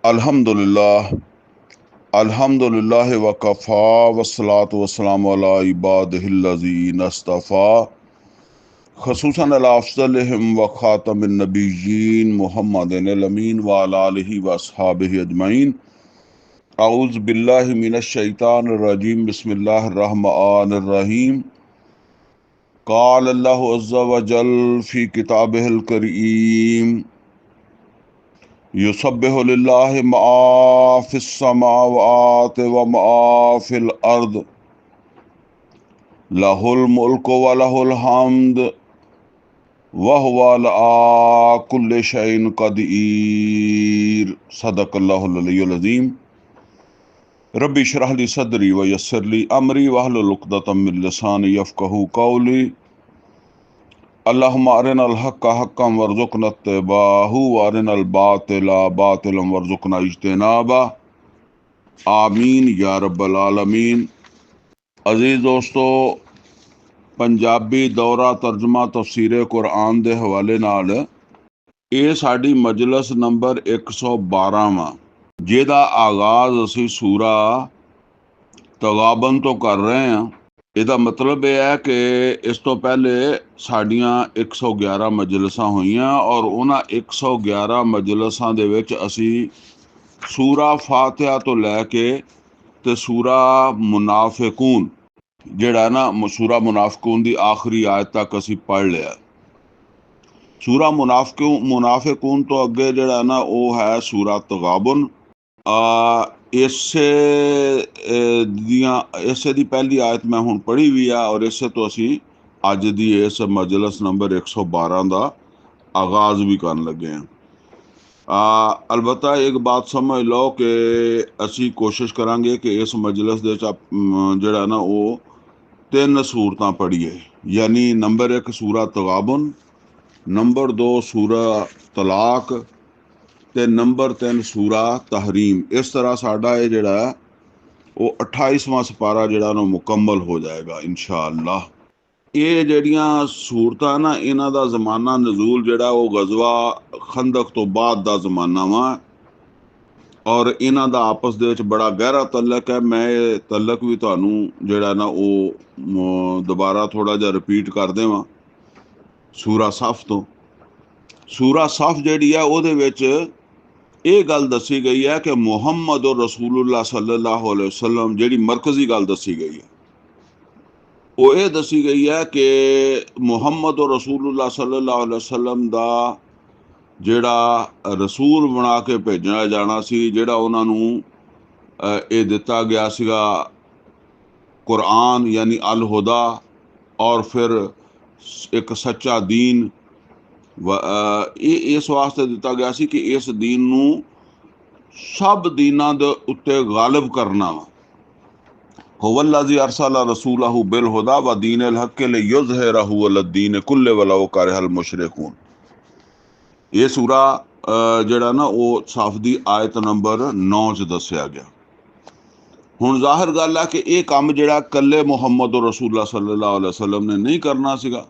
अल्हम्दुलिल्लाह अल्हम्दुलिल्लाह वकफ़ा वस्सलातु वस्सलामु अला इबादिहिल्लज़ीना इस्तफ़ा ख़ुसूसन अला अफ़ज़लिहिम व ख़ातमिन नबिय्यीन मुहम्मदिनिल अमीन व अला आलिहि व अस्हाबिहि अजमईन। अऊज़ु बिल्लाहि मिनश शैतानिर रजीम। बिस्मिल्लाहिर रहमानिर रहीम। क़ाल अल्लाहु अज़्ज़ा व जल फ़ी किताबिहिल करीम युसब्बिहु लिल्लाहि मा फ़िस समावाति व मा फ़िल अर्द लहुल मुल्कु व लहुल हम्द व हुवा अला कुल्लि शैइन क़दीर। सदक़ल्लाहुल अलियुल अज़ीम। रब्बि इश्रह ली सदरी व यस्सिर ली अमरी वहलुल उक़दतम मिन लिसानी यफ़क़हू क़ौली। अल्लाहुम्मा अरिनल हक़्क़ हक़्क़न वरज़ुक़ना इत्तिबाअहू व अरिनल बातिला बातिलन वरज़ुक़ना इज्तिनाबा। आमीन या रब्बल आलमीन। अजीज़ दोस्तों, पंजाबी दौरा तर्जुमा तफसीर कुरान के हवाले नाल ये साडी मजलिस नंबर 112 जिहदा आगाज़ असी सूरा तगाबन तो कर रहे हैं। ਇਹਦਾ मतलब यह है कि इस तो पहले साड़ियाँ 111 मजलिसां होईयां और उन्हां 111 मजलिसां दे विच असी सूरा फातिहा तो लैके ते सूरा मुनाफिकून जिहड़ा ना सूरा मुनाफिकून दी आखिरी आयत तक असी पढ़ लिया। सूरा मुनाफिकून तो अगे जिहड़ा ना वो है सूरा तगाबुन। इसे दी पहली आयत मैं हुण पढ़ी हुई है और इसे तो असी अज दी इस मजलिस नंबर 112 का आगाज भी कर लगे हैं। अलबत्ता एक बात समझ लो कि असी कोशिश करांगे कि इस मजलिस दे जिहड़ा ना वो 3 सूरतां पढ़ीए, यानी नंबर 1 सूरा तगाबुन, नंबर 2 सूरा तलाक ते नंबर 3 सूरा तहरीम। इस तरह साडा ये जिहड़ा वो 28वां सपारा जिहड़ा ना मुकम्मल हो जाएगा इंशाअल्लाह। ये जिहड़ियां सूरतां ना इन्हां दा ज़माना नज़ूल जिहड़ा वो गज़वा खंदक तो बाद दा ज़माना वा और इन्हां दा आपस दे विच बड़ा गहरा तल्लक है। मैं ये तल्लक भी तुहानूं जिहड़ा ना वो दोबारा थोड़ा जिहा रिपीट कर देवां। सूरा सफ तो सूरा सफ जिहड़ी है उहदे विच ये गल दसी गई है कि मुहम्मद और रसूलुल्लाह सल्लल्लाहु अलैहि वसल्लम जिहड़ी मरकजी गल दसी गई है वो ये दसी गई है कि मुहम्मद और रसूलुल्लाह सल्लल्लाहु अलैहि वसल्लम दा जिहड़ा रसूल बना के भेजना जाना सी, जिहड़ा उन्हां नूं ये दिता गया सीगा कुरान यानी अल हुदा और फिर एक सच्चा दीन इस वास्ते दिता गया सी कि इस दीन नूं सब दीनां दे उत्ते गालिब करना वा। हुवल्लज़ी अरसला रसूलहू बिल हुदा व दीनिल हक़्क़ि लियुज़हिरहू अलद्दीन कुल्लि वलौ करिहल मुशरिकून। ये सूरा जिहड़ा ना वो साफ दी आयत नंबर 9 च दस्सिया गया। हुण ज़ाहिर गल है कि ये काम जिहड़ा कल्ले मुहम्मद और रसूलुल्लाह सल्लल्लाहु अलैहि वसल्लम ने नहीं करना सीगा।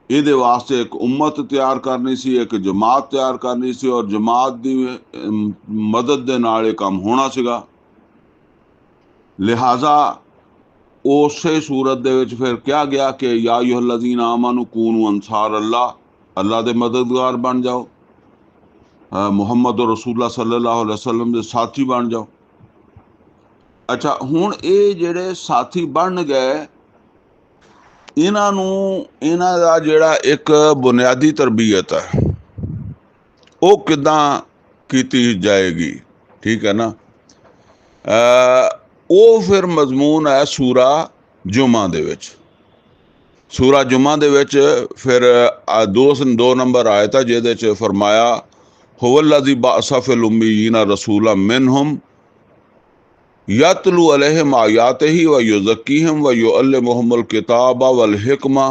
ਇਹਦੇ वास्ते एक उम्मत तैयार करनी सी, एक जमात तैयार करनी सी और जमात की मदद के नाल ये काम होना सीगा। लिहाजा उस सूरत दे विच फिर कहा गया कि या अय्युहल्लज़ीना आमनू कूनू अंसार अल्लाह, अल्लाह दे मददगार बन जाओ, मुहम्मद और रसूलुल्लाह सल्लल्लाहु अलैहि वसल्लम दे साथी बन जाओ। अच्छा, हुण ये जिहड़े साथी बन गए इन्हां दा जिहड़ा एक बुनियादी तरबीयत है वो किदां कीती जाएगी, ठीक है ना। वो फिर मजमून है सूरा जुमा दे विच। सूरा जुमा दे विच फिर दो नंबर आयत है जिहदे च फरमाया हुवल्लज़ी बअसा फिल उम्मिय्यीना रसूलन मिनहुम यतलू अलैहिम आयातिही व युज़क्कीहिम व युअल्लिमुहुमुल किताब वल हिकमा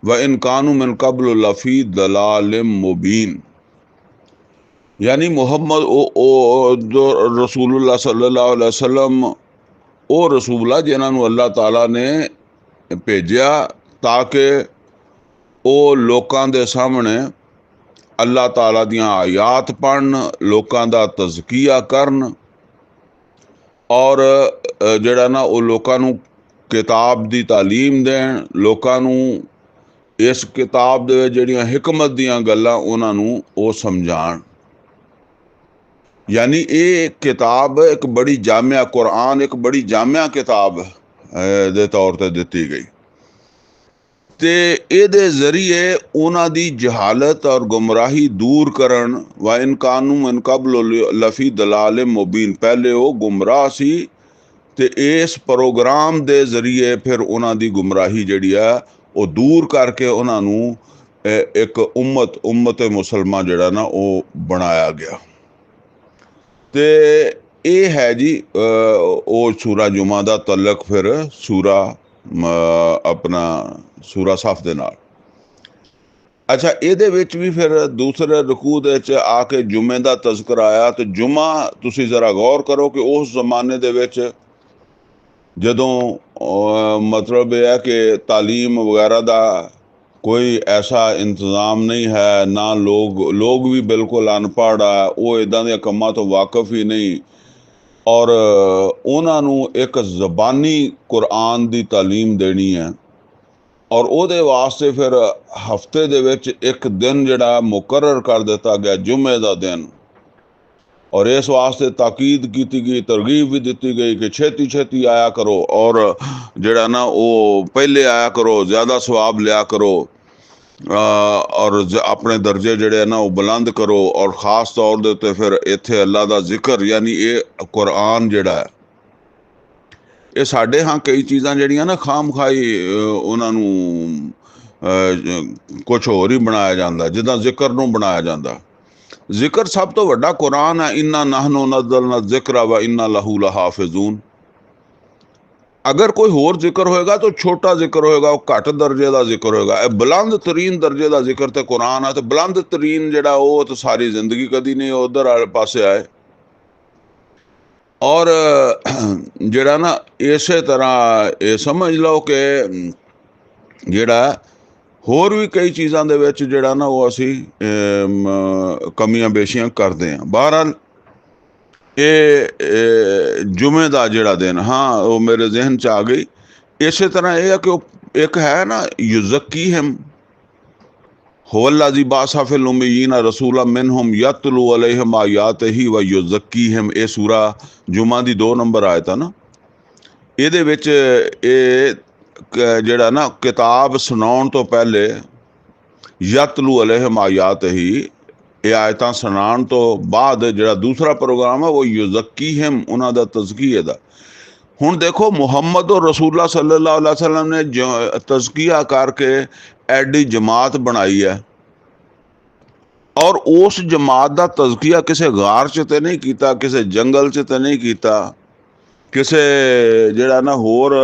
व इन कानू मिन क़ब्ल लफ़ी दलालिम मुबीन। यानी मुहम्मद जो रसूलुल्लाह सल्लल्लाहु अलैहि वसल्लम वो रसूल है जिन्हां नूं अल्लाह ताला ने भेजिया ताकि वो लोकां दे सामने अल्लाह ताला दियां आयात पढ़न, लोकां दा तज़किया करन और ਜਿਹੜਾ ਨਾ ਉਹ ਲੋਕਾਂ ਨੂੰ किताब ਦੀ ਤਾਲੀਮ ਦੇਣ, ਲੋਕਾਂ ਨੂੰ ਇਸ किताब ਦੇ ਵਿੱਚ ਜਿਹੜੀਆਂ हिकमत ਦੀਆਂ ਗੱਲਾਂ ਉਹਨਾਂ ਨੂੰ ਉਹ ਸਮਝਾਉਣ। यानी ये किताब एक बड़ी जामिया, कुरान एक बड़ी जामिया किताब ਦੇ ਤੌਰ ਤੇ ਦਿੱਤੀ ਗਈ ਤੇ ਇਹਦੇ ਜ਼ਰੀਏ ਉਹਨਾਂ ਦੀ ਜਹਾਲਤ ਔਰ ਗੁੰਮਰਾਹੀ ਦੂਰ ਕਰਨ। ਵਾ ਇਨ ਕਾਨੂ ਮਿਨ ਕਬਲ ਲਫੀ ਦਲਾਲ ਮੁਬੀਨ, ਪਹਿਲੇ ਉਹ ਗੁੰਮਰਾਹ ਸੀ ਤੇ ਇਸ ਪ੍ਰੋਗਰਾਮ ਦੇ ਜ਼ਰੀਏ ਫਿਰ ਉਹਨਾਂ ਦੀ ਗੁੰਮਰਾਹੀ ਜਿਹੜੀ ਆ ਉਹ ਦੂਰ ਕਰਕੇ ਉਹਨਾਂ ਨੂੰ ਇੱਕ ਉਮਤ ਮੁਸਲਮਾਨ ਜਿਹੜਾ ਨਾ ਉਹ ਬਣਾਇਆ ਗਿਆ। ਤੇ ਇਹ ਹੈ ਜੀ ਉਹ ਸੂਰਾ ਜੁਮਾ ਦਾ ਤਲਕ ਫਿਰ ਸੂਰਾ ਆਪਣਾ ਸੂਰਾ ਸਫ ਦੇ ਨਾਲ। ਅੱਛਾ, ਇਹਦੇ ਵਿੱਚ ਵੀ ਫਿਰ ਦੂਸਰੇ ਰਕੂ ਦੇ ਵਿੱਚ ਆ ਕੇ ਜੁਮੇ ਦਾ ਤਜ਼ਕਰ ਆਇਆ। ਤੇ ਜੁਮਾ ਤੁਸੀਂ ਜ਼ਰਾ ਗੌਰ ਕਰੋ ਕਿ ਉਸ ਜ਼ਮਾਨੇ ਦੇ ਵਿੱਚ ਜਦੋਂ ਮਤਲਬ ਇਹ ਹੈ ਕਿ ਤਾਲੀਮ ਵਗੈਰਾ ਦਾ ਕੋਈ ਐਸਾ ਇੰਤਜ਼ਾਮ ਨਹੀਂ ਹੈ, ਨਾ ਲੋਕ ਵੀ ਬਿਲਕੁਲ ਅਨਪੜ੍ਹ ਆ, ਉਹ ਇੱਦਾਂ ਦੇ ਕੰਮਾਂ ਤੋਂ ਵਾਕਿਫ ਹੀ ਨਹੀਂ ਔਰ ਉਹਨਾਂ ਨੂੰ ਇੱਕ ਜ਼ਬਾਨੀ ਕੁਰਾਨ ਦੀ ਤਾਲੀਮ ਦੇਣੀ ਹੈ ਔਰ ਉਹਦੇ ਵਾਸਤੇ ਫਿਰ ਹਫਤੇ ਦੇ ਵਿੱਚ ਇੱਕ ਦਿਨ ਜਿਹੜਾ ਮੁਕਰਰ ਕਰ ਦਿੱਤਾ ਗਿਆ ਜੁਮੇ ਦਾ ਦਿਨ। ਔਰ ਇਸ ਵਾਸਤੇ ਤਾਕੀਦ ਕੀਤੀ ਗਈ, ਤਰਗੀਬ ਵੀ ਦਿੱਤੀ ਗਈ ਕਿ ਛੇਤੀ ਛੇਤੀ ਆਇਆ ਕਰੋ ਔਰ ਜਿਹੜਾ ਨਾ ਉਹ ਪਹਿਲੇ ਆਇਆ ਕਰੋ, ਜ਼ਿਆਦਾ ਸਵਾਬ ਲਿਆ ਕਰੋ ਔਰ ਆਪਣੇ ਦਰਜੇ ਜਿਹੜੇ ਨਾ ਉਹ ਬੁਲੰਦ ਕਰੋ। ਔਰ ख़ास तौर ਦੇ ਉੱਤੇ ਫਿਰ ਇੱਥੇ ਅੱਲਾ ਦਾ ਜ਼ਿਕਰ, ਯਾਨੀ ਇਹ ਕੁਰਾਨ ਜਿਹੜਾ ਹੈ ਇਹ ਸਾਡੇ ਹਾਂ ਕਈ ਚੀਜ਼ਾਂ ਜਿਹੜੀਆਂ ਨਾ ਖਾਮਖਾਈ ਉਹਨਾਂ ਨੂੰ ਕੁਛ ਹੋਰ ਹੀ ਬਣਾਇਆ ਜਾਂਦਾ, ਜਿੱਦਾਂ ਜ਼ਿਕਰ ਨੂੰ ਬਣਾਇਆ ਜਾਂਦਾ। ਜ਼ਿਕਰ ਸਭ ਤੋਂ ਵੱਡਾ ਕੁਰਾਨ ਹੈ। ਇੰਨਾ ਨਹਨੂ ਨਜ਼ਲਨਾ ਜ਼ਿਕਰਾ व ਇੰਨਾ ਲਹੂ ਲਹਾਫਿਜ਼ੂਨ। अगर कोई होर जिक्र होएगा तो छोटा जिक्र होएगा, वो घट दर्जे का जिक्र होएगा। बुलंद तरीन दर्जे का जिक्र तो कुरान है। तो बुलंद तरीन जिहड़ा वो तो सारी जिंदगी कदी नहीं उधर वाले पासे आए। और जिहड़ा ना इस तरह ये समझ लो कि जिहड़ा होर भी कई चीज़ों दे विच जिहड़ा ना वो असी कमियां बेशियां करते हैं। बहरहाल ये जुमे का जिहड़ा दिन, हाँ वो मेरे जहन च आ गई। इस तरह यह है कि एक है ना युज़क्कीहिम हुवल्लज़ी बअसा फिल उम्मिय्यीना रसूला मिनहुम यतलू अलैहिम आयातिही व युज़क्कीहिम। ये सूरा जुमा दी 2 नंबर आयत है ना, ਇਹਦੇ ਵਿੱਚ ਇਹ ਜਿਹੜਾ ਨਾ किताब ਸੁਣਾਉਣ ਤੋਂ ਪਹਿਲੇ यतलू अलैहिम आयातिही, ਇਹ ਆਇਤਾਂ ਸੁਣਾਉਣ ਤੋਂ ਬਾਅਦ ਜਿਹੜਾ ਦੂਸਰਾ ਪ੍ਰੋਗਰਾਮ ਹੈ ਉਹ ਯੁਜ਼ੱਕੀਹਿਮ, ਉਹਨਾਂ ਦਾ ਤਜ਼ਕੀਏ ਦਾ। ਹੁਣ ਦੇਖੋ ਮੁਹੰਮਦ ਰਸੂਲullah ਸੱਲੱਲਾਹੁ ਅਲੈहि ਵਸੱਲਮ ਨੇ ਤਜ਼ਕੀਆ ਕਰਕੇ ਐਡੀ ਜਮਾਤ ਬਣਾਈ ਹੈ ਔਰ ਉਸ ਜਮਾਤ ਦਾ ਤਜ਼ਕੀਆ ਕਿਸੇ ਗਾਰ 'ਚ ਤੇ ਨਹੀਂ ਕੀਤਾ, ਕਿਸੇ ਜੰਗਲ 'ਚ ਤੇ ਨਹੀਂ ਕੀਤਾ, ਕਿਸੇ ਜਿਹੜਾ ਨਾ ਹੋਰ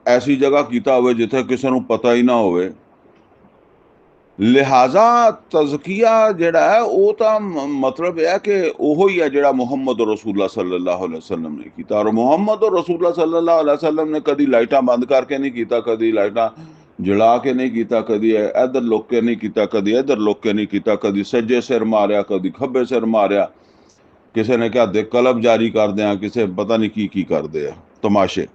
ਐਸੀ ਜਗ੍ਹਾ ਕੀਤਾ ਹੋਵੇ ਜਿੱਥੇ ਕਿਸੇ ਨੂੰ ਪਤਾ ਹੀ ਨਾ ਹੋਵੇ। लिहाजा तज़किया जिहड़ा है वो तो मतलब है कि ओहो ही है जिहड़ा मुहम्मद रसूलullah सल्लल्लाहु अलैहि वसल्लम ने कीता। और मुहम्मद रसूलullah सल्लल्लाहु अलैहि वसल्लम ने कदी लाइटां बंद करके नहीं कीता, कदी लाइटां जला के नहीं कीता, कदी इधर लुक के नहीं कीता, कदी इधर लुक के नहीं कीता, कदी सज्जे सिर मारिया, कदी खब्बे सिर मारिया, किसी ने क्या दे कलब जारी कर दिया, किसी पता नहीं की करते हैं तमाशे।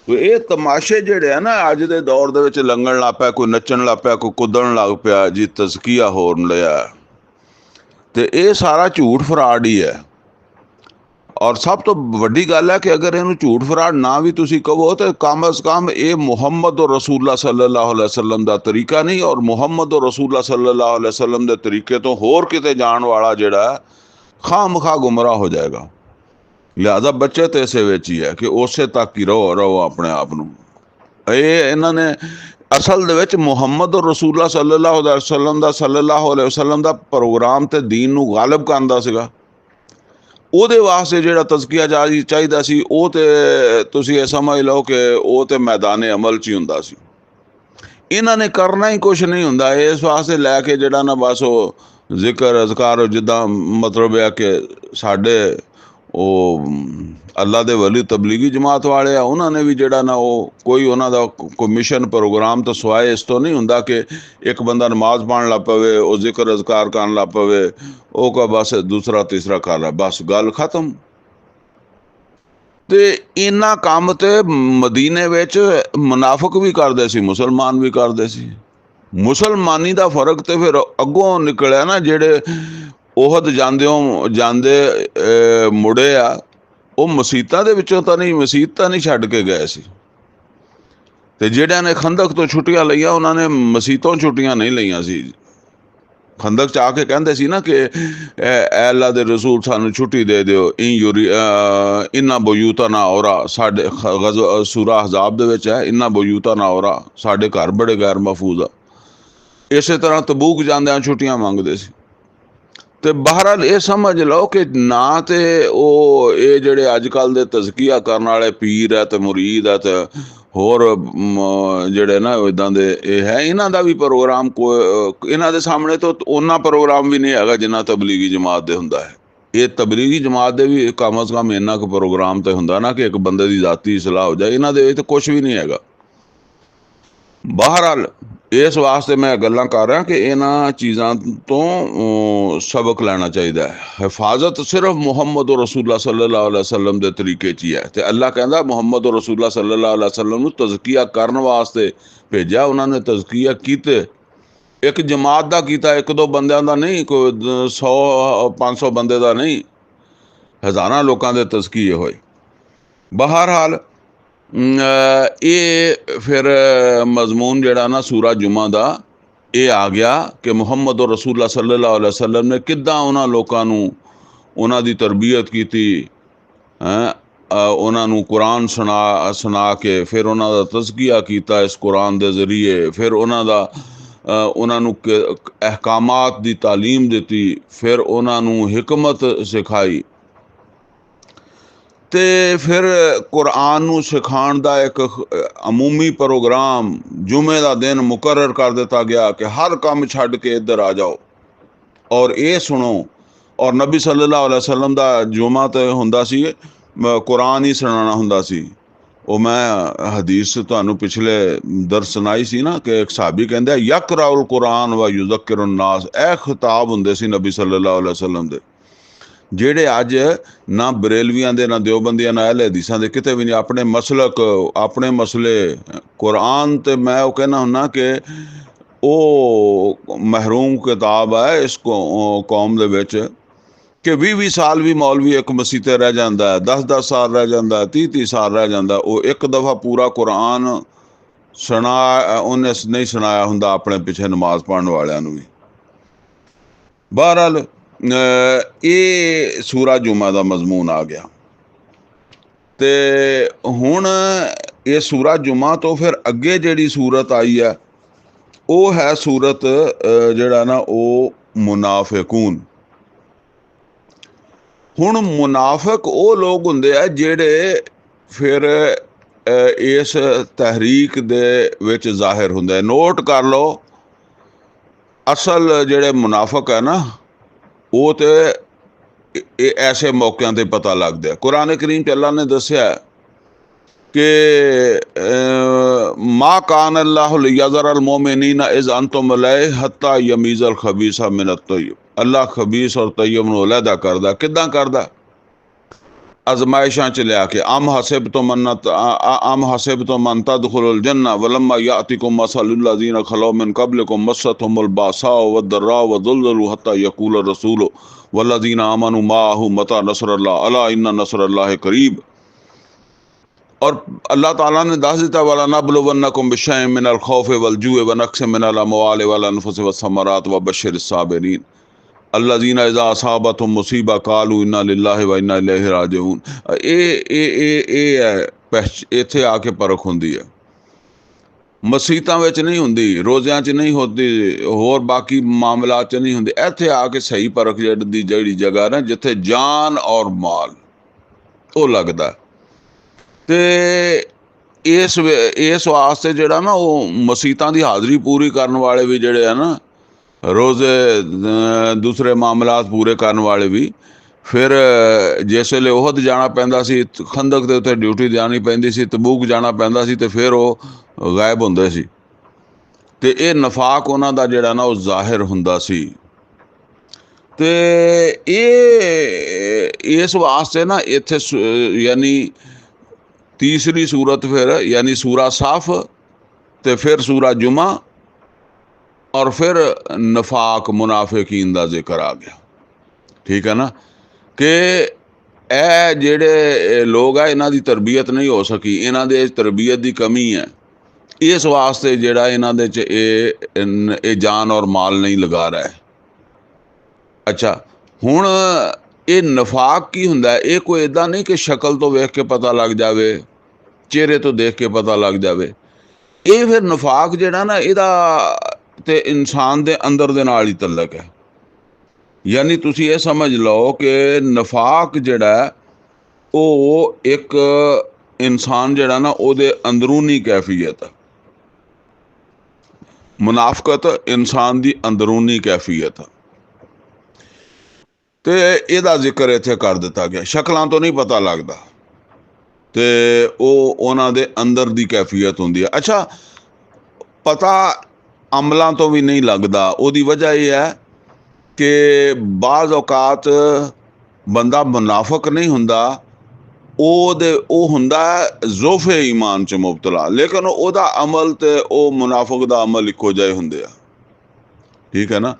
तो ये तमाशे जिहड़े है ना अज दे दौर दे विच लंघण लग पिया, कोई नच्चण लग पिया, कोई कुदण लग पिया जी, तज़किया होण लिया। ते ये सारा झूठ फराड ही है। और सब तो वड्डी गल है कि अगर इहनूं झूठ फराड ना भी तुसीं कहो तो कम अज़ कम ये मुहम्मद रसूलullah सल्लल्लाहु अलैहि वसल्लम दा तरीका नहीं और मुहम्मद रसूलullah सल्लल्लाहु अलैहि वसल्लम दे तरीके तो होर किते जाण वाला जिहड़ा खामखा गुमराह हो जाएगा। लिहाजा बच्चे तो इस विच ही है कि उसे तक ही रहो अपने आप नूं। इन्हां ने असल दे विच मुहम्मद रसूलullah सल्लल्लाहु अलैहि वसल्लम दा प्रोग्राम ते दीन नूं गालिब करदा सीगा। ਉਹਦੇ वास्ते जिहड़ा तज़किया चाहिदा सी ਉਹ ਤੇ ਤੁਸੀਂ ਇਹ ਸਮਝ ਲਓ ਕਿ ਉਹ ਤੇ मैदान अमल 'ਚ ही हुंदा सी। इन्हां ने करना ही कुछ नहीं हुंदा। इस वास्ते लैके जिहड़ा ना बस ਉਹ ਜ਼ਿਕਰ ਅਜ਼ਕਾਰ ਜਿੱਦਾਂ मतलब है कि साडे ਉਹ ਅੱਲਾ ਦੇ ਵਲੀ ਤਬਲੀਗੀ ਜਮਾਤ ਵਾਲੇ ਆ, ਉਹਨਾਂ ਨੇ ਵੀ ਜਿਹੜਾ ਨਾ ਉਹ ਕੋਈ ਉਹਨਾਂ ਦਾ ਕੋਈ ਮਿਸ਼ਨ ਪ੍ਰੋਗਰਾਮ ਤੋਂ ਸਿਵਾਏ ਇਸ ਤੋਂ ਨਹੀਂ ਹੁੰਦਾ ਕਿ ਇੱਕ ਬੰਦਾ ਨਮਾਜ਼ ਪੜ੍ਹਨ ਲੱਗ ਪਵੇ, ਉਹ ਜ਼ਿਕਰ ਅਜ਼ਕਾਰ ਕਰਨ ਲੱਗ ਪਵੇ, ਉਹ ਕਾ ਬਸ ਦੂਸਰਾ ਤੀਸਰਾ ਕਰ ਲਾ, ਬਸ ਗੱਲ ਖਤਮ। ਤੇ ਇਹਨਾਂ ਕੰਮ ਤੇ ਮਦੀਨੇ ਵਿੱਚ ਮੁਨਾਫਿਕ ਵੀ ਕਰਦੇ ਸੀ, ਮੁਸਲਮਾਨ ਵੀ ਕਰਦੇ ਸੀ। ਮੁਸਲਮਾਨੀ ਦਾ ਫਰਕ ਤੇ ਫਿਰ ਅੱਗੋਂ ਨਿਕਲਿਆ ਨਾ, ਜਿਹੜੇ ਉਹਦ ਜਾਂਦੇ ਮੁੜੇ ਆ, ਉਹ ਮਸੀਤਾਂ ਦੇ ਵਿੱਚੋਂ ਤਾਂ ਨਹੀਂ, ਮਸੀਤ ਤਾਂ ਨਹੀਂ ਛੱਡ ਕੇ ਗਏ ਸੀ। ਤੇ ਜਿਹੜਿਆਂ ਨੇ ਖੰਦਕ ਤੋਂ ਛੁੱਟੀਆਂ ਲਈਆਂ, ਉਹਨਾਂ ਨੇ ਮਸੀਤੋਂ ਛੁੱਟੀਆਂ ਨਹੀਂ ਲਈਆਂ ਸੀ। ਖੰਦਕ ਚ ਆ ਕੇ ਕਹਿੰਦੇ ਸੀ ਨਾ ਕਿ ਐ ਅੱਲਾ ਦੇ ਰਸੂਲ ਸਾਨੂੰ ਛੁੱਟੀ ਦੇ ਦਿਓ, ਇਨਾ ਬਯੂਤਾ ਨਾ ਔਰਾ, ਸਾਡੇ ਸੂਰਾ ਹਜ਼ਾਬ ਦੇ ਵਿੱਚ ਹੈ, ਇਨਾ ਬਯੂਤਾ ਨਾ ਔਰਾ, ਸਾਡੇ ਘਰ ਬੜੇ ਗੈਰ ਮਹਫੂਜ਼ ਆ। ਇਸੇ ਤਰ੍ਹਾਂ ਤਬੂਕ ਜਾਂਦਿਆਂ ਛੁੱਟੀਆਂ ਮੰਗਦੇ ਸੀ। ਤੇ ਬਹਰਹਾਲ ਇਹ ਸਮਝ ਲਓ ਕਿ ਨਾ ਤੇ ਉਹ ਇਹ ਜਿਹੜੇ ਅੱਜ ਕੱਲ੍ਹ ਦੇ ਤਜ਼ਕੀਆ ਕਰਨ ਵਾਲੇ ਪੀਰ ਹੈ ਤੇ ਮੁਰੀਦ ਹੈ ਤੇ ਹੋਰ ਜਿਹੜੇ ਨਾ ਇੱਦਾਂ ਦੇ ਇਹ ਹੈ, ਇਹਨਾਂ ਦਾ ਵੀ ਪ੍ਰੋਗਰਾਮ ਇਹਨਾਂ ਦੇ ਸਾਹਮਣੇ ਤੋਂ ਉਹਨਾਂ ਪ੍ਰੋਗਰਾਮ ਵੀ ਨਹੀਂ ਹੈਗਾ ਜਿੰਨਾ ਤਬਲੀਗੀ ਜਮਾਤ ਦੇ ਹੁੰਦਾ ਹੈ। ਇਹ ਤਬਲੀਗੀ ਜਮਾਤ ਦੇ ਵੀ ਕਮ ਅਜ਼ ਕਮ ਇੰਨਾ ਕੁ ਪ੍ਰੋਗਰਾਮ ਤੇ ਹੁੰਦਾ ਨਾ ਕਿ ਇੱਕ ਬੰਦੇ ਦੀ ਜ਼ਾਤੀ ਇਸਲਾਹ ਹੋ ਜਾਏ, ਇਹਨਾਂ ਦੇ ਵਿੱਚ ਤਾਂ ਕੁਛ ਵੀ ਨਹੀਂ ਹੈਗਾ। ਬਹਰਹਾਲ ਇਸ ਵਾਸਤੇ ਮੈਂ ਗੱਲਾਂ ਕਰ ਰਿਹਾ ਕਿ ਇਹਨਾਂ ਚੀਜ਼ਾਂ ਤੋਂ ਸਬਕ ਲੈਣਾ ਚਾਹੀਦਾ ਹੈ। ਹਿਫਾਜ਼ਤ ਸਿਰਫ ਮੁਹੰਮਦ ਰਸੂਲullah ਸੱਲੱਲਾਹੁ ਅਲੈहि ਵਸੱਲਮ ਦੇ ਤਰੀਕੇ 'ਚ ਹੀ ਹੈ। ਤੇ ਅੱਲਾ ਕਹਿੰਦਾ ਮੁਹੰਮਦ ਰਸੂਲullah ਸੱਲੱਲਾਹੁ ਅਲੈहि ਵਸੱਲਮ ਨੂੰ ਤਜ਼ਕੀਆ ਕਰਨ ਵਾਸਤੇ ਭੇਜਿਆ। ਉਹਨਾਂ ਨੇ ਤਜ਼ਕੀਆ ਕੀਤੇ, ਇੱਕ ਜਮਾਤ ਦਾ ਕੀਤਾ, ਇੱਕ ਦੋ ਬੰਦਿਆਂ ਦਾ ਨਹੀਂ, ਕੋਈ 100-500 ਬੰਦੇ ਦਾ ਨਹੀਂ, ਹਜ਼ਾਰਾਂ ਲੋਕਾਂ ਦੇ ਤਜ਼ਕੀਏ ਹੋਏ। ਬਹਰਹਾਲ ਇਹ ਫਿਰ ਮਜ਼ਮੂਨ ਜਿਹੜਾ ਨਾ ਸੂਰਾ ਜੁਮਾ ਦਾ ਇਹ ਆ ਗਿਆ ਕਿ ਮੁਹੰਮਦ ਰਸੂਲullah ਸੱਲੱਲਾਹੁ ਅਲੈहि ਵਸੱਲਮ ਨੇ ਕਿੱਦਾਂ ਉਹਨਾਂ ਲੋਕਾਂ ਨੂੰ ਉਹਨਾਂ ਦੀ ਤਰਬੀਅਤ ਕੀਤੀ, ਉਹਨਾਂ ਨੂੰ ਕੁਰਾਨ ਸੁਣਾ ਕੇ ਫਿਰ ਉਹਨਾਂ ਦਾ ਤਜ਼ਕੀਆ ਕੀਤਾ ਇਸ ਕੁਰਾਨ ਦੇ ਜ਼ਰੀਏ, ਫਿਰ ਉਹਨਾਂ ਨੂੰ ਅਹਿਕਾਮਾਤ ਦੀ ਤਾਲੀਮ ਦਿੱਤੀ, ਫਿਰ ਉਹਨਾਂ ਨੂੰ ਹਿਕਮਤ ਸਿਖਾਈ। ਤੇ ਫਿਰ ਕੁਰਾਨ ਨੂੰ ਸਿਖਾਉਣ ਦਾ ਇੱਕ ਅਮੂਮੀ ਪ੍ਰੋਗਰਾਮ ਜੁਮੇ ਦਾ ਦਿਨ ਮੁਕਰਰ ਕਰ ਦਿੱਤਾ ਗਿਆ ਕਿ ਹਰ ਕੰਮ ਛੱਡ ਕੇ ਇੱਧਰ ਆ ਜਾਓ ਔਰ ਇਹ ਸੁਣੋ। ਔਰ ਨਬੀ ਸੱਲੱਲਾਹੁ ਅਲੈहि ਵਸੱਲਮ ਦਾ ਜੁਮਾ ਤੇ ਹੁੰਦਾ ਸੀ ਕੁਰਾਨ ਹੀ ਸੁਣਾਉਣਾ ਹੁੰਦਾ ਸੀ। ਉਹ ਮੈਂ ਹਦੀਸ ਤੁਹਾਨੂੰ ਪਿਛਲੇ ਦਰਸ ਸੁਣਾਈ ਸੀ ਨਾ ਕਿ ਇੱਕ ਸਾਹਬੀ ਕਹਿੰਦੇ ਯਕਰਾਉਲ ਕੁਰਾਨ व युज़क्किरुन नास, ਇਹ ਖਿਤਾਬ ਹੁੰਦੇ ਸੀ ਨਬੀ ਸੱਲੱਲਾਹੁ ਅਲੈहि ਵਸੱਲਮ ਦੇ, ਜਿਹੜੇ ਅੱਜ ਨਾ ਬਰੇਲਵੀਆਂ ਦੇ, ਨਾ ਦਿਓਬੰਦੀਆਂ, ਨਾ ਅਹਿਲੇ ਹਦੀਸਾਂ ਦੇ, ਕਿਤੇ ਵੀ ਨਹੀਂ। ਆਪਣੇ ਮਸਲਕ, ਆਪਣੇ ਮਸਲੇ ਕੁਰਾਨ ਤੇ ਮੈਂ ਉਹ ਕਹਿਣਾ ਹੁੰਦਾ ਕਿ ਉਹ ਮਹਿਰੂਮ ਕਿਤਾਬ ਹੈ ਇਸ ਕੌਮ ਦੇ ਵਿੱਚ ਕਿ 20-20 ਸਾਲ ਵੀ ਮੌਲਵੀ ਇੱਕ ਮਸੀਤੇ ਰਹਿ ਜਾਂਦਾ ਹੈ, 10-10 ਸਾਲ ਰਹਿ ਜਾਂਦਾ, 30-30 ਸਾਲ ਰਹਿ ਜਾਂਦਾ, ਉਹ ਇੱਕ ਦਫਾ ਪੂਰਾ ਕੁਰਾਨ ਉਹਨੇ ਨਹੀਂ ਸੁਣਾਇਆ ਹੁੰਦਾ ਆਪਣੇ ਪਿੱਛੇ ਨਮਾਜ਼ ਪੜ੍ਹਨ ਵਾਲਿਆਂ ਨੂੰ ਵੀ। ਬਹਰਹਾਲ ਇਹ ਸੂਰਾ ਜੁਮਾ ਦਾ ਮਜ਼ਮੂਨ ਆ ਗਿਆ। ਤੇ ਹੁਣ ਇਹ ਸੂਰਾ ਜੁਮਾ ਤੋਂ ਫਿਰ ਅੱਗੇ ਜਿਹੜੀ ਸੂਰਤ ਆਈ ਹੈ ਉਹ ਹੈ ਸੂਰਤ ਜਿਹੜਾ ਨਾ ਉਹ ਮੁਨਾਫਿਕੂਨ। ਹੁਣ ਮੁਨਾਫਿਕ ਉਹ ਲੋਕ ਹੁੰਦੇ ਆ ਜਿਹੜੇ ਫਿਰ ਇਸ ਤਹਿਰੀਕ ਦੇ ਵਿੱਚ ਜ਼ਾਹਿਰ ਹੁੰਦੇ। ਨੋਟ ਕਰ ਲਓ, ਅਸਲ ਜਿਹੜੇ ਮੁਨਾਫਿਕ ਹੈ ਨਾ ਉਹ ਤੇ ਇਹ ਐਸੇ ਮੌਕਿਆਂ ਤੇ ਪਤਾ ਲੱਗਦਾ। ਕੁਰਾਨ ਕਰੀਮ 'ਚ ਅੱਲਾ ਨੇ ਦੱਸਿਆ ਕਿ ਮਾ ਕਾਨ ਅੱਲਾਹੁ ਲਿਯਜ਼ਰਲ ਮੁਅਮਿਨੀਨਾ ਇਜ਼ ਅੰਤੁਮ ਅਲੈਹ ਹੱਤਾ ਯਮੀਜ਼ਲ ਖਬੀਸਾ ਮਿਨ ਅਤ-ਤਯਿਬ। ਅੱਲਾ ਖਬੀਸ ਔਰ ਤਯਿਬ ਨੂੰ ਅਲੱਗਾ ਕਰਦਾ। ਕਿੱਦਾਂ ਕਰਦਾ? ਅਜ਼ਮਾਇਸ਼ਾਂ 'ਚ ਲਿਆ ਕੇ। ਅਮ ਹਸਿਬਤੁਮ ਅਨ ਤਦਖੁਲੁਲ ਜੰਨਹ ਵਲੰਮਾ ਯਅਤਿकुम ਮਸਲੁਲ ਲਜ਼ੀਨਾ ਖਲੂ ਮਿਨ ਕਬਲਿकुम ਮਸਤਹੁमुल बासाउ वद्दर्राउ वज़ुल्ज़िलू हत्ता यक़ूल रसूलु वल्लज़ीना आमनू माअहु मता नसरुल्लाह अला इन्ना नसरुल्लाहि करीब। और अल्लाह ताला ने दस दिता वाला नबलुवन्नकुम बिशैइन मिनल खौफि वल जूइ व नक्सिन मिनल अमवालि वल अनफुसि वस्समरात व बश्शिरिस साबिरीन अल्लज़ीना इज़ा असाबतहुम मुसीबा कालू इन्ना लिल्लाहि व इन्ना इलैहि राजिऊन। ਇੱਥੇ ਆ ਕੇ ਪਰਖ ਹੁੰਦੀ ਹੈ। ਮਸੀਤਾਂ ਵਿੱਚ ਨਹੀਂ ਹੁੰਦੀ, ਰੋਜ਼ਿਆਂ 'ਚ ਨਹੀਂ ਹੁੰਦੀ, ਹੋਰ ਬਾਕੀ ਮਾਮਲਾਤ 'ਚ ਨਹੀਂ ਹੁੰਦੀ। ਇੱਥੇ ਆ ਕੇ ਸਹੀ ਪਰਖ ਜਿਹੜੀ ਜਗ੍ਹਾ ਨਾ ਜਿੱਥੇ ਜਾਨ ਔਰ ਮਾਲ ਉਹ ਲੱਗਦਾ। ਤੇ ਇਸ ਵਾਸਤੇ ਜਿਹੜਾ ਨਾ ਉਹ ਮਸੀਤਾਂ ਦੀ ਹਾਜ਼ਰੀ ਪੂਰੀ ਕਰਨ ਵਾਲੇ ਵੀ ਜਿਹੜੇ ਆ ਨਾ, ਰੋਜ਼ੇ ਦੂਸਰੇ ਮਾਮਲਾਤ ਪੂਰੇ ਕਰਨ ਵਾਲੇ ਵੀ, फिर जिस वेले ओहद जाना पैंदा सी, खंदक दे उत्ते ड्यूटी जानी पैंदी सी, तबूक जाना पैंदा सी, ते फिर वो गायब हुंदे सी। ते ये नफाक उन्हां दा जिहड़ा ना वो ज़ाहिर हुंदा सी। ते ये इस वास्ते ना इत्थे यानी तीसरी सूरत फिर यानी सूरा साफ, ते फिर सूरा जुमा, और फिर नफाक मुनाफिकीन दा जिक्र आ गया। ठीक है ना, कि ਇਹ ਜਿਹੜੇ ਲੋਕ ਆ ਇਹਨਾਂ ਦੀ ਤਰਬੀਅਤ ਨਹੀਂ ਹੋ ਸਕੀ, ਇਹਨਾਂ ਦੇ ਤਰਬੀਅਤ ਦੀ ਕਮੀ ਹੈ, ਇਸ ਵਾਸਤੇ ਜਿਹੜਾ ਇਹਨਾਂ ਦੇ ਚ ਇਹ ਜਾਨ ਔਰ ਮਾਲ ਨਹੀਂ ਲਗਾ ਰਿਹਾ। ਅੱਛਾ, ਹੁਣ ਇਹ ਨਫਾਕ ਕੀ ਹੁੰਦਾ? ਇਹ ਕੋਈ ਇਦਾਂ ਨਹੀਂ ਕਿ ਸ਼ਕਲ ਤੋਂ ਵੇਖ ਕੇ ਪਤਾ ਲੱਗ ਜਾਵੇ, ਚਿਹਰੇ ਤੋਂ ਦੇਖ ਕੇ ਪਤਾ ਲੱਗ ਜਾਵੇ। ਇਹ ਫਿਰ ਨਫਾਕ ਜਿਹੜਾ ਨਾ ਇਹਦਾ ਤੇ ਇਨਸਾਨ ਦੇ ਅੰਦਰ ਦੇ ਨਾਲ ਹੀ ਤਲਕ ਹੈ। यानी तुसी ये समझ लो कि नफाक जड़ा वो एक इंसान जड़ा ना ओदे अंदरूनी कैफियत है, मुनाफकत इंसान दी अंदरूनी कैफियत है। ते इहदा जिक्र इत्थे कर दिता गया। शक्लां तो नहीं पता लगदा, ते ओ उन्हां दे अंदर दी कैफियत हुंदी है। अच्छा, पता अमलां तो भी नहीं लगदा। ओदी वजह यह है कि बाज़ औकात बंदा मुनाफिक नहीं हुंदा, ओ हुंदा ज़ोफ़े ईमान च मुबतला, लेकिन ओदा अमल ते ओ मुनाफिक दा अमल इक्को जिहे हुंदे आ। ठीक है ना।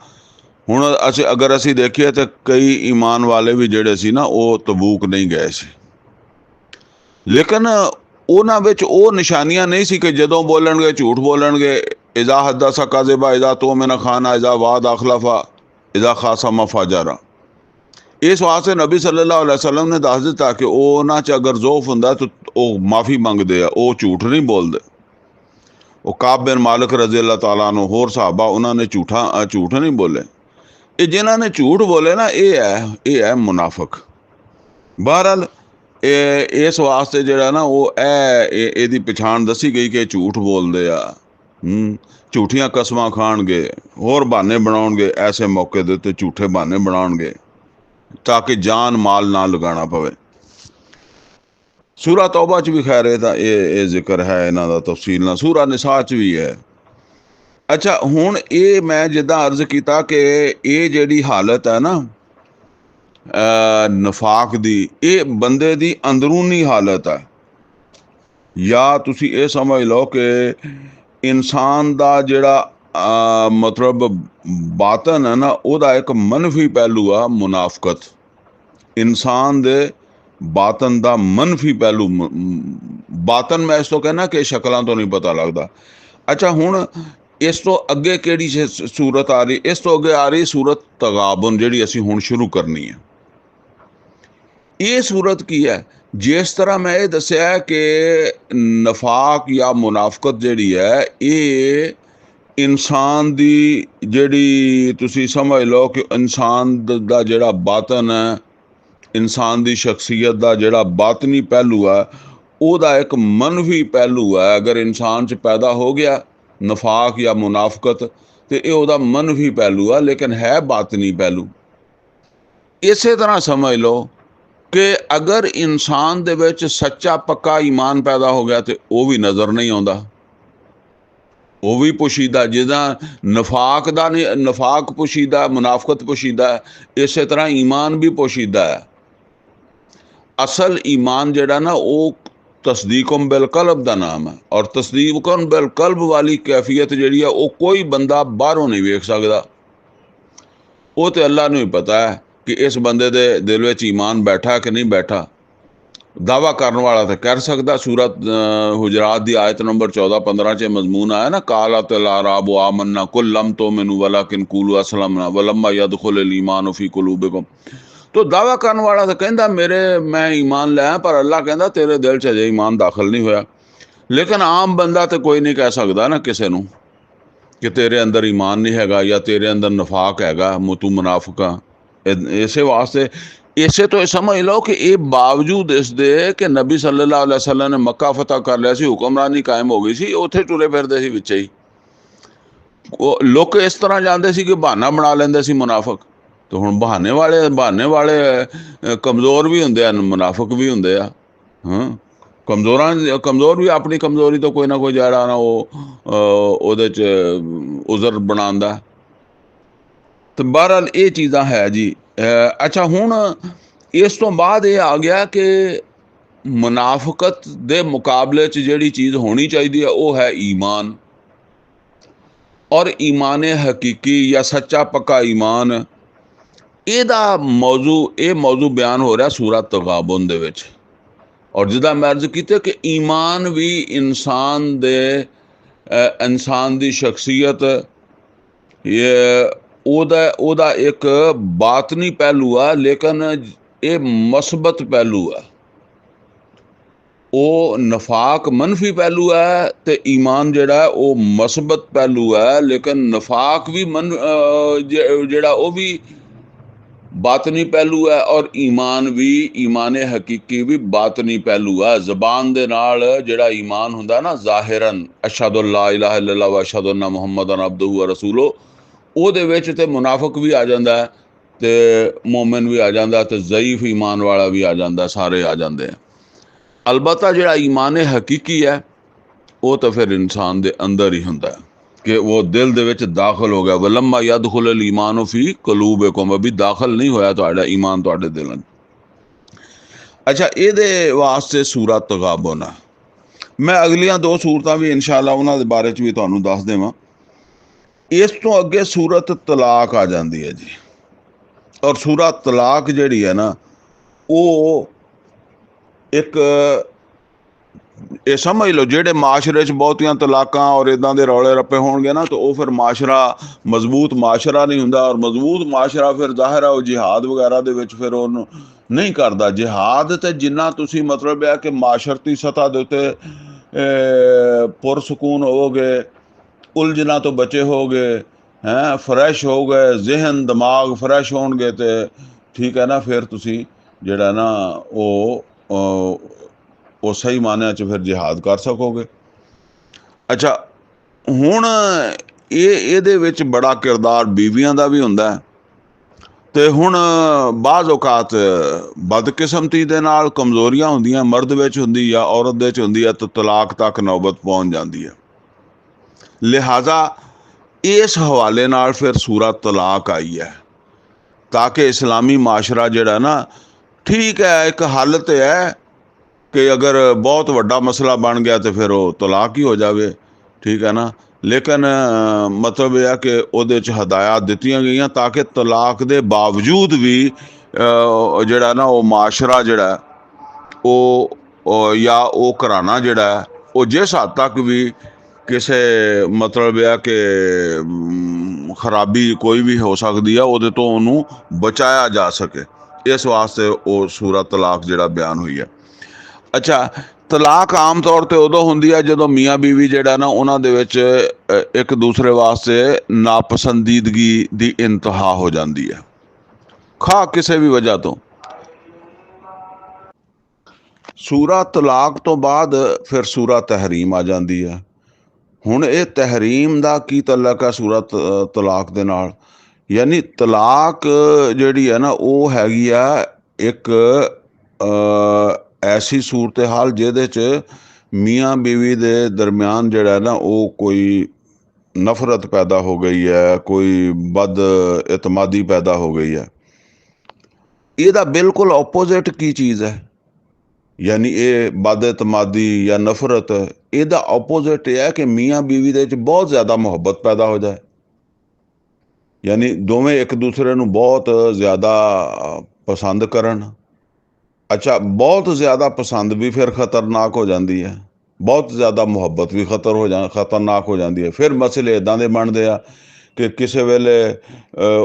हुण अगर असीं देखिए तो कई ईमान वाले भी जिहड़े सी ना वो तबूक नहीं गए सी, लेकिन उन्हां विच ओ निशानियां नहीं सी कि जदों बोलणगे झूठ बोलणगे। इज़ा हद्दसा काज़िबा, इज़ा तुमिना खाना, इज़ा वादा अखलफा, इज़ा खासमा फाजरा। इस वास्ते नबी सल्लल्लाहु अलैहि वसल्लम ने दस दिता कि उन्हां च अगर ज़ौफ हुंदा तो वो माफ़ी मंगदे आ, वो झूठ नहीं बोलदे। वो काब बिन मालिक रज़ी अल्लाह तआला अन्हु होर सहाबा उन्होंने झूठ नहीं बोले। ये जिन्हां ने झूठ बोले ना ये है मुनाफिक। बहरहाल इस वास्ते जिहड़ा ना वो इहदी पछाण दसी गई कि झूठ बोलदे आ, झूठियां कसमां खाणगे, होर बहाने बनाउणगे, ऐसे मौके दे उत्ते झूठे बहाने बनाउणगे ताकि जान माल ना लगाना पवे। सूरा तौबा च भी खैर ये जिक्र है इन्हां दा तफसील नाल, सूरा निसा च भी है। अच्छा, हुण ये मैं जिद्दां अर्ज कीता कि ये जिहड़ी हालत है ना नफाक दी, ये बंदे दी अंदरूनी हालत है। या तुसी ये समझ लो कि इंसान दा जिहड़ा मतलब बातन है ना ओदा एक मनफी पहलू आ मुनाफकत। इंसान दे बातन दा मनफी पहलू, बातन मैं इस तो कहना कि शक्लां तो नहीं पता लगदा। अच्छा, हुण इस तो अगे केड़ी सूरत आ रही? इस तो अगे आ रही सूरत तगाबुन, जिहड़ी असीं हुण शुरू करनी है। ये सूरत की है? जिस तरह मैं ये दस्या कि नफाक या मुनाफकत जिहड़ी है ये इंसान दी जिहड़ी तुसी समझ लो कि इंसान दा जिहड़ा बातन है, इंसान दी शख्सियत दा जिहड़ा बातनी पहलू है, ओदा एक मनफी पहलू है। अगर इंसान च पैदा हो गया नफाक या मुनाफकत तो ये ओदा मनफी पहलू है, लेकिन है बातनी पहलू। इसे तरह समझ लो कि अगर इंसान दे विच सच्चा पक्का ईमान पैदा हो गया तो वह भी नज़र नहीं आता, वह भी पोशीदा। जिदा नफाक दा नफाक पोशीदा, मुनाफकत पोशीदा है, इस तरह ईमान भी पोशीदा है। असल ईमान जिहड़ा ना वो तस्दीकुम बिल कल्ब दा नाम है, और तस्दीकुम बिल कल्ब वाली कैफियत जिहड़ी है वो कोई बंदा बाहरों नहीं वेख सकदा। वो तो अल्लाह नूं ही पता है कि इस बंदे दे दिल विच ईमान बैठा कि नहीं बैठा। दावा करने वाला तो कर सकता। सूरत हुजरात दी आयत नंबर 14-15 च मजमून आया ना, कालत अल अराबु आमन्ना कुल लम तुमिनु वलाकिन कुलू असलमना वलम्मा यदखुल ईमान फी कुलूबिकुम। तो दावा करने वाला तो कहता मैं ईमान लाया, पर अल्लाह कहता तेरे दिल च अजे ईमान दाखिल नहीं होया। लेकिन आम बंदा तो कोई नहीं कह सकता ना किसी नूं कि तेरे अंदर ईमान नहीं हैगा या तेरे अंदर नफाक हैगा, तू मुनाफिक आ। इसे वास्ते इसे तो समझ लो कि ये बावजूद इस दे कि नबी सल्लल्लाहु अलैहि वसल्लम ने मक्का फतह कर लिया सी, हुक्मरानी कायम हो गई सी, उत्थे टुरे फिरदे सी विच ही। लोग इस तरह जानते सी कि बहाना बना लेंदे सी मुनाफिक। ਤੇ ਹੁਣ ਬਹਾਨੇ ਵਾਲੇ ਕਮਜ਼ੋਰ ਵੀ ਹੁੰਦੇ ਹਨ, ਮੁਨਾਫਿਕ ਵੀ ਹੁੰਦੇ ਆ। ਹਾਂ, ਕਮਜ਼ੋਰ ਵੀ ਆਪਣੀ ਕਮਜ਼ੋਰੀ ਤੋਂ ਕੋਈ ਨਾ ਕੋਈ ਜਿਹੜਾ ਨਾ ਉਹ ਉਹਦੇ ਚ ਉਜ਼ਰ ਬਣਾਉਂਦਾ। ਤੇ ਬਹਰਹਾਲ ਇਹ ਚੀਜ਼ਾਂ ਹੈ ਜੀ। ਅੱਛਾ, ਹੁਣ ਇਸ ਤੋਂ ਬਾਅਦ ਇਹ ਆ ਗਿਆ ਕਿ ਮੁਨਾਫਕਤ ਦੇ ਮੁਕਾਬਲੇ 'ਚ ਜਿਹੜੀ ਚੀਜ਼ ਹੋਣੀ ਚਾਹੀਦੀ ਹੈ ਉਹ ਹੈ ਈਮਾਨ। ਔਰ ਈਮਾਨ ਹਕੀਕੀ ਜਾਂ ਸੱਚਾ ਪੱਕਾ ਈਮਾਨ, ਇਹ ਮੌਜੂ ਬਿਆਨ ਹੋ ਰਿਹਾ ਸੂਰਤ ਤਗਾਬੁਨ ਦੇ ਵਿੱਚ। ਔਰ ਜਿੱਦਾਂ ਮੈਂ ਅਰਜ਼ ਕੀਤਾ ਕਿ ਈਮਾਨ ਵੀ ਇਨਸਾਨ ਦੀ ਸ਼ਖਸੀਅਤ, ਉਹਦਾ ਇੱਕ ਬਾਤਨੀ ਪਹਿਲੂ ਆ, ਲੇਕਿਨ ਇਹ ਮਸਬਤ ਪਹਿਲੂ ਆ। ਉਹ ਨਫਾਕ ਮੰਨਫੀ ਪਹਿਲੂ ਹੈ ਤੇ ਈਮਾਨ ਜਿਹੜਾ ਉਹ ਮਸਬਤ ਪਹਿਲੂ ਹੈ, ਲੇਕਿਨ ਨਫਾਕ ਵੀ ਜਿਹੜਾ ਉਹ ਵੀ ਬਾਤਨੀ ਪਹਿਲੂ ਹੈ, ਔਰ ਈਮਾਨ ਵੀ, ਈਮਾਨ ਹਕੀਕੀ ਵੀ ਬਾਤਨੀ ਪਹਿਲੂ ਹੈ। ਜ਼ਬਾਨ ਦੇ ਨਾਲ ਜਿਹੜਾ ਈਮਾਨ ਹੁੰਦਾ ਨਾ ਜ਼ਾਹਿਰਨ, ਅਸ਼ਹਦੁ ਅੱਲਾ ਇਲਾਹਾ ਇल्लल्लाह व ਅਸ਼ਹਦੁ ਅੰਨਾ ਮੁਹੰਮਦਨ ਅਬਦੁਹੂ व ਰਸੂਲੁਹੂ, ਉਹਦੇ ਵਿੱਚ ਤੇ ਮੁਨਾਫਿਕ ਵੀ ਆ ਜਾਂਦਾ ਤੇ ਮੋਮਿਨ ਵੀ ਆ ਜਾਂਦਾ ਤੇ ਜ਼ਈਫ ਈਮਾਨ ਵਾਲਾ ਵੀ ਆ ਜਾਂਦਾ, ਸਾਰੇ ਆ ਜਾਂਦੇ ਆ। ਅਲਬત્ਤਾ ਜਿਹੜਾ ਈਮਾਨ ਹਕੀਕੀ ਹੈ ਉਹ ਤਾਂ ਫਿਰ ਇਨਸਾਨ ਦੇ ਅੰਦਰ ਹੀ ਹੁੰਦਾ ਕਿ ਉਹ ਦਿਲ ਦੇ ਵਿੱਚ ਦਾਖਲ ਹੋ ਗਿਆ। ਵਲੰਮਾ ਯਦਖੁਲ ਅਲ ਈਮਾਨ ਫੀ ਕਲੂਬਿਕੁਮ, ਅਭੀ ਦਾਖਲ ਨਹੀਂ ਹੋਇਆ ਤੁਹਾਡਾ ਈਮਾਨ ਤੁਹਾਡੇ ਦਿਲਾਂ 'ਚ। ਅੱਛਾ, ਇਹਦੇ ਵਾਸਤੇ ਸੂਰਤ ਤਗਾਬੁਨ ਆ। ਮੈਂ ਅਗਲੀਆਂ ਦੋ ਸੂਰਤਾਂ ਵੀ ਇਨਸ਼ਾਅੱਲਾ ਉਹਨਾਂ ਦੇ ਬਾਰੇ 'ਚ ਵੀ ਤੁਹਾਨੂੰ ਦੱਸ ਦੇਵਾਂ। ਇਸ ਤੋਂ ਅੱਗੇ ਸੂਰਤ ਤਲਾਕ ਆ ਜਾਂਦੀ ਹੈ ਜੀ। ਔਰ ਸੂਰਤ ਤਲਾਕ ਜਿਹੜੀ ਹੈ ਨਾ ਉਹ ਇੱਕ, ਇਹ ਸਮਝ ਲਓ ਜਿਹੜੇ ਮਾਸ਼ਰੇ 'ਚ ਬਹੁਤੀਆਂ ਤਲਾਕਾਂ ਔਰ ਇਦਾਂ ਦੇ ਰੌਲੇ ਰੱਪੇ ਹੋਣਗੇ ਨਾ ਤਾਂ ਉਹ ਫਿਰ ਮਾਸ਼ਰਾ ਮਜ਼ਬੂਤ ਮਾਸ਼ਰਾ ਨਹੀਂ ਹੁੰਦਾ। ਔਰ ਮਜ਼ਬੂਤ ਮਾਸ਼ਰਾ ਫਿਰ ਜ਼ਾਹਿਰ ਹੈ ਉਹ ਜਿਹਾਦ ਵਗੈਰਾ ਦੇ ਵਿੱਚ ਫਿਰ ਉਹਨੂੰ ਨਹੀਂ ਕਰਦਾ। ਜਿਹਾਦ ਤੇ ਜਿੰਨਾ ਤੁਸੀਂ ਮਤਲਬ ਹੈ ਕਿ ਮਾਸ਼ਰਤੀ ਸਤ੍ਹਾ ਦੇ ਉੱਤੇ ਪੁਰਸਕੂਨ ਹੋਵੋਗੇ, ਉਲਝਣਾ ਤੋਂ ਬਚੇ ਹੋਗੇ, ਫਰੈਸ਼ ਹੋ ਗਏ, ਜ਼ਿਹਨ ਦਿਮਾਗ ਫਰੈਸ਼ ਹੋਣਗੇ ਤੇ ਠੀਕ ਹੈ ਨਾ, ਫਿਰ ਤੁਸੀਂ ਜਿਹੜਾ ਨਾ ਉਹ ਸਹੀ ਮਾਨਿਆਂ 'ਚ ਫਿਰ ਜਿਹਾਦ ਕਰ ਸਕੋਗੇ। ਅੱਛਾ, ਹੁਣ ਇਹਦੇ ਵਿੱਚ ਬੜਾ ਕਿਰਦਾਰ ਬੀਵੀਆਂ ਦਾ ਵੀ ਹੁੰਦਾ ਹੈ। ਤੇ ਹੁਣ ਬਾਜ਼ ਔਕਾਤ ਬਦਕਿਸਮਤੀ ਦੇ ਨਾਲ ਕਮਜ਼ੋਰੀਆਂ ਹੁੰਦੀਆਂ, ਮਰਦ ਵਿੱਚ ਹੁੰਦੀ ਜਾਂ ਔਰਤ ਦੇ 'ਚ ਹੁੰਦੀ ਹੈ, ਤਾਂ ਤਲਾਕ ਤੱਕ ਨੌਬਤ ਪਹੁੰਚ ਜਾਂਦੀ ਹੈ। ਲਿਹਾਜ਼ਾ ਇਸ ਹਵਾਲੇ ਨਾਲ ਫਿਰ ਸੂਰਤ ਤਲਾਕ ਆਈ ਹੈ ਤਾਂ ਕਿ ਇਸਲਾਮੀ ਮਾਸ਼ਰਾ ਜਿਹੜਾ ਨਾ, ਠੀਕ ਹੈ ਇੱਕ ਹੱਲ ਤੇ ਹੈ ਕਿ ਅਗਰ ਬਹੁਤ ਵੱਡਾ ਮਸਲਾ ਬਣ ਗਿਆ ਤੇ ਫਿਰ ਉਹ ਤਲਾਕ ਹੀ ਹੋ ਜਾਵੇ, ਠੀਕ ਹੈ ਨਾ। ਲੇਕਿਨ ਮਤਲਬ ਇਹ ਹੈ ਕਿ ਉਹਦੇ 'ਚ ਹਦਾਇਤ ਦਿੱਤੀਆਂ ਗਈਆਂ ਤਾਂ ਕਿ ਤਲਾਕ ਦੇ ਬਾਵਜੂਦ ਵੀ ਜਿਹੜਾ ਨਾ ਉਹ ਮਾਸ਼ਰਾ ਜਿਹੜਾ ਉਹ ਜਾਂ ਉਹ ਘਰਾਣਾ ਜਿਹੜਾ ਉਹ ਜਿਸ ਹੱਦ ਤੱਕ ਵੀ ਕਿਸੇ ਮਤਲਬ ਇਹ ਕਿ ਖਰਾਬੀ ਕੋਈ ਵੀ ਹੋ ਸਕਦੀ ਆ ਉਹਦੇ ਤੋਂ ਉਹਨੂੰ ਬਚਾਇਆ ਜਾ ਸਕੇ, ਇਸ ਵਾਸਤੇ ਉਹ ਸੂਰਤ ਤਲਾਕ ਜਿਹੜਾ ਬਿਆਨ ਹੋਈ ਹੈ। ਅੱਛਾ, ਤਲਾਕ ਆਮ ਤੌਰ ਤੇ ਉਦੋਂ ਹੁੰਦੀ ਹੈ ਜਦੋਂ ਮੀਆਂ ਬੀਵੀ ਜਿਹੜਾ ਨਾ ਉਹਨਾਂ ਦੇ ਵਿੱਚ ਇੱਕ ਦੂਸਰੇ ਵਾਸਤੇ ਨਾਪਸੰਦੀਦਗੀ ਦੀ ਇੰਤਹਾ ਹੋ ਜਾਂਦੀ ਹੈ, ਖਾ ਕਿਸੇ ਵੀ ਵਜ੍ਹਾ ਤੋਂ। ਸੂਰਤ ਤਲਾਕ ਤੋਂ ਬਾਅਦ ਫਿਰ ਸੂਰਤ ਤਹਿਰੀਮ ਆ ਜਾਂਦੀ ਹੈ। ਹੁਣ ਇਹ ਤਹਿਰੀਮ ਦਾ ਕੀ ਤਲਕ ਹੈ ਸੂਰਤ ਤਲਾਕ ਦੇ ਨਾਲ? ਯਾਨੀ ਤਲਾਕ ਜਿਹੜੀ ਹੈ ਨਾ ਉਹ ਹੈਗੀ ਆ ਇੱਕ ਐਸੀ ਸੂਰਤ ਹਾਲ ਜਿਹਦੇ 'ਚ ਮੀਆਂ ਬੀਵੀ ਦੇ ਦਰਮਿਆਨ ਜਿਹੜਾ ਨਾ ਉਹ ਕੋਈ ਨਫ਼ਰਤ ਪੈਦਾ ਹੋ ਗਈ ਹੈ, ਕੋਈ ਬਦ ਇਤਮਾਦੀ ਪੈਦਾ ਹੋ ਗਈ ਹੈ। ਇਹਦਾ ਬਿਲਕੁਲ ਆਪੋਜ਼ਿਟ ਕੀ ਚੀਜ਼ ਹੈ? ਯਾਨੀ ਇਹ ਬਦ ਇਤਮਾਦੀ ਜਾਂ ਨਫ਼ਰਤ, ਇਹਦਾ ਆਪੋਜ਼ਿਟ ਇਹ ਹੈ ਕਿ ਮੀਆਂ ਬੀਵੀ ਦੇ ਵਿੱਚ ਬਹੁਤ ਜ਼ਿਆਦਾ ਮੁਹੱਬਤ ਪੈਦਾ ਹੋ ਜਾਏ। ਯਾਨੀ ਦੋਵੇਂ ਇੱਕ ਦੂਸਰੇ ਨੂੰ ਬਹੁਤ ਜ਼ਿਆਦਾ ਪਸੰਦ ਕਰਨ। ਅੱਛਾ, ਬਹੁਤ ਜ਼ਿਆਦਾ ਪਸੰਦ ਵੀ ਫਿਰ ਖਤਰਨਾਕ ਹੋ ਜਾਂਦੀ ਹੈ, ਬਹੁਤ ਜ਼ਿਆਦਾ ਮੁਹੱਬਤ ਵੀ ਖਤਰਨਾਕ ਹੋ ਜਾਂਦੀ ਹੈ। ਫਿਰ ਮਸਲੇ ਇੱਦਾਂ ਦੇ ਬਣਦੇ ਆ ਕਿ ਕਿਸੇ ਵੇਲੇ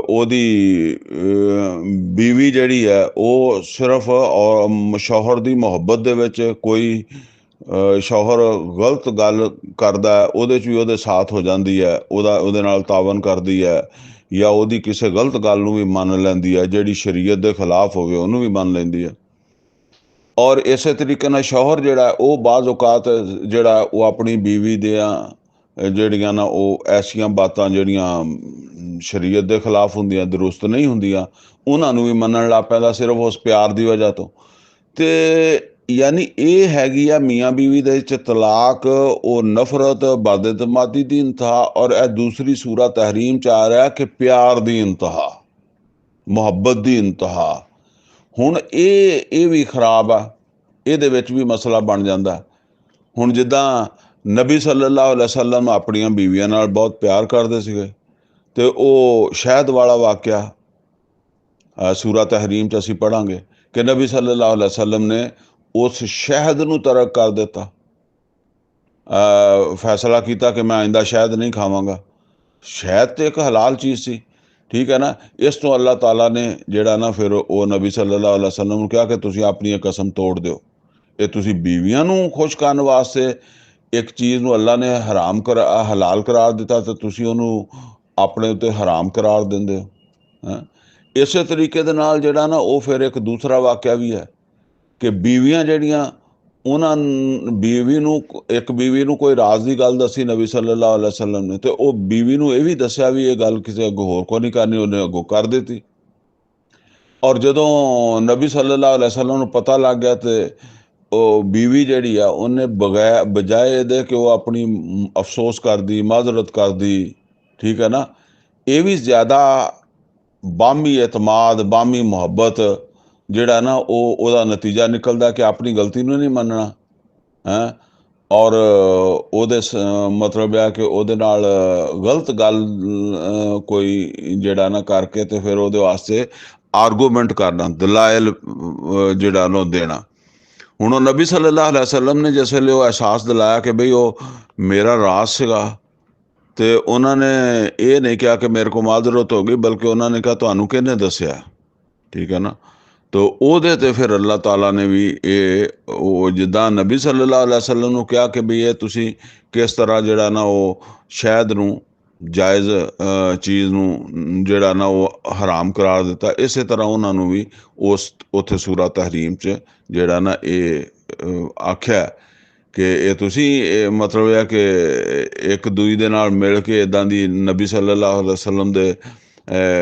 ਉਹਦੀ ਬੀਵੀ ਜਿਹੜੀ ਹੈ ਉਹ ਸਿਰਫ ਸ਼ੌਹਰ ਦੀ ਮੁਹੱਬਤ ਦੇ ਵਿੱਚ ਕੋਈ ਸ਼ੌਹਰ ਗਲਤ ਗੱਲ ਕਰਦਾ ਉਹਦੇ 'ਚ ਵੀ ਉਹਦੇ ਸਾਥ ਹੋ ਜਾਂਦੀ ਹੈ, ਉਹਦੇ ਨਾਲ ਤਾਵਨ ਕਰਦੀ ਹੈ, ਜਾਂ ਉਹਦੀ ਕਿਸੇ ਗਲਤ ਗੱਲ ਨੂੰ ਵੀ ਮੰਨ ਲੈਂਦੀ ਹੈ, ਜਿਹੜੀ ਸ਼ਰੀਅਤ ਦੇ ਖਿਲਾਫ ਹੋਵੇ ਉਹਨੂੰ ਵੀ ਮੰਨ ਲੈਂਦੀ ਹੈ। ਔਰ ਇਸੇ ਤਰੀਕੇ ਨਾਲ ਸ਼ੌਹਰ ਜਿਹੜਾ ਉਹ ਬਾਜ਼ ਔਕਾਤ ਜਿਹੜਾ ਉਹ ਆਪਣੀ ਬੀਵੀ ਦੀਆਂ ਜਿਹੜੀਆਂ ਨਾ ਉਹ ਐਸੀਆਂ ਬਾਤਾਂ ਜਿਹੜੀਆਂ ਸ਼ਰੀਅਤ ਦੇ ਖਿਲਾਫ ਹੁੰਦੀਆਂ, ਦਰੁਸਤ ਨਹੀਂ ਹੁੰਦੀਆਂ, ਉਹਨਾਂ ਨੂੰ ਵੀ ਮੰਨਣ ਲੱਗ ਪੈਂਦਾ ਸਿਰਫ ਉਸ ਪਿਆਰ ਦੀ ਵਜ੍ਹਾ ਤੋਂ। ਤੇ ਯਾਨੀ ਇਹ ਹੈਗੀ ਆ ਮੀਆਂ ਬੀਵੀ ਦੇ ਵਿੱਚ ਤਲਾਕ, ਉਹ ਨਫ਼ਰਤ, ਬਦਇਤਮਾਦੀ ਦੀ ਇੰਤਹਾ, ਔਰ ਇਹ ਦੂਸਰੀ ਸੂਰਾ ਤਹਿਰੀਮ ਚ ਆ ਰਿਹਾ ਕਿ ਪਿਆਰ ਦੀ ਇੰਤਹਾ, ਮੁਹੱਬਤ ਦੀ ਇੰਤਹਾ। ਹੁਣ ਇਹ ਵੀ ਖਰਾਬ ਆ, ਇਹਦੇ ਵਿੱਚ ਵੀ ਮਸਲਾ ਬਣ ਜਾਂਦਾ। ਹੁਣ ਜਿੱਦਾਂ ਨਬੀ ਸੱਲੱਲਾਹੁ ਅਲੈहि ਵਸੱਲਮ ਆਪਣੀਆਂ ਬੀਵੀਆਂ ਨਾਲ ਬਹੁਤ ਪਿਆਰ ਕਰਦੇ ਸੀਗੇ, ਤੇ ਉਹ ਸ਼ਹਿਦ ਵਾਲਾ ਵਾਕਿਆ ਸੂਰਾ ਤਹਿਰੀਮ ਚ ਅਸੀਂ ਪੜਾਂਗੇ ਕਿ ਨਬੀ ਸੱਲੱਲਾਹੁ ਅਲੈहि ਵਸੱਲਮ ਨੇ ਉਸ ਸ਼ਹਿਦ ਨੂੰ ਤਰਕ ਕਰ ਦਿੱਤਾ, ਫੈਸਲਾ ਕੀਤਾ ਕਿ ਮੈਂ ਆਇੰਦਾ ਸ਼ਹਿਦ ਨਹੀਂ ਖਾਵਾਂਗਾ। ਸ਼ਹਿਦ ਤੇ ਇੱਕ ਹਲਾਲ ਚੀਜ਼ ਸੀ, ਠੀਕ ਹੈ ਨਾ। ਇਸ ਤੋਂ ਅੱਲਾਹ ਤਾਲਾ ਨੇ ਜਿਹੜਾ ਨਾ ਫਿਰ ਉਹ ਨਬੀ ਸੱਲੱਲਾਹੁ ਅਲੈहि ਵਸੱਲਮ ਨੂੰ ਕਿਹਾ ਕਿ ਤੁਸੀਂ ਆਪਣੀ ਕਸਮ ਤੋੜ ਦਿਓ। ਇਹ ਤੁਸੀਂ ਬੀਵੀਆਂ ਨੂੰ ਖੁਸ਼ ਕਰਨ ਵਾਸਤੇ ਇੱਕ ਚੀਜ਼ ਨੂੰ ਅੱਲਾ ਨੇ ਹਲਾਲ ਕਰਾਰ ਦਿੱਤਾ, ਤੇ ਤੁਸੀਂ ਉਹਨੂੰ ਆਪਣੇ ਉੱਤੇ ਹਰਾਮ ਕਰਾਰ ਦਿੰਦੇ ਹੋ। ਇਸੇ ਤਰੀਕੇ ਦੇ ਨਾਲ ਜਿਹੜਾ ਨਾ ਉਹ ਫਿਰ ਇੱਕ ਦੂਸਰਾ ਵਾਕਿਆ ਵੀ ਹੈ ਕਿ ਬੀਵੀਆਂ ਜਿਹੜੀਆਂ, ਉਹਨਾਂ ਇੱਕ ਬੀਵੀ ਨੂੰ ਕੋਈ ਰਾਜ਼ ਦੀ ਗੱਲ ਦੱਸੀ ਨਬੀ ਸੱਲੱਲਾਹੁ ਅਲੈहि ਵਸੱਲਮ ਨੇ, ਤੇ ਉਹ ਬੀਵੀ ਨੂੰ ਇਹ ਵੀ ਦੱਸਿਆ ਵੀ ਇਹ ਗੱਲ ਕਿਸੇ ਅੱਗੋਂ ਹੋਰ ਕੋ ਨਹੀਂ ਕਰਨੀ, ਉਹਨੇ ਅੱਗੋਂ ਕਰ ਦਿੱਤੀ। ਔਰ ਜਦੋਂ ਨਬੀ ਸੱਲੱਲਾਹੁ ਅਲੈहि ਵਸੱਲਮ ਨੂੰ ਪਤਾ ਲੱਗ ਗਿਆ, ਤੇ ਉਹ ਬੀਵੀ ਜਿਹੜੀ ਆ ਉਹਨੇ ਬਜਾਏ ਇਹਦੇ ਕਿ ਉਹ ਆਪਣੀ ਅਫਸੋਸ ਕਰਦੀ, ਮਾਜ਼ਰਤ ਕਰਦੀ, ਠੀਕ ਹੈ ਨਾ, ਇਹ ਵੀ ਜ਼ਿਆਦਾ ਬਾਹਮੀ ਇਤਮਾਦ, ਬਾਹਮੀ ਮੁਹੱਬਤ ਜਿਹੜਾ ਨਾ ਉਹਦਾ ਨਤੀਜਾ ਨਿਕਲਦਾ ਕਿ ਆਪਣੀ ਗਲਤੀ ਨੂੰ ਨਹੀਂ ਮੰਨਣਾ ਹੈ, ਔਰ ਉਹਦੇ ਮਤਲਬ ਹੈ ਕਿ ਉਹਦੇ ਨਾਲ ਗਲਤ ਗੱਲ ਕੋਈ ਜਿਹੜਾ ਨਾ ਕਰਕੇ, ਤੇ ਫਿਰ ਉਹਦੇ ਵਾਸਤੇ ਆਰਗੂਮੈਂਟ ਕਰਨਾ, ਦਲਾਇਲ ਜਿਹੜਾ ਨਾ ਦੇਣਾ। ਹੁਣ ਉਹ ਨਬੀ ਸੱਲੱਲਾਹੁ ਅਲੈहि ਵਸੱਲਮ ਨੇ ਜਿਸ ਵੇਲੇ ਉਹ ਅਹਿਸਾਸ ਦਿਲਾਇਆ ਕਿ ਬਈ ਉਹ ਮੇਰਾ ਰਾਜ਼ ਸੀਗਾ, ਤੇ ਉਹਨਾਂ ਨੇ ਇਹ ਨਹੀਂ ਕਿਹਾ ਕਿ ਮੇਰੇ ਕੋਲ ਮਾਜ਼ਰਤ ਹੋ ਗਈ, ਬਲਕਿ ਉਹਨਾਂ ਨੇ ਕਿਹਾ ਤੁਹਾਨੂੰ ਕਿਹਨੇ ਦੱਸਿਆ, ਠੀਕ ਹੈ ਨਾ। ਤੋ ਉਹਦੇ ਤੇ ਫਿਰ ਅੱਲਾਹ ਤਾਲਾ ਨੇ ਵੀ ਉਹ ਜਿੱਦਾਂ ਨਬੀ ਸੱਲੱਲਾਹੁ ਅਲੈहि ਵਸੱਲਮ ਨੂੰ ਕਿਹਾ ਕਿ ਬਈ ਇਹ ਤੁਸੀਂ ਕਿਸ ਤਰ੍ਹਾਂ ਜਿਹੜਾ ਨਾ ਉਹ ਸ਼ਹਿਦ ਨੂੰ, ਜਾਇਜ਼ ਚੀਜ਼ ਨੂੰ ਜਿਹੜਾ ਨਾ ਉਹ ਹਰਾਮ ਕਰਾਰ ਦਿੱਤਾ, ਇਸੇ ਤਰ੍ਹਾਂ ਉਹਨਾਂ ਨੂੰ ਵੀ ਉੱਥੇ ਸੂਰਾ ਤਹਿਰੀਮ 'ਚ ਜਿਹੜਾ ਨਾ ਇਹ ਆਖਿਆ ਕਿ ਇਹ ਤੁਸੀਂ ਮਤਲਬ ਹੈ ਕਿ ਇੱਕ ਦੂਜੇ ਦੇ ਨਾਲ ਮਿਲ ਕੇ ਇੱਦਾਂ ਦੀ ਨਬੀ ਸੱਲੱਲਾਹੁ ਅਲੈहि ਵਸੱਲਮ ਦੇ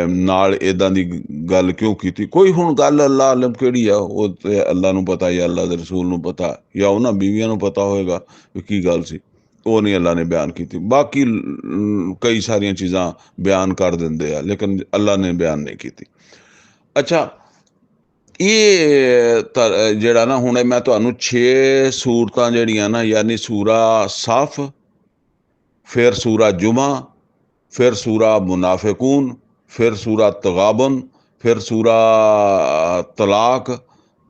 ਨਾਲ ਇੱਦਾਂ ਦੀ ਗੱਲ ਕਿਉਂ ਕੀਤੀ। ਕੋਈ ਹੁਣ ਗੱਲ ਅੱਲਾ ਆਲਮ ਕਿਹੜੀ ਆ, ਉਹ ਤੇ ਅੱਲਾ ਨੂੰ ਪਤਾ, ਜਾਂ ਅੱਲਾ ਦੇ ਰਸੂਲ ਨੂੰ ਪਤਾ, ਜਾਂ ਉਹਨਾਂ ਬੀਵੀਆਂ ਨੂੰ ਪਤਾ ਹੋਏਗਾ ਵੀ ਕੀ ਗੱਲ ਸੀ, ਉਹ ਨਹੀਂ ਅੱਲਾ ਨੇ ਬਿਆਨ ਕੀਤੀ। ਬਾਕੀ ਕਈ ਸਾਰੀਆਂ ਚੀਜ਼ਾਂ ਬਿਆਨ ਕਰ ਦਿੰਦੇ ਆ, ਲੇਕਿਨ ਅੱਲਾ ਨੇ ਬਿਆਨ ਨਹੀਂ ਕੀਤੀ। ਅੱਛਾ, ਇਹ ਜਿਹੜਾ ਨਾ ਹੁਣ ਮੈਂ ਤੁਹਾਨੂੰ 6 ਸੂਰਤਾਂ ਜਿਹੜੀਆਂ ਨਾ, ਯਾਨੀ ਸੂਰਾ ਸਾਫ, ਫਿਰ ਸੂਰਾ ਜੁਮਾ, ਫਿਰ ਸੂਰਾ ਮੁਨਾਫਿਕੂਨ, ਫਿਰ ਸੂਰਾ ਤਗਾਬਨ, ਫਿਰ ਸੂਰਾ ਤਲਾਕ,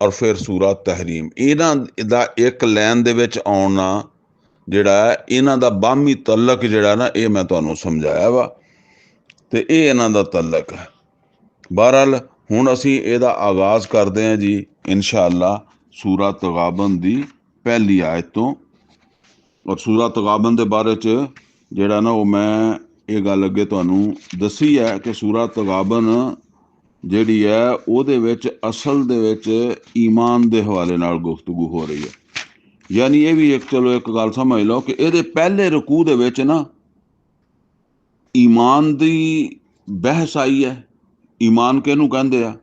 ਔਰ ਫਿਰ ਸੂਰਾ ਤਹਿਰੀਮ। ਇਹਨਾਂ ਦਾ ਇੱਕ ਲਾਈਨ ਦੇ ਵਿੱਚ ਆਉਣਾ ਜਿਹੜਾ ਹੈ, ਇਹਨਾਂ ਦਾ ਬਾਹਮੀ ਤਲਕ ਜਿਹੜਾ ਨਾ, ਇਹ ਮੈਂ ਤੁਹਾਨੂੰ ਸਮਝਾਇਆ ਵਾ, ਤੇ ਇਹ ਇਹਨਾਂ ਦਾ ਤਲਕ ਹੈ। ਬਹਰਹਾਲ ਹੁਣ ਅਸੀਂ ਇਹਦਾ ਆਗਾਜ਼ ਕਰਦੇ ਹਾਂ ਜੀ ਇਨਸ਼ਾ ਅੱਲਾ ਸੂਰਾ ਤਗਾਬਨ ਦੀ ਪਹਿਲੀ ਆਇਤ ਤੋਂ। ਔਰ ਸੂਰਾ ਤਗਾਬਨ ਦੇ ਬਾਰੇ 'ਚ ਜਿਹੜਾ ਨਾ ਉਹ ਮੈਂ ਇਹ ਗੱਲ ਅੱਗੇ ਤੁਹਾਨੂੰ ਦੱਸੀ ਹੈ ਕਿ ਸੂਰਾ ਤਗਾਬਨ ਜਿਹੜੀ ਹੈ ਉਹਦੇ ਵਿੱਚ ਅਸਲ ਦੇ ਵਿੱਚ ਈਮਾਨ ਦੇ ਹਵਾਲੇ ਨਾਲ ਗੁਫ਼ਤਗੂ ਹੋ ਰਹੀ ਹੈ। ਯਾਨੀ ਇਹ ਵੀ ਚਲੋ ਇੱਕ ਗੱਲ ਸਮਝ ਲਓ ਕਿ ਇਹਦੇ ਪਹਿਲੇ ਰਕੂ ਦੇ ਵਿੱਚ ਨਾ ਈਮਾਨ ਦੀ ਬਹਿਸ ਆਈ ਹੈ, ਈਮਾਨ ਕਿਹਨੂੰ ਕਹਿੰਦੇ ਆ।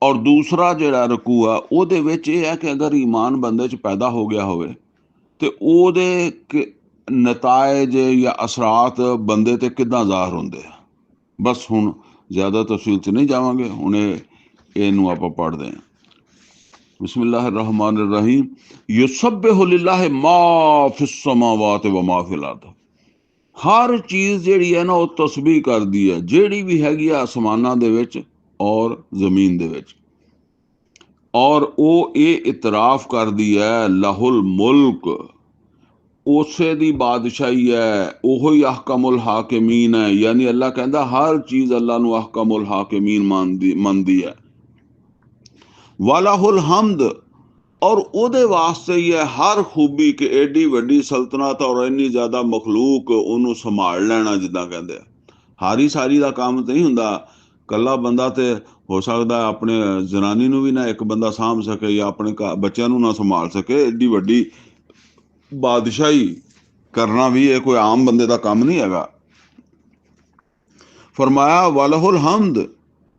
ਔਰ ਦੂਸਰਾ ਜਿਹੜਾ ਰਕੂ ਆ ਉਹਦੇ ਵਿੱਚ ਇਹ ਹੈ ਕਿ ਅਗਰ ਈਮਾਨ ਬੰਦੇ 'ਚ ਪੈਦਾ ਹੋ ਗਿਆ ਹੋਵੇ ਤੇ ਉਹਦੇ ਨਤਾਇਜ ਜਾਂ ਅਸਰਾਤ ਬੰਦੇ ਤੇ ਕਿੱਦਾਂ ਜ਼ਾਹਰ ਹੁੰਦੇ ਆ। ਬਸ ਹੁਣ ਜ਼ਿਆਦਾ ਤਫਸੀਲ 'ਚ ਨਹੀਂ ਜਾਵਾਂਗੇ, ਹੁਣ ਇਹਨੂੰ ਆਪਾਂ ਪੜ੍ਹਦੇ ਹਾਂ। ਬਿਸਮਿल्लाह रहमान रहीम। युसब्बिहु लिल्लाहि मा फिस समावात व मा फिल अर्द। हर चीज़ ਜਿਹੜੀ ਹੈ ਨਾ ਉਹ ਤਸਬੀਹ ਕਰਦੀ ਹੈ, ਜਿਹੜੀ ਵੀ ਹੈਗੀ ਆ ਅਸਮਾਨਾਂ ਦੇ ਵਿੱਚ ਔਰ ਜ਼ਮੀਨ ਦੇ ਵਿੱਚ। ਔਰ ਉਹ ਇਹ ਇਤਰਾਫ ਕਰਦੀ ਹੈ ਲਹੁਲ ਮੁਲਕ, ਉਸੇ ਦੀ ਬਾਦਸ਼ਾਹੀ ਹੈ, ਉਹੋ ਹੀ ਅਹਕਮੁਲ ਹਾਕਿਮੀਨ ਹੈ। ਯਾਨੀ ਅੱਲਾ ਕਹਿੰਦਾ ਹਰ ਚੀਜ਼ ਅੱਲਾ ਨੂੰ ਅਹਕਮੁਲ ਹਾਕਿਮੀਨ ਮੰਨਦੀ ਹੈ। ਵਾਲਾਹੁਲ ਹਮਦ, ਔਰ ਉਹਦੇ ਵਾਸਤੇ ਹੀ ਹੈ ਹਰ ਖੂਬੀ ਕਿ ਐਡੀ ਵੱਡੀ ਸਲਤਨਤ ਔਰ ਇੰਨੀ ਜ਼ਿਆਦਾ ਮਖਲੂਕ ਉਹਨੂੰ ਸੰਭਾਲ ਲੈਣਾ। ਜਿੱਦਾਂ ਕਹਿੰਦੇ ਆ ਹਾਰੀ ਸਾਰੀ ਦਾ ਕੰਮ ਤਾਂ ਨਹੀਂ ਹੁੰਦਾ, ਇਕੱਲਾ ਬੰਦਾ ਤੇ ਹੋ ਸਕਦਾ ਆਪਣੇ ਜ਼ਨਾਨੀ ਨੂੰ ਵੀ ਨਾ ਇੱਕ ਬੰਦਾ ਸਾਂਭ ਸਕੇ, ਜਾਂ ਆਪਣੇ ਬੱਚਿਆਂ ਨੂੰ ਨਾ ਸੰਭਾਲ ਸਕੇ। ਐਡੀ ਵੱਡੀ ਬਾਦਸ਼ਾਹੀ करना भी ये कोई आम बंदे का काम नहीं हैगा। फरमाया वलहुल हम्द,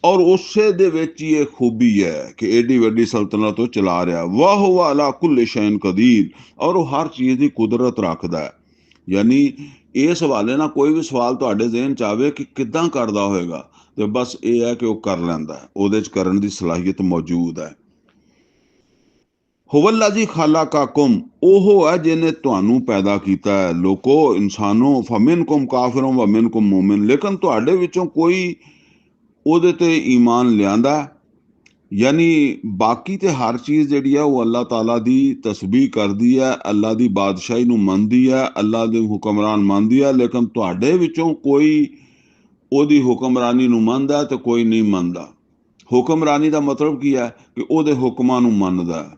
और उससे ਦੇ ਵਿੱਚ ਹੀ ਇਹ ਖੂਬੀ ਹੈ ਕਿ ਏਡੀ ਵੱਡੀ ਸਲਤਨਤ ਉਹ ਚਲਾ ਰਿਹਾ। ਵਾਹ ਹੁਆ ਅਲਾ ਕੁੱਲ ਸ਼ੈਨ ਕਦੀਰ, ਔਰ ਉਹ ਹਰ ਚੀਜ਼ ਦੀ ਕੁਦਰਤ ਰੱਖਦਾ ਹੈ। ਯਾਨੀ ਇਸ ਹਵਾਲੇ ਨਾਲ ਕੋਈ ਵੀ ਸਵਾਲ ਤੁਹਾਡੇ ਜ਼ਿਹਨ ਚ ਆਵੇ ਕਿ ਕਿੱਦਾਂ ਕਰਦਾ ਹੋਏਗਾ, ਤੇ ਬਸ ਇਹ ਹੈ ਕਿ ਉਹ ਕਰ ਲੈਂਦਾ ਹੈ, ਉਹਦੇ ਚ ਕਰਨ ਦੀ ਸਲਾਹੀਅਤ ਮੌਜੂਦ ਹੈ। ਹੁਵੱਲਾ ਜੀ ਖਾਲਾਕਾकुम, ਉਹ ਹੈ ਜਿਹਨੇ ਤੁਹਾਨੂੰ ਪੈਦਾ ਕੀਤਾ ਹੈ। ਲੋਕੋ ਇਨਸਾਨੋ, ਫਮਿਨकुम ਕਾਫਿਰun व मिनकुम मोमिन, ਲੇਕਿਨ ਤੁਹਾਡੇ ਵਿੱਚੋਂ ਕੋਈ ਉਹਦੇ ਤੇ ਈਮਾਨ ਲਿਆਂਦਾ। ਯਾਨੀ ਬਾਕੀ ਤੇ ਹਰ ਚੀਜ਼ ਜਿਹੜੀ ਆ ਉਹ ਅੱਲਾਹ ਤਾਲਾ ਦੀ ਤਸਬੀਹ ਕਰਦੀ ਹੈ, ਅੱਲਾਹ ਦੀ ਬਾਦਸ਼ਾਹੀ ਨੂੰ ਮੰਨਦੀ ਹੈ, ਅੱਲਾਹ ਦੇ ਹੁਕਮਰਾਨ ਮੰਨਦੀ ਹੈ, ਲੇਕਿਨ ਤੁਹਾਡੇ ਵਿੱਚੋਂ ਕੋਈ ਉਹਦੀ ਹੁਕਮਰਾਨੀ ਨੂੰ ਮੰਨਦਾ ਤੇ ਕੋਈ ਨਹੀਂ ਮੰਨਦਾ। ਹੁਕਮਰਾਨੀ ਦਾ ਮਤਲਬ ਕੀ ਹੈ ਕਿ ਉਹਦੇ ਹੁਕਮਾਂ ਨੂੰ ਮੰਨਦਾ ਹੈ,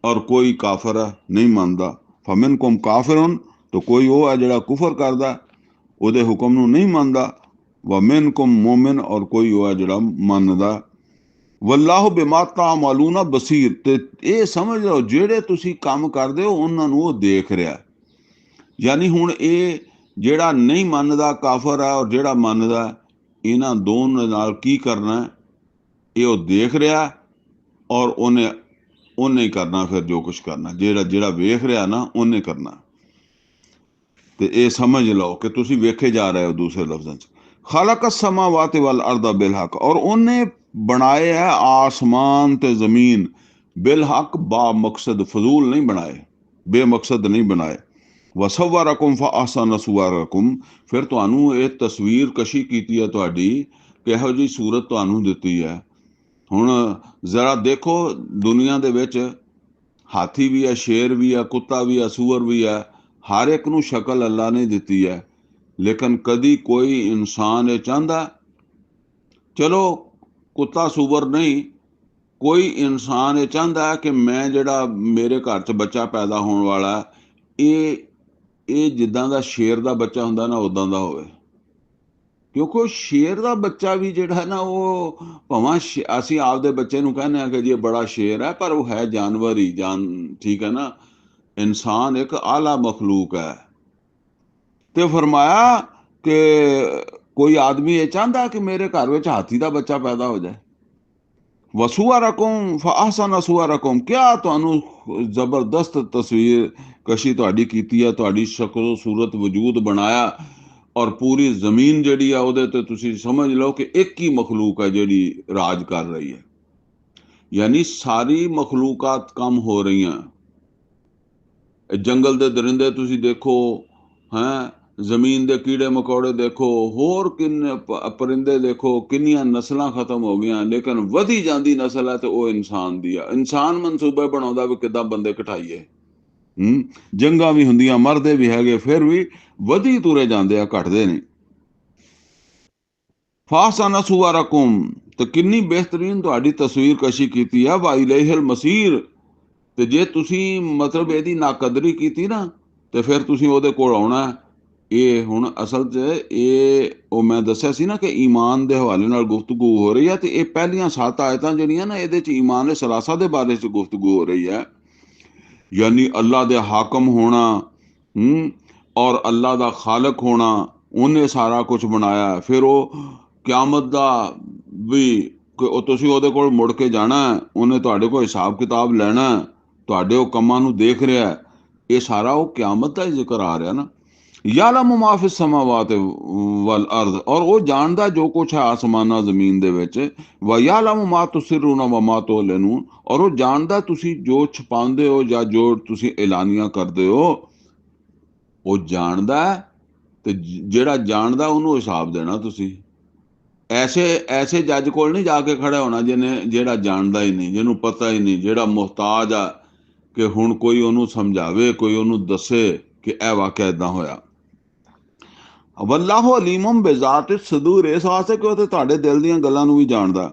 ਔਰ ਕੋਈ ਕਾਫਰ ਨਹੀਂ ਮੰਨਦਾ। ਫਮਿਨकुम ਕਾਫਿਰun, ਤਾਂ ਕੋਈ ਉਹ ਹੈ ਜਿਹੜਾ ਕੁਫਰ ਕਰਦਾ, ਉਹਦੇ ਹੁਕਮ ਨੂੰ ਨਹੀਂ ਮੰਨਦਾ। व मिनकुम मोमिन, और कोई वो है ਜਿਹੜਾ ਮੰਨਦਾ। ਵੱਲਾਹੁ ਬਿਮਾ ਤਾਮਲੂਨਾ ਬਸੀਰ, ਤੇ ਇਹ ਸਮਝ ਲਓ ਜਿਹੜੇ ਤੁਸੀਂ ਕੰਮ ਕਰਦੇ ਹੋ ਉਹਨਾਂ ਨੂੰ ਉਹ ਦੇਖ ਰਿਹਾ। ਯਾਨੀ ਹੁਣ ਇਹ ਜਿਹੜਾ ਨਹੀਂ ਮੰਨਦਾ ਕਾਫਰ ਹੈ, ਔਰ ਜਿਹੜਾ ਮੰਨਦਾ, ਇਹਨਾਂ ਦੋਨਾਂ ਨਾਲ ਕੀ ਕਰਨਾ ਇਹ ਉਹ ਦੇਖ ਰਿਹਾ, ਔਰ ਉਹਨੇ ਹੀ ਕਰਨਾ ਫਿਰ ਜੋ ਕੁਝ ਕਰਨਾ। ਜਿਹੜਾ ਵੇਖ ਰਿਹਾ ਨਾ ਉਹਨੇ ਕਰਨਾ। ਤੇ ਇਹ ਸਮਝ ਲਓ ਕਿ ਤੁਸੀਂ ਵੇਖੇ ਜਾ ਰਹੇ ਹੋ। ਦੂਸਰੇ ਲਫ਼ਜ਼ਾਂ 'ਚ ਖਾਲਕ समावात वल अर्द बिलहक, और ਉਹਨੇ ਬਣਾਏ ਹੈ ਆਸਮਾਨ ਤੇ ਜ਼ਮੀਨ ਬਿਲਹਕ, ਬਾ ਮਕਸਦ, ਫਜ਼ੂਲ ਨਹੀਂ ਬਣਾਏ, ਬੇਮਕਸਦ ਨਹੀਂ ਬਣਾਏ। ਵਸਵਰਕੁਮ ਫअहसन सुवरकुम, ਫਿਰ ਤੁਹਾਨੂੰ ਇਹ ਤਸਵੀਰ ਕਸ਼ੀ ਕੀਤੀ ਹੈ ਤੁਹਾਡੀ, ਕਿਹੋ ਜਿਹੀ ਸੂਰਤ ਤੁਹਾਨੂੰ ਦਿੱਤੀ ਹੈ। ਹੁਣ ਜ਼ਰਾ ਦੇਖੋ ਦੁਨੀਆ ਦੇ ਵਿੱਚ ਹਾਥੀ ਵੀ ਹੈ, ਸ਼ੇਰ ਵੀ ਹੈ, ਕੁੱਤਾ ਵੀ ਹੈ, ਸੂਅਰ ਵੀ ਹੈ, ਹਰ ਇੱਕ ਨੂੰ ਸ਼ਕਲ ਅੱਲਾ ਨੇ ਦਿੱਤੀ ਹੈ। ਲੇਕਿਨ ਕਦੀ ਕੋਈ ਇਨਸਾਨ ਇਹ ਚਾਹੁੰਦਾ, ਚਲੋ ਕੁੱਤਾ ਸੂਵਰ ਨਹੀਂ, ਕੋਈ ਇਨਸਾਨ ਇਹ ਚਾਹੁੰਦਾ ਕਿ ਮੈਂ ਜਿਹੜਾ ਮੇਰੇ ਘਰ 'ਚ ਬੱਚਾ ਪੈਦਾ ਹੋਣ ਵਾਲਾ ਇਹ ਜਿੱਦਾਂ ਦਾ ਸ਼ੇਰ ਦਾ ਬੱਚਾ ਹੁੰਦਾ ਨਾ ਉਦਾਂ ਦਾ ਹੋਵੇ। ਕਿਉਂਕਿ ਉਹ ਸ਼ੇਰ ਦਾ ਬੱਚਾ ਵੀ ਜਿਹੜਾ ਨਾ ਉਹ ਭਾਵੇਂ ਅਸੀਂ ਆਪਦੇ ਬੱਚੇ ਨੂੰ ਕਹਿੰਦੇ ਹਾਂ ਕਿ ਜੀ ਇਹ ਬੜਾ ਸ਼ੇਰ ਹੈ, ਪਰ ਉਹ ਹੈ ਜਾਨਵਰ ਹੀ ਠੀਕ ਹੈ ਨਾ। ਇਨਸਾਨ ਇੱਕ ਆਲਾ ਮਖਲੂਕ ਹੈ। ਤੇ ਫਰਮਾਇਆ ਕਿ ਕੋਈ ਆਦਮੀ ਇਹ ਚਾਹੁੰਦਾ ਕਿ ਮੇਰੇ ਘਰ ਵਿੱਚ ਹਾਥੀ ਦਾ ਬੱਚਾ ਪੈਦਾ ਹੋ ਜਾਏ। ਵਸੂਅਰकुम फअहसन सुवरकुम, क्या ਤੁਹਾਨੂੰ ਜ਼ਬਰਦਸਤ ਤਸਵੀਰ ਕਸ਼ੀ ਤੁਹਾਡੀ ਕੀਤੀ ਹੈ, ਤੁਹਾਡੀ ਸ਼ਕਲ ਸੂਰਤ ਵਜੂਦ ਬਣਾਇਆ, ਔਰ ਪੂਰੀ ਜ਼ਮੀਨ ਜਿਹੜੀ ਆ ਉਹਦੇ ਤੇ ਤੁਸੀਂ ਸਮਝ ਲਓ ਕਿ ਇੱਕ ਹੀ ਮਖਲੂਕ ਹੈ ਜਿਹੜੀ ਰਾਜ ਕਰ ਰਹੀ ਹੈ। ਯਾਨੀ ਸਾਰੀ ਮਖਲੂਕਾਤ ਕੰਮ ਹੋ ਰਹੀਆਂ। ਜੰਗਲ ਦੇ ਦਰਿੰਦੇ ਤੁਸੀਂ ਦੇਖੋ, ਹੈ ਜ਼ਮੀਨ ਦੇ ਕੀੜੇ ਮਕੌੜੇ ਦੇਖੋ, ਹੋਰ ਕਿੰਨੇ ਪਰਿੰਦੇ ਦੇਖੋ, ਕਿੰਨੀਆਂ ਨਸਲਾਂ ਖਤਮ ਹੋ ਗਈਆਂ, ਲੇਕਿਨ ਵਧੀ ਜਾਂਦੀ ਨਸਲ ਹੈ ਤੇ ਉਹ ਇਨਸਾਨ ਦੀ ਆ। ਇਨਸਾਨ ਮਨਸੂਬੇ ਬਣਾਉਂਦਾ ਵੀ ਕਿੱਦਾਂ ਬੰਦੇ ਘਟਾਈਏ। ਜੰਗਾਂ ਵੀ ਹੁੰਦੀਆਂ, ਮਰਦੇ ਵੀ ਹੈਗੇ, ਫਿਰ ਵੀ ਵਧੀ ਤੁਰੇ ਜਾਂਦੇ ਆ, ਘਟਦੇ ਨਹੀਂ। ਫਾਹਸਨ ਸੁਵਰकुम, ਤੇ ਕਿੰਨੀ ਬਿਹਤਰੀਨ ਤੁਹਾਡੀ ਤਸਵੀਰ ਕਸ਼ੀ ਕੀਤੀ ਹੈ। ਵਾ ਇਲੈਹਿਲ ਮਸੀਰ, ਤੇ ਜੇ ਤੁਸੀਂ ਮਤਲਬ ਇਹਦੀ ਨਾਕਦਰੀ ਕੀਤੀ ਨਾ ਤੇ ਫਿਰ ਤੁਸੀਂ ਉਹਦੇ ਕੋਲ ਆਉਣਾ। ਇਹ ਹੁਣ ਅਸਲ 'ਚ ਇਹ ਉਹ ਮੈਂ ਦੱਸਿਆ ਸੀ ਨਾ ਕਿ ਈਮਾਨ ਦੇ ਹਵਾਲੇ ਨਾਲ ਗੁਫ਼ਤਗੂ ਹੋ ਰਹੀ ਹੈ, ਤੇ ਇਹ ਪਹਿਲੀਆਂ 7 ਆਇਤਾਂ ਜਿਹੜੀਆਂ ਨਾ ਇਹਦੇ 'ਚ ਈਮਾਨ ਸਲਾਸਾ ਦੇ ਬਾਰੇ 'ਚ ਗੁਫ਼ਤਗੂ ਹੋ ਰਹੀ ਹੈ। ਯਾਨੀ ਅੱਲਾ ਦੇ ਹਾਕਮ ਹੋਣਾ, ਔਰ ਅੱਲਾ ਦਾ ਖਾਲਕ ਹੋਣਾ, ਉਹਨੇ ਸਾਰਾ ਕੁਝ ਬਣਾਇਆ। ਫਿਰ ਉਹ ਕਿਆਮਤ ਦਾ ਵੀ ਉਹ ਤੁਸੀਂ ਉਹਦੇ ਕੋਲ ਮੁੜ ਕੇ ਜਾਣਾ, ਉਹਨੇ ਤੁਹਾਡੇ ਕੋਲ ਹਿਸਾਬ ਕਿਤਾਬ ਲੈਣਾ, ਤੁਹਾਡੇ ਉਹ ਕੰਮਾਂ ਨੂੰ ਦੇਖ ਰਿਹਾ। ਇਹ ਸਾਰਾ ਉਹ ਕਿਆਮਤ ਦਾ ਜ਼ਿਕਰ ਆ ਰਿਹਾ ਨਾ। ਯਅਲਮੁ ਮਾ ਫਿਸ ਸਮਾਵਾਤ ਵਲ ਅਰਦ, ਔਰ ਉਹ ਜਾਣਦਾ ਜੋ ਕੁਛ ਹੈ ਆਸਮਾਨਾਂ ਜ਼ਮੀਨ ਦੇ ਵਿੱਚ। व यअलमु मा तुसिर्रून व मा तुअलिनून, ਔਰ ਉਹ ਜਾਣਦਾ ਤੁਸੀਂ ਜੋ ਛੁਪਾਉਂਦੇ ਹੋ ਜਾਂ ਜੋ ਤੁਸੀਂ ਐਲਾਨੀਆਂ ਕਰਦੇ ਹੋ, ਉਹ ਜਾਣਦਾ। ਤੇ ਜਿਹੜਾ ਜਾਣਦਾ ਉਹਨੂੰ ਹਿਸਾਬ ਦੇਣਾ ਤੁਸੀਂ। ਐਸੇ ਜੱਜ ਕੋਲ ਨਹੀਂ ਜਾ ਕੇ ਖੜਾ ਹੋਣਾ ਜਿਹੜਾ ਜਾਣਦਾ ਹੀ ਨਹੀਂ, ਜਿਹਨੂੰ ਪਤਾ ਹੀ ਨਹੀਂ, ਜਿਹੜਾ ਮੁਹਤਾਜ ਆ ਕਿ ਹੁਣ ਕੋਈ ਉਹਨੂੰ ਸਮਝਾਵੇ, ਕੋਈ ਉਹਨੂੰ ਦੱਸੇ ਕਿ ਇਹ ਵਾਕਿਆ ਇਦਾਂ ਹੋਇਆ। ਵੱਲਾਹੁ ਅਲੀਮੁਮ ਬਿਜ਼ਾਤ ਸਦੂਰ, ਇਸ ਵਾਸਤੇ ਕਿ ਉਹ ਤੇ ਤੁਹਾਡੇ ਦਿਲ ਦੀਆਂ ਗੱਲਾਂ ਨੂੰ ਵੀ ਜਾਣਦਾ।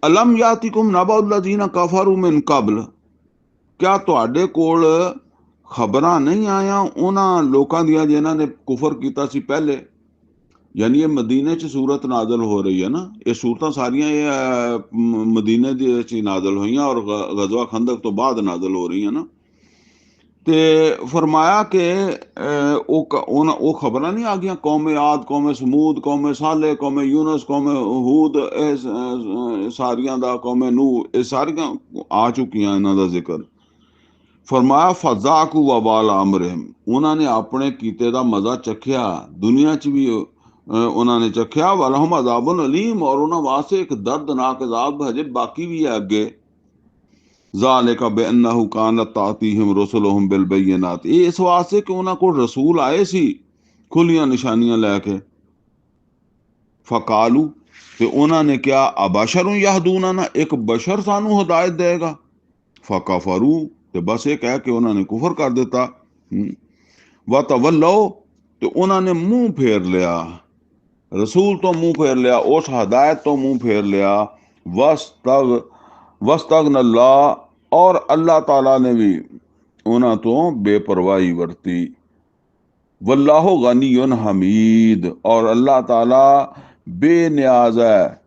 ਅਲਮ ਯਾਤਿਕੁਮ ਨਬਉੱਲਜ਼ੀਨਾ ਕਫਰੂ ਮਿਨ ਕਬਲ, ਕਿਆ ਤੁਹਾਡੇ ਕੋਲ ਖਬਰਾਂ ਨਹੀਂ ਆਇਆ ਉਹਨਾਂ ਲੋਕਾਂ ਦੀਆਂ ਜਿਨ੍ਹਾਂ ਨੇ ਕੁਫਰ ਕੀਤਾ ਸੀ ਪਹਿਲੇ। ਯਾਨੀ ਇਹ ਮਦੀਨੇ 'ਚ ਸੂਰਤ ਨਾਜ਼ਲ ਹੋ ਰਹੀ ਹੈ ਨਾ। ਇਹ ਸੂਰਤਾਂ ਸਾਰੀਆਂ ਇਹ ਮਦੀਨੇ ਦੇ ਵਿੱਚ ਨਾਜ਼ਲ ਹੋਈਆਂ, ਔਰ ਗਜ਼ਵਾ ਖੰਦਕ ਤੋਂ ਬਾਅਦ ਨਾਜ਼ਲ ਹੋ ਰਹੀਆਂ ਨਾ। ਤੇ ਫਰਮਾਇਆ ਕਿ ਉਹ ਖਬਰਾਂ ਨਹੀਂ ਆ ਗਈਆਂ, ਕੌਮੇ ਆਦ, ਕੌਮੇ ਸਮੂਦ, ਕੌਮੇ ਸਾਲੇ, ਕੌਮੇ ਯੂਨਸ, ਕੌਮੇ ਹੂਦ, ਇਹ ਸਾਰੀਆਂ ਦਾ, ਕੌਮੇ ਨੂਹ, ਇਹ ਸਾਰੀਆਂ ਆ ਚੁੱਕੀਆਂ ਇਹਨਾਂ ਦਾ ਜ਼ਿਕਰ। ਫਰਮਾਇਆ ਫਜ਼ਾਕੂ ਵਬਾਲ ਅਮਰਿਹਮ, ਉਹਨਾਂ ਨੇ ਆਪਣੇ ਕੀਤੇ ਦਾ ਮਜ਼ਾ ਚੱਖਿਆ, ਦੁਨੀਆ 'ਚ ਵੀ ਉਹਨਾਂ ਨੇ ਚੱਖਿਆ। ਵਲਹੁਮ ਅਜ਼ਾਬੁਨ ਅਲੀਮ, ਔਰ ਉਹਨਾਂ ਵਾਸਤੇ ਇੱਕ ਦਰਦਨਾਕ ਅਜ਼ਾਬ ਹਜੇ ਬਾਕੀ ਵੀ ਹੈ ਅੱਗੇ। ਜ਼ਾਲਿਕਾ ਬਿਅੰਨਹੁ ਕਾਨਤ ਤਾਤੀਹਿਮ ਰਸੁਲੁਹੁਮ ਬਿਲਬੈਯਿਨਾਤ, ਇਹ ਇਸ ਵਾਸਤੇ ਕਿ ਉਹਨਾਂ ਕੋਲ ਰਸੂਲ ਆਏ ਸੀ ਖੁੱਲੀਆਂ ਨਿਸ਼ਾਨੀਆਂ ਲੈ ਕੇ। ਫਕਾਲੂ, ਤੇ ਉਹਨਾਂ ਨੇ ਕਿਹਾ ਅਬਸ਼ਰੁ ਯਹਦੂਨਨਾ, ਇੱਕ ਬਸ਼ਰ ਸਾਨੂੰ ਹਦਾਇਤ ਦੇਗਾ। ਫਕਫਰੂ, ਤੇ ਬਸ ਇਹ ਕਹਿ ਕੇ ਉਹਨਾਂ ਨੇ ਕੁਫਰ ਕਰ ਦਿੱਤਾ। ਵਤਵੱਲੋ, ਤੇ ਉਹਨਾਂ ਨੇ ਮੂੰਹ ਫੇਰ ਲਿਆ, ਰਸੂਲ ਤੋਂ ਮੂੰਹ ਫੇਰ ਲਿਆ, ਉਸ ਹਦਾਇਤ ਤੋਂ ਮੂੰਹ ਫੇਰ ਲਿਆ। ਵਸਤਗਨ ਅੱਲਾਹ, ਔਰ ਅੱਲਾਹ ਤਾਲਾ ਨੇ ਵੀ ਉਹਨਾਂ ਤੋਂ ਬੇਪਰਵਾਹੀ ਵਰਤੀ। वल्लाहु गनीयुन हमीद, और अल्लाह ताला बेनियाज है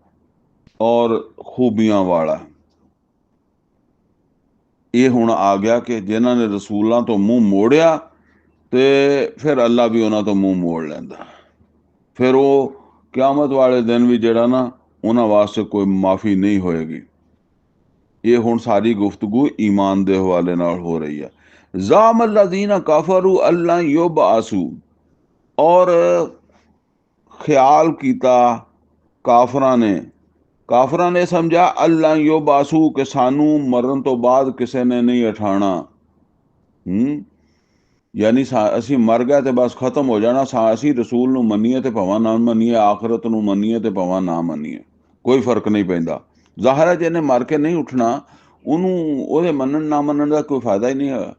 और खूबियां वाला। ये हुण आ गया कि जिन्हां ने रसूलों तो मुंह मोड़िया ते फिर अल्लाह भी उन्हां तो मुंह मोड़ लैंदा। फिर वो क्यामत वाले दिन भी जिहड़ा ना उन्हां वास्ते कोई माफ़ी नहीं होएगी। ये हुण सारी गुफ्तगू ईमान दे हवाले नाल हो रही है। ज़ाम अल्लज़ीना कफ़रू अल्लां युबअसू, और ख्याल किया काफरां ने समझा अल्लाह यो बासू के सानू मरण तो बाद किसी ने नहीं उठाना। यानी असी मर गए तो बस खत्म हो जाना, असी रसूल नू मनीए ते भावां ना मनीए, आखरत नू मनीए ते भावां ना मनीए, कोई फर्क नहीं पैंदा। ज़ाहिर है जिन्हें मर के नहीं उठना ਉਹਨੂੰ ਉਹਦੇ ਮੰਨਣ ਨਾ ਮੰਨਣ ਦਾ ਕੋਈ ਫਾਇਦਾ ਹੀ ਨਹੀਂ ਹੈ।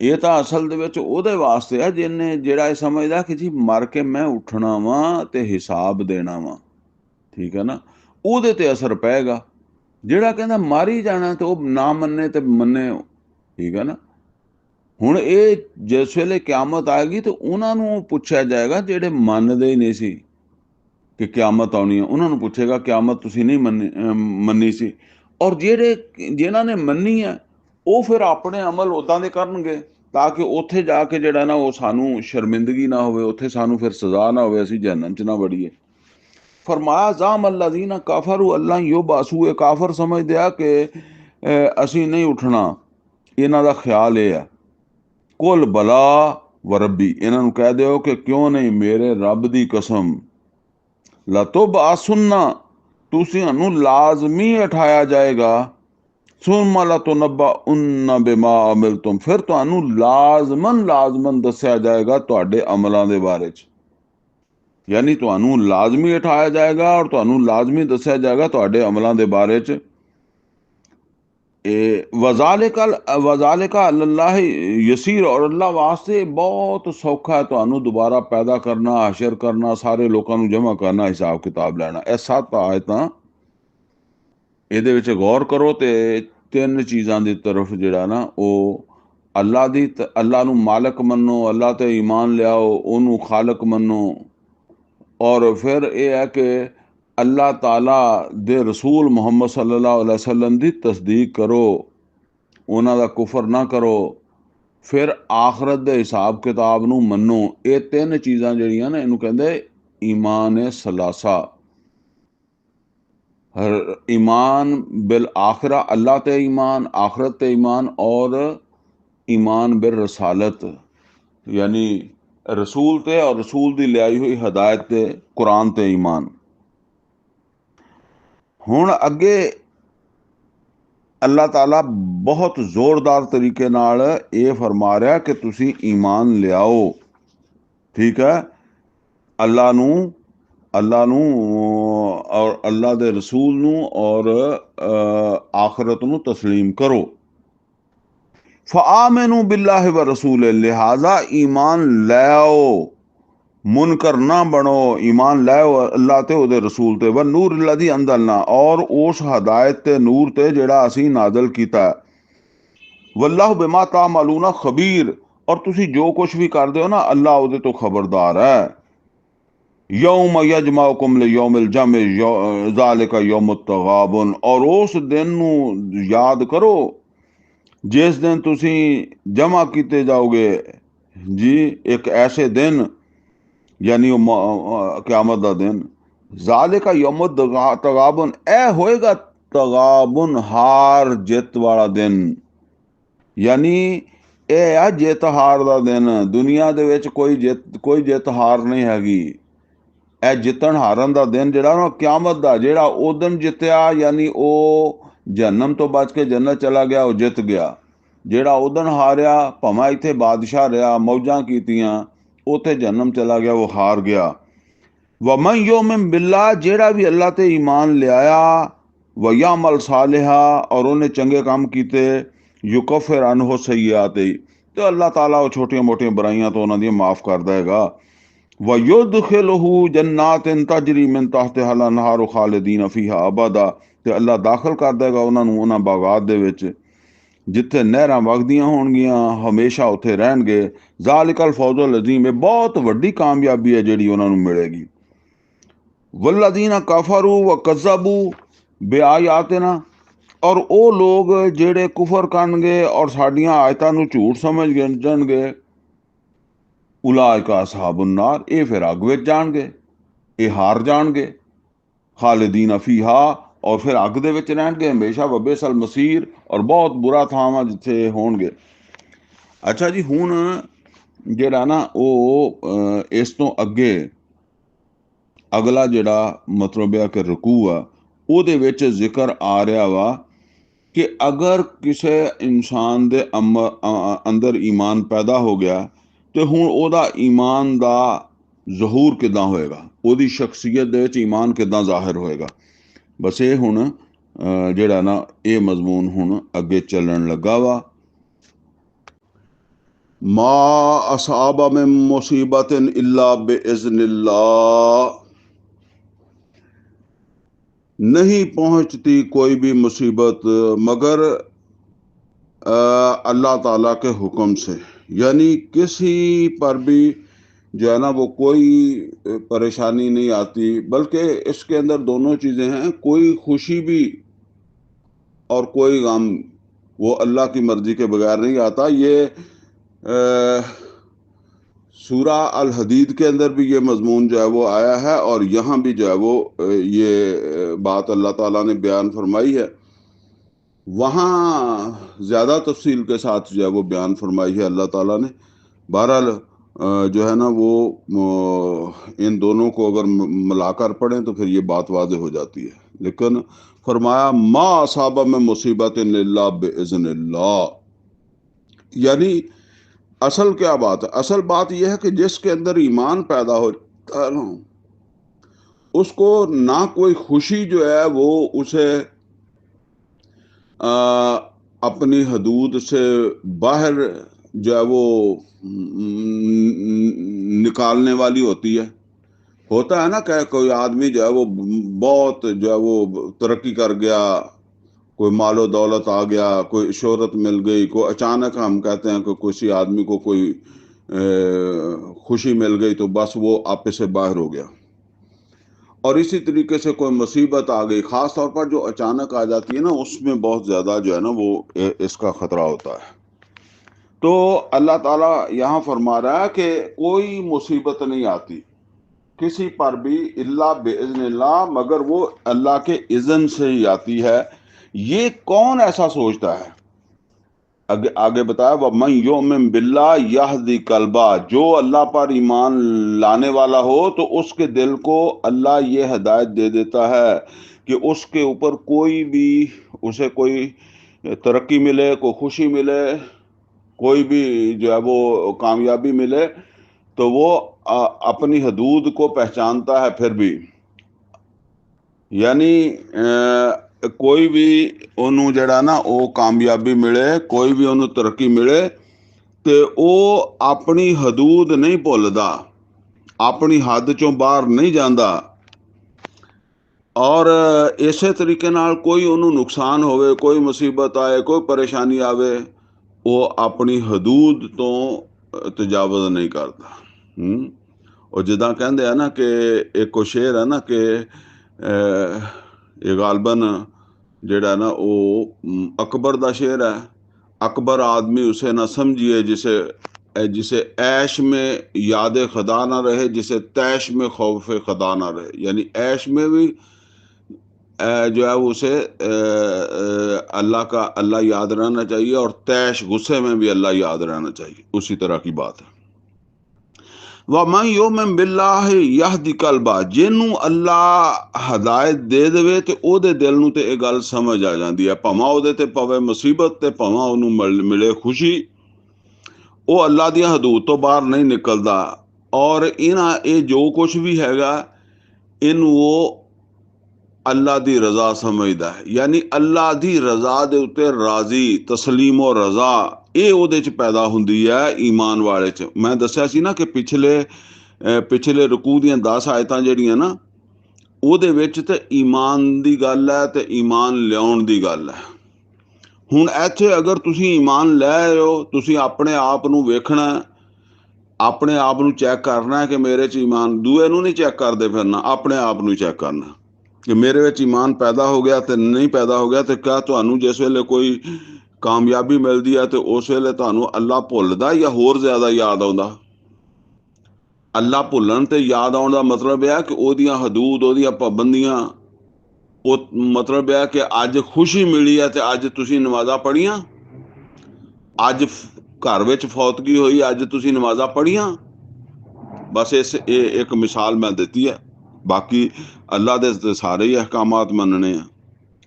ਇਹ ਤਾਂ ਅਸਲ ਦੇ ਵਿੱਚ ਉਹਦੇ ਵਾਸਤੇ ਆ ਜਿਹਨੇ ਜਿਹੜਾ ਇਹ ਸਮਝਦਾ ਕਿ ਜੀ ਮਰ ਕੇ ਮੈਂ ਉੱਠਣਾ ਵਾਂ ਤੇ ਹਿਸਾਬ ਦੇਣਾ ਵਾਂ, ਠੀਕ ਹੈ ਨਾ, ਉਹਦੇ ਤੇ ਅਸਰ ਪਏਗਾ। ਜਿਹੜਾ ਕਹਿੰਦਾ ਮਰ ਹੀ ਜਾਣਾ ਤੇ ਉਹ ਨਾ ਮੰਨੇ ਤੇ ਮੰਨੇ, ਠੀਕ ਹੈ ਨਾ। ਹੁਣ ਇਹ ਜਿਸ ਵੇਲੇ ਕਿਆਮਤ ਆਏਗੀ ਤੇ ਉਹਨਾਂ ਨੂੰ ਪੁੱਛਿਆ ਜਾਏਗਾ ਜਿਹੜੇ ਮੰਨਦੇ ਹੀ ਨਹੀਂ ਸੀ ਕਿ ਕਿਆਮਤ ਆਉਣੀ ਹੈ, ਉਹਨਾਂ ਨੂੰ ਪੁੱਛੇਗਾ ਕਿਆਮਤ ਤੁਸੀਂ ਨਹੀਂ ਮੰਨੀ ਸੀ। ਔਰ ਜਿਨ੍ਹਾਂ ਨੇ ਮੰਨੀ ਹੈ ਉਹ ਫਿਰ ਆਪਣੇ ਅਮਲ ਉਦਾਂ ਦੇ ਕਰਨਗੇ ਤਾਂ ਕਿ ਉੱਥੇ ਜਾ ਕੇ ਜਿਹੜਾ ਨਾ ਉਹ ਸਾਨੂੰ ਸ਼ਰਮਿੰਦਗੀ ਨਾ ਹੋਵੇ, ਉੱਥੇ ਸਾਨੂੰ ਫਿਰ ਸਜ਼ਾ ਨਾ ਹੋਵੇ, ਅਸੀਂ ਜਹੰਨਮ 'ਚ ਨਾ ਵੜੀਏ। फरमाया ज़ाम अल्लज़ीना काफरू अल्लाह युबअसू, ये काफर समझदे आ कि असी नहीं उठना, इन्हां दा ख्याल ये है। कुल बला व रब्बी, इन्हां नूं कह दिओ कि क्यों नहीं, मेरे रब दी कसम, लतुबअसुन्ना, तुसीं लाजमी उठाया जाएगा, सुम्मा लतुनब्बउन्ना बिमा अमिलतुम, फिर तुहानूं लाजमन दस्सिया जाएगा तुहाडे अमलां दे बारे च। यानी तुहानूं लाजमी उठाया जाएगा और तुहानूं लाजमी दस्सिया जाएगा तुहाडे अमलां दे बारे च। वज़ालिका अल्लाह यसीर, और अल्लाह वास्ते बहुत सौखा है तुहानूं दोबारा पैदा करना, हशर करना, सारे लोगों नूं जमा करना, हिसाब किताब लैना। ਇਹ 7 आयतां ਇਹਦੇ ਵਿੱਚ गौर करो ਤੇ 3 चीज़ां ਦੀ तरफ ਜਿਹੜਾ ਨਾ ਉਹ अल्लाह नूं मालिक मन्नो, अल्लाह ते ईमान लियाओ, ਉਹਨੂੰ खालक मन्नो, और फिर यह है कि अल्लाह ताला दे रसूल मुहम्मद सल्लल्लाहु अलैहि वसल्लम दी तस्दीक करो, उन्हां दा कुफर ना करो, फिर आखरत दे हिसाब किताब नूं मन्नो। ये 3 चीज़ां जिहड़ियां ने इहनूं कहंदे ईमान सलासा। ईमान बिल आखिरा, अल्लाह ते ईमान, आखरत ते ईमान, और ईमान बिल रसालत, यानी रसूल ते और रसूल दी लियाई हुई हदायत ते कुरान ते ईमान। हुण अगे अल्लाह ताला बहुत जोरदार तरीके नाल ये फरमा रहा कि तुसी ईमान लियाओ, ठीक है, अल्लाह नूं और अल्लाह दे रसूल नूं और आखरत नूं तस्लीम करो। फ़आमिनु बिल्लाहि व रसूल, लिहाजा ईमान लाओ, मुनकर ना बनो, ईमान लाओ अल्लाह ते उहदे रसूल ते, व नूर लदी अंदलना, और उस हदायत ते नूर ते जिहड़ा असीं नाज़िल कीता। वल्लाहु बिमा तामलूना खबीर, और तुसी जो कुछ भी करदे हो ना अल्लाह उहदे तो खबरदार है। यौम यजमाउकुम लियौमिल जम ज़ालिका यौमुत तगाबुन, और उस दिन नूं याद करो जिस दिन तुसी जमा किते जाओगे जी, एक ऐसे दिन, यानी क्यामत दा दिन, ज़ालिका यौम तगाबुन, ए होएगा तगाबुन, हार जित वाला दिन। यानी ਇਹ ਆ ਜਿੱਤ ਹਾਰ ਦਾ ਦਿਨ। ਦੁਨੀਆ ਦੇ ਵਿੱਚ ਕੋਈ ਜਿੱਤ ਹਾਰ ਨਹੀਂ ਹੈਗੀ। ਇਹ ਜਿੱਤਣ ਹਾਰਨ ਦਾ ਦਿਨ ਜਿਹੜਾ ਨਾ, ਕਿਆਮਤ ਦਾ, ਜਿਹੜਾ ਉਹ ਦਿਨ ਜਿੱਤਿਆ ਯਾਨੀ ਉਹ ਜਹੰਨਮ ਤੋਂ ਬਚ ਕੇ ਜੰਨਤ ਚਲਾ ਗਿਆ, ਉਹ ਜਿੱਤ ਗਿਆ। ਜਿਹੜਾ ਉਹ ਦਿਨ ਹਾਰਿਆ, ਭਾਵੇਂ ਇੱਥੇ ਬਾਦਸ਼ਾਹ ਰਿਹਾ, ਮੌਜਾਂ ਕੀਤੀਆਂ, ਉੱਥੇ ਜਹੰਨਮ ਚਲਾ ਗਿਆ, ਉਹ ਹਾਰ ਗਿਆ। ਵਮਨ ਯੂਮਿਨ ਬਿल्लाह, ਜਿਹੜਾ ਵੀ ਅੱਲਾ ਤੇ ਈਮਾਨ ਲਿਆਇਆ, ਵਯਅਮਲ ਸਾਲਿਹਾ, ਔਰ ਉਹਨੇ ਚੰਗੇ ਕੰਮ ਕੀਤੇ, युकफिर अनहु सय्याते, तो अल्लाह ताला वो छोटियां मोटियां बुराइयां तो उन्होंने माफ़ कर देगा। व युदखिलहु जन्नातिन तजरी मिन तहतिहा अल-अनहार खालिदीन फीहा अबदा, ते अल्लाह दाखिल कर देगा उन्होंने उन्हां बागात दे विच जिथे नहरां वगदियां होणगियां, हमेशा उत्थे रहणगे। ज़ालिकल फौज़ुल अज़ीम, ये बहुत वड्डी कामयाबी है जिहड़ी उन्हां नूं मिलेगी। वल्लज़ीना कफरू व कज़्ज़बू बिआयातिना, और वो लोग जेड़े कुफर करनगे और साडियां आयतां नूं झूठ समझ जाणगे, उलाइका असहाबुन नार, ये फिर अग विच जाणगे, ये हार जाणगे। खालिदीन फीहा, और फिर अग दे विच रहणगे हमेशा। वबिसल मसीर, और बहुत बुरा थां वा जिथे होणगे। अच्छा जी, हुण जेड़ा ना वो इस तो अगे अगला जेड़ा मतलब है कि रुकू आ, ਉਹਦੇ ਵਿੱਚ ਜ਼ਿਕਰ ਆ ਰਿਹਾ ਵਾ कि अगर किसी इंसान दे अंदर ईमान पैदा हो गया, तो हुण ओहदा ईमान दा ज़हूर किदां होएगा, ओहदी शख्सियत दे विच ईमान किदां ज़ाहिर होएगा। बस ये हुण जेड़ा ना ये मजमून हुण अगे चलन लगा वा। मा असाबा मिन मुसीबतिन इल्ला बिइज़्निल्लाह, नहीं पहुंचती कोई भी मुसीबत मगर अल्लाह ताला के हुक्म से। यानी किसी पर भी जो है ना वो कोई परेशानी नहीं आती, बल्कि इसके अंदर दोनों चीज़ें हैं, कोई खुशी भी और कोई गम, वो अल्लाह की मर्जी के बगैर नहीं आता। ये सूरा अल हदीद के अंदर भी ये मजमून जो है वो आया है, और यहाँ भी जो है वो ये बात अल्लाह ताला ने बयान फरमाई है। वहाँ ज़्यादा तफसील के साथ जो है वो बयान फरमाई है अल्लाह ताला ने। बहरहाल जो है ना वो इन दोनों को अगर मिलाकर पढ़ें तो फिर ये बात वाज़ेह हो जाती है। लेकिन फरमाया मा असाबा में मुसीबत इल्ला बिइज़्निल्लाह, यानी असल क्या बात है? असल बात यह है कि जिसके अंदर ईमान पैदा होता है ना, उसको ना कोई खुशी जो है वो उसे अपनी हदूद से बाहर जो है वो निकालने वाली होती है। होता है ना कि कोई आदमी जो है वो बहुत जो है वो तरक्की कर गया, कोई मालो दौलत आ गया, कोई शोहरत मिल गई, कोई अचानक हम कहते हैं कि किसी आदमी को कोई खुशी मिल गई तो बस वो आपे से बाहर हो गया। और इसी तरीके से कोई मुसीबत आ गई, ख़ास तौर पर जो अचानक आ जाती है ना, उसमें बहुत ज़्यादा जो है ना वो इसका ख़तरा होता है। तो अल्लाह ताला यहाँ फरमा रहा है कि कोई मुसीबत नहीं आती किसी पर भी इल्ला बिइज़्निल्लाह, मगर वो अल्लाह के इज़्न से ही आती है। ये कौन ऐसा सोचता है? आगे बताया वमन युमिन बिल्लाह यहदी कल्बा, जो अल्लाह पर ईमान लाने वाला हो तो उसके दिल को अल्लाह ये हिदायत दे देता है कि उसके ऊपर कोई भी, उसे कोई तरक्की मिले, कोई खुशी मिले, कोई भी जो है वो कामयाबी मिले, तो वो अपनी हदूद को पहचानता है फिर भी। यानी कोई भी ਉਹਨੂੰ ਜਿਹੜਾ ਨਾ ਉਹ ਕਾਮਯਾਬੀ ਮਿਲੇ, ਕੋਈ ਵੀ ਉਹਨੂੰ ਤਰੱਕੀ ਮਿਲੇ, ਤੇ ਉਹ ਆਪਣੀ ਹਦੂਦ ਨਹੀਂ ਭੁੱਲਦਾ, ਆਪਣੀ ਹੱਦ ਚੋਂ ਬਾਹਰ ਨਹੀਂ ਜਾਂਦਾ। ਔਰ ਇਸੇ ਤਰੀਕੇ ਨਾਲ ਕੋਈ ਉਹਨੂੰ ਨੁਕਸਾਨ ਹੋਵੇ, ਕੋਈ ਮੁਸੀਬਤ ਆਏ, ਕੋਈ ਪਰੇਸ਼ਾਨੀ ਆਵੇ, ਉਹ ਆਪਣੀ ਹਦੂਦ ਤੋਂ ਤਜਾਵਜ਼ ਨਹੀਂ ਕਰਦਾ। ਉਹ ਜਿੱਦਾਂ ਕਹਿੰਦੇ ਆ ਨਾ ਕਿ ਇੱਕ ਉਹ ਸ਼ੇਰ ਹੈ ਨਾ ਕਿ ਇਹ ਗਾਲਬਨ ਜਿਹੜਾ ਨਾ ਉਹ ਅਕਬਰ ਦਾ ਸ਼ੇਰ ਹੈ, अकबर आदमी उसे न समझिए जिसे जिसे ऐश में याद खुदा ना रहे, जिसे तैश में खौफ खुदा ना रहे। यानी ऐश में भी जो है उसे अल्लाह याद रहना चाहिए, और तैश गुस्से में भी अल्लाह याद रहना चाहिए। उसी तरह की बात है। वमन युमिन बिल्लाह यहदी कल्बा, जिन्हों अल्लाह हदायत दे देवे ते ओदे दिल नूं ते ये गल समझ आ जाती है। भावें ओदे ते पवे मुसीबत ते भावें ओनूं मिले खुशी, वो अल्लाह दी हदूद तो बाहर नहीं निकलता। और इन्हां ये जो कुछ भी हैगा इन वो अल्लाह दी रजा समझदा है। यानी अल्लाह दी रजा दे उत्ते राजी, तस्लीम और रजा ये ਉਹਦੇ ਚ पैदा ਹੁੰਦੀ है ईमान वाले च। मैं दस्या सी ना कि पिछले रकू ਦੀਆਂ 10 आयतां ਜਿਹੜੀਆਂ ना ਉਹਦੇ ਵਿੱਚ ਤੇ ईमान ਦੀ ਗੱਲ ਹੈ ਤੇ ईमान ਲਿਆਉਣ ਦੀ ਗੱਲ ਹੈ। ਹੁਣ ਇੱਥੇ ਅਗਰ ਤੁਸੀਂ ईमान ਲੈ ਆਏ ਹੋ, ਤੁਸੀਂ ਆਪਣੇ ਆਪ ਨੂੰ ਵੇਖਣਾ, ਆਪਣੇ ਆਪ ਨੂੰ ਚੈੱਕ ਕਰਨਾ ਕਿ ਮੇਰੇ ਚ ईमान, ਦੂਏ ਨੂੰ ਨਹੀਂ ਚੈੱਕ ਕਰਦੇ ਫਿਰਨਾ, ਆਪਣੇ ਆਪ ਨੂੰ ਚੈੱਕ ਕਰਨਾ कि मेरे विच ईमान पैदा हो गया तो नहीं पैदा हो गया। तो क्या तुहानू जिस वेले कोई कामयाबी मिलती है तो उस वेले तुहानू अल्लाह भुलदा या होर ज्यादा याद आउंदा? अल्लाह भुलण ते याद आउण दा मतलब है कि ओहदियां हदूद, ओहदियां पाबंदियां, वो मतलब है कि अज खुशी मिली है तो अज तुसीं नमाज़ां पढ़ियां, अज घर विच फौतगी होई, अज तुसीं नमाज़ां पढ़ियां। बस ये एक मिसाल मैं दित्ती है। बाकी अल्लाह दे सारे ही अहकामात मनने हैं।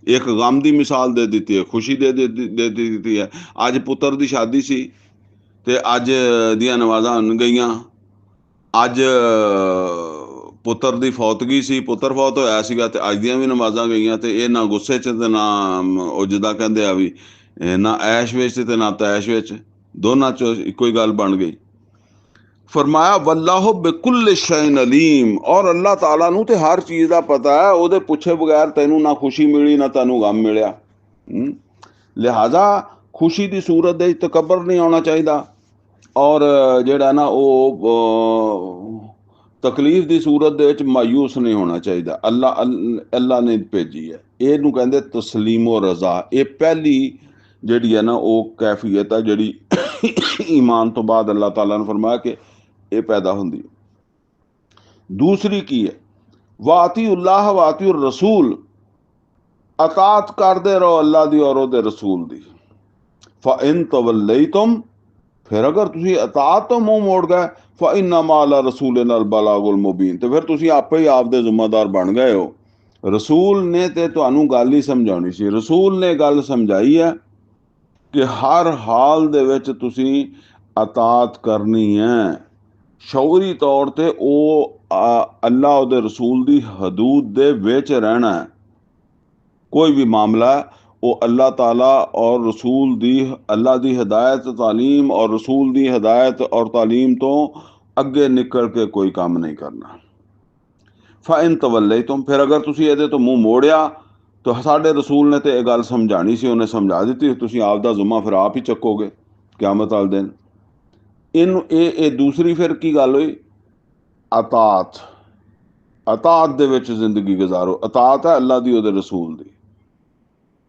एक गम की मिसाल दे दी है, खुशी दे दी है। अज पुत्र की शादी सी ते अज दियां नमाज़ां गईयां, अज पुत्र की फौतगी सी, पुत्र फौत होया सीगा ते अज दियां भी नमाज़ां गईयां। ते ये ना गुस्से च ते ना वो जिद्दां कहंदे आ भी ना ऐश विच ते ना तैश विच, दोनां चों इक्को ही गल बन गई। फरमाया वल्लाहु बिकुल्ल शैइन अलीम, और अल्लाह ताला नूं ते हर चीज़ का पता है। ਉਹਦੇ ਪੁੱਛੇ बगैर तैनू ना खुशी मिली ना तैनू गम मिलिया। लिहाजा खुशी की सूरत दे तकबर नहीं आना चाहिए, और ਜਿਹੜਾ ना वो तकलीफ की सूरत दे विच मायूस नहीं होना चाहिए। अल्लाह ने भेजी है, ਇਹਨੂੰ ਕਹਿੰਦੇ तस्लीम और रजा। ये पहली ਜਿਹੜੀ है ना वो कैफियत है ਜਿਹੜੀ ईमान तो बाद अल्लाह ताला ने फरमाया कि ये पैदा होंदी। दूसरी की है वाती उल्लाह वाती रसूल, अतात करते रहो अल्लाह दी और ओदे रसूल दी। फ़इन तवल्लैतुम, फिर अगर तुसी अतात तो मुंह मोड़ गए, फ़इन्नमा अला रसूलिना अल बलागुल मुबीन, तो फिर तुसी आपे ही आप दे जिम्मेदार बन गए हो। रसूल ने ते तुहानू गल ही समझानी सी। रसूल ने गल समझाई है कि हर हाल दे विच तुसी अतात करनी है। शौरी तौर ते अल्लाह उहदे रसूल दी हदूद दे विच रहना है। कोई भी मामला वो अल्लाह ताला और रसूल दी, अल्लाह दी हिदायत तालीम और रसूल दी हिदायत और तालीम तो अगे निकल के कोई काम नहीं करना। फ़इन तवल्लैतुम, फिर अगर तुसी इहदे तो मूँह मोड़िया तो साडे रसूल ने तो यह गल समझानी सी, उन्हें समझा दी। तुसी आप दा जुम्मा फिर आप ही चकोगे क़यामत वाले दिन। ये दूसरी फिर की गल हुई अतात। अतात दे विच जिंदगी गुजारो। अतात है अल्लाह दी उहदे रसूल दी।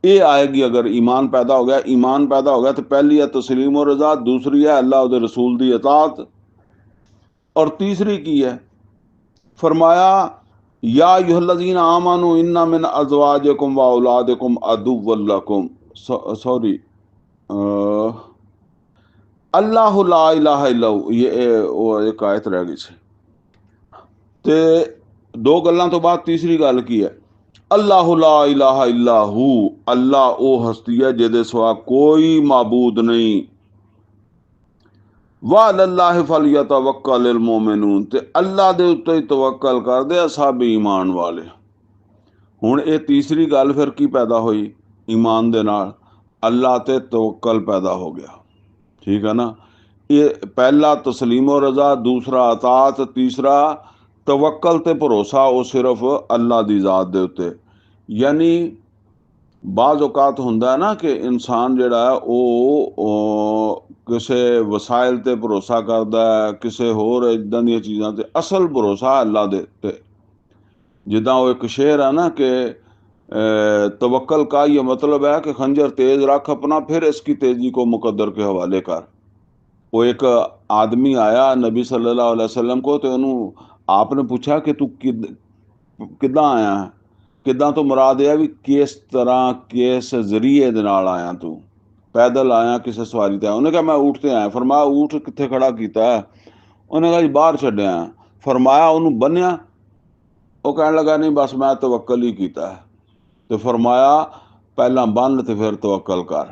ये आएगी अगर ईमान पैदा हो गया। ईमान पैदा हो गया तो पहली है तस्लीम और रजा, दूसरी है अल्लाह उहदे रसूल दी अतात, और तीसरी की है फरमाया या अय्युहल्लज़ीना आमनू इन्ना मिन अज़वाजिकुम व औलादिकुम अदुव्वल लकुम, सॉरी अल्लाह ला इलाहा इल्लहु, ये वो एक आयत रह गई सी। ते दो गल्लां तो बाद तीसरी गल की है अल्लाह ला इलाहा इल्लाहु, अल्लाह वो हस्ती है जिहदे सिवा कोई माबूद नहीं। वअलल्लाहि फलयतवक्कलिल मोमिनून, ते अल्लाह दे उत्ते ही तवक्कल करदे आ सब ईमान वाले। हुण ये तीसरी गल फिर की पैदा हुई ईमान दे नाल, अल्लाह ते तवक्कल पैदा हो गया। ठीक है ना। ये पहला तस्लीम और रजा, दूसरा अतात, तीसरा तवक्कल ते भरोसा वो सिर्फ अल्लाह दी ज़ात दे उत्ते। यानी बाज़ औकात हुंदा है ना कि इंसान जिहड़ा है वो किसी वसाइल ते भरोसा करदा है, किसी होर इदां दी चीज़ां ते। असल भरोसा अल्लाह दे ते। जिद्दां वो एक शेर है ना कि तवक्कल का ये मतलब है कि खंजर तेज रख अपना, फिर इसकी तेजी को मुकद्दर के हवाले कर। वो एक आदमी आया नबी सल्लल्लाहु अलैहि वसल्लम को, तो ਉਹਨੂੰ आपने पूछा कि तू ਕਿੱਦਾਂ ਆਇਆ ਹੈ, ਕਿੱਦਾਂ ਤੋਂ ਮੁਰਾਦ ਇਹ ਹੈ ਵੀ ਕਿਸ ਤਰ੍ਹਾਂ ਕਿਸ ਜ਼ਰੀਏ ਦੇ ਨਾਲ ਆਇਆ ਤੂੰ, ਪੈਦਲ ਆਇਆ ਕਿਸੇ ਸਵਾਰੀ ਤੇ ਆਇਆ? ਉਹਨੇ ਕਿਹਾ ਮੈਂ ਊਠ ਤੇ ਆਇਆ। ਫਰਮਾਇਆ ਊਠ ਕਿੱਥੇ ਖੜਾ ਕੀਤਾ ਹੈ? ਉਹਨੇ ਕਹਾ ਜੀ ਬਾਹਰ ਛੱਡਿਆ। ਫਰਮਾਇਆ ਉਹਨੂੰ ਬੰਨਿਆ? ਉਹ ਕਹਿਣ ਲੱਗਾ ਨਹੀਂ ਬਸ ਮੈਂ ਤਵੱਕਲ ਹੀ ਕੀਤਾ ਹੈ। ਤੇ ਫਰਮਾਇਆ ਪਹਿਲਾਂ ਬੰਨ ਤੇ ਫਿਰ ਤਵੱਕਲ ਕਰ।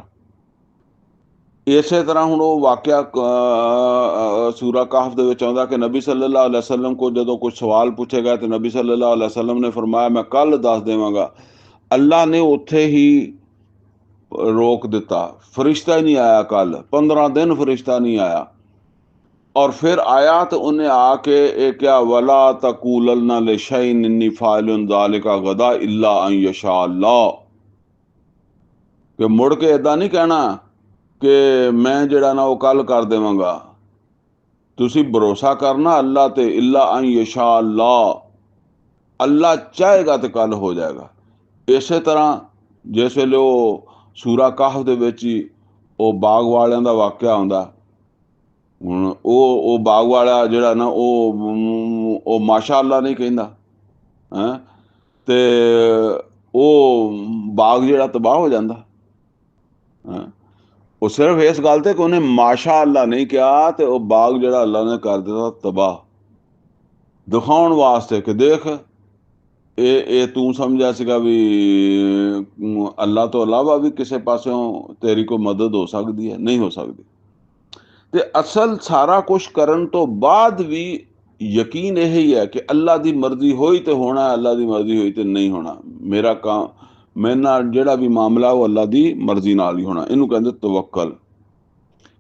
ਇਸੇ ਤਰ੍ਹਾਂ ਹੁਣ ਉਹ ਵਾਕਿਆ ਸੂਰਾ ਕਾਹਫ ਦੇ ਵਿੱਚ ਆਉਂਦਾ ਕਿ ਨਬੀ ਸੱਲੱਲਾਹੁ ਅਲੈहि ਵਸੱਲਮ ਕੋ ਜਦੋਂ ਕੋਈ ਸਵਾਲ ਪੁੱਛੇਗਾ ਤੇ ਨਬੀ ਸੱਲੱਲਾਹੁ ਅਲੈहि ਵਸੱਲਮ ਨੇ ਫਰਮਾਇਆ ਮੈਂ ਕੱਲ ਦੱਸ ਦੇਵਾਂਗਾ। ਅੱਲਾ ਨੇ ਉੱਥੇ ਹੀ ਰੋਕ ਦਿੱਤਾ, ਫਰਿਸ਼ਤਾ ਹੀ ਨਹੀਂ ਆਇਆ। ਕੱਲ 15 ਦਿਨ ਫਰਿਸ਼ਤਾ ਨਹੀਂ ਆਇਆ। और फिर आया तो उन्हें आके एक क्या वला तकूलन्ना लिशैइन इन्नी फाइलुन ज़ालिका गदा इल्ला अन यशा अल्लाह, कि मुड़ के इदां नहीं कहना कि मैं जिहड़ा ना वो कल कर देवांगा। तुसी भरोसा करना अल्लाह ते, इल्ला अन यशा अल्लाह, अल्लाह चाहेगा तो कल हो जाएगा। इसे तरह जिस वेले वो सूरा काहफ दे विच ही वो बाग वालियां दा वाकिया आउंदा। ਹੁਣ ਉਹ ਬਾਗ ਵਾਲਾ ਜਿਹੜਾ ਨਾ ਉਹ ਮਾਸ਼ਾ ਅੱਲਾ ਨਹੀਂ ਕਹਿੰਦਾ ਹੈ, ਤੇ ਉਹ ਬਾਗ ਜਿਹੜਾ ਤਬਾਹ ਹੋ ਜਾਂਦਾ ਹੈ। ਉਹ ਸਿਰਫ ਇਸ ਗੱਲ ਤੇ ਕਿ ਉਹਨੇ ਮਾਸ਼ਾ ਅੱਲਾ ਨਹੀਂ ਕਿਹਾ ਤੇ ਉਹ ਬਾਗ ਜਿਹੜਾ ਅੱਲਾ ਨੇ ਕਰ ਦਿੱਤਾ ਤਬਾਹ, ਦਿਖਾਉਣ ਵਾਸਤੇ ਕਿ ਦੇਖ ਇਹ ਤੂੰ ਸਮਝਿਆ ਸੀਗਾ ਵੀ ਅੱਲਾ ਤੋਂ ਇਲਾਵਾ ਵੀ ਕਿਸੇ ਪਾਸਿਓਂ ਤੇਰੀ ਕੋਈ ਮਦਦ ਹੋ ਸਕਦੀ ਹੈ, ਨਹੀਂ ਹੋ ਸਕਦੀ। ਤੇ ਅਸਲ ਸਾਰਾ ਕੁਛ ਕਰਨ ਤੋਂ ਬਾਅਦ ਵੀ ਯਕੀਨ ਇਹ ਹੀ ਹੈ ਕਿ ਅੱਲਾ ਦੀ ਮਰਜ਼ੀ ਹੋਈ ਤੇ ਹੋਣਾ, ਅੱਲਾ ਦੀ ਮਰਜ਼ੀ ਹੋਈ ਤੇ ਨਹੀਂ ਹੋਣਾ। ਮੇਰਾ ਕੰਮ, ਮੇਰੇ ਨਾਲ ਜਿਹੜਾ ਵੀ ਮਾਮਲਾ ਉਹ ਅੱਲਾ ਦੀ ਮਰਜ਼ੀ ਨਾਲ ਹੀ ਹੋਣਾ। ਇਹਨੂੰ ਕਹਿੰਦੇ ਤਵੱਕਲ।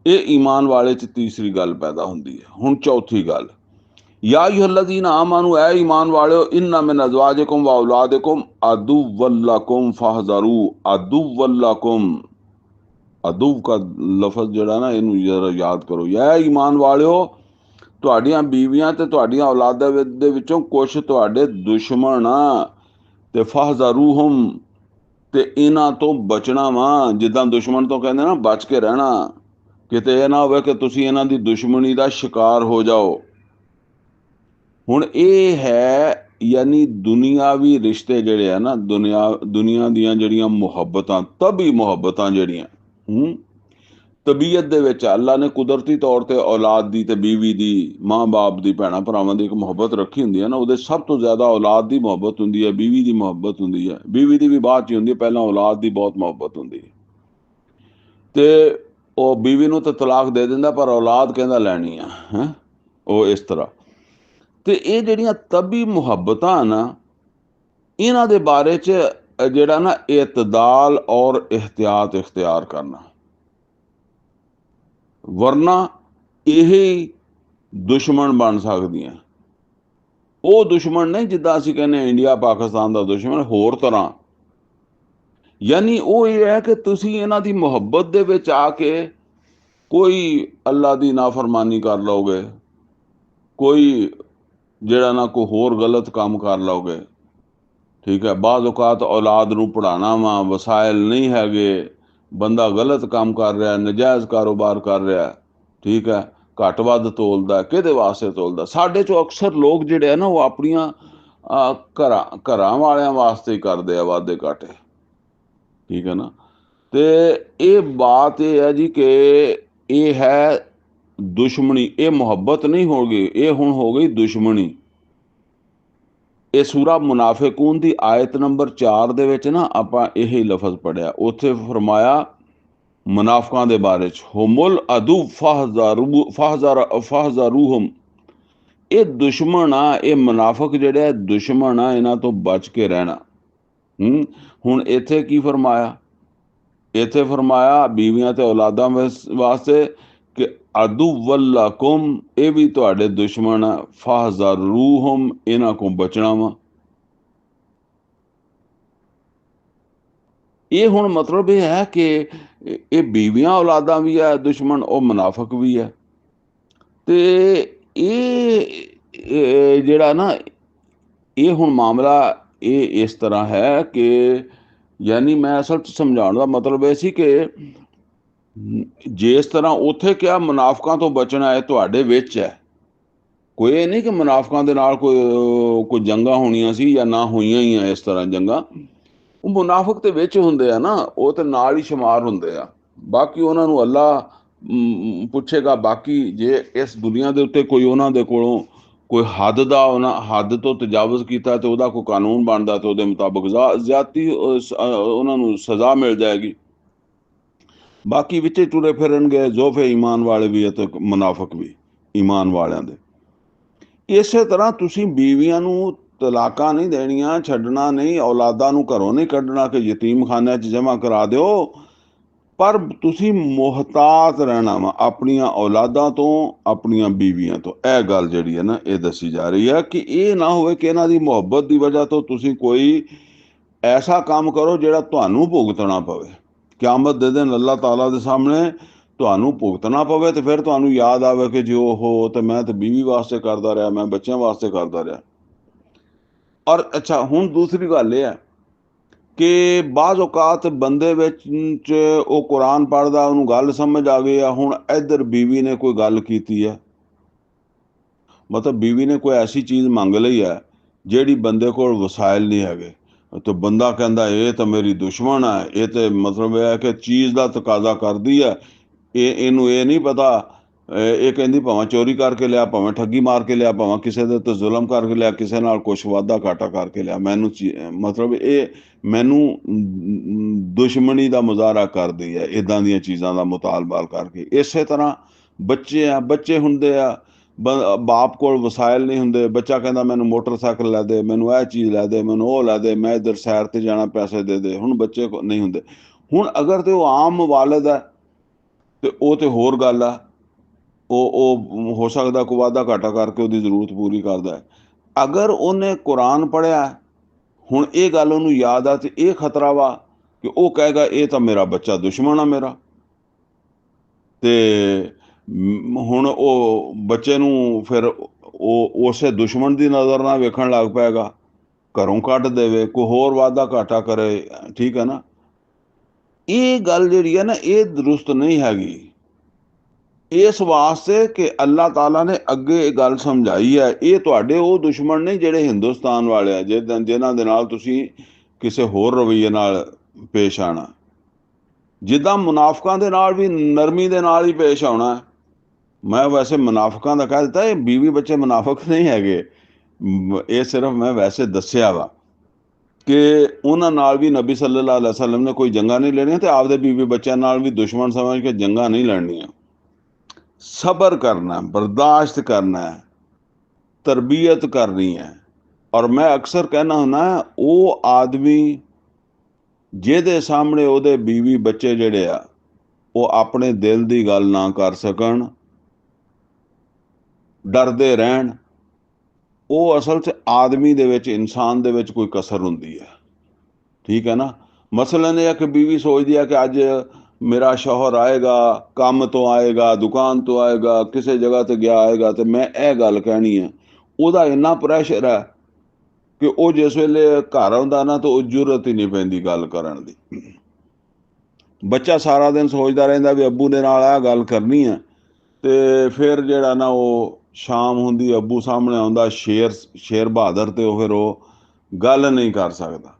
ਇਹ ਈਮਾਨ ਵਾਲੇ 'ਚ ਤੀਸਰੀ ਗੱਲ ਪੈਦਾ ਹੁੰਦੀ ਹੈ। ਹੁਣ ਚੌਥੀ ਗੱਲ, ਯਾ ਅਯੁਹੱਲਜ਼ੀਨਾ ਆਮਨੂ, ਐ ਈਮਾਨ ਵਾਲਿਓ, ਇन्ना मिन अज़वाजिकुम व औलादिकुम अदुव्वन लकुम फहज़रू अदुव्वन लकुम। ਅਦੂਬ का ਲਫ਼ਜ਼ ਜਿਹੜਾ ਨਾ ਇਹਨੂੰ ਜ਼ਰਾ ਯਾਦ ਕਰੋ। ਯਾ ਈਮਾਨ ਵਾਲਿਓ, ਤੁਹਾਡੀਆਂ ਬੀਵੀਆਂ ਤੇ ਤੁਹਾਡੀਆਂ ਔਲਾਦਾਂ ਦੇ ਵਿੱਚੋਂ ਕੁਛ ਤੁਹਾਡੇ ਦੁਸ਼ਮਣ ਆ, ਤੇ ਫਹਜ਼ਰੂਹੁਮ, ਤੇ ਇਹਨਾਂ ਤੋਂ ਬਚਣਾ ਵਾ। ਜਿੱਦਾਂ ਦੁਸ਼ਮਣ ਤੋਂ ਕਹਿੰਦੇ ਨਾ ਬਚ ਕੇ ਰਹਿਣਾ, ਕਿਤੇ ਇਹ ਨਾ ਹੋਵੇ ਕਿ ਤੁਸੀਂ ਇਹਨਾਂ ਦੀ ਦੁਸ਼ਮਣੀ ਦਾ ਸ਼ਿਕਾਰ ਹੋ ਜਾਓ। ਹੁਣ ਇਹ ਹੈ ਯਾਨੀ ਦੁਨੀਆਵੀ ਰਿਸ਼ਤੇ ਜਿਹੜੇ ਆ ਨਾ, ਦੁਨੀਆ ਦੀਆਂ ਜਿਹੜੀਆਂ ਮੁਹੱਬਤਾਂ, ਤਬੀ ਮੁਹੱਬਤਾਂ ਜਿਹੜੀਆਂ ਤਬੀਅਤ ਦੇ ਵਿੱਚ ਅੱਲਾ ਨੇ ਕੁਦਰਤੀ ਤੌਰ ਤੇ ਔਲਾਦ ਦੀ ਤੇ ਬੀਵੀ ਦੀ, ਮਾਂ ਬਾਪ ਦੀ, ਭੈਣਾਂ ਭਰਾਵਾਂ ਦੀ ਇੱਕ ਮੁਹੱਬਤ ਰੱਖੀ ਹੁੰਦੀ ਹੈ ਨਾ। ਉਹਦੇ ਸਭ ਤੋਂ ਜ਼ਿਆਦਾ ਔਲਾਦ ਦੀ ਮੁਹੱਬਤ ਹੁੰਦੀ ਹੈ, ਬੀਵੀ ਦੀ ਮੁਹੱਬਤ ਹੁੰਦੀ ਹੈ। ਬੀਵੀ ਦੀ ਵੀ ਬਾਅਦ 'ਚ ਹੁੰਦੀ ਹੈ, ਪਹਿਲਾਂ ਔਲਾਦ ਦੀ ਬਹੁਤ ਮੁਹੱਬਤ ਹੁੰਦੀ ਹੈ। ਤੇ ਉਹ ਬੀਵੀ ਨੂੰ ਤਾਂ ਤਲਾਕ ਦੇ ਦਿੰਦਾ, ਪਰ ਔਲਾਦ ਕਹਿੰਦਾ ਲੈਣੀ ਆ ਹੈ, ਉਹ ਇਸ ਤਰ੍ਹਾਂ। ਤੇ ਇਹ ਜਿਹੜੀਆਂ ਤਬੀ ਮੁਹੱਬਤਾਂ ਨਾ, ਇਹਨਾਂ ਦੇ ਬਾਰੇ 'ਚ ਜਿਹੜਾ ਨਾ ਇਤਦਾਲ ਔਰ ਇhtiyat ਇਖਤਿਆਰ ਕਰਨਾ, ਵਰਨਾ ਇਹ ਦੁਸ਼ਮਣ ਬਣ ਸਕਦੀਆਂ। ਉਹ ਦੁਸ਼ਮਣ ਨਹੀਂ ਜਿੱਦਾਂ ਅਸੀਂ ਕਹਿੰਦੇ ਇੰਡੀਆ ਪਾਕਿਸਤਾਨ ਦਾ ਦੁਸ਼ਮਣ, ਹੋਰ ਤਰ੍ਹਾਂ। ਯਾਨੀ ਉਹ ਇਹ ਹੈ ਕਿ ਤੁਸੀਂ ਇਹਨਾਂ ਦੀ ਮੁਹੱਬਤ ਦੇ ਵਿੱਚ ਆ ਕੇ ਕੋਈ ਅੱਲਾ ਦੀ ਨਾਫਰਮਾਨੀ ਕਰ ਲਓਗੇ, ਕੋਈ ਜਿਹੜਾ ਨਾ ਕੋਈ ਹੋਰ ਗਲਤ ਕੰਮ ਕਰ ਲਓਗੇ, ਠੀਕ ਹੈ। ਬਾਜ਼ ਔਕਾਤ ਔਲਾਦ ਨੂੰ ਪੜ੍ਹਾਉਣਾ ਵਾ, ਵਸਾਇਲ ਨਹੀਂ ਹੈਗੇ, ਬੰਦਾ ਗਲਤ ਕੰਮ ਕਰ ਰਿਹਾ, ਨਜਾਇਜ਼ ਕਾਰੋਬਾਰ ਕਰ ਰਿਹਾ, ਠੀਕ ਹੈ, ਘੱਟ ਵੱਧ ਤੋਲਦਾ, ਕਿਹਦੇ ਵਾਸਤੇ ਤੋਲਦਾ? ਸਾਡੇ 'ਚੋਂ ਅਕਸਰ ਲੋਕ ਜਿਹੜੇ ਆ ਨਾ ਉਹ ਆਪਣੀਆਂ ਘਰਾਂ ਵਾਲਿਆਂ ਵਾਸਤੇ ਹੀ ਕਰਦੇ ਆ ਵਾਧੇ ਘਾਟੇ, ਠੀਕ ਹੈ ਨਾ। ਤੇ ਇਹ ਬਾਤ ਇਹ ਹੈ ਜੀ ਕਿ ਇਹ ਹੈ ਦੁਸ਼ਮਣੀ, ਇਹ ਮੁਹੱਬਤ ਨਹੀਂ ਹੋ ਗਈ, ਇਹ ਹੁਣ ਹੋ ਗਈ ਦੁਸ਼ਮਣੀ। ਇਹ ਸੂਰਾ ਮੁਨਾਫਿਕੂਨ ਦੀ ਆਇਤ ਨੰਬਰ 4 ਦੇ ਵਿੱਚ ਨਾ ਆਪਾਂ ਇਹੀ ਲਫ਼ਜ਼ ਪੜ੍ਹਿਆ। ਉੱਥੇ ਫਰਮਾਇਆ ਮੁਨਾਫਿਕਾਂ ਦੇ ਬਾਰੇ 'ਚ, ਹੁਮੁਲ ਅਦੂ ਫਹਜ਼ਰੂਹੁਮ, ਇਹ ਦੁਸ਼ਮਣ ਆ, ਇਹ ਮੁਨਾਫਿਕ ਜਿਹੜੇ ਦੁਸ਼ਮਣ ਆ, ਇਹਨਾਂ ਤੋਂ ਬਚ ਕੇ ਰਹਿਣਾ। ਹੁਣ ਇੱਥੇ ਕੀ ਫਰਮਾਇਆ? ਇੱਥੇ ਫਰਮਾਇਆ ਬੀਵੀਆਂ ਤੇ ਔਲਾਦਾਂ ਵਾਸਤੇ ਕਿ ਅਦੁਵ്വਨ ਲਕੁਮ, ਇਹ ਵੀ ਤੁਹਾਡੇ ਦੁਸ਼ਮਣ ਆ, ਫਹਜ਼ਰੂਹੁਮ, ਇਹਨਾਂ ਕੋਲ ਬਚਣਾ ਵਾ। ਇਹ ਹੁਣ ਮਤਲਬ ਇਹ ਹੈ ਕਿ ਇਹ ਬੀਵੀਆਂ ਔਲਾਦਾਂ ਵੀ ਹੈ ਦੁਸ਼ਮਣ, ਉਹ ਮੁਨਾਫਿਕ ਵੀ ਹੈ। ਤੇ ਇਹ ਜਿਹੜਾ ਨਾ ਇਹ ਹੁਣ ਮਾਮਲਾ ਇਹ ਇਸ ਤਰ੍ਹਾਂ ਹੈ ਕਿ ਯਾਨੀ ਮੈਂ ਅਸਲ 'ਚ ਸਮਝਾਉਣ ਦਾ ਮਤਲਬ ਇਹ ਸੀ ਕਿ ਜਿਸ ਤਰ੍ਹਾਂ ਉੱਥੇ ਕਿਹਾ ਮੁਨਾਫਕਾਂ ਤੋਂ ਬਚਣਾ ਹੈ ਤੁਹਾਡੇ ਵਿੱਚ ਹੈ। ਕੋਈ ਇਹ ਨਹੀਂ ਕਿ ਮੁਨਾਫਕਾਂ ਦੇ ਨਾਲ ਕੋਈ ਜੰਗਾਂ ਹੋਣੀਆਂ ਸੀ ਜਾਂ ਨਾ ਹੋਈਆਂ ਹੀ ਆ। ਇਸ ਤਰ੍ਹਾਂ ਜੰਗਾਂ ਉਹ ਮੁਨਾਫਕ ਤੇ ਵਿੱਚ ਹੁੰਦੇ ਆ ਨਾ, ਉਹ ਤੇ ਨਾਲ ਹੀ ਸ਼ੁਮਾਰ ਹੁੰਦੇ ਆ। ਬਾਕੀ ਉਹਨਾਂ ਨੂੰ ਅੱਲਾ ਪੁੱਛੇਗਾ। ਬਾਕੀ ਜੇ ਇਸ ਦੁਨੀਆ ਦੇ ਉੱਤੇ ਕੋਈ ਉਹਨਾਂ ਦੇ ਕੋਲੋਂ ਕੋਈ ਹੱਦ ਤੋਂ ਤਜਾਵਜ਼ ਕੀਤਾ ਤੇ ਉਹਦਾ ਕੋਈ ਕਾਨੂੰਨ ਬਣਦਾ ਤੇ ਉਹਦੇ ਮੁਤਾਬਕ ਜ਼ਿਆਦਤੀ ਉਹਨਾਂ ਨੂੰ ਸਜ਼ਾ ਮਿਲ ਜਾਏਗੀ। ਬਾਕੀ ਵਿੱਚ ਟੁਰੇ ਫਿਰਨਗੇ ਜ਼ੋਫੇ ਈਮਾਨ ਵਾਲੇ ਵੀ ਅਤੇ ਮੁਨਾਫਕ ਵੀ ਈਮਾਨ ਵਾਲਿਆਂ ਦੇ। ਇਸੇ ਤਰ੍ਹਾਂ ਤੁਸੀਂ ਬੀਵੀਆਂ ਨੂੰ ਤਲਾਕਾਂ ਨਹੀਂ ਦੇਣੀਆਂ, ਛੱਡਣਾ ਨਹੀਂ, ਔਲਾਦਾਂ ਨੂੰ ਘਰੋਂ ਨਹੀਂ ਕੱਢਣਾ ਕਿ ਯਤੀਮਖਾਨਿਆਂ 'ਚ ਜਮ੍ਹਾਂ ਕਰਾ ਦਿਓ, ਪਰ ਤੁਸੀਂ ਮੁਹਤਾਤ ਰਹਿਣਾ ਵਾ ਆਪਣੀਆਂ ਔਲਾਦਾਂ ਤੋਂ, ਆਪਣੀਆਂ ਬੀਵੀਆਂ ਤੋਂ। ਇਹ ਗੱਲ ਜਿਹੜੀ ਹੈ ਨਾ ਇਹ ਦੱਸੀ ਜਾ ਰਹੀ ਹੈ ਕਿ ਇਹ ਨਾ ਹੋਵੇ ਕਿ ਇਹਨਾਂ ਦੀ ਮੁਹੱਬਤ ਦੀ ਵਜ੍ਹਾ ਤੋਂ ਤੁਸੀਂ ਕੋਈ ਐਸਾ ਕੰਮ ਕਰੋ ਜਿਹੜਾ ਤੁਹਾਨੂੰ ਭੁਗਤਣਾ ਪਵੇ। ਕਿਆਮਤ ਦੇ ਦਿਨ ਅੱਲਾਹ ਤਾਲਾ ਦੇ ਸਾਹਮਣੇ ਤੁਹਾਨੂੰ ਭੁਗਤਣਾ ਪਵੇ ਤੇ ਫਿਰ ਤੁਹਾਨੂੰ ਯਾਦ ਆਵੇ ਕਿ ਜੋ ਉਹ ਤੇ ਮੈਂ ਤੇ ਬੀਵੀ ਵਾਸਤੇ ਕਰਦਾ ਰਿਹਾ, ਮੈਂ ਬੱਚਿਆਂ ਵਾਸਤੇ ਕਰਦਾ ਰਿਹਾ। ਔਰ ਅੱਛਾ, ਹੁਣ ਦੂਸਰੀ ਗੱਲ ਇਹ ਹੈ ਕਿ ਬਾਜ਼ ਔਕਾਤ ਬੰਦੇ ਵਿੱਚ ਉਹ ਕੁਰਾਨ ਪੜ੍ਹਦਾ, ਉਹਨੂੰ ਗੱਲ ਸਮਝ ਆ ਗਈ ਆ। ਹੁਣ ਇੱਧਰ ਬੀਵੀ ਨੇ ਕੋਈ ਗੱਲ ਕੀਤੀ ਹੈ, ਮਤਲਬ ਬੀਵੀ ਨੇ ਕੋਈ ਐਸੀ ਚੀਜ਼ ਮੰਗ ਲਈ ਹੈ ਜਿਹੜੀ ਬੰਦੇ ਕੋਲ ਵਸਾਇਲ ਨਹੀਂ ਹੈਗੇ, ਤੇ ਬੰਦਾ ਕਹਿੰਦਾ ਇਹ ਤਾਂ ਮੇਰੀ ਦੁਸ਼ਮਣ ਹੈ, ਇਹ ਤੇ ਮਤਲਬ ਇਹ ਹੈ ਕਿ ਚੀਜ਼ ਦਾ ਤਕਾਜ਼ਾ ਕਰਦੀ ਹੈ। ਇਹਨੂੰ ਇਹ ਨਹੀਂ ਪਤਾ, ਇਹ ਕਹਿੰਦੀ ਭਾਵੇਂ ਚੋਰੀ ਕਰਕੇ ਲਿਆ, ਭਾਵੇਂ ਠੱਗੀ ਮਾਰ ਕੇ ਲਿਆ, ਭਾਵੇਂ ਕਿਸੇ ਦੇ ਉੱਤੇ ਜ਼ੁਲਮ ਕਰਕੇ ਲਿਆ, ਕਿਸੇ ਨਾਲ ਕੁਛ ਵਾਧਾ ਘਾਟਾ ਕਰਕੇ ਲਿਆ, ਮੈਨੂੰ ਮਤਲਬ ਇਹ ਮੈਨੂੰ ਦੁਸ਼ਮਣੀ ਦਾ ਮੁਜ਼ਾਹਰਾ ਕਰਦੀ ਹੈ ਇੱਦਾਂ ਦੀਆਂ ਚੀਜ਼ਾਂ ਦਾ ਮੁਤਾਲਬਾ ਕਰਕੇ। ਇਸੇ ਤਰ੍ਹਾਂ ਬੱਚੇ ਹੁੰਦੇ ਆ, ਬਾਪ ਕੋਲ ਵਸਾਇਲ ਨਹੀਂ ਹੁੰਦੇ। ਬੱਚਾ ਕਹਿੰਦਾ ਮੈਨੂੰ ਮੋਟਰਸਾਈਕਲ ਲੈ ਦੇ, ਮੈਨੂੰ ਇਹ ਚੀਜ਼ ਲੈ ਦੇ, ਮੈਨੂੰ ਉਹ ਲੈ ਦੇ, ਮੈਂ ਇੱਧਰ ਸੈਰ ਤੇ ਜਾਣਾ, ਪੈਸੇ ਦੇ ਦੇ। ਹੁਣ ਬੱਚੇ ਕੋਲ ਨਹੀਂ ਹੁੰਦੇ। ਹੁਣ ਅਗਰ ਤੇ ਉਹ ਆਮ ਵਾਲਿਦ ਹੈ ਤੇ ਉਹ ਤੇ ਹੋਰ ਗੱਲ ਆ, ਉਹ ਹੋ ਸਕਦਾ ਕੋਈ ਵਾਧਾ ਘਾਟਾ ਕਰਕੇ ਉਹਦੀ ਜ਼ਰੂਰਤ ਪੂਰੀ ਕਰਦਾ ਹੈ। ਅਗਰ ਉਹਨੇ ਕੁਰਾਨ ਪੜ੍ਹਿਆ, ਹੁਣ ਇਹ ਗੱਲ ਉਹਨੂੰ ਯਾਦ ਆ ਤੇ ਇਹ ਖਤਰਾ ਵਾ ਕਿ ਉਹ ਕਹੇਗਾ ਇਹ ਤਾਂ ਮੇਰਾ ਬੱਚਾ ਦੁਸ਼ਮਣ ਆ ਮੇਰਾ, ਤੇ ਹੁਣ ਉਹ ਬੱਚੇ ਨੂੰ ਫਿਰ ਉਹ ਉਸੇ ਦੁਸ਼ਮਣ ਦੀ ਨਜ਼ਰ ਨਾਲ ਵੇਖਣ ਲੱਗ ਪਏਗਾ, ਘਰੋਂ ਕੱਢ ਦੇਵੇ, ਕੋਈ ਹੋਰ ਵਾਧਾ ਘਾਟਾ ਕਰੇ। ਠੀਕ ਹੈ ਨਾ? ਇਹ ਗੱਲ ਜਿਹੜੀ ਹੈ ਨਾ ਇਹ ਦਰੁਸਤ ਨਹੀਂ ਹੈਗੀ। ਇਸ ਵਾਸਤੇ ਕਿ ਅੱਲਾਹ ਤਾਲਾ ਨੇ ਅੱਗੇ ਇਹ ਗੱਲ ਸਮਝਾਈ ਹੈ, ਇਹ ਤੁਹਾਡੇ ਉਹ ਦੁਸ਼ਮਣ ਨਹੀਂ ਜਿਹੜੇ ਹਿੰਦੁਸਤਾਨ ਵਾਲੇ ਆ, ਜਿਨ੍ਹਾਂ ਦੇ ਨਾਲ ਤੁਸੀਂ ਕਿਸੇ ਹੋਰ ਰਵੱਈਏ ਨਾਲ ਪੇਸ਼ ਆਣਾ। ਜਿੱਦਾਂ ਮੁਨਾਫਕਾਂ ਦੇ ਨਾਲ ਵੀ ਨਰਮੀ ਦੇ ਨਾਲ ਹੀ ਪੇਸ਼ ਆਉਣਾ। ਮੈਂ ਵੈਸੇ ਮੁਨਾਫਕਾਂ ਦਾ ਕਹਿ ਦਿੱਤਾ, ਇਹ ਬੀਵੀ ਬੱਚੇ ਮੁਨਾਫਕ ਨਹੀਂ ਹੈਗੇ, ਇਹ ਸਿਰਫ ਮੈਂ ਵੈਸੇ ਦੱਸਿਆ ਵਾ ਕਿ ਉਹਨਾਂ ਨਾਲ ਵੀ ਨਬੀ ਸੱਲੱਲਾਹੁ ਅਲੈहि ਵਸੱਲਮ ਨੇ ਕੋਈ ਜੰਗਾਂ ਨਹੀਂ ਲੈਣੀਆਂ ਤੇ ਆਪਦੇ ਬੀਵੀ ਬੱਚਿਆਂ ਨਾਲ ਵੀ ਦੁਸ਼ਮਣ ਸਮਝ ਕੇ ਜੰਗਾਂ ਨਹੀਂ ਲੜਨੀਆਂ। ਸਬਰ ਕਰਨਾ, ਬਰਦਾਸ਼ਤ ਕਰਨਾ, ਤਰਬੀਅਤ ਕਰਨੀ ਹੈ। ਔਰ ਮੈਂ ਅਕਸਰ ਕਹਿਣਾ ਹੁੰਦਾ, ਉਹ ਆਦਮੀ ਜਿਹਦੇ ਸਾਹਮਣੇ ਉਹਦੇ ਬੀਵੀ ਬੱਚੇ ਜਿਹੜੇ ਆ ਉਹ ਆਪਣੇ ਦਿਲ ਦੀ ਗੱਲ ਨਾ ਕਰ ਸਕਣ, ਡਰਦੇ ਰਹਿਣ, ਉਹ ਅਸਲ 'ਚ ਆਦਮੀ ਦੇ ਵਿੱਚ, ਇਨਸਾਨ ਦੇ ਵਿੱਚ ਕੋਈ ਕਸਰ ਹੁੰਦੀ ਹੈ। ਠੀਕ ਹੈ ਨਾ? ਮਸਲਨ ਇਹ ਕਿ ਬੀਵੀ ਸੋਚਦੀ ਹੈ ਕਿ ਅੱਜ ਮੇਰਾ ਸ਼ੌਹਰ ਆਏਗਾ, ਕੰਮ ਤੋਂ ਆਏਗਾ, ਦੁਕਾਨ ਤੋਂ ਆਏਗਾ, ਕਿਸੇ ਜਗ੍ਹਾ ਤੇ ਗਿਆ ਆਏਗਾ ਤੇ ਮੈਂ ਇਹ ਗੱਲ ਕਹਿਣੀ ਹੈ। ਉਹਦਾ ਇੰਨਾ ਪ੍ਰੈਸ਼ਰ ਹੈ ਕਿ ਉਹ ਜਿਸ ਵੇਲੇ ਘਰ ਆਉਂਦਾ ਨਾ ਤਾਂ ਉਹ ਜ਼ਰੂਰਤ ਹੀ ਨਹੀਂ ਪੈਂਦੀ ਗੱਲ ਕਰਨ ਦੀ। ਬੱਚਾ ਸਾਰਾ ਦਿਨ ਸੋਚਦਾ ਰਹਿੰਦਾ ਵੀ ਅੱਬੂ ਦੇ ਨਾਲ ਆਹ ਗੱਲ ਕਰਨੀ ਹੈ, ਤੇ ਫਿਰ ਜਿਹੜਾ ਨਾ ਉਹ ਸ਼ਾਮ ਹੁੰਦੀ, ਅੱਬੂ ਸਾਹਮਣੇ ਆਉਂਦਾ ਸ਼ੇਰ ਬਹਾਦਰ, ਤੇ ਉਹ ਫਿਰ ਉਹ ਗੱਲ ਨਹੀਂ ਕਰ ਸਕਦਾ।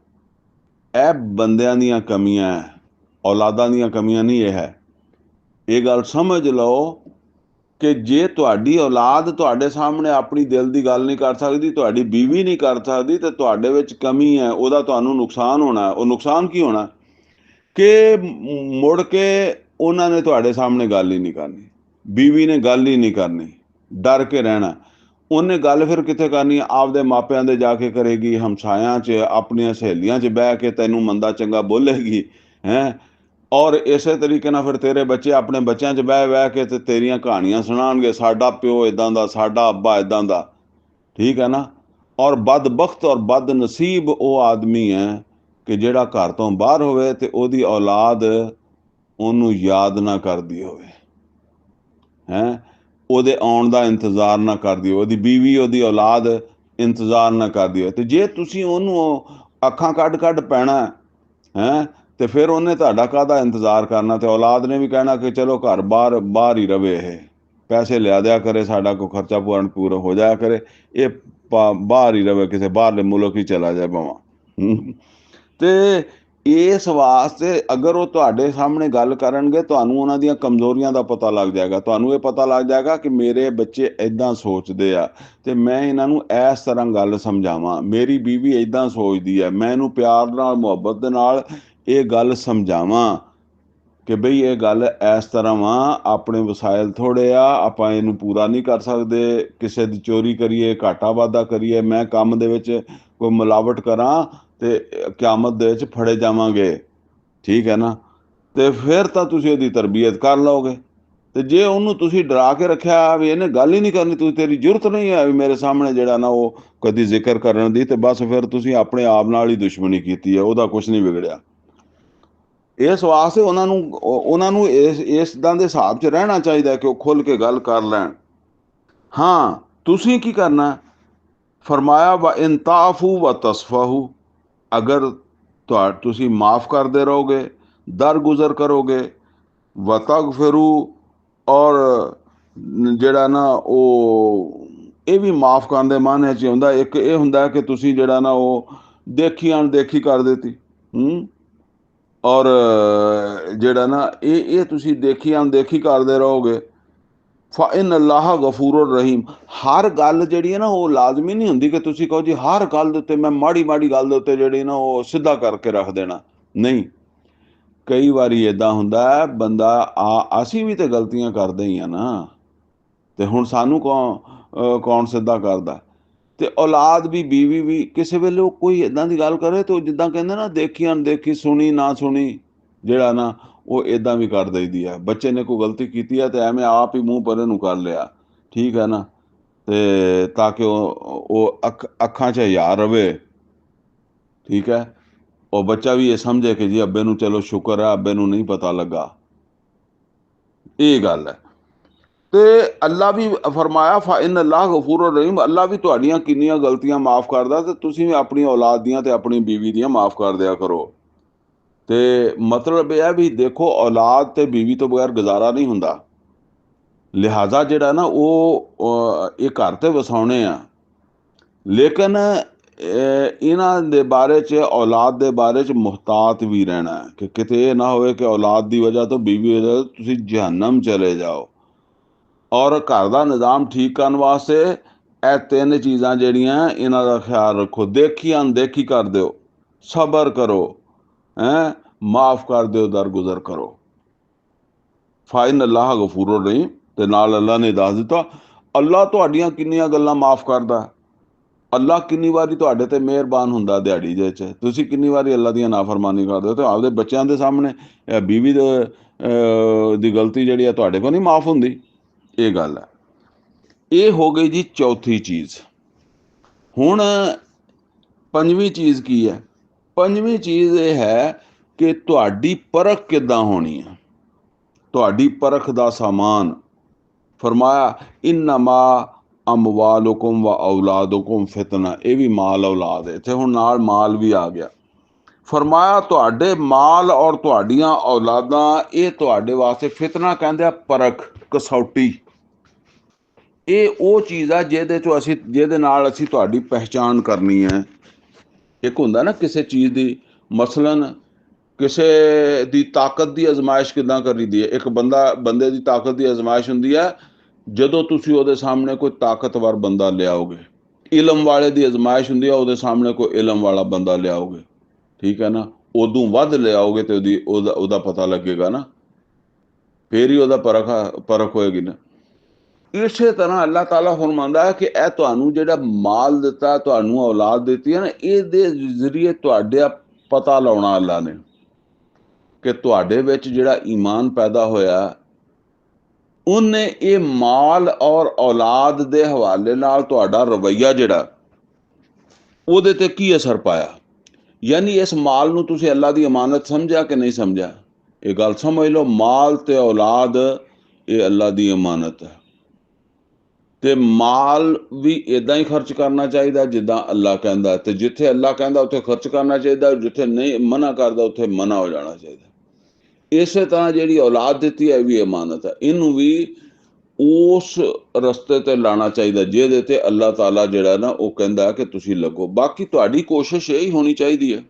ਇਹ ਬੰਦਿਆਂ ਦੀਆਂ ਕਮੀਆਂ ਹੈ, ਔਲਾਦਾਂ ਦੀਆਂ ਕਮੀਆਂ ਨਹੀਂ ਇਹ ਹੈ। ਇਹ ਗੱਲ ਸਮਝ ਲਓ ਕਿ ਜੇ ਤੁਹਾਡੀ ਔਲਾਦ ਤੁਹਾਡੇ ਸਾਹਮਣੇ ਆਪਣੀ ਦਿਲ ਦੀ ਗੱਲ ਨਹੀਂ ਕਰ ਸਕਦੀ, ਤੁਹਾਡੀ ਬੀਵੀ ਨਹੀਂ ਕਰ ਸਕਦੀ, ਤੇ ਤੁਹਾਡੇ ਵਿੱਚ ਕਮੀ ਹੈ, ਉਹਦਾ ਤੁਹਾਨੂੰ ਨੁਕਸਾਨ ਹੋਣਾ। ਉਹ ਨੁਕਸਾਨ ਕੀ ਹੋਣਾ ਕਿ ਮੁੜ ਕੇ ਉਹਨਾਂ ਨੇ ਤੁਹਾਡੇ ਸਾਹਮਣੇ ਗੱਲ ਹੀ ਨਹੀਂ ਕਰਨੀ, ਬੀਵੀ ਨੇ ਗੱਲ ਹੀ ਨਹੀਂ ਕਰਨੀ, ਡਰ ਕੇ ਰਹਿਣਾ। ਉਹਨੇ ਗੱਲ ਫਿਰ ਕਿੱਥੇ ਕਰਨੀ? ਆਪਦੇ ਮਾਪਿਆਂ ਦੇ ਜਾ ਕੇ ਕਰੇਗੀ, ਹਮਸਾਇਆਂ 'ਚ, ਆਪਣੀਆਂ ਸਹੇਲੀਆਂ 'ਚ ਬਹਿ ਕੇ ਤੈਨੂੰ ਮੰਦਾ ਚੰਗਾ ਬੋਲੇਗੀ ਹੈ। ਔਰ ਇਸੇ ਤਰੀਕੇ ਨਾਲ ਫਿਰ ਤੇਰੇ ਬੱਚੇ ਆਪਣੇ ਬੱਚਿਆਂ 'ਚ ਬਹਿ ਕੇ ਤੇ ਤੇਰੀਆਂ ਕਹਾਣੀਆਂ ਸੁਣਾਉਣਗੇ, ਸਾਡਾ ਪਿਓ ਇੱਦਾਂ ਦਾ, ਸਾਡਾ ਅੱਬਾ ਇੱਦਾਂ ਦਾ। ਠੀਕ ਹੈ ਨਾ? ਔਰ ਬਦਬਖਤ ਔਰ ਬਦਨਸੀਬ ਉਹ ਆਦਮੀ ਹੈ ਕਿ ਜਿਹੜਾ ਘਰ ਤੋਂ ਬਾਹਰ ਹੋਵੇ ਤੇ ਉਹਦੀ ਔਲਾਦ ਉਹਨੂੰ ਯਾਦ ਨਾ ਕਰਦੀ ਹੋਵੇ, ਹੈਂ, ਉਹਦੇ ਆਉਣ ਦਾ ਇੰਤਜ਼ਾਰ ਨਾ ਕਰਦੀ ਹੋਵੇ, ਉਹਦੀ ਬੀਵੀ, ਉਹਦੀ ਔਲਾਦ ਇੰਤਜ਼ਾਰ ਨਾ ਕਰਦੀ ਹੋਏ। ਤੇ ਜੇ ਤੁਸੀਂ ਉਹਨੂੰ ਅੱਖਾਂ ਕੱਢ ਕੱਢ ਪੈਣਾ ਹੈ ਤੇ ਫਿਰ ਉਹਨੇ ਤੁਹਾਡਾ ਕਾਹਦਾ ਇੰਤਜ਼ਾਰ ਕਰਨਾ। ਤੇ ਔਲਾਦ ਨੇ ਵੀ ਕਹਿਣਾ ਕਿ ਚਲੋ ਘਰ ਬਾਹਰ ਬਾਹਰ ਹੀ ਰਵੇ, ਇਹ ਪੈਸੇ ਲਿਆ ਦਿਆ ਕਰੇ, ਸਾਡਾ ਕੋਈ ਖਰਚਾ ਪੂਰਾ ਹੋ ਜਾਇਆ ਕਰੇ, ਇਹ ਬਾਹਰ ਹੀ ਰਵੇ, ਕਿਸੇ ਬਾਹਰਲੇ ਮੁਲਕ ਹੀ ਚਲਾ ਜਾਏ ਭਾਵਾਂ। ਤੇ ਇਸ ਵਾਸਤੇ ਅਗਰ ਉਹ ਤੁਹਾਡੇ ਸਾਹਮਣੇ ਗੱਲ ਕਰਨਗੇ, ਤੁਹਾਨੂੰ ਉਹਨਾਂ ਦੀਆਂ ਕਮਜ਼ੋਰੀਆਂ ਦਾ ਪਤਾ ਲੱਗ ਜਾਏਗਾ। ਤੁਹਾਨੂੰ ਇਹ ਪਤਾ ਲੱਗ ਜਾਏਗਾ ਕਿ ਮੇਰੇ ਬੱਚੇ ਇੱਦਾਂ ਸੋਚਦੇ ਆ ਤੇ ਮੈਂ ਇਹਨਾਂ ਨੂੰ ਇਸ ਤਰ੍ਹਾਂ ਗੱਲ ਸਮਝਾਵਾਂ। ਮੇਰੀ ਬੀਵੀ ਇੱਦਾਂ ਸੋਚਦੀ ਹੈ, ਮੈਂ ਇਹਨੂੰ ਪਿਆਰ ਨਾਲ ਮੁਹੱਬਤ ਦੇ ਨਾਲ ਇਹ ਗੱਲ ਸਮਝਾਵਾਂ ਕਿ ਬਈ ਇਹ ਗੱਲ ਇਸ ਤਰ੍ਹਾਂ ਵਾ, ਆਪਣੇ ਵਸਾਇਲ ਥੋੜ੍ਹੇ ਆ, ਆਪਾਂ ਇਹਨੂੰ ਪੂਰਾ ਨਹੀਂ ਕਰ ਸਕਦੇ, ਕਿਸੇ ਦੀ ਚੋਰੀ ਕਰੀਏ, ਘਾਟਾ ਵਾਧਾ ਕਰੀਏ, ਮੈਂ ਕੰਮ ਦੇ ਵਿੱਚ ਕੋਈ ਮਿਲਾਵਟ ਕਰਾਂ ਤੇ ਕਿਆਮਤ ਦੇ ਵਿੱਚ ਫੜੇ ਜਾਵਾਂਗੇ, ਠੀਕ ਹੈ ਨਾ। ਤੇ ਫਿਰ ਤਾਂ ਤੁਸੀਂ ਉਹਦੀ ਤਰਬੀਅਤ ਕਰ ਲਓਗੇ। ਤੇ ਜੇ ਉਹਨੂੰ ਤੁਸੀਂ ਡਰਾ ਕੇ ਰੱਖਿਆ ਵੀ ਇਹਨੇ ਗੱਲ ਹੀ ਨਹੀਂ ਕਰਨੀ, ਤੁਸੀਂ, ਤੇਰੀ ਜ਼ਰੂਰਤ ਨਹੀਂ ਹੈ ਵੀ ਮੇਰੇ ਸਾਹਮਣੇ ਜਿਹੜਾ ਨਾ ਉਹ ਕਦੀ ਜ਼ਿਕਰ ਕਰਨ ਦੀ, ਤੇ ਬਸ ਫਿਰ ਤੁਸੀਂ ਆਪਣੇ ਆਪ ਨਾਲ ਹੀ ਦੁਸ਼ਮਣੀ ਕੀਤੀ ਹੈ, ਉਹਦਾ ਕੁਝ ਨਹੀਂ ਵਿਗੜਿਆ। ਇਸ ਵਾਸਤੇ ਉਹਨਾਂ ਨੂੰ ਇਦਾਂ ਦੇ ਹਿਸਾਬ 'ਚ ਰਹਿਣਾ ਚਾਹੀਦਾ ਕਿ ਉਹ ਖੁੱਲ੍ਹ ਕੇ ਗੱਲ ਕਰ ਲੈਣ। ਹਾਂ, ਤੁਸੀਂ ਕੀ ਕਰਨਾ, ਫਰਮਾਇਆ ਵਾ ਇਨਤਾਫੂ व ਤਸਫਾਹੂ, ਅਗਰ ਤੁਸੀਂ ਮਾफ़ ਕਰਦੇ ਰਹੋਗੇ, ਦਰਗੁਜ਼ਰ ਕਰੋਗੇ, व ਤਗਫਿਰੂ, ਔਰ ਜਿਹੜਾ ਨਾ ਉਹ ਇਹ ਵੀ ਮਾफ़ ਕਰਨ ਦੇ ਮਾਨੇ 'ਚ ਹੁੰਦਾ। ਇੱਕ ਇਹ ਹੁੰਦਾ ਕਿ ਤੁਸੀਂ ਜਿਹੜਾ ਨਾ ਉਹ ਦੇਖੀ ਅਣਦੇਖੀ ਕਰ ਦਿੱਤੀ, ਔਰ ਜਿਹੜਾ ਨਾ ਇਹ ਤੁਸੀਂ ਦੇਖੀ ਅਣਦੇਖੀ ਕਰਦੇ ਰਹੋਗੇ। ਫਇਨ ਅੱਲਾਹ ਗਫੂਰ ਰਹੀਮ, ਹਰ ਗੱਲ ਜਿਹੜੀ ਹੈ ਨਾ ਉਹ ਲਾਜ਼ਮੀ ਨਹੀਂ ਹੁੰਦੀ ਕਿ ਤੁਸੀਂ ਕਹੋ ਜੀ ਹਰ ਗੱਲ ਦੇ ਉੱਤੇ ਮੈਂ ਮਾੜੀ ਮਾੜੀ ਗੱਲ ਦੇ ਉੱਤੇ ਜਿਹੜੀ ਨਾ ਉਹ ਸਿੱਧਾ ਕਰਕੇ ਰੱਖ ਦੇਣਾ। ਨਹੀਂ, ਕਈ ਵਾਰੀ ਇੱਦਾਂ ਹੁੰਦਾ ਬੰਦਾ ਅਸੀਂ ਵੀ ਤੇ ਗਲਤੀਆਂ ਕਰਦੇ ਹੀ ਆ ਨਾ, ਤੇ ਹੁਣ ਸਾਨੂੰ ਕੌਣ ਸਿੱਧਾ ਕਰਦਾ। ਤੇ ਔਲਾਦ ਵੀ, ਬੀਵੀ ਵੀ, ਕਿਸੇ ਵੇਲੇ ਉਹ ਕੋਈ ਇੱਦਾਂ ਦੀ ਗੱਲ ਕਰੇ ਤੇ ਜਿੱਦਾਂ ਕਹਿੰਦੇ ਨਾ ਦੇਖੀ ਅਣਦੇਖੀ, ਸੁਣੀ ਨਾ ਸੁਣੀ, ਜਿਹੜਾ ਨਾ ਉਹ ਇੱਦਾਂ ਵੀ ਕਰ ਦਈਦੀ ਹੈ। ਬੱਚੇ ਨੇ ਕੋਈ ਗਲਤੀ ਕੀਤੀ ਹੈ ਤੇ ਐਵੇਂ ਆਪ ਹੀ ਮੂੰਹ ਪਰੇ ਨੂੰ ਕਰ ਲਿਆ, ਠੀਕ ਹੈ ਨਾ, ਤੇ ਤਾਂ ਕਿ ਉਹ ਅੱਖਾਂ 'ਚ ਹਯਾ ਰਵੇ, ਠੀਕ ਹੈ। ਉਹ ਬੱਚਾ ਵੀ ਇਹ ਸਮਝੇ ਕਿ ਜੀ ਅੱਬੇ ਨੂੰ ਚਲੋ ਸ਼ੁਕਰ ਹੈ, ਅੱਬੇ ਨੂੰ ਨਹੀਂ ਪਤਾ ਲੱਗਾ, ਇਹ ਗੱਲ ਹੈ। ਤੇ ਅੱਲਾ ਵੀ ਫਰਮਾਇਆ ਫਇਨ ਅੱਲਾਹ ਗਫੂਰ ਰਹੀਮ, ਅੱਲਾ ਵੀ ਤੁਹਾਡੀਆਂ ਕਿੰਨੀਆਂ ਗਲਤੀਆਂ ਮਾਫ਼ ਕਰਦਾ, ਤੇ ਤੁਸੀਂ ਵੀ ਆਪਣੀ ਔਲਾਦ ਦੀਆਂ ਤੇ ਆਪਣੀ ਬੀਵੀ ਦੀਆਂ ਮਾਫ਼ ਕਰ ਦਿਆ ਕਰੋ। ਤੇ ਮਤਲਬ ਇਹ ਹੈ ਵੀ ਦੇਖੋ, ਔਲਾਦ ਤੇ ਬੀਵੀ ਤੋਂ ਬਗੈਰ ਗੁਜ਼ਾਰਾ ਨਹੀਂ ਹੁੰਦਾ। ਲਿਹਾਜ਼ਾ ਜਿਹੜਾ ਨਾ ਉਹ ਇਹ ਘਰ ਤੇ ਵਸਾਉਣੇ ਆ, ਲੇਕਿਨ ਇਹਨਾਂ ਦੇ ਬਾਰੇ 'ਚ, ਔਲਾਦ ਦੇ ਬਾਰੇ 'ਚ ਮੁਹਤਾਤ ਵੀ ਰਹਿਣਾ ਕਿ ਕਿਤੇ ਇਹ ਨਾ ਹੋਵੇ ਕਿ ਔਲਾਦ ਦੀ ਵਜ੍ਹਾ ਤੋਂ, ਬੀਵੀ ਦੀ ਵਜ੍ਹਾ ਤੋਂ ਤੁਸੀਂ ਜਹੰਨਮ ਚਲੇ ਜਾਓ। ਔਰ ਘਰ ਦਾ ਨਿਜ਼ਾਮ ਠੀਕ ਕਰਨ ਵਾਸਤੇ ਇਹ ਤਿੰਨ ਚੀਜ਼ਾਂ ਜਿਹੜੀਆਂ, ਇਹਨਾਂ ਦਾ ਖਿਆਲ ਰੱਖੋ। ਦੇਖੀ ਅਣਦੇਖੀ ਕਰ ਦਿਓ, ਸਬਰ ਕਰੋ, ਮਾਫ਼ ਕਰ ਦਿਓ, ਦਰਗੁਜ਼ਰ ਕਰੋ। ਫਾਇਨ ਅੱਲਾਹ ਗਫੂਰ ਰਹੀਮ, ਤੇ ਨਾਲ ਅੱਲਾ ਨੇ ਦੱਸ ਦਿੱਤਾ ਅੱਲਾ ਤੁਹਾਡੀਆਂ ਕਿੰਨੀਆਂ ਗੱਲਾਂ ਮਾਫ਼ ਕਰਦਾ। ਅੱਲਾ ਕਿੰਨੀ ਵਾਰੀ ਤੁਹਾਡੇ ਤੇ ਮਿਹਰਬਾਨ ਹੁੰਦਾ ਦਿਹਾੜੀ ਦੇ ਵਿੱਚ। ਤੁਸੀਂ ਕਿੰਨੀ ਵਾਰੀ ਅੱਲਾ ਦੀਆਂ ਨਾਫਰਮਾਨੀ ਕਰਦੇ ਹੋ ਤੇ ਆਪਦੇ ਬੱਚਿਆਂ ਦੇ ਸਾਹਮਣੇ ਬੀਵੀ ਦੀ ਗਲਤੀ ਜਿਹੜੀ ਹੈ ਤੁਹਾਡੇ ਕੋਲ ਨਹੀਂ ਮਾਫ਼ ਹੁੰਦੀ। ਇਹ ਗੱਲ ਹੈ। ਇਹ ਹੋ ਗਈ ਜੀ ਚੌਥੀ ਚੀਜ਼। ਹੁਣ ਪੰਜਵੀਂ ਚੀਜ਼ ਕੀ ਹੈ? ਪੰਜਵੀਂ ਚੀਜ਼ ਇਹ ਹੈ ਕਿ ਤੁਹਾਡੀ ਪਰਖ ਕਿੱਦਾਂ ਹੋਣੀ ਹੈ, ਤੁਹਾਡੀ ਪਰਖ ਦਾ ਸਾਮਾਨ। ਫਰਮਾਇਆ ਇੰਨਮਾ ਅਮਵਾਲੁਕੁਮ व ਔਲਾਦੁਕੁਮ ਫਿਤਨਾ, ਇਹ ਵੀ ਮਾਲ ਔਲਾਦ ਹੈ, ਇੱਥੇ ਹੁਣ ਨਾਲ ਮਾਲ ਵੀ ਆ ਗਿਆ। ਫਰਮਾਇਆ ਤੁਹਾਡੇ ਮਾਲ ਔਰ ਤੁਹਾਡੀਆਂ ਔਲਾਦਾਂ ਇਹ ਤੁਹਾਡੇ ਵਾਸਤੇ ਫਿਤਨਾ ਕਹਿੰਦੇ ਆ, ਪਰਖ, ਕਸੌਟੀ। ਇਹ ਉਹ ਚੀਜ਼ ਆ ਜਿਹਦੇ ਨਾਲ ਅਸੀਂ ਤੁਹਾਡੀ ਪਹਿਚਾਣ ਕਰਨੀ ਹੈ। ਇੱਕ ਹੁੰਦਾ ਨਾ ਕਿਸੇ ਚੀਜ਼ ਦੀ, ਮਸਲਨ ਕਿਸੇ ਦੀ ਤਾਕਤ ਦੀ ਅਜ਼ਮਾਇਸ਼ ਕਿੱਦਾਂ ਕਰੀਦੀ ਹੈ। ਇੱਕ ਬੰਦੇ ਦੀ ਤਾਕਤ ਦੀ ਅਜ਼ਮਾਇਸ਼ ਹੁੰਦੀ ਹੈ ਜਦੋਂ ਤੁਸੀਂ ਉਹਦੇ ਸਾਹਮਣੇ ਕੋਈ ਤਾਕਤਵਰ ਬੰਦਾ ਲਿਆਓਗੇ। ਇਲਮ ਵਾਲੇ ਦੀ ਅਜ਼ਮਾਇਸ਼ ਹੁੰਦੀ ਹੈ, ਉਹਦੇ ਸਾਹਮਣੇ ਕੋਈ ਇਲਮ ਵਾਲਾ ਬੰਦਾ ਲਿਆਓਗੇ, ਠੀਕ ਹੈ ਨਾ। ਉਦੋਂ ਵੱਧ ਲਿਆਓਗੇ ਤੇ ਉਹਦਾ ਪਤਾ ਲੱਗੇਗਾ ਨਾ, ਫੇਰ ਹੀ ਉਹਦਾ ਪਰਖ ਹੋਏਗੀ ਨਾ। ਇਸੇ ਤਰ੍ਹਾਂ ਅੱਲਾਹ ਤਾਲਾ ਫਰਮਾਉਂਦਾ ਹੈ ਕਿ ਇਹ ਤੁਹਾਨੂੰ ਜਿਹੜਾ ਮਾਲ ਦਿੱਤਾ, ਤੁਹਾਨੂੰ ਔਲਾਦ ਦਿੱਤੀ ਹੈ ਨਾ, ਇਹਦੇ ਜ਼ਰੀਏ ਤੁਹਾਡਾ ਪਤਾ ਲਾਉਣਾ ਅੱਲਾ ਨੇ ਕਿ ਤੁਹਾਡੇ ਵਿੱਚ ਜਿਹੜਾ ਈਮਾਨ ਪੈਦਾ ਹੋਇਆ, ਉਹਨੇ ਇਹ ਮਾਲ ਔਰ ਔਲਾਦ ਦੇ ਹਵਾਲੇ ਨਾਲ ਤੁਹਾਡਾ ਰਵੱਈਆ ਜਿਹੜਾ, ਉਹਦੇ ਤੇ ਕੀ ਅਸਰ ਪਾਇਆ। ਯਾਨੀ ਇਸ ਮਾਲ ਨੂੰ ਤੁਸੀਂ ਅੱਲਾ ਦੀ ਅਮਾਨਤ ਸਮਝਿਆ ਕਿ ਨਹੀਂ ਸਮਝਿਆ। ਇਹ ਗੱਲ ਸਮਝ ਲਓ, ਮਾਲ ਤੇ ਔਲਾਦ ਇਹ ਅੱਲਾ ਦੀ ਅਮਾਨਤ ਹੈ। ਤੇ ਮਾਲ ਵੀ ਇਦਾਂ ਹੀ ਖਰਚ ਕਰਨਾ ਚਾਹੀਦਾ ਜਿੱਦਾਂ ਅੱਲਾ ਕਹਿੰਦਾ, ਤੇ ਜਿੱਥੇ ਅੱਲਾ ਕਹਿੰਦਾ ਉੱਥੇ ਖਰਚ ਕਰਨਾ ਚਾਹੀਦਾ, ਜਿੱਥੇ ਨਹੀਂ ਮਨਾ ਕਰਦਾ ਉੱਥੇ ਮਨਾ ਹੋ ਜਾਣਾ ਚਾਹੀਦਾ। ਇਸੇ ਤਰ੍ਹਾਂ ਜਿਹੜੀ ਔਲਾਦ ਦਿੱਤੀ ਹੈ ਇਹ ਵੀ ਅਮਾਨਤ ਹੈ, ਇਹਨੂੰ ਵੀ ਉਸ ਰਸਤੇ ਤੇ ਲਾਣਾ ਚਾਹੀਦਾ ਜਿਹਦੇ ਤੇ ਅੱਲਾਹ ਤਾਲਾ ਜਿਹੜਾ ਨਾ ਉਹ ਕਹਿੰਦਾ ਕਿ ਤੁਸੀਂ ਲੱਗੋ। ਬਾਕੀ ਤੁਹਾਡੀ ਕੋਸ਼ਿਸ਼ ਇਹੀ ਹੋਣੀ ਚਾਹੀਦੀ ਹੈ।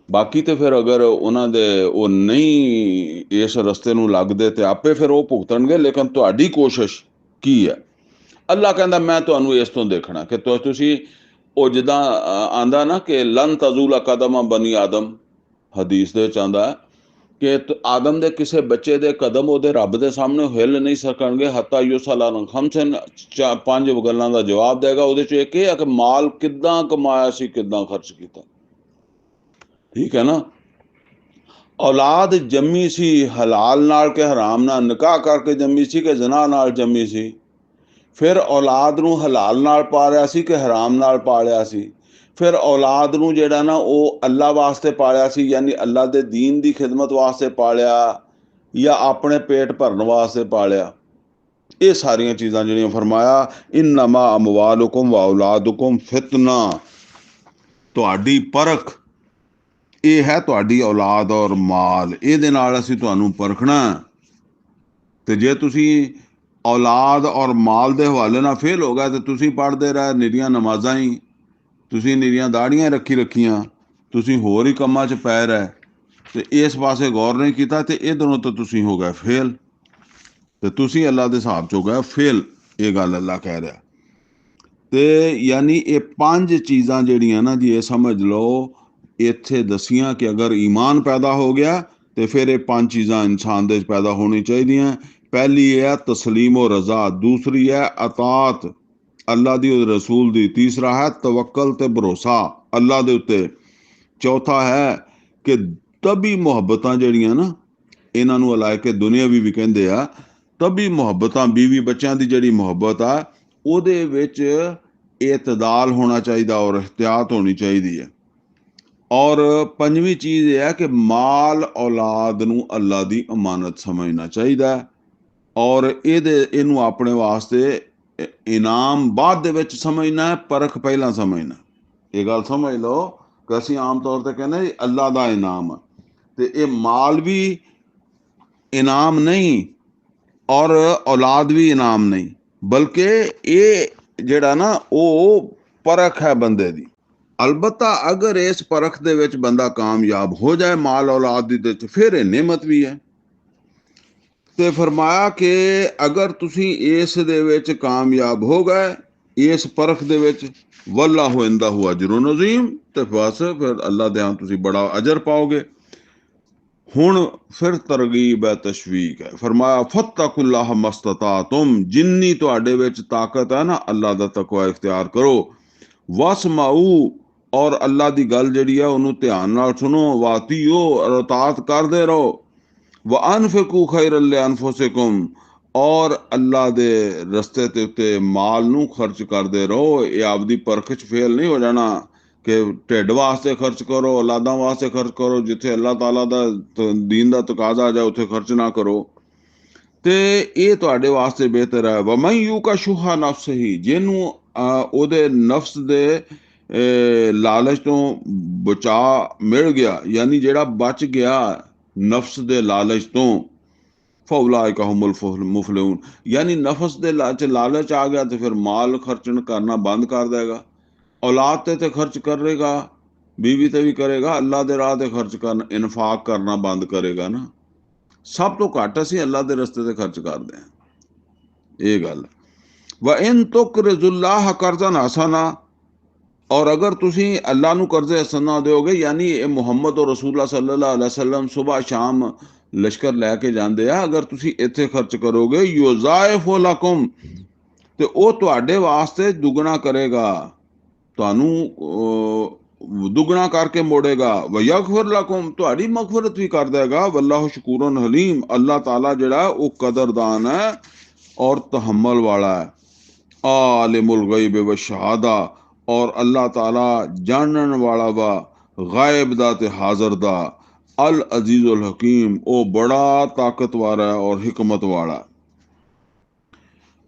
ਬਾਕੀ ਤੇ ਫਿਰ ਅਗਰ ਉਹਨਾਂ ਦੇ ਉਹ ਨਹੀਂ ਇਸ ਰਸਤੇ ਨੂੰ ਲੱਗਦੇ ਤੇ ਆਪੇ ਫਿਰ ਉਹ ਭੁਗਤਣਗੇ, ਲੇਕਿਨ ਤੁਹਾਡੀ ਕੋਸ਼ਿਸ਼ ਕੀ ਹੈ? ਅੱਲਾ ਕਹਿੰਦਾ ਮੈਂ ਤੁਹਾਨੂੰ ਇਸ ਤੋਂ ਦੇਖਣਾ ਕਿ ਤੁਸੀਂ ਉਹ ਜਿੱਦਾਂ ਆਂਦਾ ਨਾ ਕਿ ਲਨ ਤਜ਼ੂਲਾ ਕਦਮ ਬਨੀ ਆਦਮ, ਹਦੀਸ ਦੇ ਵਿੱਚ ਆਂਦਾ ਕਿ ਆਦਮ ਦੇ ਕਿਸੇ ਬੱਚੇ ਦੇ ਕਦਮ ਉਹਦੇ ਰੱਬ ਦੇ ਸਾਹਮਣੇ ਹਿੱਲ ਨਹੀਂ ਸਕਣਗੇ ਹੱਤਾ ਯੁਸਅਲ ਅਨ ਖਮਸਿਨ, 5 ਗੱਲਾਂ ਦਾ ਜਵਾਬ ਦੇਗਾ। ਉਹਦੇ ਚ ਇੱਕ ਇਹ ਹੈ ਕਿ ਮਾਲ ਕਿੱਦਾਂ ਕਮਾਇਆ ਸੀ, ਕਿੱਦਾਂ ਖਰਚ ਕੀਤਾ, ਠੀਕ ਹੈ ਨਾ। ਔਲਾਦ ਜੰਮੀ ਸੀ ਹਲਾਲ ਨਾਲ ਕਿ ਹਰਾਮ ਨਾਲ, ਨਿਕਾਹ ਕਰਕੇ ਜੰਮੀ ਸੀ ਕਿ ਜ਼ਨਾ ਨਾਲ ਜੰਮੀ ਸੀ, ਫਿਰ ਔਲਾਦ ਨੂੰ ਹਲਾਲ ਨਾਲ ਪਾਲਿਆ ਸੀ ਕਿ ਹਰਾਮ ਨਾਲ ਪਾਲਿਆ ਸੀ, ਫਿਰ ਔਲਾਦ ਨੂੰ ਜਿਹੜਾ ਨਾ ਉਹ ਅੱਲਾ ਵਾਸਤੇ ਪਾਲਿਆ ਸੀ ਯਾਨੀ ਅੱਲਾ ਦੇ ਦੀਨ ਦੀ ਖਿਦਮਤ ਵਾਸਤੇ ਪਾਲਿਆ ਜਾਂ ਆਪਣੇ ਪੇਟ ਭਰਨ ਵਾਸਤੇ ਪਾਲਿਆ। ਇਹ ਸਾਰੀਆਂ ਚੀਜ਼ਾਂ ਜਿਹੜੀਆਂ ਫਰਮਾਇਆ ਇਨਮਾ ਅਮਵਾਲੁਕੁਮ व ਔਲਾਦੁਕੁਮ ਫਿਤਨਾ, ਤੁਹਾਡੀ ਪਰਖ ਇਹ ਹੈ ਤੁਹਾਡੀ ਔਲਾਦ ਔਰ ਮਾਲ, ਇਹਦੇ ਨਾਲ ਅਸੀਂ ਤੁਹਾਨੂੰ ਪਰਖਣਾ। ਤੇ ਜੇ ਤੁਸੀਂ ਔਲਾਦ ਔਰ ਮਾਲ ਦੇ ਹਵਾਲੇ ਨਾਲ ਫੇਲ ਹੋ ਗਿਆ ਤੇ ਤੁਸੀਂ ਪੜ੍ਹਦੇ ਰਹੇ ਨਿਰੀਆਂ ਨਮਾਜ਼ਾਂ ਹੀ, ਤੁਸੀਂ ਨਿਰੀਆਂ ਦਾੜੀਆਂ ਰੱਖੀਆਂ, ਤੁਸੀਂ ਹੋਰ ਹੀ ਕੰਮਾਂ 'ਚ ਪੈ ਰਹੇ ਤੇ ਇਸ ਪਾਸੇ ਗੌਰ ਨਹੀਂ ਕੀਤਾ ਤੇ ਇਧਰੋਂ ਤਾਂ ਤੁਸੀਂ ਹੋ ਗਏ ਫੇਲ, ਤੇ ਤੁਸੀਂ ਅੱਲਾ ਦੇ ਹਿਸਾਬ 'ਚ ਹੋ ਗਏ ਫੇਲ। ਇਹ ਗੱਲ ਅੱਲਾ ਕਹਿ ਰਿਹਾ। ਤੇ ਯਾਨੀ ਇਹ 5 ਚੀਜ਼ਾਂ ਜਿਹੜੀਆਂ ਨਾ ਜੀ ਇਹ ਸਮਝ ਲਓ ਇੱਥੇ ਦਸੀਆਂ ਕਿ ਅਗਰ ਈਮਾਨ ਪੈਦਾ ਹੋ ਗਿਆ ਤੇ ਫਿਰ ਇਹ 5 ਚੀਜ਼ਾਂ ਇਨਸਾਨ ਦੇ 'ਚ ਪੈਦਾ ਹੋਣੀ ਚਾਹੀਦੀਆਂ। ਪਹਿਲੀ ਹੈ ਤਸਲੀਮ ਓ ਰਜ਼ਾ, ਦੂਸਰੀ ਹੈ ਅਤਾਤ ਅੱਲਾ ਦੀ ਉਹਦੇ ਰਸੂਲ ਦੀ, ਤੀਸਰਾ ਹੈ ਤਵੱਕਲ ਤੇ ਭਰੋਸਾ ਅੱਲਾ ਦੇ ਉੱਤੇ, ਚੌਥਾ ਹੈ ਕਿ ਤਬੀ ਮੁਹੱਬਤਾਂ ਜਿਹੜੀਆਂ ਨਾ ਇਹਨਾਂ ਨੂੰ ਅਲਾਇ ਕੇ ਦੁਨੀਆਵੀ ਵੀ ਕਹਿੰਦੇ ਆ, ਤਬੀ ਮੁਹੱਬਤਾਂ ਬੀਵੀ ਬੱਚਿਆਂ ਦੀ ਜਿਹੜੀ ਮੁਹੱਬਤ ਆ ਉਹਦੇ ਵਿੱਚ ਇਤਦਾਲ ਹੋਣਾ ਚਾਹੀਦਾ ਔਰ ਇhtiyat ਹੋਣੀ ਚਾਹੀਦੀ ਹੈ। ਔਰ ਪੰਜਵੀਂ ਚੀਜ਼ ਇਹ ਹੈ ਕਿ ਮਾਲ ਔਲਾਦ ਨੂੰ ਅੱਲਾ ਦੀ ਅਮਾਨਤ ਸਮਝਣਾ ਚਾਹੀਦਾ ਔਰ ਇਹਨੂੰ ਆਪਣੇ ਵਾਸਤੇ ਇਨਾਮ ਬਾਅਦ ਦੇ ਵਿੱਚ ਸਮਝਣਾ, ਪਰਖ ਪਹਿਲਾਂ ਸਮਝਣਾ। ਇਹ ਗੱਲ ਸਮਝ ਲਓ ਕਿ ਅਸੀਂ ਆਮ ਤੌਰ ਤੇ ਕਹਿੰਦੇ ਅੱਲਾ ਦਾ ਇਨਾਮ ਆ, ਤੇ ਇਹ ਮਾਲ ਵੀ ਇਨਾਮ ਨਹੀਂ ਔਰ ਔਲਾਦ ਵੀ ਇਨਾਮ ਨਹੀਂ, ਬਲਕਿ ਇਹ ਜਿਹੜਾ ਨਾ ਉਹ ਪਰਖ ਹੈ ਬੰਦੇ ਦੀ। ਅਲਬત્ਤਾ ਅਗਰ ਇਸ ਪਰਖ ਦੇ ਵਿੱਚ ਬੰਦਾ ਕਾਮਯਾਬ ਹੋ ਜਾਏ ਮਾਲ ਔਲਾਦ ਦੀ ਤੇ ਫਿਰ ਇਹ ਨਿਮਤ ਵੀ ਹੈ। ਤੇ ਫਰਮਾਇਆ ਕਿ ਅਗਰ ਤੁਸੀਂ ਇਸ ਦੇ ਵਿੱਚ ਕਾਮਯਾਬ ਹੋ ਗਏ ਇਸ ਪਰਖ ਦੇ ਵਿੱਚ, ਵੱਲਾਹੁ ਇੰਦਹੁ ਅਜਰੁਨ ਅਜ਼ੀਮ, ਤੇ ਬਸ ਫਿਰ ਅੱਲਾ ਦੇ ਤੁਸੀਂ ਬੜਾ ਅਜਰ ਪਾਓਗੇ। ਹੁਣ ਫਿਰ ਤਰਗੀਬ ਹੈ, ਤਸ਼ਵੀਕ ਹੈ। ਫਰਮਾਇਆ ਫੱਤਕੁल्लाह ਮਸਤਤਾਤੁਮ, ਜਿੰਨੀ ਤੁਹਾਡੇ ਵਿੱਚ ਤਾਕਤ ਹੈ ਨਾ ਅੱਲਾ ਦਾ ਤਕਵਾ ਇਖਤਿਆਰ ਕਰੋ। ਵਸਮਾਊ, ਔਰ ਅੱਲਾ ਦੀ ਗੱਲ ਜਿਹੜੀ ਹੈ ਉਹਨੂੰ ਧਿਆਨ ਨਾਲ ਸੁਣੋ। ਵਾਤੀਓ, ਔਰ ਇਤਾਅਤ ਕਰਦੇ ਰਹੋ। व अनफिकू खैरन लिअनफुसिकुम, ਔਰ ਅੱਲਾ ਦੇ ਰਸਤੇ ਤੇ ਉੱਤੇ ਮਾਲ ਨੂੰ ਖਰਚ ਕਰਦੇ ਰਹੋ। ਇਹ ਆਪਦੀ ਪਰਖ 'ਚ ਫੇਲ ਨਹੀਂ ਹੋ ਜਾਣਾ ਕਿ ਢਿੱਡ ਵਾਸਤੇ ਖਰਚ ਕਰੋ, ਔਲਾਦਾਂ ਵਾਸਤੇ ਖਰਚ ਕਰੋ, ਜਿੱਥੇ ਅੱਲਾਹ ਤਾਲਾ ਦਾ ਦੀਨ ਦਾ ਤਕਾਜ਼ਾ ਆ ਜਾਏ ਉੱਥੇ ਖਰਚ ਨਾ ਕਰੋ। ਤੇ ਇਹ ਤੁਹਾਡੇ ਵਾਸਤੇ ਬਿਹਤਰ ਹੈ। ਵਮਨ ਯੂਕਾ ਸ਼ੁਹਾ ਨਫਸਹੀ, ਜਿਹਨੂੰ ਉਹਦੇ ਨਫਸ ਦੇ ਲਾਲਚ ਤੋਂ ਬਚਾ ਮਿਲ ਗਿਆ, ਯਾਨੀ ਜਿਹੜਾ ਬਚ ਗਿਆ ਨਫਸ ਦੇ ਲਾਲਚ ਤੋਂ, ਫਉਲਾਇਕਾ ਹੁਮੁਲ ਮੁਫਲਿਹੂਨ, ਯਾਨੀ ਨਫਸ ਦੇ ਲਾਲਚ ਆ ਗਿਆ ਤੇ ਫਿਰ ਮਾਲ ਖਰਚਣ ਕਰਨਾ ਬੰਦ ਕਰ ਦੇਗਾ। ਔਲਾਦ ਤੇ ਖਰਚ ਕਰੇਗਾ, बीवी ਤੇ ਵੀ ਕਰੇਗਾ, ਅੱਲਾ ਦੇ ਰਾਹ ਤੇ ਖਰਚ ਕਰਨਾ, ਇਨਫਾਕ ਕਰਨਾ ਬੰਦ ਕਰੇਗਾ ਨਾ। ਸਭ ਤੋਂ ਘੱਟ ਅਸੀਂ ਅੱਲਾ ਦੇ ਰਸਤੇ ਤੇ ਖਰਚ ਕਰਦੇ ਹਾਂ, ਇਹ ਗੱਲ। व इन तुकरिजुल्लाह कर्ज़न हसना, और अगर ਤੁਸੀਂ ਅੱਲਾ ਨੂੰ ਕਰਜ਼ੇ ਹਸਨਾ ਦਿਓਗੇ, ਯਾਨੀ ਇਹ ਮੁਹੰਮਦ ਔਰ ਰਸੂਲullah ਸੱਲੱਲਾਹੁ ਅਲੈहि ਵਸੱਲਮ ਸੁਬਹ ਸ਼ਾਮ ਲਸ਼ਕਰ ਲੈ ਕੇ ਜਾਂਦੇ ਆ, ਅਗਰ ਤੁਸੀਂ ਇੱਥੇ ਖਰਚ ਕਰੋਗੇ ਯੁਜ਼ਾਇਫੁ ਲਕੁਮ, ਤੇ ਉਹ ਤੁਹਾਡੇ ਵਾਸਤੇ ਦੁੱਗਣਾ ਕਰੇਗਾ, ਤੁਹਾਨੂੰ ਦੁੱਗਣਾ ਕਰਕੇ ਮੋੜੇਗਾ। ਵਯਗਫਿਰ ਲਕੁਮ, ਤੁਹਾਡੀ ਮਗਫਰਤ ਵੀ ਕਰ ਦੇਗਾ। ਵੱਲਾਹੁ ਸ਼ਕੂਰਨ ਹਲੀਮ, ਅੱਲਾਹ ਤਾਲਾ ਜਿਹੜਾ ਉਹ ਕਦਰਦਾਨ ਹੈ ਔਰ ਤਹਮਲ ਵਾਲਾ ਹੈ। ਆਲਿमुल गैब व शहादा, और अल्लाह ताला जानन वाला वा गायब दा ते हाजर दा। अल अजीजुल हकीम, ओ बड़ा ताकतवर है और हिकमत वाला।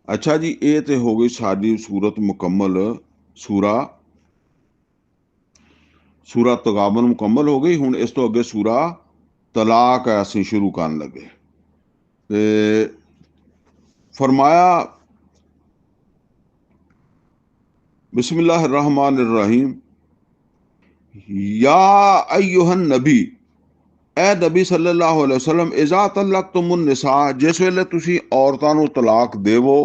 अच्छा जी, ये तो हो गई सारी सूरत मुकम्मल। सूरा तगाबन मुकम्मल हो गई। हुण इस तो अगे सूरा तलाक है असीं शुरू करन लगे। ते फरमाया बिस्मिल्लाहिर्रहमानिर्रहीम, या अय्युहन नबी, ए नबी सल्लल्लाहु अलैहि वसल्लम, इज़ा तल्लक़्तुमुन निसा, जिस वेले तुसीं औरतां नूं तलाक देवो,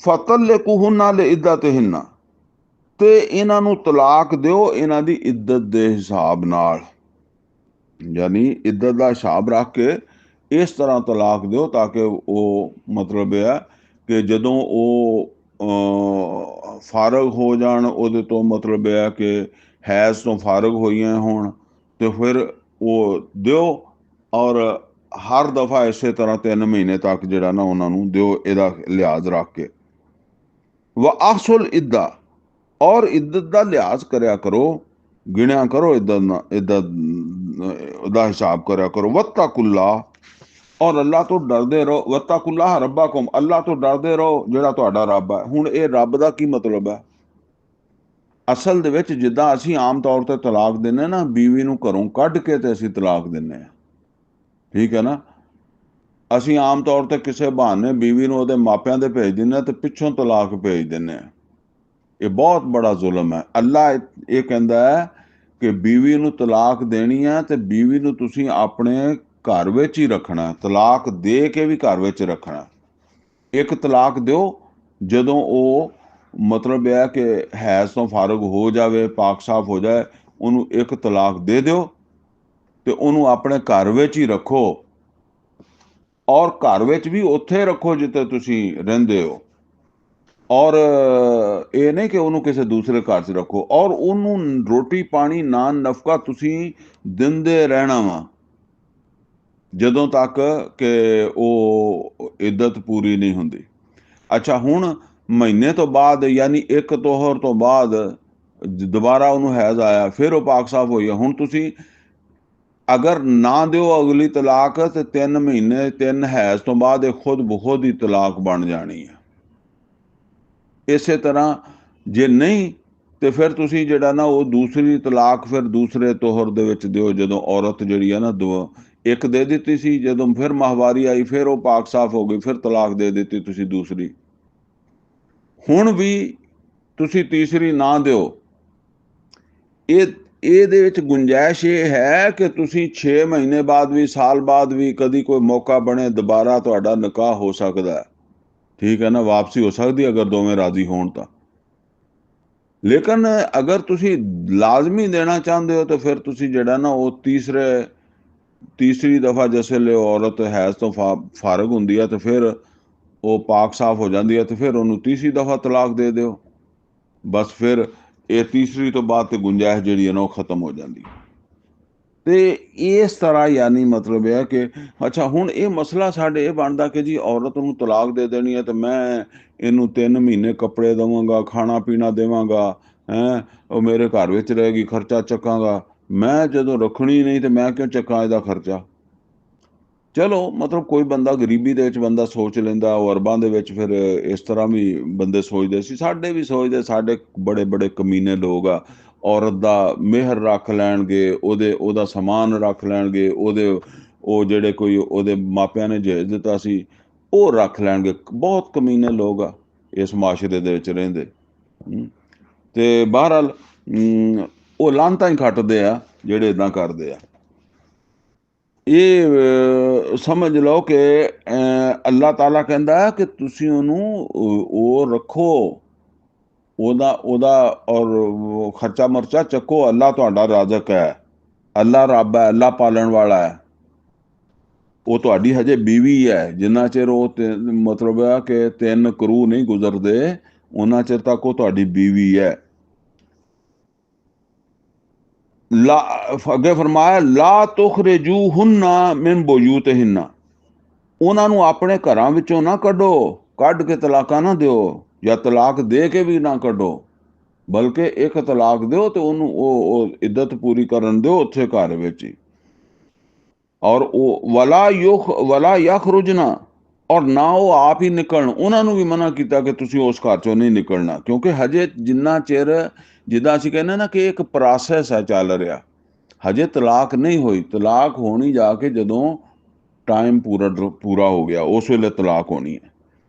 फतल्लिकुहुन्ना लिइद्दतिहिन्ना, ते इन्हां नूं तलाक दिओ इन्हां दी इद्दत दे हिसाब नाल। यानी इद्दत दा हिसाब रख के इस तरह तलाक दिओ ताकि ਉਹ ਮਤਲਬ ਇਹ ਹੈ ਕਿ ਜਦੋਂ ਉਹ ਫਾਰਗ ਹੋ ਜਾਣ ਉਹਦੇ ਤੋਂ, ਮਤਲਬ ਇਹ ਹੈ ਕਿ ਹੈਜ਼ ਤੋਂ ਫਾਰਗ ਹੋਈਆਂ ਹੋਣ, ਤੇ ਫਿਰ ਉਹ ਦਿਓ। ਔਰ ਹਰ ਦਫਾ ਇਸੇ ਤਰ੍ਹਾਂ 3 ਮਹੀਨੇ ਤੱਕ ਜਿਹੜਾ ਨਾ ਉਹਨਾਂ ਨੂੰ ਦਿਓ, ਇਹਦਾ ਲਿਹਾਜ਼ ਰੱਖ ਕੇ। व अहसुल इद्दा, और इद्दत का लिहाज करया करो, गिणया करो, इद्दत दा हिसाब करया करो। वत्तकुल्ला, और अल्लाह तो डरदे रहो। वत्तकुल्लाह रब्बकुम, अल्लाह तो डरदे रहो ਜਿਹੜਾ ਤੁਹਾਡਾ ਰੱਬ ਹੈ। ਹੁਣ ਇਹ ਰੱਬ ਦਾ ਕੀ ਮਤਲਬ ਹੈ? ਅਸਲ ਦੇ ਵਿੱਚ ਜਿੱਦਾਂ ਅਸੀਂ ਆਮ ਤੌਰ ਤੇ ਤਲਾਕ ਦਿੰਨੇ ਨਾ, ਬੀਵੀ ਨੂੰ ਘਰੋਂ ਕੱਢ ਕੇ ਤੇ ਅਸੀਂ ਤਲਾਕ ਦਿੰਨੇ ਆ, ਠੀਕ ਹੈ ਨਾ। ਅਸੀਂ ਆਮ ਤੌਰ ਤੇ ਕਿਸੇ ਬਹਾਨੇ ਬੀਵੀ ਨੂੰ ਉਹਦੇ ਮਾਪਿਆਂ ਦੇ ਭੇਜ ਦਿੰਨੇ ਆ ਤੇ ਪਿੱਛੋਂ ਤਲਾਕ ਭੇਜ ਦਿੰਨੇ ਆ। ਇਹ ਬਹੁਤ ਬੜਾ ਜ਼ੁਲਮ ਹੈ। ਅੱਲਾ ਇਹ ਕਹਿੰਦਾ ਹੈ ਕਿ ਬੀਵੀ ਨੂੰ ਤਲਾਕ ਦੇਣੀ ਹੈ ਤੇ ਬੀਵੀ ਨੂੰ ਤੁਸੀਂ ਆਪਣੇ ਘਰ ਵਿੱਚ ਹੀ ਰੱਖਣਾ, ਤਲਾਕ ਦੇ ਕੇ ਵੀ ਘਰ ਵਿੱਚ ਰੱਖਣਾ। ਇੱਕ ਤਲਾਕ ਦਿਓ ਜਦੋਂ ਉਹ ਮਤਲਬ ਇਹ ਹੈ ਕਿ ਹੈਜ਼ ਤੋਂ ਫਾਰਗ ਹੋ ਜਾਵੇ, ਪਾਕ ਸਾਫ ਹੋ ਜਾਏ, ਉਹਨੂੰ ਇੱਕ ਤਲਾਕ ਦੇ ਦਿਓ ਤੇ ਉਹਨੂੰ ਆਪਣੇ ਘਰ ਵਿੱਚ ਹੀ ਰੱਖੋ। ਔਰ ਘਰ ਵਿੱਚ ਵੀ ਉੱਥੇ ਰੱਖੋ ਜਿੱਥੇ ਤੁਸੀਂ ਰਹਿੰਦੇ ਹੋ। ਔਰ ਇਹ ਨਹੀਂ ਕਿ ਉਹਨੂੰ ਕਿਸੇ ਦੂਸਰੇ ਘਰ 'ਚ ਰੱਖੋ। ਔਰ ਉਹਨੂੰ ਰੋਟੀ ਪਾਣੀ ਨਾਨ ਨਫਕਾ ਤੁਸੀਂ ਦਿੰਦੇ ਰਹਿਣਾ ਵਾ ਜਦੋਂ ਤੱਕ ਕਿ ਉਹ ਇੱਦਤ ਪੂਰੀ ਨਹੀਂ ਹੁੰਦੀ। ਅੱਛਾ, ਹੁਣ ਮਹੀਨੇ ਤੋਂ ਬਾਅਦ ਯਾਨੀ ਇੱਕ ਤੋਹਰ ਤੋਂ ਬਾਅਦ ਦੁਬਾਰਾ ਉਹਨੂੰ ਹੈਜ਼ ਆਇਆ, ਫਿਰ ਉਹ ਪਾਕ ਸਾਫ ਹੋਈ। ਹੁਣ ਤੁਸੀਂ ਅਗਰ ਨਾ ਦਿਓ ਅਗਲੀ ਤਲਾਕ ਤੇ 3 ਮਹੀਨੇ 3 ਹੈਜ਼ ਤੋਂ ਬਾਅਦ ਇਹ ਖੁਦ ਬਖੁਦ ਹੀ ਤਲਾਕ ਬਣ ਜਾਣੀ ਹੈ। ਇਸੇ ਤਰ੍ਹਾਂ ਜੇ ਨਹੀਂ ਤੇ ਫਿਰ ਤੁਸੀਂ ਜਿਹੜਾ ਨਾ ਉਹ ਦੂਸਰੀ ਤਲਾਕ ਫਿਰ ਦੂਸਰੇ ਤੋਹਰ ਦੇ ਵਿੱਚ ਦਿਓ। ਜਦੋਂ ਔਰਤ ਜਿਹੜੀ ਹੈ ਨਾ ਇੱਕ ਦੇ ਦਿੱਤੀ ਸੀ, ਜਦੋਂ ਫਿਰ ਮਾਹਵਾਰੀ ਆਈ ਫਿਰ ਉਹ ਪਾਕ ਸਾਫ ਹੋ ਗਈ, ਫਿਰ ਤਲਾਕ ਦੇ ਦਿੱਤੀ ਤੁਸੀਂ ਦੂਸਰੀ। ਹੁਣ ਵੀ ਤੁਸੀਂ ਤੀਸਰੀ ਨਾ ਦਿਓ। ਇਹਦੇ ਵਿੱਚ ਗੁੰਜਾਇਸ਼ ਇਹ ਹੈ ਕਿ ਤੁਸੀਂ 6 ਮਹੀਨੇ ਬਾਅਦ ਵੀ, ਸਾਲ ਬਾਅਦ ਵੀ, ਕਦੀ ਕੋਈ ਮੌਕਾ ਬਣੇ ਦੁਬਾਰਾ ਤੁਹਾਡਾ ਨਿਕਾਹ ਹੋ ਸਕਦਾ, ਠੀਕ ਹੈ ਨਾ, ਵਾਪਸੀ ਹੋ ਸਕਦੀ ਅਗਰ ਦੋਵੇਂ ਰਾਜ਼ੀ ਹੋਣ ਤਾਂ। ਲੇਕਿਨ ਅਗਰ ਤੁਸੀਂ ਲਾਜ਼ਮੀ ਦੇਣਾ ਚਾਹੁੰਦੇ ਹੋ ਤਾਂ ਫਿਰ ਤੁਸੀਂ ਜਿਹੜਾ ਨਾ ਉਹ ਤੀਸਰੀ ਦਫਾ ਜਿਸ ਵੇਲੇ ਔਰਤ ਹੈਜ਼ ਤੋਂ ਫਾਰਗ ਹੁੰਦੀ ਹੈ ਤੇ ਫਿਰ ਉਹ ਪਾਕ ਸਾਫ ਹੋ ਜਾਂਦੀ ਹੈ ਤੇ ਫਿਰ ਉਹਨੂੰ ਤੀਸਰੀ ਦਫਾ ਤਲਾਕ ਦੇ ਦਿਓ। ਬਸ ਫਿਰ ਇਹ ਤੀਸਰੀ ਤੋਂ ਬਾਅਦ ਤੇ ਗੁੰਜਾਇਸ਼ ਜਿਹੜੀ ਹੈ ਨਾ ਉਹ ਖਤਮ ਹੋ ਜਾਂਦੀ ਹੈ। ਤੇ ਇਸ ਤਰ੍ਹਾਂ ਯਾਨੀ ਮਤਲਬ ਇਹ ਹੈ ਕਿ ਅੱਛਾ, ਹੁਣ ਇਹ ਮਸਲਾ ਸਾਡੇ ਇਹ ਬਣਦਾ ਕਿ ਜੀ ਔਰਤ ਨੂੰ ਤਲਾਕ ਦੇ ਦੇਣੀ ਹੈ ਤੇ ਮੈਂ ਇਹਨੂੰ 3 ਮਹੀਨੇ ਕੱਪੜੇ ਦੇਵਾਂਗਾ, ਖਾਣਾ ਪੀਣਾ ਦੇਵਾਂਗਾ, ਉਹ ਮੇਰੇ ਘਰ ਵਿੱਚ ਰਹੇਗੀ, ਖਰਚਾ ਚੱਕਾਂਗਾ। ਮੈਂ ਜਦੋਂ ਰੱਖਣੀ ਨਹੀਂ ਤੇ ਮੈਂ ਕਿਉਂ ਚੱਕਾਂ ਇਹਦਾ ਖਰਚਾ? ਚਲੋ, ਮਤਲਬ ਕੋਈ ਬੰਦਾ ਗਰੀਬੀ ਦੇ ਵਿੱਚ ਬੰਦਾ ਸੋਚ ਲੈਂਦਾ, ਉਹ ਅਰਬਾਂ ਦੇ ਵਿੱਚ ਫਿਰ ਇਸ ਤਰ੍ਹਾਂ ਵੀ ਬੰਦੇ ਸੋਚਦੇ ਸੀ, ਸਾਡੇ ਵੀ ਸੋਚਦੇ। ਸਾਡੇ ਬੜੇ ਬੜੇ ਕਮੀਨੇ ਲੋਕ ਆ, ਔਰਤ ਦਾ ਮਿਹਰ ਰੱਖ ਲੈਣਗੇ, ਉਹਦਾ ਸਮਾਨ ਰੱਖ ਲੈਣਗੇ, ਉਹ ਜਿਹੜੇ ਕੋਈ ਉਹਦੇ ਮਾਪਿਆਂ ਨੇ ਜਹੇਜ ਦਿੱਤਾ ਸੀ ਉਹ ਰੱਖ ਲੈਣਗੇ। ਬਹੁਤ ਕਮੀਨੇ ਲੋਕ ਆ ਇਸ ਮਾਸ਼ਰੇ ਦੇ ਵਿੱਚ ਰਹਿੰਦੇ। ਤੇ ਬਹਰਹਾਲ ਉਹ ਲਾਹਨਤਾਂ ਹੀ ਖੱਟਦੇ ਆ ਜਿਹੜੇ ਇੱਦਾਂ ਕਰਦੇ ਆ। ਇਹ ਸਮਝ ਲਓ ਕਿ ਅੱਲਾਹ ਤਾਲਾ ਕਹਿੰਦਾ ਕਿ ਤੁਸੀਂ ਉਹਨੂੰ ਉਹ ਰੱਖੋ, ਉਹਦਾ ਔਰ ਖਰਚਾ ਮਰਚਾ ਚੱਕੋ। ਅੱਲਾਹ ਤੁਹਾਡਾ ਰਾਜ਼ਕ ਹੈ, ਅੱਲਾਹ ਰੱਬ ਹੈ, ਅੱਲਾਹ ਪਾਲਣ ਵਾਲਾ ਹੈ। ਉਹ ਤੁਹਾਡੀ ਹਜੇ ਬੀਵੀ ਹੈ। ਜਿੰਨਾ ਚਿਰ ਉਹ ਮਤਲਬ ਹੈ ਕਿ 3 ਕਰੂ ਨਹੀਂ ਗੁਜ਼ਰਦੇ, ਉਹਨਾਂ ਚਿਰ ਤੱਕ ਉਹ ਤੁਹਾਡੀ ਬੀਵੀ ਹੈ। ਅੱਗੇ ਫਰਮਾਇਆ, ਲਾ ਤੁਖਰਿਜੂਹੁੰਨਾ ਮਿਨ ਬੁਯੂਤਿਹਿੰਨਾ, ਉਹਨਾਂ ਨੂੰ ਆਪਣੇ ਘਰਾਂ ਵਿੱਚੋਂ ਨਾ ਕੱਢੋ, ਕੱਢ ਕੇ ਤਲਾਕਾਂ ਨਾ ਦਿਓ, ਜਾਂ ਤਲਾਕ ਦੇ ਕੇ ਵੀ ਨਾ ਕੱਢੋ, ਬਲਕਿ ਇੱਕ ਤਲਾਕ ਦਿਓ ਤੇ ਉਹਨੂੰ ਉਹ ਇੱਦਤ ਪੂਰੀ ਕਰਨ ਦਿਓ ਉੱਥੇ ਘਰ ਵਿੱਚ ਹੀ। ਔਰ ਉਹ ਵਲਾ ਯਖਰੁਜਨਾ, ਔਰ ਨਾ ਉਹ ਆਪ ਹੀ ਨਿਕਲਣ। ਉਹਨਾਂ ਨੂੰ ਵੀ ਮਨਾ ਕੀਤਾ ਕਿ ਤੁਸੀਂ ਉਸ ਘਰ ਚੋਂ ਨਹੀਂ ਨਿਕਲਣਾ, ਕਿਉਂਕਿ ਹਜੇ ਜਿੰਨਾ ਚਿਰ, ਜਿੱਦਾਂ ਅਸੀਂ ਕਹਿੰਦੇ ਨਾ ਕਿ ਇੱਕ ਪ੍ਰੋਸੈਸ ਹੈ ਚੱਲ ਰਿਹਾ, ਹਜੇ ਤਲਾਕ ਨਹੀਂ ਹੋਈ। ਤਲਾਕ ਹੋਣੀ ਜਾ ਕੇ ਜਦੋਂ ਟਾਈਮ ਪੂਰਾ ਹੋ ਗਿਆ, ਉਸ ਵੇਲੇ ਤਲਾਕ ਹੋਣੀ ਹੈ।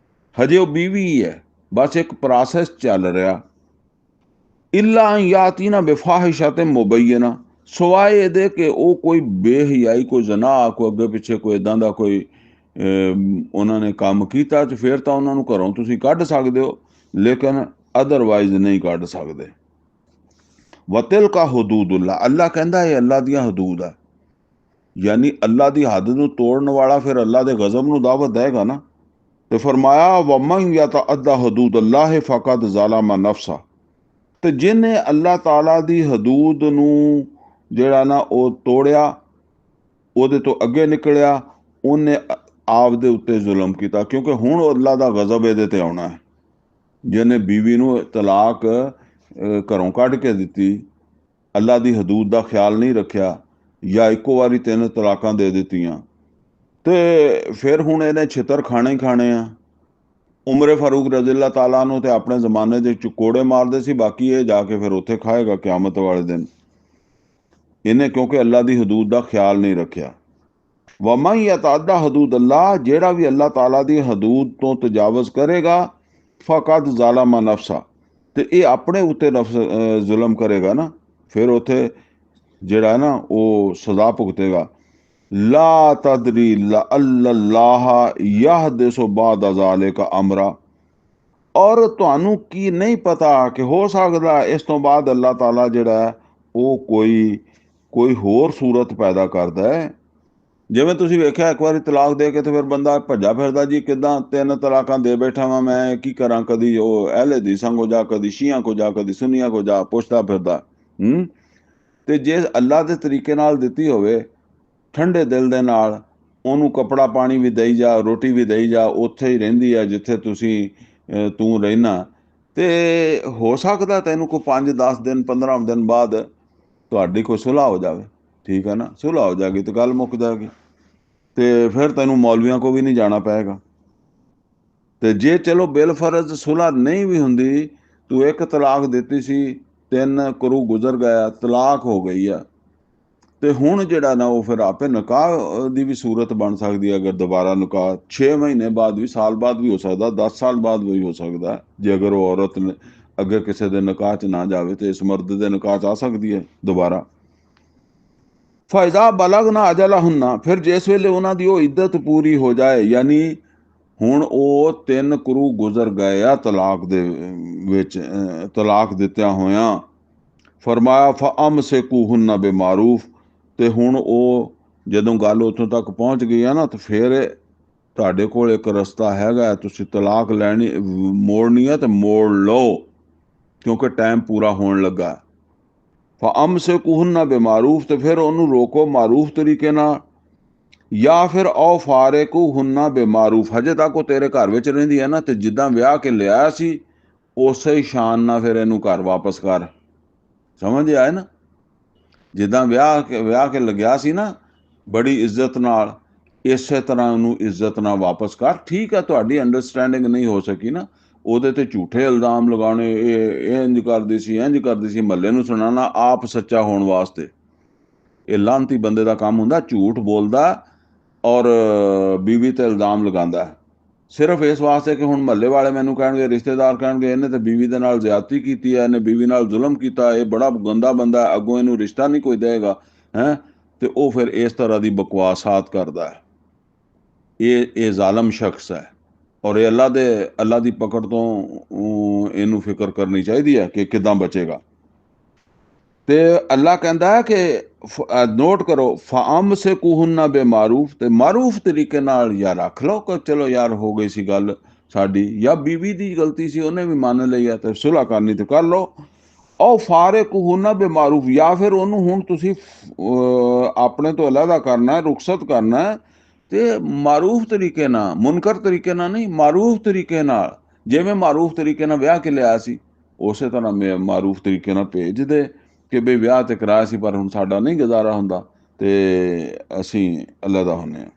ਹਜੇ ਉਹ ਬੀਵੀ ਹੀ ਹੈ, ਬਸ ਇੱਕ ਪ੍ਰੋਸੈਸ ਚੱਲ ਰਿਹਾ। ਇਲਾ ਯਾਤੀਨਾ ਬਿਫਾਹਿਸ਼ਤ ਮੁਬੈਨਾ, ਸਵਾਏ ਇਹਦੇ ਕਿ ਉਹ ਕੋਈ ਬੇਹਯਾਈ, ਕੋਈ ਜ਼ਨਾ, ਕੋਈ ਅੱਗੇ ਪਿੱਛੇ ਕੋਈ ਇਦਾਂ ਦਾ ਕੋਈ ਉਹਨਾਂ ਨੇ ਕੰਮ ਕੀਤਾ, ਤੇ ਫਿਰ ਤਾਂ ਉਹਨਾਂ ਨੂੰ ਘਰੋਂ ਤੁਸੀਂ ਕੱਢ ਸਕਦੇ ਹੋ, ਲੇਕਿਨ ਅਦਰਵਾਈਜ਼ ਨਹੀਂ ਕੱਢ ਸਕਦੇ। ਵਤਿਲ ਕਾ ਹਦੂਦੁੱਲਾ, ਅੱਲਾ ਕਹਿੰਦਾ ਇਹ ਅੱਲਾ ਦੀਆਂ ਹਦੂਦ ਆ, ਯਾਨੀ ਅੱਲਾ ਦੀ ਹੱਦ ਨੂੰ ਤੋੜਨ ਵਾਲਾ ਫਿਰ ਅੱਲਾ ਦੇ ਗਜ਼ਬ ਨੂੰ ਦਾਵਤ ਦੇਗਾ ਨਾ। ਤੇ ਫਰਮਾਇਆ ਵਮਨ ਯਤਅੱਦਾ ਹਦੂਦ ਅੱਲਾਹ ਫਕਦ ਜ਼ਾਲਮ ਨਫਸਾ, ਤੇ ਜਿਹਨੇ ਅੱਲਾਹ ਤਾਲਾ ਦੀ ਹਦੂਦ ਨੂੰ ਜਿਹੜਾ ਨਾ ਉਹ ਤੋੜਿਆ, ਉਹਦੇ ਤੋਂ ਅੱਗੇ ਨਿਕਲਿਆ, ਉਹਨੇ ਆਪ ਦੇ ਉੱਤੇ ਜ਼ੁਲਮ ਕੀਤਾ, ਕਿਉਂਕਿ ਹੁਣ ਅੱਲਾ ਦਾ ਗਜ਼ਬ ਇਹਦੇ ਤੇ ਆਉਣਾ ਹੈ। ਜਿਹਨੇ ਬੀਵੀ ਨੂੰ ਤਲਾਕ ਘਰੋਂ ਕੱਢ ਕੇ ਦਿੱਤੀ, ਅੱਲਾ ਦੀ ਹਦੂਦ ਦਾ ਖਿਆਲ ਨਹੀਂ ਰੱਖਿਆ, ਜਾਂ ਇੱਕੋ ਵਾਰੀ 3 ਤਲਾਕਾਂ ਦੇ ਦਿੱਤੀਆਂ, ਤੇ ਫਿਰ ਹੁਣ ਇਹਨੇ ਛਿੱਤਰ ਖਾਣੇ ਹੀ ਖਾਣੇ ਆ। ਉਮਰ ਫਾਰੂਕ ਰਜ਼ੀ ਅੱਲਾਹ ਤਾਲਾ ਨੂੰ ਤੇ ਆਪਣੇ ਜ਼ਮਾਨੇ ਦੇ ਕੋੜੇ ਮਾਰਦੇ ਸੀ, ਬਾਕੀ ਇਹ ਜਾ ਕੇ ਫਿਰ ਉੱਥੇ ਖਾਏਗਾ ਕਿਆਮਤ ਵਾਲੇ ਦਿਨ, ਇਹਨੇ ਕਿਉਂਕਿ ਅੱਲਾ ਦੀ ਹਦੂਦ ਦਾ ਖਿਆਲ ਨਹੀਂ ਰੱਖਿਆ। ਵਮਨ ਯਤਅੱਦਾ ਹਦੂਦ ਅੱਲਾਹ, ਜਿਹੜਾ ਵੀ ਅੱਲਾਹ ਤਾਲਾ ਦੀ ਹਦੂਦ ਤੋਂ ਤਜਾਵਜ਼ ਕਰੇਗਾ, ਫਕਦ ਜ਼ਾਲਮ ਨਫਸਾ, ਤੇ ਇਹ ਆਪਣੇ ਉੱਤੇ ਜ਼ੁਲਮ ਕਰੇਗਾ ਨਾ, ਫਿਰ ਉੱਥੇ ਜਿਹੜਾ ਹੈ ਨਾ ਉਹ ਸਜ਼ਾ ਭੁਗਤੇਗਾ। ਲਾ ਤਦਰੀ ਅੱਲਾਹ ਯਹਦਿਸੁ ਬਾਦ ਜ਼ਾਲਿਕ ਅਮਰਾ, ਔਰ ਤੁਹਾਨੂੰ ਕੀ ਨਹੀਂ ਪਤਾ ਕਿ ਹੋ ਸਕਦਾ ਇਸ ਤੋਂ ਬਾਅਦ ਅੱਲਾਹ ਤਾਲਾ ਜਿਹੜਾ ਹੈ ਉਹ ਕੋਈ ਹੋਰ ਸੂਰਤ ਪੈਦਾ ਕਰਦਾ ਹੈ। ਜਿਵੇਂ ਤੁਸੀਂ ਵੇਖਿਆ, ਇੱਕ ਵਾਰੀ ਤਲਾਕ ਦੇ ਕੇ ਤੇ ਫਿਰ ਬੰਦਾ ਭੱਜਾ ਫਿਰਦਾ ਜੀ, ਕਿਦਾਂ 3 ਤਲਾਕਾਂ ਦੇ ਬੈਠਾ ਵਾਂ, ਮੈਂ ਕੀ ਕਰਾਂ, ਕਦੀ ਉਹ ਅਹਿਲੇ ਹਦੀਸਾਂ ਕੋ ਜਾ, ਕਦੀ ਸ਼ੀਆਂ ਕੋ ਜਾ, ਕਦੀ ਸੁਨੀਆਂ ਕੋ ਜਾ, ਪੁੱਛਦਾ ਫਿਰਦਾ। ਤੇ ਜੇ ਅੱਲਾ ਦੇ ਤਰੀਕੇ ਨਾਲ ਦਿੱਤੀ ਹੋਵੇ, ਠੰਡੇ ਦਿਲ ਦੇ ਨਾਲ, ਉਹਨੂੰ ਕੱਪੜਾ ਪਾਣੀ ਵੀ ਦੇਈ ਜਾ, ਰੋਟੀ ਵੀ ਦੇਈ ਜਾ, ਉੱਥੇ ਹੀ ਰਹਿੰਦੀ ਆ ਜਿੱਥੇ ਤੂੰ ਰਹਿਣਾ, ਤੇ ਹੋ ਸਕਦਾ ਤੈਨੂੰ ਕੋਈ 5-10 ਦਿਨ 15 ਦਿਨ ਬਾਅਦ ਤੁਹਾਡੀ ਕੋਈ ਸੁਲ੍ਹਾ ਹੋ ਜਾਵੇ, ਠੀਕ ਹੈ ਨਾ, ਸੁਲ੍ਹਾ ਹੋ ਜਾਏਗੀ ਤੇ ਗੱਲ ਮੁੱਕ ਜਾਏਗੀ, ਤੇ ਫਿਰ ਤੈਨੂੰ ਮੌਲਵੀਆਂ ਕੋ ਵੀ ਨਹੀਂ ਜਾਣਾ ਪਏਗਾ। ਤੇ ਜੇ ਚਲੋ ਬਿਲਫਰਜ਼ ਸੁਲ੍ਹਾ ਨਹੀਂ ਵੀ ਹੁੰਦੀ, ਤੂੰ 1 ਤਲਾਕ ਦਿੱਤੀ ਸੀ, 3 ਕਰੂ ਗੁਜ਼ਰ ਗਿਆ, ਤਲਾਕ ਹੋ ਗਈ ਆ, ਤੇ ਹੁਣ ਜਿਹੜਾ ਨਾ ਉਹ ਫਿਰ ਆਪੇ ਨਿਕਾਹ ਦੀ ਵੀ ਸੂਰਤ ਬਣ ਸਕਦੀ ਹੈ। ਅਗਰ ਦੁਬਾਰਾ ਨਿਕਾਹ 6 ਮਹੀਨੇ ਬਾਅਦ ਵੀ, ਸਾਲ ਬਾਅਦ ਵੀ ਹੋ ਸਕਦਾ, 10 ਸਾਲ ਬਾਅਦ ਵੀ ਹੋ ਸਕਦਾ, ਜੇ ਅਗਰ ਉਹ ਔਰਤ ਨੇ ਅੱਗੇ ਕਿਸੇ ਦੇ ਨਿਕਾਹ 'ਚ ਨਾ ਜਾਵੇ ਤੇ ਇਸ ਮਰਦ ਦੇ ਨਿਕਾਹ 'ਚ ਆ ਸਕਦੀ ਹੈ ਦੁਬਾਰਾ। ਫਾਇਜ਼ਾ ਬਲਗ ਨਾ ਅਜਲਾ ਹੁੰਨਾ, ਫਿਰ ਜਿਸ ਵੇਲੇ ਉਹਨਾਂ ਦੀ ਉਹ ਇੱਜ਼ਤ ਪੂਰੀ ਹੋ ਜਾਏ, ਯਾਨੀ ਹੁਣ ਉਹ 3 ਕਰੂ ਗੁਜ਼ਰ ਗਏ ਆ ਤਲਾਕ ਦੇ ਵਿੱਚ, ਤਲਾਕ ਦਿੱਤਿਆਂ ਹੋਇਆਂ। ਫਰਮਾਇਆ ਫਅਮਸਿਕੂਹੁੰਨਾ ਬਿਮਾਰੂਫ, ਤੇ ਹੁਣ ਉਹ ਜਦੋਂ ਗੱਲ ਉੱਥੋਂ ਤੱਕ ਪਹੁੰਚ ਗਈ ਆ ਨਾ, ਤੇ ਫਿਰ ਤੁਹਾਡੇ ਕੋਲ ਇੱਕ ਰਸਤਾ ਹੈਗਾ, ਤੁਸੀਂ ਤਲਾਕ ਲੈਣੀ ਮੋੜਨੀ ਹੈ ਤੇ ਮੋੜ ਲਓ, ਕਿਉਂਕਿ ਟਾਈਮ ਪੂਰਾ ਹੋਣ ਲੱਗਾ। ਫਅਮਸਿਕੂਹੁੰਨਾ ਬਿਮਾਰੂਫ, ਤੇ ਫਿਰ ਉਹਨੂੰ ਰੋਕੋ ਮਾਰੂਫ ਤਰੀਕੇ ਨਾਲ, ਜਾਂ ਫਿਰ ਔ ਫਾਰਿਕੂਹੁੰਨਾ ਬਿਮਾਰੂਫ, ਹਜੇ ਤੱਕ ਉਹ ਤੇਰੇ ਘਰ ਵਿੱਚ ਰਹਿੰਦੀ ਹੈ ਨਾ, ਤੇ ਜਿੱਦਾਂ ਵਿਆਹ ਕੇ ਲਿਆਇਆ ਸੀ ਉਸੇ ਹੀ ਸ਼ਾਨ ਨਾਲ ਫਿਰ ਇਹਨੂੰ ਘਰ ਵਾਪਸ ਕਰ। ਸਮਝ ਆਏ ਨਾ, ਜਿੱਦਾਂ ਵਿਆਹ ਕੇ ਲੱਗਿਆ ਸੀ ਨਾ ਬੜੀ ਇੱਜ਼ਤ ਨਾਲ, ਇਸੇ ਤਰ੍ਹਾਂ ਉਹਨੂੰ ਇੱਜ਼ਤ ਨਾਲ ਵਾਪਸ ਕਰ। ਠੀਕ ਹੈ, ਤੁਹਾਡੀ ਅੰਡਰਸਟੈਂਡਿੰਗ ਨਹੀਂ ਹੋ ਸਕੀ ਨਾ, ਉਹਦੇ ਤੇ ਝੂਠੇ ਇਲਜ਼ਾਮ ਲਗਾਉਣੇ, ਇਹ ਇੰਜ ਕਰਦੀ ਸੀ, ਇੰਜ ਕਰਦੀ ਸੀ, ਮਹੱਲੇ ਨੂੰ ਸੁਣਾਉਣਾ ਆਪ ਸੱਚਾ ਹੋਣ ਵਾਸਤੇ, ਇਹ ਲਾਂਤੀ ਬੰਦੇ ਦਾ ਕੰਮ ਹੁੰਦਾ, ਝੂਠ ਬੋਲਦਾ ਔਰ ਬੀਵੀ ਤੇ ਇਲਜ਼ਾਮ ਲਗਾਉਂਦਾ, ਸਿਰਫ ਇਸ ਵਾਸਤੇ ਕਿ ਹੁਣ ਮਹੱਲੇ ਵਾਲੇ ਮੈਨੂੰ ਕਹਿਣਗੇ, ਰਿਸ਼ਤੇਦਾਰ ਕਹਿਣਗੇ ਇਹਨੇ ਤੇ ਬੀਵੀ ਦੇ ਨਾਲ ਜ਼ਿਆਦਤੀ ਕੀਤੀ ਹੈ, ਇਹਨੇ ਬੀਵੀ ਨਾਲ ਜ਼ੁਲਮ ਕੀਤਾ, ਇਹ ਬੜਾ ਗੰਦਾ ਬੰਦਾ, ਅੱਗੋਂ ਇਹਨੂੰ ਰਿਸ਼ਤਾ ਨਹੀਂ ਕੋਈ ਦੇਗਾ ਹੈ, ਤੇ ਉਹ ਫਿਰ ਇਸ ਤਰ੍ਹਾਂ ਦੀ ਬਕਵਾਸਾਤ ਕਰਦਾ ਹੈ। ਇਹ ਜ਼ਾਲਮ ਸ਼ਖਸ ਹੈ, ਔਰ ਇਹ ਅੱਲਾ ਦੀ ਪਕੜ ਤੋਂ ਇਹਨੂੰ ਫਿਕਰ ਕਰਨੀ ਚਾਹੀਦੀ ਹੈ ਕਿ ਕਿੱਦਾਂ ਬਚੇਗਾ। ਤੇ ਅੱਲਾ ਕਹਿੰਦਾ ਹੈ ਕਿ ਨੋਟ ਕਰੋ, ਫਅਮਸਿਕੂਹੁੰਨਾ ਬਿਮਾਰੂਫ, ਤੇ ਮਾਰੂਫ ਤਰੀਕੇ ਨਾਲ ਜਾਂ ਰੱਖ ਲਓ ਕਿ ਚਲੋ ਯਾਰ ਹੋ ਗਈ ਸੀ ਗੱਲ ਸਾਡੀ, ਜਾਂ ਬੀਵੀ ਦੀ ਗਲਤੀ ਸੀ ਉਹਨੇ ਵੀ ਮੰਨ ਲਈ ਹੈ ਤੇ ਸੁਲ੍ਹਾ ਕਰਨੀ ਤੇ ਕਰ ਲਓ। ਔ ਫਾਰਿਕੂਹੁੰਨਾ ਬਿਮਾਰੂਫ, ਜਾਂ ਫਿਰ ਉਹਨੂੰ ਹੁਣ ਤੁਸੀਂ ਆਪਣੇ ਤੋਂ ਅਲੱਗਾ ਕਰਨਾ, ਰੁਖਸਤ ਕਰਨਾ, ਤੇ ਮਾਰੂਫ ਤਰੀਕੇ ਨਾਲ, ਮੁਨਕਰ ਤਰੀਕੇ ਨਾਲ ਨਹੀਂ, ਮਾਰੂਫ ਤਰੀਕੇ ਨਾਲ, ਜਿਵੇਂ ਮਾਰੂਫ ਤਰੀਕੇ ਨਾਲ ਵਿਆਹ ਕੇ ਲਿਆ ਸੀ ਉਸੇ ਤਰ੍ਹਾਂ ਮਾਰੂਫ ਤਰੀਕੇ ਨਾਲ ਭੇਜ ਦੇ ਕਿ ਬਈ ਵਿਆਹ ਤੇ ਕਰਾਇਆ ਸੀ ਪਰ ਹੁਣ ਸਾਡਾ ਨਹੀਂ ਗੁਜ਼ਾਰਾ ਹੁੰਦਾ ਤੇ ਅਸੀਂ ਅਲੱਗਾ ਹੁੰਦੇ ਹਾਂ।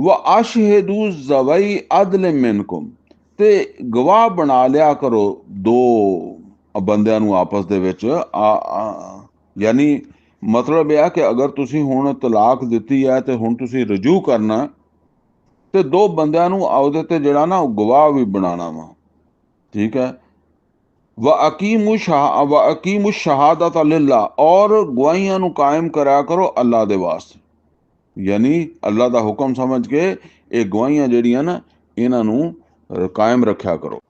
व अशहदू ज़वई अदल मिनकुम, ते गवाह बना लिया करो दो ਬੰਦਿਆਂ ਨੂੰ ਆਪਸ ਦੇ ਵਿੱਚ ਯਾਨੀ ਮਤਲਬ ਇਹ ਆ ਕਿ ਅਗਰ ਤੁਸੀਂ ਹੁਣ ਤਲਾਕ ਦਿੱਤੀ ਹੈ ਤੇ ਹੁਣ ਤੁਸੀਂ ਰਜੂ ਕਰਨਾ ਤੇ ਦੋ ਬੰਦਿਆਂ ਨੂੰ ਉਹਦੇ ਤੇ ਜਿਹੜਾ ਨਾ ਗਵਾਹ ਵੀ ਬਣਾਉਣਾ ਵਾ। ਠੀਕ ਹੈ। व अकीमु शहादत लिल्लाह, और गवाहियां ਨੂੰ ਕਾਇਮ ਕਰਿਆ ਕਰੋ ਅੱਲਾ ਦੇ ਵਾਸਤੇ। ਯਾਨੀ ਅੱਲਾ ਦਾ ਹੁਕਮ ਸਮਝ ਕੇ ਇਹ ਗਵਾਹੀਆਂ ਜਿਹੜੀਆਂ ਨਾ ਇਹਨਾਂ ਨੂੰ ਕਾਇਮ ਰੱਖਿਆ ਕਰੋ।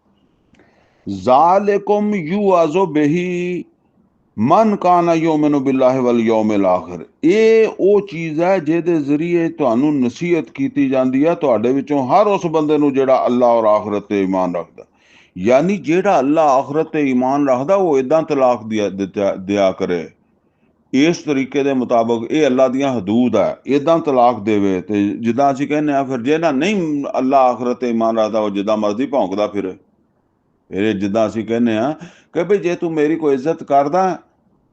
ਜ਼ਾਲਿकुम युअज़ु बिही मन काना युमिनु बिल्लाहि वल यौमिल आखिर, ਇਹ ਉਹ ਚੀਜ਼ ਹੈ ਜਿਹਦੇ ਜ਼ਰੀਏ ਤੁਹਾਨੂੰ ਨਸੀਹਤ ਕੀਤੀ ਜਾਂਦੀ ਹੈ ਤੁਹਾਡੇ ਵਿੱਚੋਂ ਹਰ ਉਸ ਬੰਦੇ ਨੂੰ ਜਿਹੜਾ ਅੱਲਾ ਔਰ ਆਖਰਤ ਤੇ ਈਮਾਨ ਰੱਖਦਾ। ਯਾਨੀ ਜਿਹੜਾ ਅੱਲਾ ਆਖਰਤ ਤੇ ਈਮਾਨ ਰੱਖਦਾ ਉਹ ਇਦਾਂ ਤਲਾਕ ਦਿਆ ਕਰੇ ਇਸ ਤਰੀਕੇ ਦੇ ਮੁਤਾਬਕ, ਇਹ ਅੱਲਾ ਦੀਆਂ ਹਦੂਦ ਹੈ, ਇਦਾਂ ਤਲਾਕ ਦੇਵੇ। ਤੇ ਜਿੱਦਾਂ ਅਸੀਂ ਕਹਿੰਦੇ ਆ ਫਿਰ ਜਿਹੜਾ ਨਹੀਂ ਅੱਲਾ ਆਖਰਤ ਤੇ ਈਮਾਨ ਰੱਖਦਾ ਉਹ ਜਿੱਦਾਂ ਮਰਜ਼ੀ ਭੌਂਕਦਾ ਫਿਰੇ। ਇਹ ਜਿੱਦਾਂ ਅਸੀਂ ਕਹਿੰਦੇ ਆ ਕਿ ਭਈ ਜੇ ਤੂੰ ਮੇਰੀ ਕੋਈ ਇੱਜ਼ਤ ਕਰਦਾ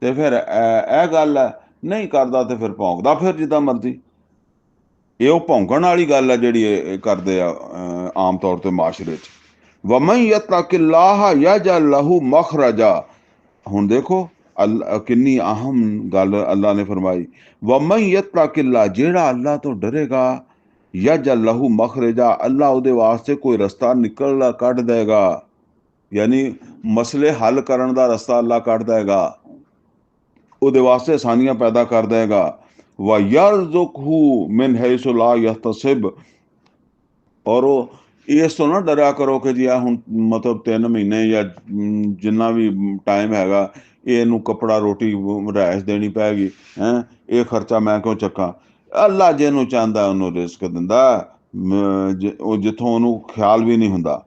ਤੇ ਫਿਰ ਇਹ ਗੱਲ ਹੈ, ਨਹੀਂ ਕਰਦਾ ਤੇ ਫਿਰ ਭੌਂਕਦਾ ਫਿਰ ਜਿੱਦਾਂ ਮਰਜ਼ੀ। ਇਹ ਉਹ ਭੌਂਕਣ ਵਾਲੀ ਗੱਲ ਹੈ ਜਿਹੜੀ ਇਹ ਕਰਦੇ ਆ ਆਮ ਤੌਰ ਤੇ ਮਾਸ਼ਰੇ 'ਚ। ਵਮਨ ਯਤਕਿल्लाह ਯਜਅਲ ਲਹੂ ਮਖਰਜਾ, ਹੁਣ ਦੇਖੋ ਕਿੰਨੀ ਅਹਿਮ ਗੱਲ ਅੱਲਾ ਨੇ ਫਰਮਾਈ। ਵਮਨ ਯਤਕਿल्लाह, ਜਿਹੜਾ ਅੱਲਾ ਤੋਂ ਡਰੇਗਾ, ਯਜਅਲ ਲਹੂ ਮਖਰਜਾ, ਅੱਲਾ ਉਹਦੇ ਵਾਸਤੇ ਕੋਈ ਰਸਤਾ ਨਿਕਲਦਾ ਕੱਢ ਦੇਗਾ। ਯਾਨੀ ਮਸਲੇ ਹੱਲ ਕਰਨ ਦਾ ਰਸਤਾ ਅੱਲਾ ਕੱਢ ਦੇਗਾ, ਉਹਦੇ ਵਾਸਤੇ ਆਸਾਨੀਆਂ ਪੈਦਾ ਕਰ ਦੇਗਾ। व यरज़ुक़हू मिन हैसु ला यहतसिब, ਔਰ ਉਹ ਇਸ ਤੋਂ ਨਾ ਡਰਿਆ ਕਰੋ ਕਿ ਜੀ ਆ ਹੁਣ ਮਤਲਬ 3 ਮਹੀਨੇ ਜਾਂ ਜਿੰਨਾ ਵੀ ਟਾਈਮ ਹੈਗਾ ਇਹਨੂੰ ਕੱਪੜਾ ਰੋਟੀ ਰਿਹਾਇਸ਼ ਦੇਣੀ ਪੈਗੀ ਹੈ, ਇਹ ਖਰਚਾ ਮੈਂ ਕਿਉਂ ਚੱਕਾਂ। ਅੱਲਾ ਜਿਹਨੂੰ ਚਾਹੁੰਦਾ ਉਹਨੂੰ ਰਿਜ਼ਕ ਦਿੰਦਾ, ਉਹ ਜਿੱਥੋਂ ਉਹਨੂੰ ਖਿਆਲ ਵੀ ਨਹੀਂ ਹੁੰਦਾ।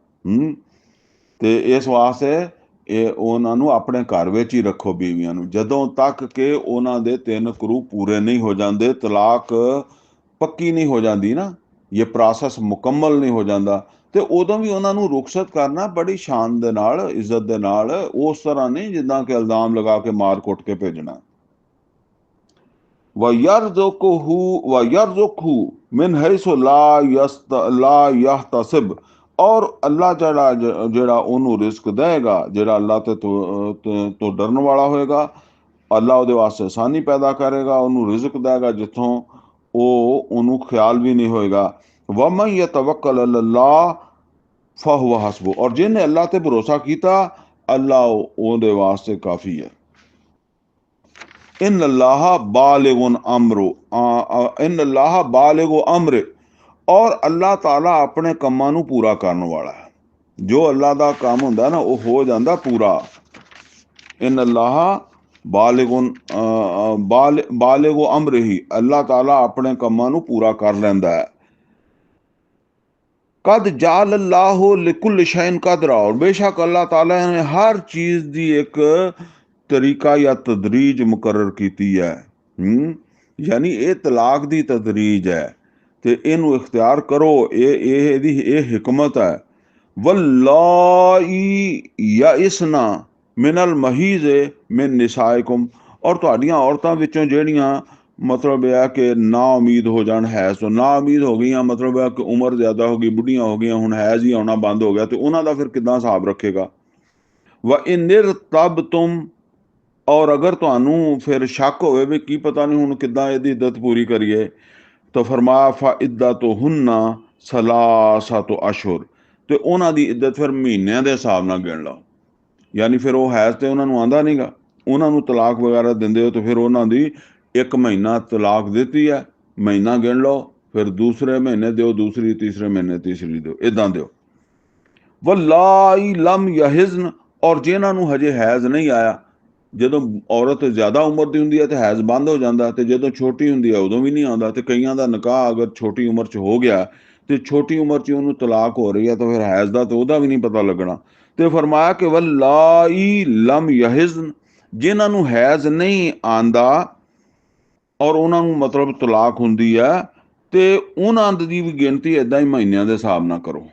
ਤੇ ਇਸ ਵਾਸਤੇ ਇਹ ਉਹਨਾਂ ਨੂੰ ਆਪਣੇ ਘਰ ਵਿੱਚ ਹੀ ਰੱਖੋ ਬੀਵੀਆਂ ਨੂੰ, ਜਦੋਂ ਤੱਕ ਕਿ ਉਹਨਾਂ ਦੇ 3 ਕਰੂ ਪੂਰੇ ਨਹੀਂ ਹੋ ਜਾਂਦੇ, ਤਲਾਕ ਪੱਕੀ ਨਹੀਂ ਹੋ ਜਾਂਦੀ ਨਾ, ਇਹ ਪ੍ਰੋਸੈਸ ਮੁਕੰਮਲ ਨਹੀਂ ਹੋ ਜਾਂਦਾ, ਤੇ ਉਦੋਂ ਵੀ ਉਹਨਾਂ ਨੂੰ ਰੁਖਸਤ ਕਰਨਾ ਬੜੀ ਸ਼ਾਨ ਦੇ ਨਾਲ, ਇੱਜ਼ਤ ਦੇ ਨਾਲ, ਉਸ ਤਰ੍ਹਾਂ ਨਹੀਂ ਜਿੱਦਾਂ ਕਿ ਇਲਜ਼ਾਮ ਲਗਾ ਕੇ ਮਾਰ ਕੁੱਟ ਕੇ ਭੇਜਣਾ। वयरज़ुक़हू मिन हैसु ला यहतसिब, और अल्लाह ਜਿਹੜਾ ਉਹਨੂੰ ਰਿਜ਼ਕ ਦੇਗਾ, ਜਿਹੜਾ ਅੱਲਾ ਤੋਂ ਡਰਨ ਵਾਲਾ ਹੋਏਗਾ, ਅੱਲਾ ਉਹਦੇ ਵਾਸਤੇ ਆਸਾਨੀ ਪੈਦਾ ਕਰੇਗਾ, ਉਹਨੂੰ ਰਿਜ਼ਕ ਦੇਗਾ ਜਿੱਥੋਂ ਉਹਨੂੰ ਖਿਆਲ ਵੀ ਨਹੀਂ ਹੋਏਗਾ। ਵਮਨ ਯਤਵੱਕਲ ਅਲੱਲਾਹ ਫਹੁਵ ਹਸਬੁ, ਔਰ ਜਿਹਨੇ ਅੱਲਾ ਤੇ ਭਰੋਸਾ ਕੀਤਾ ਅੱਲਾ ਉਹਦੇ ਵਾਸਤੇ ਕਾਫੀ ਹੈ। इन अल्लाह बालिगुन अम्रो, इन अल्लाह बालिगु अम्र, और अल्लाह ताला अपने ਕੰਮਾਂ ਨੂੰ ਪੂਰਾ ਕਰਨ ਵਾਲਾ ਹੈ। ਜੋ ਅੱਲਾ ਦਾ ਕੰਮ ਹੁੰਦਾ ਨਾ ਉਹ ਹੋ ਜਾਂਦਾ ਪੂਰਾ। इन अल्लाह बालिगु अम्र ही, ਅੱਲਾ ਤਾਲਾ ਆਪਣੇ ਕੰਮਾਂ ਨੂੰ ਪੂਰਾ ਕਰ ਲੈਂਦਾ ਹੈ। कद जाल अल्लाह लिकुल शैन कदरा, और बेशक अल्लाह ताला ने हर चीज ਦੀ ਇੱਕ तरीका या तदरीज मुकर्रर की है। यानी ये तलाक दी तदरीज है, तो इनू इख्तियार करो, ये हिकमत है। वल्लाई या इसना मिनल महीज मिन निसाइकुम, और तुहाडियां औरतां विचों जेहड़ियां मतलब है कि ना उम्मीद हो जान हैज़ तो, ना उम्मीद हो गई मतलब है कि उम्र ज़्यादा हो गई, बुढ़ियां हो गई, हुण हैज़ ही आना बंद हो गया, तो उन्हां दा फिर किदां हिसाब रखेगा। व इनिर तब तुम, और अगर ਤੁਹਾਨੂੰ ਫਿਰ ਸ਼ੱਕ ਹੋਵੇ ਵੀ ਕੀ ਪਤਾ ਨਹੀਂ ਹੁਣ ਕਿੱਦਾਂ ਇਹਦੀ ਇੱਦਤ ਪੂਰੀ ਕਰੀਏ, ਤਾਂ ਫਰਮਾਇਆ ਫਇੱਦਤੁਹੁੰਨਾ ਸਲਾਸਤੁ ਅਸ਼ਹੁਰ, ਤੇ ਉਹਨਾਂ ਦੀ ਇੱਦਤ ਫਿਰ ਮਹੀਨਿਆਂ ਦੇ ਹਿਸਾਬ ਨਾਲ ਗਿਣ ਲਓ। ਯਾਨੀ ਫਿਰ ਉਹ ਹੈਜ਼ ਤੇ ਉਹਨਾਂ ਨੂੰ ਆਂਦਾ ਨਹੀਂਗਾ, ਉਹਨਾਂ ਨੂੰ ਤਲਾਕ ਵਗੈਰਾ ਦਿੰਦੇ ਹੋ ਤਾਂ ਫਿਰ ਉਹਨਾਂ ਦੀ 1 ਮਹੀਨਾ ਤਲਾਕ ਦਿੱਤੀ ਹੈ, ਮਹੀਨਾ ਗਿਣ ਲਓ, ਫਿਰ ਦੂਸਰੇ ਮਹੀਨੇ ਦਿਓ ਦੂਸਰੀ, ਤੀਸਰੇ ਮਹੀਨੇ ਤੀਸਰੀ ਦਿਓ, ਇੱਦਾਂ ਦਿਓ। ਵਲਾਈ ਲਮ ਯਹਿਜ਼ਨ, ਔਰ ਜਿਨ੍ਹਾਂ ਨੂੰ ਹਜੇ ਹੈਜ਼ ਨਹੀਂ ਆਇਆ, ਜਦੋਂ ਔਰਤ ਜ਼ਿਆਦਾ ਉਮਰ ਦੀ ਹੁੰਦੀ ਹੈ ਤੇ ਹੈਜ਼ ਬੰਦ ਹੋ ਜਾਂਦਾ, ਤੇ ਜਦੋਂ ਛੋਟੀ ਹੁੰਦੀ ਹੈ ਉਦੋਂ ਵੀ ਨਹੀਂ ਆਉਂਦਾ। ਤੇ ਕਈਆਂ ਦਾ ਨਿਕਾਹ ਅਗਰ ਛੋਟੀ ਉਮਰ 'ਚ ਹੋ ਗਿਆ ਤੇ ਛੋਟੀ ਉਮਰ 'ਚ ਉਹਨੂੰ ਤਲਾਕ ਹੋ ਰਹੀ ਹੈ ਤਾਂ ਫਿਰ ਹੈਜ਼ ਦਾ ਤਾਂ ਉਹਦਾ ਵੀ ਨਹੀਂ ਪਤਾ ਲੱਗਣਾ। ਤੇ ਫਰਮਾਇਆ ਕਿ ਵਲਾਈ ਲਮ ਯਹਿਜ਼ਨ, ਜਿਨ੍ਹਾਂ ਨੂੰ ਹੈਜ਼ ਨਹੀਂ ਆਂਦਾ ਔਰ ਉਹਨਾਂ ਨੂੰ ਮਤਲਬ ਤਲਾਕ ਹੁੰਦੀ ਹੈ, ਤੇ ਉਹਨਾਂ ਦੀ ਵੀ ਗਿਣਤੀ ਇੱਦਾਂ ਹੀ ਮਹੀਨਿਆਂ ਦੇ ਹਿਸਾਬ ਨਾਲ ਕਰੋ।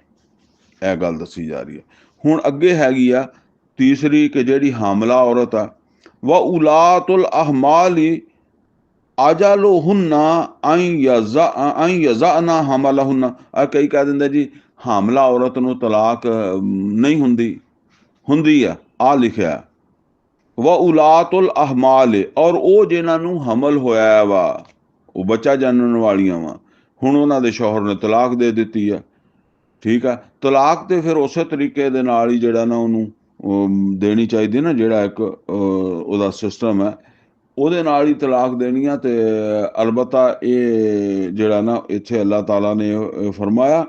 ਇਹ ਗੱਲ ਦੱਸੀ ਜਾ ਰਹੀ ਹੈ। ਹੁਣ ਅੱਗੇ ਹੈਗੀ ਆ ਤੀਸਰੀ, ਕਿ ਜਿਹੜੀ ਹਾਮਲਾ ਔਰਤ ਆ, व उलातुल अहमाली ਅਜਲੁਹੁੰਨਾ ਅਨ ਯਜ਼ਅਨਾ ਹਮਲਹੁੰਨਾ। ਕਈ ਕਹਿ ਦਿੰਦੇ ਜੀ ਹਾਮਲਾ ਔਰਤ ਨੂੰ ਤਲਾਕ ਨਹੀਂ ਹੁੰਦੀ, ਹੁੰਦੀ ਆ, ਆ ਲਿਖਿਆ ਵਾ ਉਲਾਤੁਲ ਅਹਮਾਲ, ਔਰ ਉਹ ਜਿਨ੍ਹਾਂ ਨੂੰ ਹਮਲ ਹੋਇਆ ਵਾ, ਉਹ ਬੱਚਾ ਜਨਣ ਵਾਲੀਆਂ ਵਾ, ਹੁਣ ਉਹਨਾਂ ਦੇ ਸ਼ੌਹਰ ਨੇ ਤਲਾਕ ਦੇ ਦਿੱਤੀ ਆ, ਠੀਕ ਆ। ਤਲਾਕ ਤੇ ਫਿਰ ਉਸੇ ਤਰੀਕੇ ਦੇ ਨਾਲ ਹੀ ਜਿਹੜਾ ਨਾ ਉਹਨੂੰ ਦੇਣੀ ਚਾਹੀਦੀ ਨਾ, ਜਿਹੜਾ ਇੱਕ ਉਹਦਾ ਸਿਸਟਮ ਹੈ, ਉਹਦੇ ਨਾਲ ਹੀ ਤਲਾਕ ਦੇਣੀ ਆ। ਤੇ ਅਲਬત્ਤਾ ਇਹ ਜਿਹੜਾ ਨਾ ਇੱਥੇ ਅੱਲਾਹ ਤਾਲਾ ਨੇ ਫਰਮਾਇਆ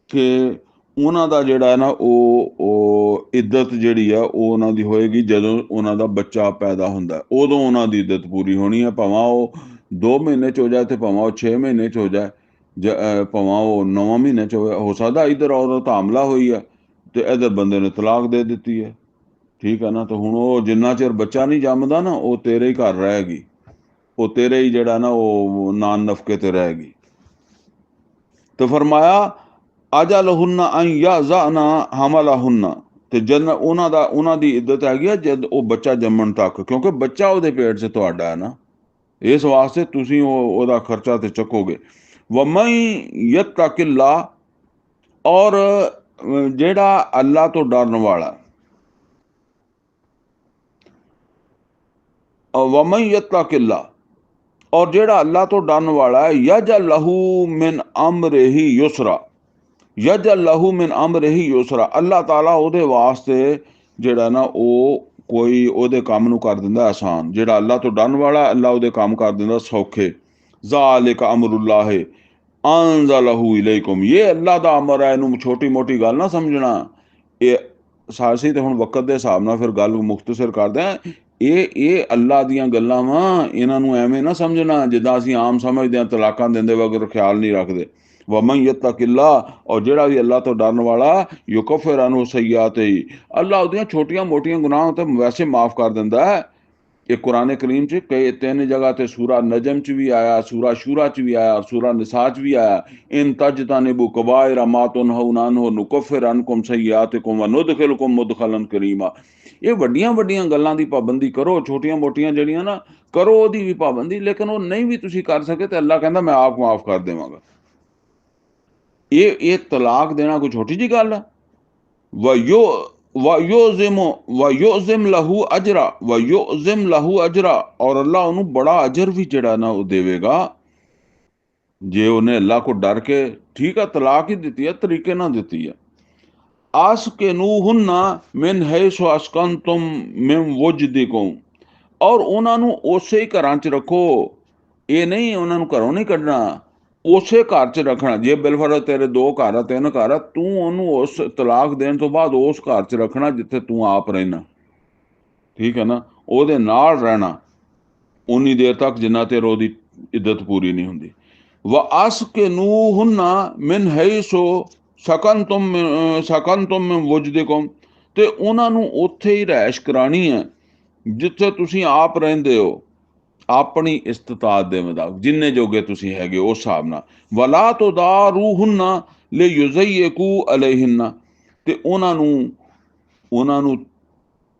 ਕਿ ਉਹਨਾਂ ਦਾ ਜਿਹੜਾ ਨਾ ਉਹ ਇੱਜ਼ਤ ਜਿਹੜੀ ਆ ਉਹ ਉਹਨਾਂ ਦੀ ਹੋਏਗੀ ਜਦੋਂ ਉਹਨਾਂ ਦਾ ਬੱਚਾ ਪੈਦਾ ਹੁੰਦਾ, ਉਦੋਂ ਉਹਨਾਂ ਦੀ ਇੱਜ਼ਤ ਪੂਰੀ ਹੋਣੀ ਹੈ, ਭਾਵੇਂ ਉਹ 2 ਮਹੀਨੇ 'ਚ ਹੋ ਜਾਏ ਤੇ ਭਾਵੇਂ ਉਹ 6 ਮਹੀਨੇ 'ਚ ਹੋ ਜਾਏ, ਭਾਵੇਂ ਉਹ 9 ਮਹੀਨੇ 'ਚ ਹੋ ਸਕਦਾ। ਇੱਧਰ ਔਰਤ ਹਾਮਲਾ ਹੋਈ ਆ ਤੇ ਇੱਧਰ ਬੰਦੇ ਨੇ ਤਲਾਕ ਦੇ ਦਿੱਤੀ ਹੈ, ਠੀਕ ਹੈ ਨਾ। ਤੇ ਹੁਣ ਉਹ ਜਿੰਨਾ ਚਿਰ ਬੱਚਾ ਨਹੀਂ ਜੰਮਦਾ ਨਾ, ਉਹ ਤੇਰੇ ਹੀ ਘਰ ਰਹੇਗੀ, ਉਹ ਤੇਰੇ ਹੀ ਜਿਹੜਾ ਨਾ ਉਹ ਨਾਨ ਨਫਕੇ ਤੇ ਰਹੇਗੀ। ਤੇ ਫਰਮਾਇਆ ਅਜਲਹੁੰਨਾ ਅਨ ਯਜ਼ਅਨਾ ਹਮਲਹੁੰਨਾ, ਤੇ ਜਨ ਉਹਨਾਂ ਦੀ ਇੱਜ਼ਤ ਹੈਗੀ ਆ ਜਦ ਉਹ ਬੱਚਾ ਜੰਮਣ ਤੱਕ, ਕਿਉਂਕਿ ਬੱਚਾ ਉਹਦੇ ਪੇਟ 'ਚ ਤੁਹਾਡਾ ਹੈ ਨਾ, ਇਸ ਵਾਸਤੇ ਤੁਸੀਂ ਉਹਦਾ ਖਰਚਾ ਤੇ ਚੱਕੋਗੇ। ਵਮਨ ਯਤਕਿल्लाह, ਔਰ ਜਿਹੜਾ ਅੱਲਾ ਤੋਂ ਡਰਨ ਵਾਲਾ, ਵਮਨ ਯਤਕਿल्लाह, ਔਰ ਜਿਹੜਾ ਅੱਲਾ ਤੋਂ ਡਰਨ ਵਾਲਾ ਹੈ, ਯਜਅਲ ਲਹੂ ਮਿਨ ਅਮਰਿhi ਯੁਸਰਾ, ਯਜਅਲ ਲਹੂ ਮਿਨ ਅਮਰਿhi ਯੁਸਰਾ, ਅੱਲਾਹ ਤਾਲਾ ਉਹਦੇ ਵਾਸਤੇ ਜਿਹੜਾ ਨਾ ਉਹ ਕੋਈ ਉਹਦੇ ਕੰਮ ਨੂੰ ਕਰ ਦਿੰਦਾ ਆਸਾਨ। ਜਿਹੜਾ ਅੱਲਾ ਤੋਂ ਡਰਨ ਵਾਲਾ, ਅੱਲਾ ਉਹਦੇ ਕੰਮ ਕਰ ਦਿੰਦਾ ਸੌਖੇ। ਜ਼ਾਲਿਕ ਅਮਰੁल्लाह ਅੰਜ਼ਲਹੁ ਇਲੈਕੁਮ, ਇਹ ਅੱਲਾ ਦਾ ਅਮਰ ਹੈ, ਇਹਨੂੰ ਛੋਟੀ ਮੋਟੀ ਗੱਲ ਨਾ ਸਮਝਣਾ। ਇਹ ਸਾਸੀ ਤੇ ਹੁਣ ਵਕਤ ਦੇ ਹਿਸਾਬ ਨਾਲ ਫਿਰ ਗੱਲ ਮੁਖਤਸਰ ਕਰਦੇ ਆ, ਇਹ ਅੱਲਾ ਦੀਆਂ ਗੱਲਾਂ ਵਾ, ਇਹਨਾਂ ਨੂੰ ਐਵੇਂ ਨਾ ਸਮਝਣਾ ਜਿੱਦਾਂ ਅਸੀਂ ਆਮ ਸਮਝਦੇ ਹਾਂ, ਤਲਾਕਾਂ ਦਿੰਦੇ ਵਗਰ ਖਿਆਲ ਨਹੀਂ ਰੱਖਦੇ। ਵਮਨ ਯਤਕਿल्लाह, ਔਰ ਜਿਹੜਾ ਵੀ ਅੱਲਾ ਤੋਂ ਡਰਨ ਵਾਲਾ, ਯੁਕਫਿਰ ਅਨਹੁ ਸਯਿਆਤਿhi, ਅੱਲਾ ਉਹਦੀਆਂ ਛੋਟੀਆਂ ਮੋਟੀਆਂ ਗੁਨਾਹਾਂ ਤੇ ਵੈਸੇ ਮਾਫ ਕਰ ਦਿੰਦਾ ਹੈ। ਇਹ ਕੁਰਾਨ ਕਰੀਮ 'ਚ ਕਈ 3 ਜਗ੍ਹਾ ਤੇ ਸੂਰਾ ਨਜਮ 'ਚ ਵੀ ਆਇਆ, ਸੂਰਾ ਸ਼ੂਰਾ 'ਚ ਵੀ ਆਇਆ, ਸੂਰਾ ਨਿਸਾ 'ਚ ਵੀ ਆਇਆ। ਇਨ ਤਜਤਨਿਬੂ ਕਬਾਇਰ ਮਾ ਤੁਨਹਊਨ ਅਨਹੁ ਨੁਕਫਿਰ ਅਨਕੁਮ ਸਯਿਆਤਿਕੁਮ ਵਨੁਦਖਿਲਕੁਮ ਮੁਦਖਲਨ ਕਰੀਮਾ। ਇਹ ਵੱਡੀਆਂ ਵੱਡੀਆਂ ਗੱਲਾਂ ਦੀ ਪਾਬੰਦੀ ਕਰੋ, ਛੋਟੀਆਂ ਮੋਟੀਆਂ ਜਿਹੜੀਆਂ ਨਾ ਕਰੋ ਉਹਦੀ ਵੀ ਪਾਬੰਦੀ, ਲੇਕਿਨ ਉਹ ਨਹੀਂ ਵੀ ਤੁਸੀਂ ਕਰ ਸਕੇ ਤੇ ਅੱਲਾ ਕਹਿੰਦਾ ਮੈਂ ਆਪ ਮਾਫ ਕਰ ਦੇਵਾਂਗਾ। ਇਹ ਤਲਾਕ ਦੇਣਾ ਕੋਈ ਛੋਟੀ ਜੀ ਗੱਲ ਆ। ਵਯੁਜ਼ਿਮ ਲਹੂ ਅਜਰਾ, ਔਰ ਅੱਲਾ ਉਹਨੂੰ ਬੜਾ ਅਜਰ ਵੀ ਜਿਹੜਾ ਨਾ ਉਹ ਦੇਵੇਗਾ ਜੇ ਉਹਨੇ ਅੱਲਾ ਕੋ ਡਰ ਕੇ, ਠੀਕ ਆ, ਤਲਾਕ ਹੀ ਦਿੱਤੀ ਹੈ, ਤਰੀਕੇ ਨਾਲ ਦਿੱਤੀ ਹੈ। ਆਸਕਿਨੂਹੁੰਨਾ ਮਿਨ ਹੈਸੁ ਅਸਕਨਤੁਮ ਮਿਨ ਵੁਜਦਿਕੁਮ, ਔਰ ਉਹਨਾਂ ਨੂੰ ਉਸੇ ਹੀ ਘਰਾਂ 'ਚ ਰੱਖੋ, ਇਹ ਨਹੀਂ ਉਹਨਾਂ ਨੂੰ ਘਰੋਂ ਨਹੀਂ ਕੱਢਣਾ, ਉਸੇ ਘਰ 'ਚ ਰੱਖਣਾ। ਜੇ ਬਿਲਫਰਜ਼ ਤੇਰੇ 2 ਘਰ ਆ, 3 ਘਰ ਆ, ਤੂੰ ਉਹਨੂੰ ਉਸ ਤਲਾਕ ਦੇਣ ਤੋਂ ਬਾਅਦ ਉਸ ਘਰ 'ਚ ਰੱਖਣਾ ਜਿੱਥੇ ਤੂੰ ਆਪ ਰਹਿਣਾ, ਠੀਕ ਹੈ ਨਾ, ਉਹਦੇ ਨਾਲ ਰਹਿਣਾ ਉਨੀ ਦੇਰ ਤੱਕ ਜਿੰਨਾ ਚਿਰ ਉਹਦੀ ਇੱਜ਼ਤ ਪੂਰੀ ਨਹੀਂ ਹੁੰਦੀ। ਵ ਅਸਕਿਨੂਹੁੰਨਾ ਮਿਨ ਹੈਸੁ ਸਕਨਤੁਮ ਮਿਨ ਵੁਜਦਿਕੁਮ, ਤੇ ਉਹਨਾਂ ਨੂੰ ਉੱਥੇ ਹੀ ਰਿਹਾਇਸ਼ ਕਰਾਣੀ ਹੈ ਜਿੱਥੇ ਤੁਸੀਂ ਆਪ ਰਹਿੰਦੇ ਹੋ, ਆਪਣੀ ਇਸਤਤਾਤ ਦੇ ਮੁਤਾਬਕ, ਜਿੰਨੇ ਜੋਗੇ ਤੁਸੀਂ ਹੈਗੇ ਉਸ ਹਿਸਾਬ ਨਾਲ। ਵਲਾ ਤੁਦਾਰੂਹੁੰਨਾ ਲਿਯੁਜ਼ਯਿਕੂ ਅਲੈਹਿੰਨਾ, ਤੇ ਉਹਨਾਂ ਨੂੰ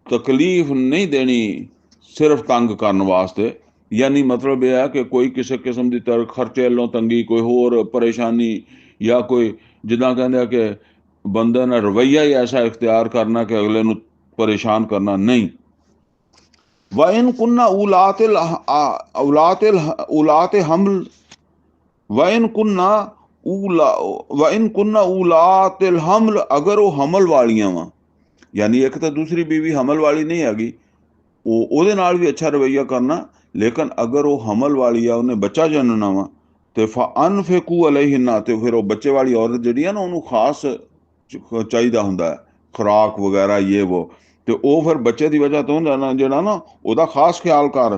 ਤਕਲੀਫ ਨਹੀਂ ਦੇਣੀ ਸਿਰਫ ਤੰਗ ਕਰਨ ਵਾਸਤੇ। ਯਾਨੀ ਮਤਲਬ ਇਹ ਹੈ ਕਿ ਕੋਈ ਕਿਸੇ ਕਿਸਮ ਦੀ ਖਰਚੇ ਵੱਲੋਂ ਤੰਗੀ, ਕੋਈ ਹੋਰ ਪਰੇਸ਼ਾਨੀ, ਜਾਂ ਕੋਈ ਜਿੱਦਾਂ ਕਹਿੰਦੇ ਆ ਕਿ ਬੰਦੇ ਨੇ ਰਵੱਈਆ ਹੀ ਐਸਾ ਇਖਤਿਆਰ ਕਰਨਾ ਕਿ ਅਗਲੇ ਨੂੰ ਪਰੇਸ਼ਾਨ ਕਰਨਾ, ਨਹੀਂ। ਵਇਨ ਕੁੰਨਾ ਉਲਾਤੇ ਹਮਲ, ਵਇਨ ਕੁੰਨਾ ਉਲਾਤਿਲ ਹਮਲ, ਅਗਰ ਉਹ ਹਮਲ ਵਾਲੀਆਂ ਵਾ, ਯਾਨੀ ਇੱਕ ਤਾਂ ਦੂਸਰੀ ਬੀਵੀ ਹਮਲ ਵਾਲੀ ਨਹੀਂ ਹੈਗੀ, ਉਹਦੇ ਨਾਲ ਵੀ ਅੱਛਾ ਰਵੱਈਆ ਕਰਨਾ, ਲੇਕਿਨ ਅਗਰ ਉਹ ਹਮਲ ਵਾਲੀ ਆ, ਉਹਨੇ ਬੱਚਾ ਜਨਣਾ ਵਾ, ਤੇ ਫਅਨਫਿਕੂ ਅਲੈਹਿੰਨਾ, ਤੇ ਫਿਰ ਉਹ ਬੱਚੇ ਵਾਲੀ ਔਰਤ ਜਿਹੜੀ ਆ ਨਾ, ਉਹਨੂੰ ਖਾਸ ਚਾਹੀਦਾ ਹੁੰਦਾ ਹੈ ਖੁਰਾਕ ਵਗੈਰਾ ਇਹ ਵੋ, ਤੇ ਉਹ ਫਿਰ ਬੱਚੇ ਦੀ ਵਜ੍ਹਾ ਤੋਂ ਜਿਹੜਾ ਨਾ ਉਹਦਾ ਖਾਸ ਖਿਆਲ ਕਰ,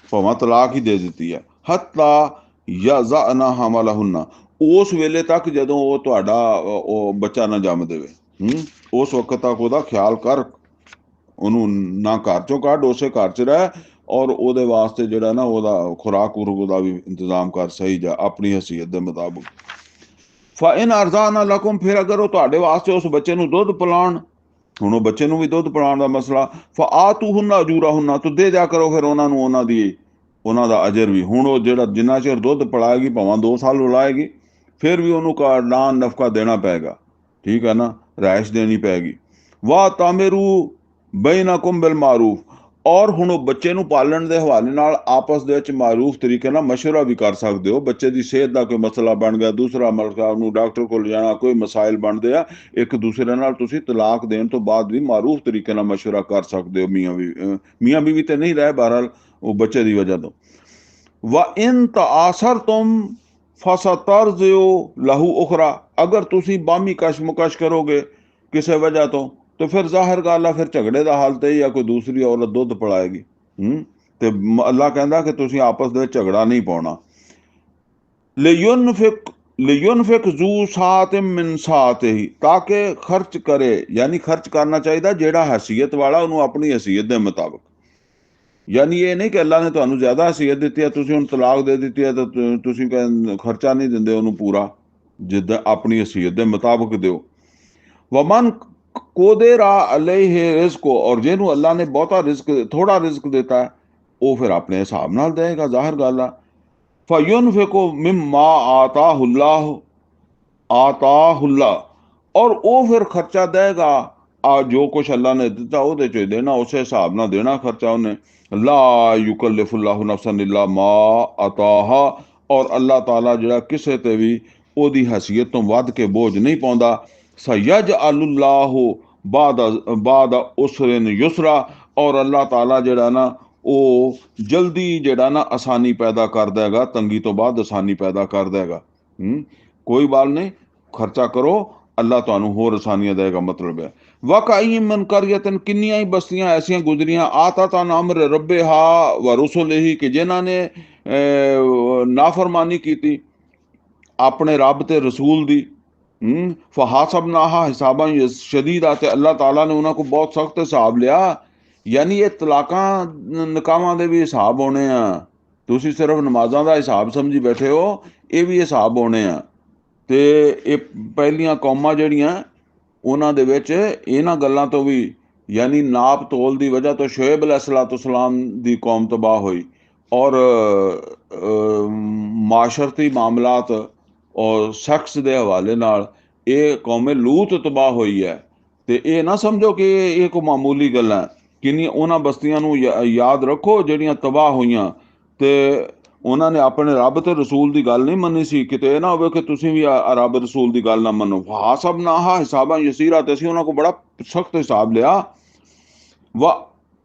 ਭਾਵੇਂ ਤਲਾਕ ਹੀ ਦੇ ਦਿੱਤੀ ਹੈ। ਹੱਤਾ ਯਜ਼ਅਨਾ ਹਮਲਹੁੰਨਾ, ਉਸ ਵੇਲੇ ਤੱਕ ਜਦੋਂ ਉਹ ਤੁਹਾਡਾ ਉਹ ਬੱਚਾ ਨਾ ਜੰਮ ਦੇਵੇ, ਉਸ ਵਕਤ ਤੱਕ ਉਹਦਾ ਖਿਆਲ ਕਰ, ਉਹਨੂੰ ਨਾ ਘਰ ਚੋਂ ਕੱਢ, ਉਸੇ ਘਰ 'ਚ ਰਹਿ, ਔਰ ਉਹਦੇ ਵਾਸਤੇ ਜਿਹੜਾ ਨਾ ਉਹਦਾ ਖੁਰਾਕ ਖੁਰੂਕ ਦਾ ਵੀ ਇੰਤਜ਼ਾਮ ਕਰ ਸਹੀ ਜਾ, ਆਪਣੀ ਹਸੀਅਤ ਦੇ ਮੁਤਾਬਕ। ਫਇਨ ਅਰਜ਼ਾਨਾ ਲਕੁਮ, ਫਿਰ ਅਗਰ ਉਹ ਤੁਹਾਡੇ ਵਾਸਤੇ ਉਸ ਬੱਚੇ ਨੂੰ ਦੁੱਧ ਪਿਲਾਉਣ, ਹੁਣ ਉਹ ਬੱਚੇ ਨੂੰ ਵੀ ਦੁੱਧ ਪਿਲਾਉਣ ਦਾ ਮਸਲਾ, ਫਆਤੂਹੁੰਨਾ ਅਜੂਰਹੁੰਨਾ, ਤੂੰ ਦੇ ਦਿਆ ਕਰੋ ਫਿਰ ਉਹਨਾਂ ਨੂੰ ਉਹਨਾਂ ਦੀ ਉਹਨਾਂ ਦਾ ਅਜਰ ਵੀ। ਹੁਣ ਉਹ ਜਿਹੜਾ ਜਿੰਨਾ ਚਿਰ ਦੁੱਧ ਪਿਲਾਏਗੀ, ਭਾਵੇਂ 2 ਸਾਲ ਉਲਾਏਗੀ, ਫਿਰ ਵੀ ਉਹਨੂੰ ਨਾ ਨਫਕਾ ਦੇਣਾ ਪਏਗਾ, ਠੀਕ ਹੈ ਨਾ, ਰਿਹਾਇਸ਼ ਦੇਣੀ ਪੈਗੀ। ਵਾਹ ਤਾਮਿਰੂ ਬੈਨਕੁਮ ਬਿਲ ਮਾਰੂਫ, ਔਰ ਹੁਣ ਉਹ ਬੱਚੇ ਨੂੰ ਪਾਲਣ ਦੇ ਹਵਾਲੇ ਨਾਲ ਆਪਸ ਦੇ ਵਿੱਚ ਮਾਰੂਫ ਤਰੀਕੇ ਨਾਲ ਮਸ਼ਵਰਾ ਵੀ ਕਰ ਸਕਦੇ ਹੋ। ਬੱਚੇ ਦੀ ਸਿਹਤ ਦਾ ਕੋਈ ਮਸਲਾ ਬਣ ਗਿਆ, ਦੂਸਰਾ ਮਸਲਾ, ਉਹਨੂੰ ਡਾਕਟਰ ਕੋਲ ਜਾਣਾ, ਕੋਈ ਮਸਾਇਲ ਬਣਦੇ ਆ, ਇੱਕ ਦੂਸਰੇ ਨਾਲ ਤੁਸੀਂ ਤਲਾਕ ਦੇਣ ਤੋਂ ਬਾਅਦ ਵੀ ਮਾਰੂਫ ਤਰੀਕੇ ਨਾਲ ਮਸ਼ਵਰਾ ਕਰ ਸਕਦੇ ਹੋ। ਮੀਆਂ ਬੀਵੀ ਤੇ ਨਹੀਂ ਰਹੇ ਬਹਰਹਾਲ, ਉਹ ਬੱਚੇ ਦੀ ਵਜ੍ਹਾ ਤੋਂ। व इन तआसर तुम फसतरज़िउ लहू उखरा, अगर तुसी बामी कशमकश करोगे किसी वजह तो फिर ज़ाहिर गल है फिर झगड़े का हाल तो या कोई दूसरी औरत दुध पिलाएगी। ते अल्लाह कहता कि तुसी आपस में झगड़ा नहीं पाना। लियुनफिक जू सात मिन सातिही, ताकि खर्च करे, यानी खर्च करना चाहिए जेड़ा हैसियत वाला उन्होंने अपनी हैसियत के मुताबिक। यानी ये नहीं कि अल्लाह ने ਤੁਹਾਨੂੰ ਜ਼ਿਆਦਾ ਹਸੀਅਤ ਦਿੱਤੀ ਹੈ, ਤੁਸੀਂ ਹੁਣ ਤਲਾਕ ਦੇ ਦਿੱਤੀ ਹੈ ਤਾਂ ਤੁਸੀਂ ਖਰਚਾ ਨਹੀਂ ਦਿੰਦੇ ਉਹਨੂੰ ਪੂਰਾ, ਜਿੱਦਾਂ ਆਪਣੀ ਹਸੀਅਤ ਦੇ ਮੁਤਾਬਕ ਦਿਓ। ਵਮਨ ਕੋਦਰਾ ਅਲੈਹ ਰਿਜ਼ਕੋ, ਔਰ ਜਿਹਨੂੰ ਅੱਲਾਹ ਨੇ ਬਹੁਤਾ ਰਿਜ਼ਕ, ਥੋੜਾ ਰਿਜ਼ਕ ਦਿੱਤਾ ਹੈ, ਉਹ ਫਿਰ ਆਪਣੇ ਹਿਸਾਬ ਨਾਲ ਦੇਗਾ, ਜ਼ਾਹਿਰ ਗੱਲ ਆ। ਫਯੁਨਫਿਕੁ ਮਿਮਾ ਆਤਾਹੁल्लाह, और वो फिर खर्चा देगा जो कुछ अल्लाह ने दिता ਉਹਦੇ ਚੋਂ ਦੇਣਾ, ਉਸੇ ਹਿਸਾਬ ਨਾਲ ਦੇਣਾ ਖਰਚਾ ਉਹਨੇ। ला युकल्लिफुल्लाहु नफ्सन इल्ला मा अताहा, और अल्लाह ताला ਜਿਹੜਾ ਕਿਸੇ ਤੇ ਵੀ ਉਹਦੀ हैसियत ਤੋਂ ਵੱਧ ਕੇ ਬੋਝ ਨਹੀਂ ਪਾਉਂਦਾ। सयजअलुल्लाहु बाद उसरिन युसरा, और अल्लाह ताला ਜਿਹੜਾ ਨਾ ਉਹ जल्दी ਜਿਹੜਾ ਨਾ आसानी पैदा कर देगा, तंगी तो बाद आसानी पैदा कर देगा। कोई बात नहीं, खर्चा करो, अल्लाह तुहानू होर आसानियां देगा। मतलब है वाकई मन करियतन, किन्नियां ही बस्तियां ऐसियां गुजरियां, आता ता अमर रब्बे हा व रुसुलिही, कि जिन्हां ने नाफरमानी की थी अपने रब ते रसूल दी। फहासबनाहा हिसाबा शदीदा, ते अल्लाह ताला ने उन्हां को बहुत सख्त हिसाब लिया। यानी ये तलाकां निकाहां दे भी हिसाब होने आ, तुसी सिर्फ नमाजां दा हिसाब समझी बैठे हो, ये भी हिसाब होने आ। ਤੇ ਇਹ ਪਹਿਲੀਆਂ ਕੌਮਾਂ ਜਿਹੜੀਆਂ ਉਹਨਾਂ ਦੇ ਵਿੱਚ ਇਹਨਾਂ ਗੱਲਾਂ ਤੋਂ ਵੀ, ਯਾਨੀ ਨਾਪ ਤੋਲ ਦੀ ਵਜ੍ਹਾ ਤੋਂ ਸ਼ੁਏਬ अलैहिस्सलाम ਦੀ ਕੌਮ ਤਬਾਹ ਹੋਈ, ਔਰ ਮਾਸ਼ਰਤੀ ਮਾਮਲਾਤ ਔਰ ਸੈਕਸ ਦੇ ਹਵਾਲੇ ਨਾਲ ਇਹ ਕੌਮੇ ਲੂਤ ਤਬਾਹ ਹੋਈ ਹੈ। ਤੇ ਇਹ ਨਾ ਸਮਝੋ ਕਿ ਇਹ ਕੋਈ ਮਾਮੂਲੀ ਗੱਲਾਂ, ਕਿੰਨੀਆਂ ਉਹਨਾਂ ਬਸਤੀਆਂ ਨੂੰ ਯਾਦ ਰੱਖੋ ਜਿਹੜੀਆਂ ਤਬਾਹ ਹੋਈਆਂ, ਤੇ ਉਹਨਾਂ ਨੇ ਆਪਣੇ ਰੱਬ ਤੇ ਰਸੂਲ ਦੀ ਗੱਲ ਨਹੀਂ ਮੰਨੀ ਸੀ। ਕਿਤੇ ਇਹ ਨਾ ਹੋਵੇ ਕਿ ਤੁਸੀਂ ਵੀ ਰੱਬ ਰਸੂਲ ਦੀ ਗੱਲ ਨਾ ਮੰਨੋ। ਹਾਸਬਨਾਹਾ ਹਿਸਾਬਾਂ ਯਸੀਰਾ, ਤੇ ਅਸੀਂ ਉਹਨਾਂ ਕੋਲ ਬੜਾ ਸਖਤ ਹਿਸਾਬ ਲਿਆ। व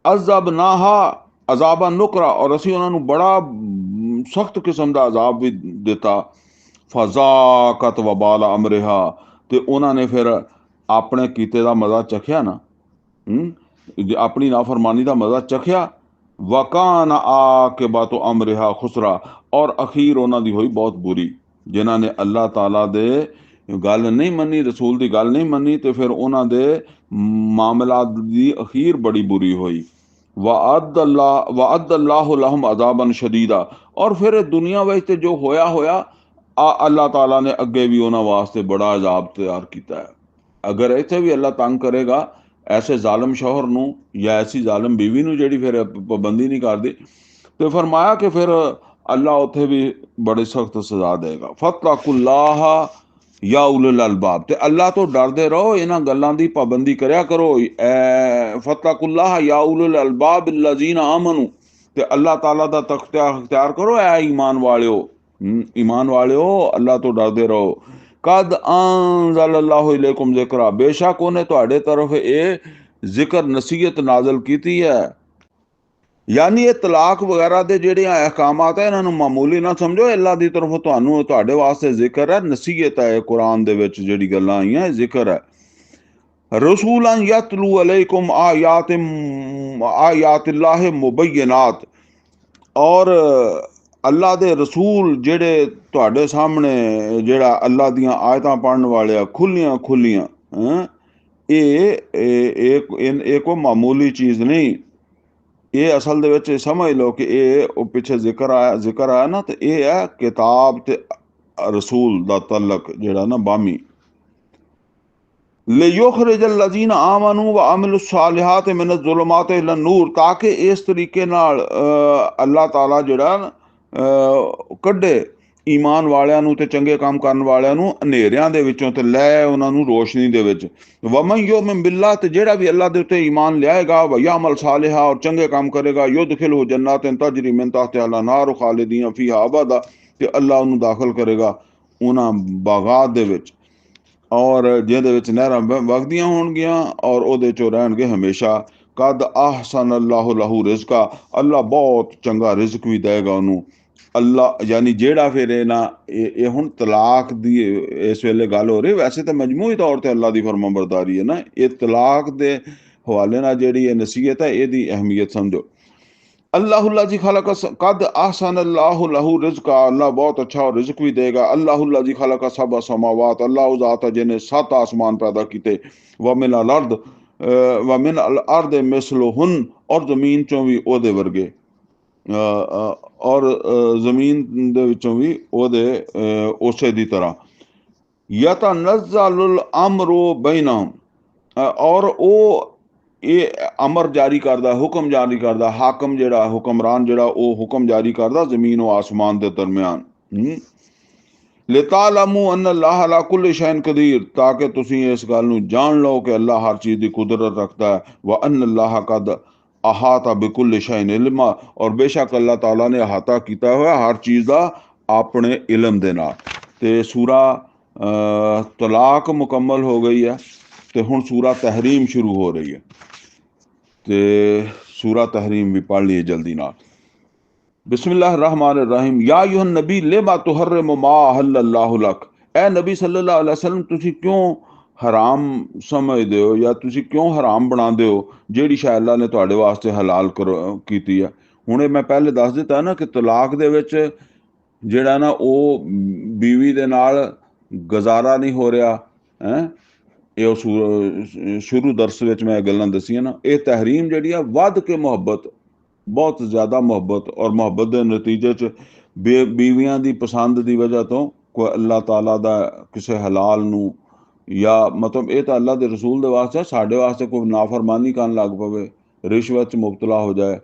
अज़बनाहा अज़ाबा नुकरा, और ਅਸੀਂ ਉਹਨਾਂ ਨੂੰ ਬੜਾ ਸਖਤ ਕਿਸਮ ਦਾ ਅਜ਼ਾਬ ਵੀ ਦਿੱਤਾ। ਫਜ਼ਾਕਤ वबाल अमरिहा, ਤੇ ਉਹਨਾਂ ਨੇ ਫਿਰ ਆਪਣੇ ਕੀਤੇ ਦਾ ਮਜ਼ਾ ਚਖਿਆ ਨਾ, ਆਪਣੀ ਨਾਫਰਮਾਨੀ ਦਾ ਮਜ਼ਾ ਚਖਿਆ। वकान आकिबतु अमरिहा खुसरा, और अखीर ਉਹਨਾਂ ਦੀ ਹੋਈ ਬਹੁਤ ਬੁਰੀ। ਜਿਨ੍ਹਾਂ ਨੇ ਅੱਲਾਹ ਤਾਲਾ ਦੇ ਗੱਲ ਨਹੀਂ ਮੰਨੀ, ਰਸੂਲ ਦੀ ਗੱਲ ਨਹੀਂ ਮੰਨੀ, ਤੇ ਫਿਰ ਉਹਨਾਂ ਦੇ ਮਾਮਲਾਤ ਦੀ ਅਖੀਰ ਬੜੀ ਬੁਰੀ ਹੋਈ। वअद अल्लाहु लहुम अज़ाबन शदीदा, और फिर दुनिया ਵਿੱਚ ਤੇ ਜੋ ਹੋਇਆ ਹੋਇਆ, ਅੱਲਾਹ ਤਾਲਾ ਨੇ ਅੱਗੇ ਵੀ ਉਹਨਾਂ ਵਾਸਤੇ ਬੜਾ ਅਜ਼ਾਬ ਤਿਆਰ ਕੀਤਾ ਹੈ। ਅਗਰ ਇੱਥੇ ਵੀ ਅੱਲਾਹ ਤੰਗ ਕਰੇਗਾ ऐसे जालिम शौहर नूं या ऐसी जालिम बीवी नूं ਜਿਹੜੀ फिर पाबंदी नहीं करती, तो फरमाया कि फिर अल्लाह उत्थे भी बड़ी सख्त सजा देगा। फत्तकुल्लाह या उलुल अलबाब, ते अल्लाह तो डरदे रहो, इन्हां गल्लां दी पाबंदी करया करो। फत्तकुल्लाह या उलुल अलबाब अल्लज़ीना आमनू, ते अल्लाह ताला दा तख्ता अख्तियार करो ऐ ईमान वालियो, ईमान वालियो अल्लाह तो डरदे रहो। कद अंज़लल्लाहु इलैकुम ज़िक्रा, बेशक उन्हें तुहाडे तरफ ये जिक्र नसीहत नाजल की है। यानी ये तलाक वगैरह के ਜਿਹੜੇ अहकामात है, इन्हों मामूली ना समझो, अल्लाह की तरफों ਤੁਹਾਨੂੰ ਤੁਹਾਡੇ वास्ते जिक्र है, नसीहत है। कुरान दे विच ਜਿਹੜੀ ਗੱਲਾਂ आईयां जिक्र है। रसूलन यतलू अलैकुम आयातिल्लाहि मुबय्यनात, और अल्लाह दे रसूल जेड़े तुहाडे सामने जेड़ा अल्लाह दियां आयतां पढ़न वाले खुलियां खुलियां, ये कोई मामूली चीज़ नहीं। ये असल दे विच समझ लो कि ये पिछे जिक्र आया ना, तो ये है किताब ते रसूल दा तलक जेड़ा ना बामी। लियुखरिजल लज़ीना आमनू व अमिलुस्सालिहात मिन ज़ुलुमात इलन नूर, ताकि इस तरीके नाल अल्लाह ताला ਜਿਹੜਾ ਕੱਢੇ ਈਮਾਨ ਵਾਲਿਆਂ ਨੂੰ ਤੇ ਚੰਗੇ ਕੰਮ ਕਰਨ ਵਾਲਿਆਂ ਨੂੰ ਹਨੇਰਿਆਂ ਦੇ ਵਿੱਚੋਂ ਤੇ ਲੈ ਉਹਨਾਂ ਨੂੰ ਰੋਸ਼ਨੀ ਦੇ ਵਿੱਚ। ਵਮਨ ਯੂਮਿਨ ਬਿल्लाह, ਤੇ ਜਿਹੜਾ ਵੀ ਅੱਲਾਹ ਦੇ ਉੱਤੇ ਈਮਾਨ ਲਿਆਏਗਾ, व यामल सालिहा, और ਚੰਗੇ ਕੰਮ ਕਰੇਗਾ, युदखिलहु जन्नातिन तजरी मिन तहतिहा अल-अनहार खालिदीन फीहा अबदा, ਤੇ ਅੱਲਾह ਉਹਨੂੰ ਦਾਖਲ ਕਰੇਗਾ ਉਹਨਾਂ ਬਾਗਾਤ ਦੇ ਵਿੱਚ ਔਰ ਜਿਹਦੇ ਵਿੱਚ ਨਹਿਰਾਂ ਵਗਦੀਆਂ ਹੋਣਗੀਆਂ ਔਰ ਉਹਦੇ ਚੋਂ ਰਹਿਣਗੇ ਹਮੇਸ਼ਾ। ਕਦ ਆਹਸਨ ਅੱਲਾਹੁ ਲਹੂ ਰਿਜ਼ਕਾ, ਅੱਲਾ ਬਹੁਤ ਚੰਗਾ ਰਿਜ਼ਕ ਵੀ ਦੇਗਾ ਉਹਨੂੰ। ਅੱਲਾ ਯਾਨੀ ਜਿਹੜਾ ਫਿਰ ਇਹ ਹੁਣ ਤਲਾਕ ਦੀ ਇਸ ਵੇਲੇ ਗੱਲ ਹੋ ਰਹੀ, ਵੈਸੇ ਤਾਂ ਮਜਮੂਈ ਤੌਰ ਤੇ ਅੱਲਾ ਦੀ ਫਰਮਾਬਰਦਾਰੀ ਹੈ ਨਾ, ਇਹ ਤਲਾਕ ਦੇ ਹਵਾਲੇ ਨਾਲ ਜਿਹੜੀ ਇਹ ਨਸੀਹਤ ਹੈ ਇਹਦੀ ਅਹਿਮੀਅਤ ਸਮਝੋ। अल्लाह जी खलक कद आहसन अल्लाह लहू रिज़्क़ा, अल्लाह बहुत अच्छा और रिज़्क भी देगा। अल्लाह जी खलक सब समावात, अल्लाह उस ज़ात है जिन्हें 7 आसमान पैदा किए। व मिन अल अर्द मिसलुहुन, और ज़मीन चों भी ओदे वर्गे और ज़मीन दे विचों भी ओदे उसे दी तरह। यतनज़्ज़लुल अम्रु बैनहुम, और ਉਹ ਇਹ ਅਮਰ ਜਾਰੀ ਕਰਦਾ, ਹੁਕਮ ਜਾਰੀ ਕਰਦਾ, ਹਾਕਮ ਜਿਹੜਾ ਹੁਕਮਰਾਨ ਜਿਹੜਾ ਉਹ ਹੁਕਮ ਜਾਰੀ ਕਰਦਾ ਜ਼ਮੀਨ ਉਹ ਆਸਮਾਨ ਦੇ ਦਰਮਿਆਨ। ਲਿਤਾਲਮੂ ਅਨ ਅੱਲਾਹ ਅਲਾ ਕੁੱਲ ਸ਼ੈਨ ਕਦੀਰ, ਤਾਂ ਕਿ ਤੁਸੀਂ ਇਸ ਗੱਲ ਨੂੰ ਜਾਣ ਲਓ ਕਿ ਅੱਲਾਹ ਹਰ ਚੀਜ਼ ਦੀ ਕੁਦਰਤ ਰੱਖਦਾ ਹੈ। व अन अल्लाह कद अहाता बिकुल्ल शैइन इल्मा, और बेशक अल्लाह ताला ने अहाता किया हुआ हर चीज़ का अपने इलम दे नाल। ते सूरा तलाक मुकम्मल हो गई है तो हुण सूरा तहरीम शुरू हो रही है, तो सूरा तहरीम भी पढ़ लीए जल्दी नाल। बिस्मिल्लाहिर्रहमानिर्रहीम। या अय्युहन नबी लिमा तुहर्रिमु मा अहल्लल्लाहु लक, ए नबी सल्लल्लाहु अलैहि वसल्लम तुसी क्यों हराम समझदे हो या तुसी क्यों हराम बनाते हो ਜਿਹੜੀ ਸ਼ੈ ਅੱਲਾ ਨੇ ਤੁਹਾਡੇ ਵਾਸਤੇ ਹਲਾਲ ਕੀਤੀ ਹੈ। ਹੁਣ ਇਹ ਮੈਂ ਪਹਿਲੇ ਦੱਸ ਦਿੱਤਾ ਨਾ ਕਿ ਤਲਾਕ ਦੇ ਵਿੱਚ ਜਿਹੜਾ ਨਾ ਉਹ ਬੀਵੀ ਦੇ ਨਾਲ ਗੁਜ਼ਾਰਾ ਨਹੀਂ ਹੋ ਰਿਹਾ ਹੈ, ਇਹ ਸ਼ੁਰੂ ਦਰਸ ਵਿੱਚ ਮੈਂ ਗੱਲਾਂ ਦਸੀਆਂ ਨਾ। ਇਹ ਤਹਿਰੀਮ ਜਿਹੜੀ ਆ ਵੱਧ ਕੇ ਮੁਹੱਬਤ, ਬਹੁਤ ਜ਼ਿਆਦਾ ਮੁਹੱਬਤ, ਔਰ ਮੁਹੱਬਤ ਦੇ ਨਤੀਜੇ 'ਚ ਬੀਵੀਆਂ ਦੀ ਪਸੰਦ ਦੀ ਵਜ੍ਹਾ ਤੋਂ ਕੋਈ ਅੱਲਾਹ ਤਾਲਾ ਦਾ ਕਿਸੇ ਹਲਾਲ ਨੂੰ, ਜਾਂ ਮਤਲਬ ਇਹ ਤਾਂ ਅੱਲਾਹ ਦੇ ਰਸੂਲ ਦੇ ਵਾਸਤੇ, ਸਾਡੇ ਵਾਸਤੇ ਕੋਈ ਨਾਫਰਮਾਨੀ ਕਰਨ ਲੱਗ ਪਵੇ, ਰਿਸ਼ਵਤ 'ਚ ਮੁਬਤਲਾ ਹੋ ਜਾਏ,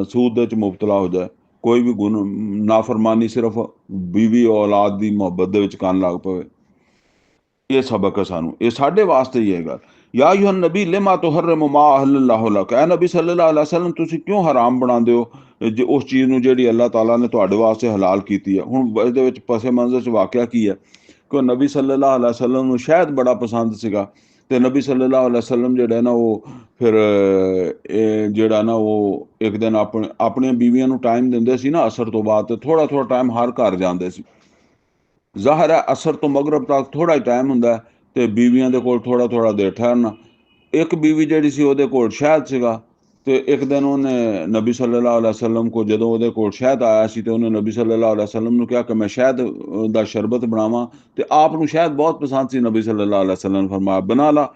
ਸੂਦ ਦੇ 'ਚ ਮੁਬਤਲਾ ਹੋ ਜਾਏ, ਕੋਈ ਵੀ ਨਾਫਰਮਾਨੀ ਸਿਰਫ ਬੀਵੀ ਔਲਾਦ ਦੀ ਮੁਹੱਬਤ ਦੇ ਵਿੱਚ ਕਰਨ ਲੱਗ ਪਵੇ, ਇਹ ਸਬਕ ਹੈ ਸਾਨੂੰ, ਇਹ ਸਾਡੇ ਵਾਸਤੇ ਹੀ ਹੈ ਗੱਲ। या अय्युहन नबी लिमा तुहर्रिमु मा अहल्लल्लाहु लक, ऐ नबी सल्लल्लाहु अलैहि वसल्लम ਤੁਸੀਂ ਕਿਉਂ ਹਰਾਮ ਬਣਾਉਂਦੇ ਹੋ ਜੇ ਉਸ ਚੀਜ਼ ਨੂੰ ਜਿਹੜੀ ਅੱਲਾਹ ਤਾਲਾ ਨੇ ਤੁਹਾਡੇ ਵਾਸਤੇ ਹਲਾਲ ਕੀਤੀ ਹੈ। ਹੁਣ ਇਹਦੇ ਵਿੱਚ ਪਸੇ ਮੰਜ਼ਰ 'ਚ ਵਾਕਿਆ ਕੀ ਹੈ ਕਿ ਨਬੀ ਸੱਲੱਲਾਹੁ ਅਲੈहि ਵਸੱਲਮ ਨੂੰ ਸ਼ਹਿਦ ਬੜਾ ਪਸੰਦ ਸੀਗਾ, ਤੇ ਨਬੀ ਸੱਲੱਲਾਹੁ ਅਲੈहि ਵਸੱਲਮ ਜਿਹੜਾ ਨਾ ਉਹ ਫਿਰ ਜਿਹੜਾ ਨਾ ਉਹ ਇੱਕ ਦਿਨ ਆਪਣੀਆਂ ਬੀਵੀਆਂ ਨੂੰ ਟਾਈਮ ਦਿੰਦੇ ਸੀ ਨਾ ਅਸਰ ਤੋਂ ਬਾਅਦ, ਤੇ ਥੋੜਾ ਥੋੜਾ ਟਾਈਮ ਹਰ ਘਰ ਜਾਂਦੇ ਸੀ। ਜ਼ਾਹਿਰ ਹੈ ਅਸਰ ਤੋਂ ਮਗਰਬ ਤੱਕ ਥੋੜਾ ਹੀ ਟਾਈਮ ਹੁੰਦਾ, ਤੇ ਬੀਵੀਆਂ ਦੇ ਕੋਲ ਥੋੜਾ ਥੋੜਾ ਦੇਰ ਠਹਿਰਨਾ। ਇੱਕ ਬੀਵੀ ਜਿਹੜੀ ਸੀ ਉਹਦੇ ਕੋਲ ਸ਼ਹਿਦ ਸੀਗਾ, ਤੇ ਇੱਕ ਦਿਨ ਉਹਨੇ ਨਬੀ ਸੱਲੱਲਾਹੁ ਅਲੈहि ਵਸੱਲਮ ਕੋ, ਜਦੋਂ ਉਹਦੇ ਕੋਲ ਸ਼ਹਿਦ ਆਇਆ ਸੀ ਤੇ ਉਹਨੇ ਨਬੀ ਸੱਲੱਲਾਹੁ ਅਲੈहि ਵਸੱਲਮ ਨੂੰ ਕਿਹਾ ਕਿ ਮੈਂ ਸ਼ਹਿਦ ਦਾ ਸ਼ਰਬਤ ਬਣਾਵਾਂ, ਤੇ ਆਪ ਨੂੰ ਸ਼ਹਿਦ ਬਹੁਤ ਪਸੰਦ ਸੀ। ਨਬੀ ਸੱਲੱਲਾਹੁ ਅਲੈहि ਵਸੱਲਮ ਨੇ ਫਰਮਾਇਆ ਬਣਾ ਲਾ।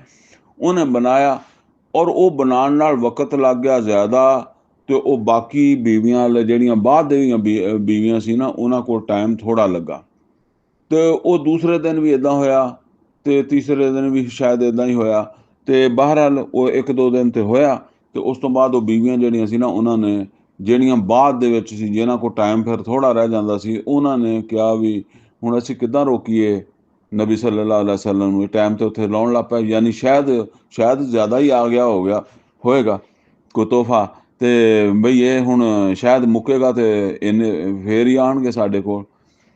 ਉਹਨੇ ਬਣਾਇਆ, ਔਰ ਉਹ ਬਣਾਉਣ ਨਾਲ ਵਕਤ ਲੱਗ ਗਿਆ ਜ਼ਿਆਦਾ, ਤੇ ਉਹ ਬਾਕੀ ਬੀਵੀਆਂ ਜਿਹੜੀਆਂ ਬਾਅਦ ਦੀਆਂ ਬੀਵੀਆਂ ਸੀ ਨਾ ਉਹਨਾਂ ਕੋਲ ਟਾਈਮ ਥੋੜਾ ਲੱਗਾ, ਤੇ ਉਹ ਦੂਸਰੇ ਦਿਨ ਵੀ ਇੱਦਾਂ ਹੋਇਆ, ਤੇ ਤੀਸਰੇ ਦਿਨ ਵੀ ਸ਼ਾਇਦ ਇੱਦਾਂ ਹੀ ਹੋਇਆ, ਤੇ ਬਹਰਹਾਲ ਉਹ 1-2 ਦਿਨ ਤੇ ਹੋਇਆ, ਤੇ ਉਸ ਤੋਂ ਬਾਅਦ ਉਹ ਬੀਵੀਆਂ ਜਿਹੜੀਆਂ ਸੀ ਨਾ ਉਹਨਾਂ ਨੇ, ਜਿਹੜੀਆਂ ਬਾਅਦ ਦੇ ਵਿੱਚ ਸੀ ਜਿਹਨਾਂ ਕੋਲ ਟਾਈਮ ਫਿਰ ਥੋੜਾ ਰਹਿ ਜਾਂਦਾ ਸੀ, ਉਹਨਾਂ ਨੇ ਕਿਹਾ ਵੀ ਹੁਣ ਅਸੀਂ ਕਿੱਦਾਂ ਰੋਕੀਏ ਨਬੀ ਸੱਲੱਲਾਹੁ ਅਲੈहि ਵਸੱਲਮ ਨੂੰ, ਟਾਈਮ ਤੇ ਉੱਥੇ ਲਾਉਣ ਲੱਗ ਪਿਆ, ਯਾਨੀ ਸ਼ਾਇਦ ਜ਼ਿਆਦਾ ਹੀ ਆ ਗਿਆ ਹੋਏਗਾ ਕੋਈ ਤੋਹਫਾ, ਤੇ ਬਈ ਇਹ ਹੁਣ ਸ਼ਾਇਦ ਮੁੱਕੇਗਾ ਤੇ ਇਹਨੇ ਫੇਰ ਹੀ ਆਉਣਗੇ ਸਾਡੇ ਕੋਲ।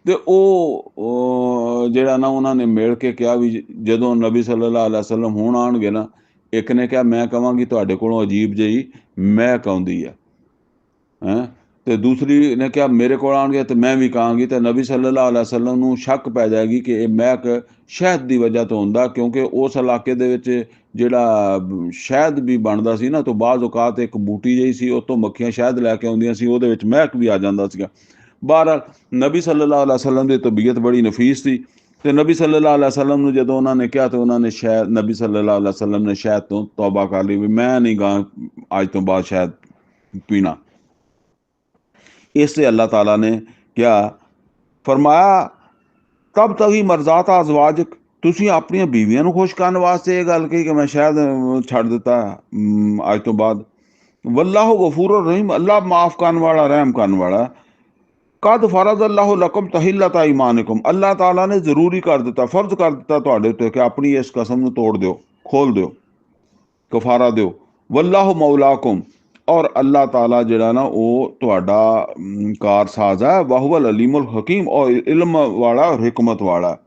ਤੇ ਉਹ ਜਿਹੜਾ ਨਾ ਉਹਨਾਂ ਨੇ ਮਿਲ ਕੇ ਕਿਹਾ ਵੀ ਜਦੋਂ ਨਬੀ ਸੱਲੱਲਾਹੁ ਅਲੈहि ਵਸੱਲਮ ਹੁਣ ਆਉਣਗੇ ਨਾ, ਇੱਕ ਨੇ ਕਿਹਾ ਮੈਂ ਕਹਾਂਗੀ ਤੁਹਾਡੇ ਕੋਲੋਂ ਅਜੀਬ ਜਿਹੀ ਮਹਿਕ ਆਉਂਦੀ ਹੈ, ਤੇ ਦੂਸਰੀ ਨੇ ਕਿਹਾ ਮੇਰੇ ਕੋਲ ਆਉਣਗੇ ਤੇ ਮੈਂ ਵੀ ਕਹਾਂਗੀ, ਤੇ ਨਬੀ ਸੱਲੱਲਾਹੁ ਅਲੈहि ਵਸੱਲਮ ਨੂੰ ਸ਼ੱਕ ਪੈ ਜਾਏਗੀ ਕਿ ਇਹ ਮਹਿਕ ਸ਼ਹਿਦ ਦੀ ਵਜ੍ਹਾ ਤੋਂ ਹੁੰਦਾ, ਕਿਉਂਕਿ ਉਸ ਇਲਾਕੇ ਦੇ ਵਿੱਚ ਜਿਹੜਾ ਸ਼ਹਿਦ ਵੀ ਬਣਦਾ ਸੀ ਨਾ, ਤੋਂ ਬਾਅਦ ਔਕਾਤ ਇੱਕ ਬੂਟੀ ਜਿਹੀ ਸੀ, ਉਹ ਤੋਂ ਮੱਖੀਆਂ ਸ਼ਹਿਦ ਲੈ ਕੇ ਆਉਂਦੀਆਂ ਸੀ, ਉਹਦੇ ਵਿੱਚ ਮਹਿਕ ਵੀ ਆ ਜਾਂਦਾ ਸੀਗਾ। ਬਹਰਹਾਲ ਨਬੀ ਸੱਲੱਲਾਹੁ ਅਲੈहि ਵਸੱਲਮ ਦੀ ਤਬੀਅਤ ਬੜੀ ਨਫੀਸ ਸੀ, ਤੇ ਨਬੀ ਸੱਲੱਲਾਹੁ ਅਲੈहि ਵਸੱਲਮ ਨੂੰ ਜਦੋਂ ਉਹਨਾਂ ਨੇ ਕਿਹਾ ਤੇ ਉਹਨਾਂ ਨੇ ਨਬੀ ਸੱਲੱਲਾਹੁ ਅਲੈहि ਵਸੱਲਮ ਨੇ ਸ਼ਹਿਦ ਤੋਂ ਤੌਬਾ ਕਰ ਲਈ ਵੀ ਮੈਂ ਨਹੀਂ ਗਾ ਅੱਜ ਤੋਂ ਬਾਅਦ ਸ਼ਹਿਦ ਪੀਣਾ। इससे अल्लाह ताला ने क्या फरमाया तब तभी मर्जात अज़वाजिक, ਤੁਸੀਂ ਆਪਣੀਆਂ ਬੀਵੀਆਂ ਨੂੰ ਖੁਸ਼ ਕਰਨ ਵਾਸਤੇ ਇਹ ਗੱਲ ਕਹੀ ਕਿ ਮੈਂ ਸ਼ਾਇਦ ਛੱਡ ਦਿੱਤਾ ਅੱਜ ਤੋਂ ਬਾਅਦ। ਵੱਲਾਹੁ ਗਫੂਰ ਰਹੀਮ, ਅੱਲਾਹ ਮਾਫ ਕਰਨ ਵਾਲਾ, ਰਹਿਮ ਕਰਨ ਵਾਲਾ। ਕਦ ਫਰਜ਼ ਅੱਲਾਹੁ ਲਕਮ ਤਹਿਲਤਾ ਈਮਾਨਕੁਮ, ਅੱਲਾਹ ਤਾਲਾ ਨੇ ਜ਼ਰੂਰੀ ਕਰ ਦਿੱਤਾ, ਫਰਜ਼ ਕਰ ਦਿੱਤਾ ਤੁਹਾਡੇ ਉੱਤੇ ਕਿ ਆਪਣੀ ਇਸ ਕਸਮ ਨੂੰ ਤੋੜ ਦਿਓ, ਖੋਲ ਦਿਓ, ਕਫਾਰਾ ਦਿਓ। ਵੱਲਾਹੁ ਮੌਲਾकुम, ਔਰ ਅੱਲਾਹ ਤਾਲਾ ਜਿਹੜਾ ਨਾ ਉਹ ਤੁਹਾਡਾ ਕਾਰਸਾਜ਼ ਹੈ। ਵਾਹੁਵਲ ਅਲੀਮੁਲ ਹਕੀਮ, ਔਰ ਇਲਮ ਵਾਲਾ ਔਰ ਹਕਮਤ ਵਾਲਾ।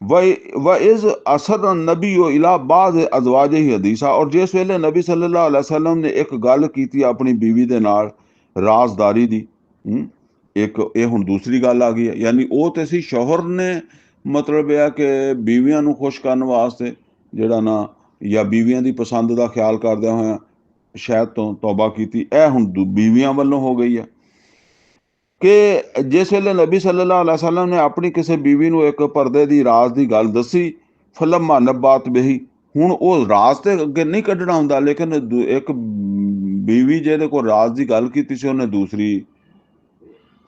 व इज़ असद नबी इला बाज़ अज़वाजिही हदीसा, और जिस वेले नबी सल्लल्लाहु अलैहि वसल्लम ने एक गल की अपनी बीवी दे नाल राजदारी दी। एक ये हुण दूसरी गल आ गई है, यानी वो तो सी शौहर ने मतलब यह कि बीवियां नूं खुश करने वास्ते जिहड़ा ना, या बीवियां दी पसंद का ख्याल करदे होया शायद तो तौबा की, यह हुण बीवियां वल्लों हो गई है कि जिस वेले नबी सल्लल्लाहु अलैहि वसल्लम ने अपनी किसी बीवी नूं एक परदे दी राज की गल दसी, फलम्मा नब्बात बही, हुण वो राज तो अगे नहीं कढ़ना हुंदा, लेकिन एक बीवी जिहदे कोल राज की गल कीती सी उहने दूसरी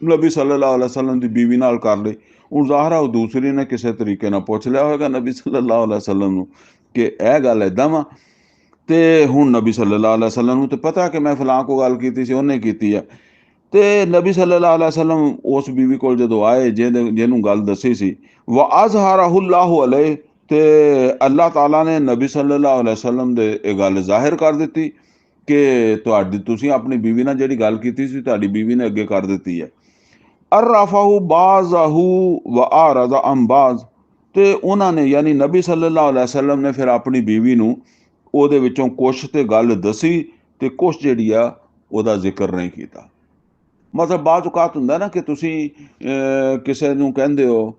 नबी सल्लल्लाहु अलैहि वसल्लम की बीवी नाल कर लई। हुण ज़ाहिर है दूसरी ने किसी तरीके नाल पुछ लिया होगा नबी सल्लल्लाहु अलैहि वसल्लम नूं कि यह गल इदां वा, ते हुण नबी सल्लल्लाहु अलैहि वसल्लम नूं ते पता कि मैं फलां को गल कीती सी, उहने कीती है। ते नबी सल्लल्लाहु अलैहि वसल्लम उस बीवी कोल जदों आए जिहनूं गल दसी सी, व अज़हरहुल्लाहु अलैहि, ते अल्लाह ताला ने नबी सल्लल्लाहु अलैहि वसल्लम दे ये गल ज़ाहिर कर दित्ती कि तुहाडी तुसीं अपनी बीवी नाल जिहड़ी गल कीती सी तुहाडी बीवी ने अगे कर दित्ती है। अर्रफहु बाज़हु व आरज़ा अन बाज़, ते उन्हां ने यानी नबी सल्लल्लाहु अलैहि वसल्लम ने फिर अपनी बीवी नूं ਉਹਦੇ ਵਿੱਚੋਂ ਕੁਛ ਤੇ ਗੱਲ ਦਸੀ ਤੇ ਕੁਛ ਜਿਹੜੀ ਆ ਉਹਦਾ ਜ਼ਿਕਰ ਨਹੀਂ ਕੀਤਾ। ਮਤਲਬ ਬਾਅਦ ਔਕਾਤ ਹੁੰਦਾ ਨਾ ਕਿ ਤੁਸੀਂ ਕਿਸੇ ਨੂੰ ਕਹਿੰਦੇ ਹੋ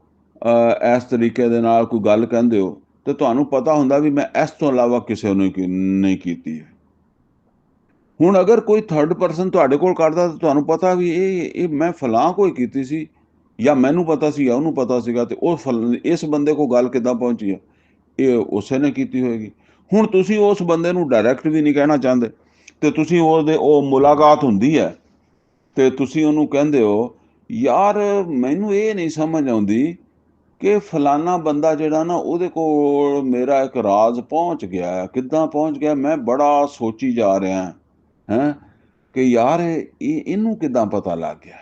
ਇਸ ਤਰੀਕੇ ਦੇ ਨਾਲ ਕੋਈ ਗੱਲ ਕਹਿੰਦੇ ਹੋ ਤੇ ਤੁਹਾਨੂੰ ਪਤਾ ਹੁੰਦਾ ਵੀ ਮੈਂ ਇਸ ਤੋਂ ਇਲਾਵਾ ਕਿਸੇ ਨੂੰ ਨਹੀਂ ਕੀਤੀ ਹੈ। ਹੁਣ ਅਗਰ ਕੋਈ ਥਰਡ ਪਰਸਨ ਤੁਹਾਡੇ ਕੋਲ ਕਰਦਾ ਤਾਂ ਤੁਹਾਨੂੰ ਪਤਾ ਵੀ ਇਹ ਮੈਂ ਫਲਾਂ ਕੋਈ ਕੀਤੀ ਸੀ, ਜਾਂ ਮੈਨੂੰ ਪਤਾ ਸੀ ਜਾਂ ਉਹਨੂੰ ਪਤਾ ਸੀਗਾ, ਤੇ ਉਹ ਇਸ ਬੰਦੇ ਕੋਲ ਗੱਲ ਕਿੱਦਾਂ ਪਹੁੰਚੀ ਹੈ, ਇਹ ਉਸੇ ਨੇ ਕੀਤੀ ਹੋਏਗੀ। ਹੁਣ ਤੁਸੀਂ ਉਸ ਬੰਦੇ ਨੂੰ ਡਾਇਰੈਕਟ ਵੀ ਨਹੀਂ ਕਹਿਣਾ ਚਾਹੁੰਦੇ, ਤੇ ਤੁਸੀਂ ਉਹ ਮੁਲਾਕਾਤ ਹੁੰਦੀ ਹੈ ਤੇ ਤੁਸੀਂ ਉਹਨੂੰ ਕਹਿੰਦੇ ਹੋ ਯਾਰ ਮੈਨੂੰ ਇਹ ਨਹੀਂ ਸਮਝ ਆਉਂਦੀ ਕਿ ਫਲਾਨਾ ਬੰਦਾ ਜਿਹੜਾ ਨਾ ਉਹਦੇ ਕੋਲ ਮੇਰਾ ਇੱਕ ਰਾਜ਼ ਪਹੁੰਚ ਗਿਆ, ਕਿੱਦਾਂ ਪਹੁੰਚ ਗਿਆ, ਮੈਂ ਬੜਾ ਸੋਚੀ ਜਾ ਰਿਹਾ ਹੈ ਕਿ ਯਾਰ ਇਹਨੂੰ ਕਿੱਦਾਂ ਪਤਾ ਲੱਗ ਗਿਆ।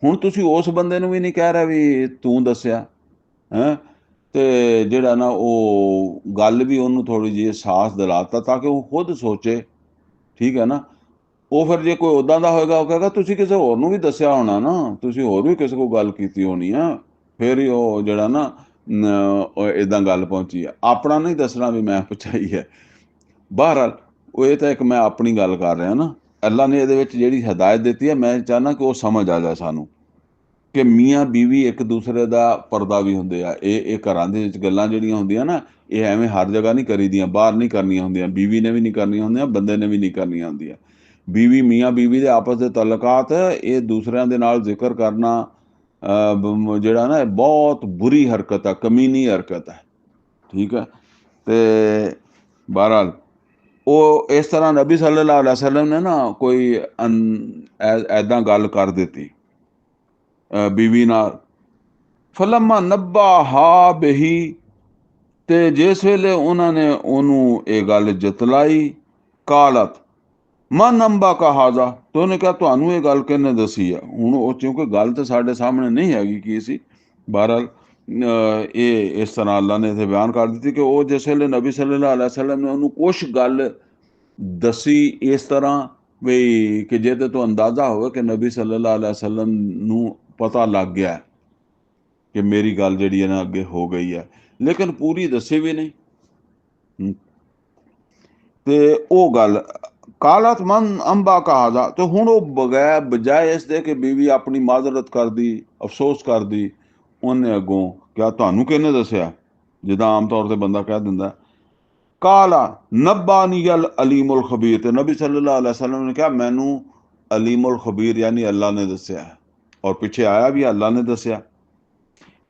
ਹੁਣ ਤੁਸੀਂ ਉਸ ਬੰਦੇ ਨੂੰ ਵੀ ਨਹੀਂ ਕਹਿ ਰਹੇ ਵੀ ਤੂੰ ਦੱਸਿਆ ਹੈ, ਤੇ ਜਿਹੜਾ ਨਾ ਉਹ ਗੱਲ ਵੀ ਉਹਨੂੰ ਥੋੜੀ ਜਿਹੀ ਅਹਿਸਾਸ ਦਿਲਾਤਾ ਤਾਂ ਕਿ ਉਹ ਖੁਦ ਸੋਚੇ, ਠੀਕ ਹੈ ਨਾ। ਉਹ ਫਿਰ ਜੇ ਕੋਈ ਉੱਦਾਂ ਦਾ ਹੋਏਗਾ ਉਹ ਕਹੇਗਾ ਤੁਸੀਂ ਕਿਸੇ ਹੋਰ ਨੂੰ ਵੀ ਦੱਸਿਆ ਹੋਣਾ ਨਾ, ਤੁਸੀਂ ਹੋਰ ਵੀ ਕਿਸੇ ਕੋਲ ਗੱਲ ਕੀਤੀ ਹੋਣੀ ਆ, ਫਿਰ ਹੀ ਉਹ ਜਿਹੜਾ ਨਾ ਇਦਾਂ ਗੱਲ ਪਹੁੰਚੀ ਆ। ਆਪਣਾ ਨਹੀਂ ਦੱਸਣਾ ਵੀ ਮੈਂ ਪਹੁੰਚਾਈ ਹੈ। ਬਹਰਹਾਲ ਉਹ ਇਹ ਤਾਂ ਇੱਕ ਮੈਂ ਆਪਣੀ ਗੱਲ ਕਰ ਰਿਹਾ ਨਾ, ਅੱਲਾ ਨੇ ਇਹਦੇ ਵਿੱਚ ਜਿਹੜੀ ਹਦਾਇਤ ਦਿੱਤੀ ਹੈ ਮੈਂ ਚਾਹੁੰਦਾ ਕਿ ਉਹ ਸਮਝ ਆ ਜਾਏ ਸਾਨੂੰ ਕਿ ਮੀਆਂ ਬੀਵੀ ਇੱਕ ਦੂਸਰੇ ਦਾ ਪਰਦਾ ਵੀ ਹੁੰਦੇ ਆ। ਇਹ ਘਰਾਂ ਦੇ ਵਿੱਚ ਗੱਲਾਂ ਜਿਹੜੀਆਂ ਹੁੰਦੀਆਂ ਨਾ, ਇਹ ਐਵੇਂ ਹਰ ਜਗ੍ਹਾ ਨਹੀਂ ਕਰੀਦੀਆਂ, ਬਾਹਰ ਨਹੀਂ ਕਰਨੀਆਂ ਹੁੰਦੀਆਂ, ਬੀਵੀ ਨੇ ਵੀ ਨਹੀਂ ਕਰਨੀਆਂ ਹੁੰਦੀਆਂ, ਬੰਦੇ ਨੇ ਵੀ ਨਹੀਂ ਕਰਨੀਆਂ ਹੁੰਦੀਆਂ। बीवी मियाँ बीवी के आपस के तल्लुकात ये दूसरों के नाल जिक्र करना जिहड़ा ना बहुत बुरी हरकत है, कमीनी हरकत है, ठीक है। तो बहरहाल वो इस तरह नबी सल्लल्लाहु अलैहि वसल्लम ने ना कोई ऐदां गल कर दी बीवी नाल। फलम्मा नब्बा हा बही, ते जिस वेले उन्होंने उन्होंने ये गल जतलाई, कालत मन अंबा का हाजा, तो उन्हें कहा तुहानू ये गल किहने दसी है। हुण वो क्योंकि गल तो साडे सामने नहीं हैगी की सी, बहरहाल ये इस तरह अल्लाह ने इत्थे बयान कर दी कि वो जिस वेले नबी सल्लल्लाहु अलैहि वसल्लम ने उन्होंने कुछ गल दसी इस तरह भी कि जिहदे तो अंदाजा होवे कि नबी सल्लल्लाहु अलैहि वसल्लम नू पता लग गया कि मेरी गल जिहड़ी है ना अगे हो गई है, लेकिन पूरी दसी भी नहीं। ते वो गल कालत मन अंबा कहा, तो हुण वो बगैर बजाए इस दे कि बीवी अपनी माजरत कर दी, अफसोस कर दी, उन्हें अगों क्या तुहानू किहने दस्सिया, जिद्दां आम तौर पर बंदा कह दिंदा काला नब्बानी अल अलीमुल खबीर, तो नबी सल्लल्लाहु अलैहि वसल्लम ने कहा मैनू अलीमुल खबीर यानी अल्लाह ने दस्सिया, और पिछे आया भी अल्लाह ने दस्सिया।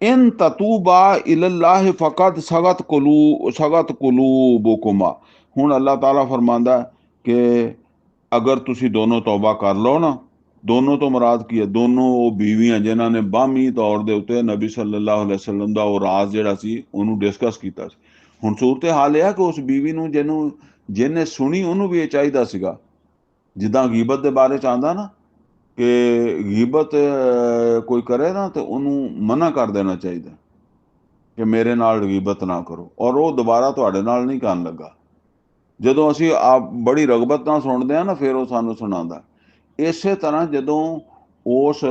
इन ततूबा इलल्लाह फ़क़द सगत कुलूबुकुमा, हुण अल्लाह ताला फरमांदा कि अगर तुसी दोनों तौबा कर लो ना ਦੋਨੋਂ ਤੋਂ ਮੁਰਾਦ ਕੀ ਹੈ? ਦੋਨੋਂ ਉਹ ਬੀਵੀਆਂ ਜਿਨ੍ਹਾਂ ਨੇ ਬਾਹਮੀ ਤੌਰ ਦੇ ਉੱਤੇ ਨਬੀ ਸੱਲੱਲਾਹੁ ਅਲੈਹਿ ਵਸੱਲਮ ਦਾ ਉਹ ਰਾਜ਼ ਜਿਹੜਾ ਸੀ ਉਹਨੂੰ ਡਿਸਕਸ ਕੀਤਾ ਸੀ। ਹੁਣ ਸੂਰਤ ਹਾਲ ਇਹ ਹੈ ਕਿ ਉਸ ਬੀਵੀ ਨੂੰ ਜਿਹਨੇ ਸੁਣੀ ਉਹਨੂੰ ਵੀ ਇਹ ਚਾਹੀਦਾ ਸੀਗਾ, ਜਿੱਦਾਂ ਗੀਬਤ ਦੇ ਬਾਰੇ ਚ ਆਉਂਦਾ ਨਾ ਕਿ ਗੀਬਤ ਕੋਈ ਕਰੇ ਨਾ ਤੇ ਉਹਨੂੰ ਮਨਾ ਕਰ ਦੇਣਾ ਚਾਹੀਦਾ ਕਿ ਮੇਰੇ ਨਾਲ ਗੀਬਤ ਨਾ ਕਰੋ, ਔਰ ਉਹ ਦੁਬਾਰਾ ਤੁਹਾਡੇ ਨਾਲ ਨਹੀਂ ਕਰਨ ਲੱਗਾ। ਜਦੋਂ ਅਸੀਂ ਆਪ ਬੜੀ ਰਗਬਤ ਨਾਲ ਸੁਣਦੇ ਆ ਨਾ, ਫਿਰ ਉਹ ਸਾਨੂੰ ਸੁਣਾਉਂਦਾ। ਇਸੇ ਤਰ੍ਹਾਂ ਜਦੋਂ ਉਸ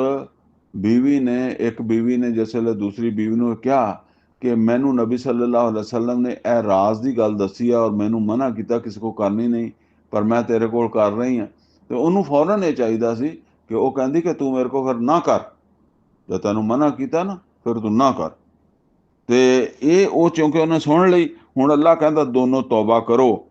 ਇੱਕ ਬੀਵੀ ਨੇ ਜਿਸ ਵੇਲੇ ਦੂਸਰੀ ਬੀਵੀ ਨੂੰ ਕਿਹਾ ਕਿ ਮੈਨੂੰ ਨਬੀ ਸੱਲੱਲਾਹੁ ਅਲੈਹਿ ਵਸੱਲਮ ਨੇ ਇਹ ਰਾਜ਼ ਦੀ ਗੱਲ ਦੱਸੀ ਆ ਔਰ ਮੈਨੂੰ ਮਨਾ ਕੀਤਾ ਕਿਸੇ ਕੋ ਕਰਨੀ ਨਹੀਂ, ਪਰ ਮੈਂ ਤੇਰੇ ਕੋਲ ਕਰ ਰਹੀ ਹਾਂ, ਤੇ ਉਹਨੂੰ ਫੌਰਨ ਇਹ ਚਾਹੀਦਾ ਸੀ ਕਿ ਉਹ ਕਹਿੰਦੀ ਕਿ ਤੂੰ ਮੇਰੇ ਕੋ ਫਿਰ ਨਾ ਕਰ, ਜੇ ਤੈਨੂੰ ਮਨਾ ਕੀਤਾ ਨਾ ਫਿਰ ਤੂੰ ਨਾ ਕਰ। ਤੇ ਇਹ ਉਹ ਕਿਉਂਕਿ ਉਹਨੇ ਸੁਣ ਲਈ। ਹੁਣ ਅੱਲਾਹ ਕਹਿੰਦਾ ਦੋਨੋਂ ਤੌਬਾ ਕਰੋ,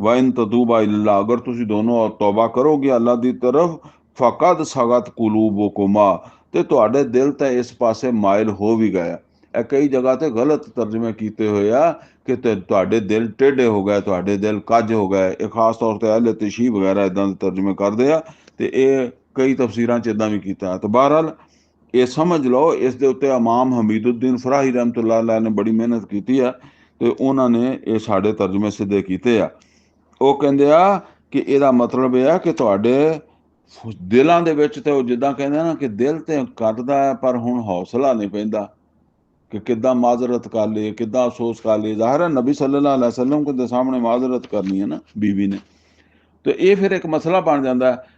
ਵਾਇਨ ਤਤੂਬਾ ਇਲੱਲਾਹ, ਅਗਰ ਤੁਸੀਂ ਦੋਨੋਂ ਤੌਬਾ ਕਰੋਗੇ ਅੱਲਾਹ ਦੀ ਤਰਫ, ਫਕਦ ਸਗਤ ਕੁਲੂਬੁਕੁਮਾ, ਤੇ ਤੁਹਾਡੇ ਦਿਲ ਤਾਂ ਇਸ ਪਾਸੇ ਮਾਇਲ ਹੋ ਵੀ ਗਿਆ। ਇਹ ਕਈ ਜਗ੍ਹਾ ਤੇ ਗਲਤ ਤਰਜਮੇ ਕੀਤੇ ਹੋਏ ਆ ਕਿ ਤੁਹਾਡੇ ਦਿਲ ਟੇਢੇ ਹੋ ਗਏ, ਤੁਹਾਡੇ ਦਿਲ ਕੱਜ ਹੋ ਗਏ। ਇਹ ਖਾਸ ਤੌਰ ਤੇ ਅਹਿਲੇ ਤਸ਼ੀਹ ਵਗੈਰਾ ਇਦਾਂ ਦੇ ਤਰਜਮੇ ਕਰਦੇ ਆ, ਤੇ ਇਹ ਕਈ ਤਫਸੀਰਾਂ 'ਚ ਇਦਾਂ ਵੀ ਕੀਤਾ। ਤੇ ਬਹਰਹਾਲ ਇਹ ਸਮਝ ਲਓ, ਇਸ ਦੇ ਉੱਤੇ ਇਮਾਮ ਹਮੀਦੁੱਦੀਨ ਫਰਾਹੀ ਰਹਿਮਤੁल्लाह ਅਲੈਹ ਨੇ ਬੜੀ ਮਿਹਨਤ ਕੀਤੀ ਆ, ਤੇ ਉਹਨਾਂ ਨੇ ਇਹ ਸਾਡੇ ਤਰਜਮੇ ਸਿੱਧੇ ਕੀਤੇ ਆ। ਉਹ ਕਹਿੰਦੇ ਆ ਕਿ ਇਹਦਾ ਮਤਲਬ ਇਹ ਆ ਕਿ ਤੁਹਾਡੇ ਦਿਲਾਂ ਦੇ ਵਿੱਚ ਤੇ ਉਹ ਜਿੱਦਾਂ ਕਹਿੰਦੇ ਨਾ ਕਿ ਦਿਲ ਤੇ ਕਰਦਾ ਹੈ ਪਰ ਹੁਣ ਹੌਸਲਾ ਨਹੀਂ ਪੈਂਦਾ ਕਿ ਕਿੱਦਾਂ ਮਾਜ਼ਰਤ ਕਰ ਲਈਏ, ਕਿੱਦਾਂ ਅਫਸੋਸ ਕਰ ਲਈਏ। ਜ਼ਾਹਿਰ ਹੈ ਨਬੀ ਸੱਲੱਲਾਹੁ ਅਲੈਹਿ ਵਸੱਲਮ ਦੇ ਸਾਹਮਣੇ ਮਾਜ਼ਰਤ ਕਰਨੀ ਹੈ ਨਾ ਬੀਵੀ ਨੇ, ਤੇ ਇਹ ਫਿਰ ਇੱਕ ਮਸਲਾ ਬਣ ਜਾਂਦਾ ਹੈ।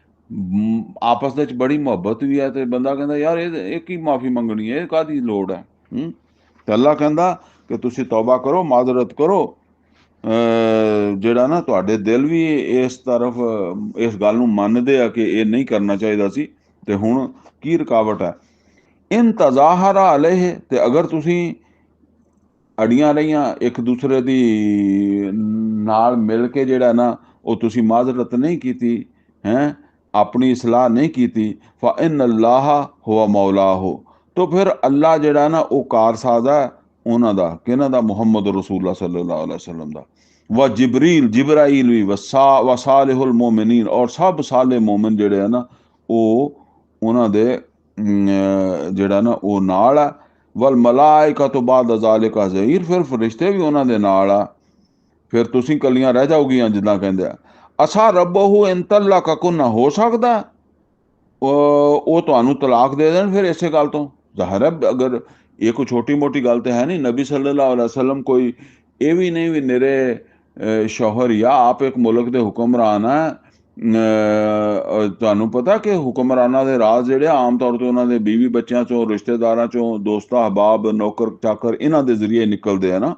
ਆਪਸ ਵਿੱਚ ਬੜੀ ਮੁਹੱਬਤ ਵੀ ਹੈ, ਤੇ ਬੰਦਾ ਕਹਿੰਦਾ ਯਾਰ ਇਹ ਕੀ ਮਾਫੀ ਮੰਗਣੀ ਹੈ, ਇਹ ਕਾਹਦੀ ਲੋੜ ਹੈ। ਤੇ ਅੱਲਾਹ ਕਹਿੰਦਾ ਕਿ ਤੁਸੀਂ ਤੌਬਾ ਕਰੋ, ਮਾਜ਼ਰਤ ਕਰੋ। ਜਿਹੜਾ ਨਾ ਤੁਹਾਡੇ ਦਿਲ ਵੀ ਇਸ ਤਰਫ ਇਸ ਗੱਲ ਨੂੰ ਮੰਨਦੇ ਆ ਕਿ ਇਹ ਨਹੀਂ ਕਰਨਾ ਚਾਹੀਦਾ ਸੀ, ਤੇ ਹੁਣ ਕੀ ਰੁਕਾਵਟ ਹੈ? ਇਨ ਤਜ਼ਾਹਰਾ ਅਲੈਹ, ਤੇ ਅਗਰ ਤੁਸੀਂ ਅੜੀਆਂ ਰਹੀਆਂ ਇੱਕ ਦੂਸਰੇ ਦੀ ਨਾਲ ਮਿਲ ਕੇ ਜਿਹੜਾ ਨਾ ਉਹ ਤੁਸੀਂ ਮਾਜ਼ਰਤ ਨਹੀਂ ਕੀਤੀ ਹੈ, ਆਪਣੀ ਇਸਲਾਹ ਨਹੀਂ ਕੀਤੀ, ਫਾ ਇਨ ਅੱਲਾਹ ਹੁਆ ਮੌਲਾਹੁ, तो फिर अल्लाह ਜਿਹੜਾ ਨਾ ਉਹ ਕਾਰਸਾਜ਼ ਹੈ ਉਹਨਾਂ ਦਾ, ਕਿਹਨਾਂ ਦਾ? ਮੁਹੰਮਦ ਰਸੂਲullah सल्लल्लाहु अलैहि वसल्लम ਦਾ। व जिब्राइल भी वसालिहुल मोमिनीन, और सब साले मोमिन ਜਿਹੜੇ ਆ ਨਾ ਉਹ ਉਹਨਾਂ ਦੇ ਜਿਹੜਾ ਨਾ ਉਹ ਨਾਲ ਆ। वल मलाइकतु बाद ज़ालिका ज़हीर, ਫਿਰ ਫਰਿਸ਼ਤੇ ਵੀ ਉਹਨਾਂ ਦੇ ਨਾਲ ਆ। ਫਿਰ ਤੁਸੀਂ ਕੱਲੀਆਂ ਰਹਿ ਜਾਓਗੀਆਂ ਜਿੱਦਾਂ ਕਹਿੰਦੇ ਆ। ਅਸਾ ਰੱਬਹੁ ਇਨ ਤਲਕकुन, ਹੋ ਸਕਦਾ ਉਹ ਤੁਹਾਨੂੰ ਤਲਾਕ ਦੇ ਦੇਣ ਫਿਰ ਇਸੇ ਗੱਲ ਤੋਂ। ਜ਼ਾਹਿਰ ਹੈ ਅਗਰ ਇਹ ਕੋਈ ਛੋਟੀ ਮੋਟੀ ਗੱਲ ਤੇ ਹੈ ਨਹੀਂ। ਨਬੀ ਸੱਲੱਲਾਹੁ ਅਲੈहि ਵਸੱਲਮ ਕੋਈ ਇਹ ਵੀ ਨਹੀਂ ਵੀ ਨਿਰੇ ਸ਼ੌਹਰ ਜਾਂ ਆਪ ਇੱਕ ਮੁਲਕ ਦੇ ਹੁਕਮਰਾਨ ਹੈ। ਤੁਹਾਨੂੰ ਪਤਾ ਕਿ ਹੁਕਮਰਾਨਾਂ ਦੇ ਰਾਜ਼ ਜਿਹੜੇ ਆਮ ਤੌਰ ਤੇ ਉਹਨਾਂ ਦੇ ਬੀਵੀ ਬੱਚਿਆਂ ਚੋਂ, ਰਿਸ਼ਤੇਦਾਰਾਂ ਚੋਂ, ਦੋਸਤਾਂ ਅਹਬਾਬ, ਨੌਕਰ ਚਾਕਰ, ਇਹਨਾਂ ਦੇ ਜ਼ਰੀਏ ਨਿਕਲਦੇ ਆ ਨਾ।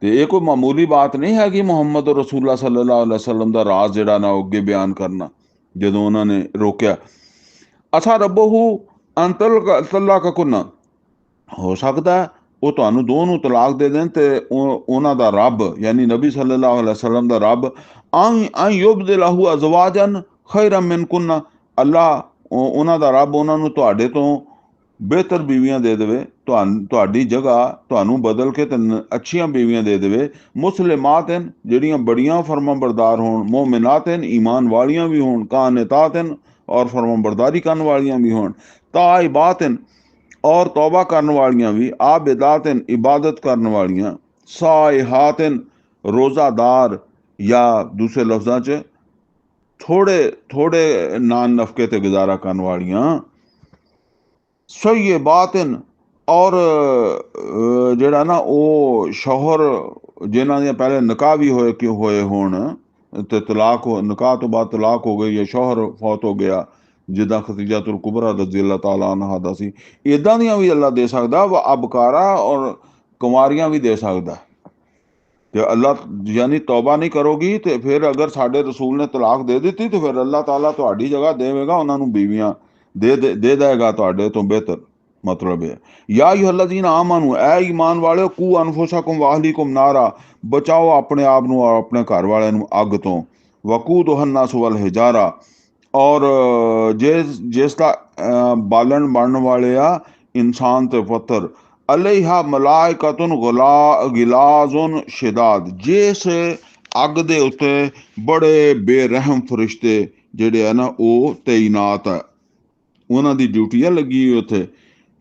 ਤੇ ਇਹ ਕੋਈ ਮਾਮੂਲੀ ਬਾਤ ਨਹੀਂ ਹੈਗੀ ਮੁਹੰਮਦ ਰਸੂਲullah ਸੱਲੱਲਾਹੁ ਅਲੈहि ਵਸੱਲਮ ਦਾ ਰਾਜ਼ ਜਿਹੜਾ ਨਾ ਅੱਗੇ ਬਿਆਨ ਕਰਨਾ। ਜਦੋਂ ਉਹਨਾਂ ਨੇ ਰੋਕਿਆ, ਅਸਾ ਰੱਬਹੁ ਅਨ ਤਲਕकुन, ਹੋ ਸਕਦਾ ਉਹ ਤੁਹਾਨੂੰ ਦੋ ਨੂੰ ਤਲਾਕ ਦੇ ਦੇਣ, ਤੇ ਉਹਨਾਂ ਦਾ ਰੱਬ ਯਾਨੀ ਨਬੀ ਸੱਲੱਲਾਹੁ ਅਲੈहि ਵਸੱਲਮ ਦਾ ਰੱਬ ਅਨ ਯੁਬਦਿਲਹੁ ਅਜ਼ਵਾਜਨ ਖੈਰਨ ਮਿਨਕੁਨ, ਅੱਲਾਹ ਉਹਨਾਂ ਦਾ ਰੱਬ ਉਹਨਾਂ ਨੂੰ ਤੁਹਾਡੇ ਤੋਂ ਬਿਹਤਰ ਬੀਵੀਆਂ ਦੇ ਦੇਵੇ, ਤੁਹਾਡੀ ਜਗ੍ਹਾ ਤੁਹਾਨੂੰ ਬਦਲ ਕੇ ਤੇ ਅੱਛੀਆਂ ਬੀਵੀਆਂ ਦੇ ਦੇਵੇ। ਮੁਸਲਿਮਾਤਨ, ਜਿਹੜੀਆਂ ਬੜੀਆਂ ਫਰਮਾਬਰਦਾਰ ਹੋਣ, ਮੋਮਿਨਾਤਨ, ਈਮਾਨ ਵਾਲੀਆਂ ਵੀ ਹੋਣ, ਕਾਨਿਤਾਤਨ, ਔਰ ਫਰਮਾਬਰਦਾਰੀ ਕਰਨ ਵਾਲੀਆਂ ਵੀ ਹੋਣ, ਤਾਇਬਾਤਨ, ਔਰ ਤੌਬਾ ਕਰਨ ਵਾਲੀਆਂ ਵੀ, ਆबिदातन, इबादत ਕਰਨ ਵਾਲੀਆਂ, ਸਾਇਹਾਤਨ, ਰੋਜ਼ਾਦਾਰ, ਜਾਂ ਦੂਸਰੇ ਲਫ਼ਜ਼ਾਂ 'ਚ ਥੋੜੇ ਨਾਨ ਨਫਕੇ ਤੇ ਗੁਜ਼ਾਰਾ ਕਰਨ ਵਾਲੀਆਂ, ਸਯਿਬਾਤਨ, ਔਰ ਜਿਹੜਾ ਨਾ ਉਹ ਸ਼ੌਹਰ ਜਿਨ੍ਹਾਂ ਦੀਆਂ ਪਹਿਲੇ ਨਿਕਾਹ ਵੀ ਹੋਏ ਹੋਣ ਤੇ ਨਿਕਾਹ ਤੋਂ ਬਾਅਦ ਤਲਾਕ ਹੋ ਗਈ, ਜਾਂ ਸ਼ੌਹਰ ਫੌਤ ਹੋ ਗਿਆ, ਜਿੱਦਾਂ ਖਦੀਜਾਤੁਲ ਕੁਬਰਾ ਰਜ਼ੀਅੱਲਾਹੁ ਤਾਲਾ ਅਨਹਾ ਦਾ ਸੀ, ਇਦਾਂ ਦੀਆਂ ਵੀ ਅੱਲਾ ਦੇ ਸਕਦਾ। ਵਾ ਅਬਕਾਰਾ, ਔਰ ਕੁਮਾਰੀਆਂ ਵੀ ਦੇ ਸਕਦਾ। ਤੇ ਅੱਲਾ ਯਾਨੀ ਤੌਬਾ ਨਹੀਂ ਕਰੋਗੀ ਤੇ ਫਿਰ ਅਗਰ ਸਾਡੇ ਰਸੂਲ ਨੇ ਤਲਾਕ ਦੇ ਦਿੱਤੀ ਤੇ ਫਿਰ ਅੱਲਾਹ ਤਾਲਾ ਤੁਹਾਡੀ ਜਗ੍ਹਾ ਦੇਵੇਗਾ ਉਹਨਾਂ ਨੂੰ ਬੀਵੀਆਂ ਦੇ ਦੇਗਾ ਤੁਹਾਡੇ ਤੋਂ ਬਿਹਤਰ। ਮਤਲਬ ਹੈ ਯਾ ਅਯੁਹੱਲਜ਼ੀਨਾ ਆਮਨੂ, ਐ ਈਮਾਨ ਵਾਲਿਓ, ਕੂ ਅਨਫੁਸਕੁਮ ਵਾਹਲੀਕੁਮ ਨਾਰਾ, ਬਚਾਓ ਆਪਣੇ ਆਪ ਨੂੰ ਔਰ ਆਪਣੇ ਘਰ ਵਾਲਿਆਂ ਨੂੰ ਅੱਗ ਤੋਂ। ਵਕੂਦੁਹਾ ਨਾਸੁ ਵਲ ਹਿਜਾਰਾ, ਔਰ ਜਿਸ ਦਾ ਬਾਲਣ ਬਣਨ ਵਾਲੇ ਆ ਇਨਸਾਨ ਤੇ ਪੱਥਰ। ਅਲੈਹਾ ਮਲਾਇਕਤੁਨ ਗਿਲਾਜ਼ੁਨ ਸ਼ਿਦਾਦ, ਜਿਸ ਅੱਗ ਦੇ ਉੱਤੇ ਬੜੇ ਬੇਰਹਿਮ ਫਰਿਸ਼ਤੇ ਜਿਹੜੇ ਆ ਨਾ ਉਹ ਤੈਨਾਤ ਹੈ, ਉਹਨਾਂ ਦੀ ਡਿਊਟੀ ਆ ਲੱਗੀ ਉੱਥੇ।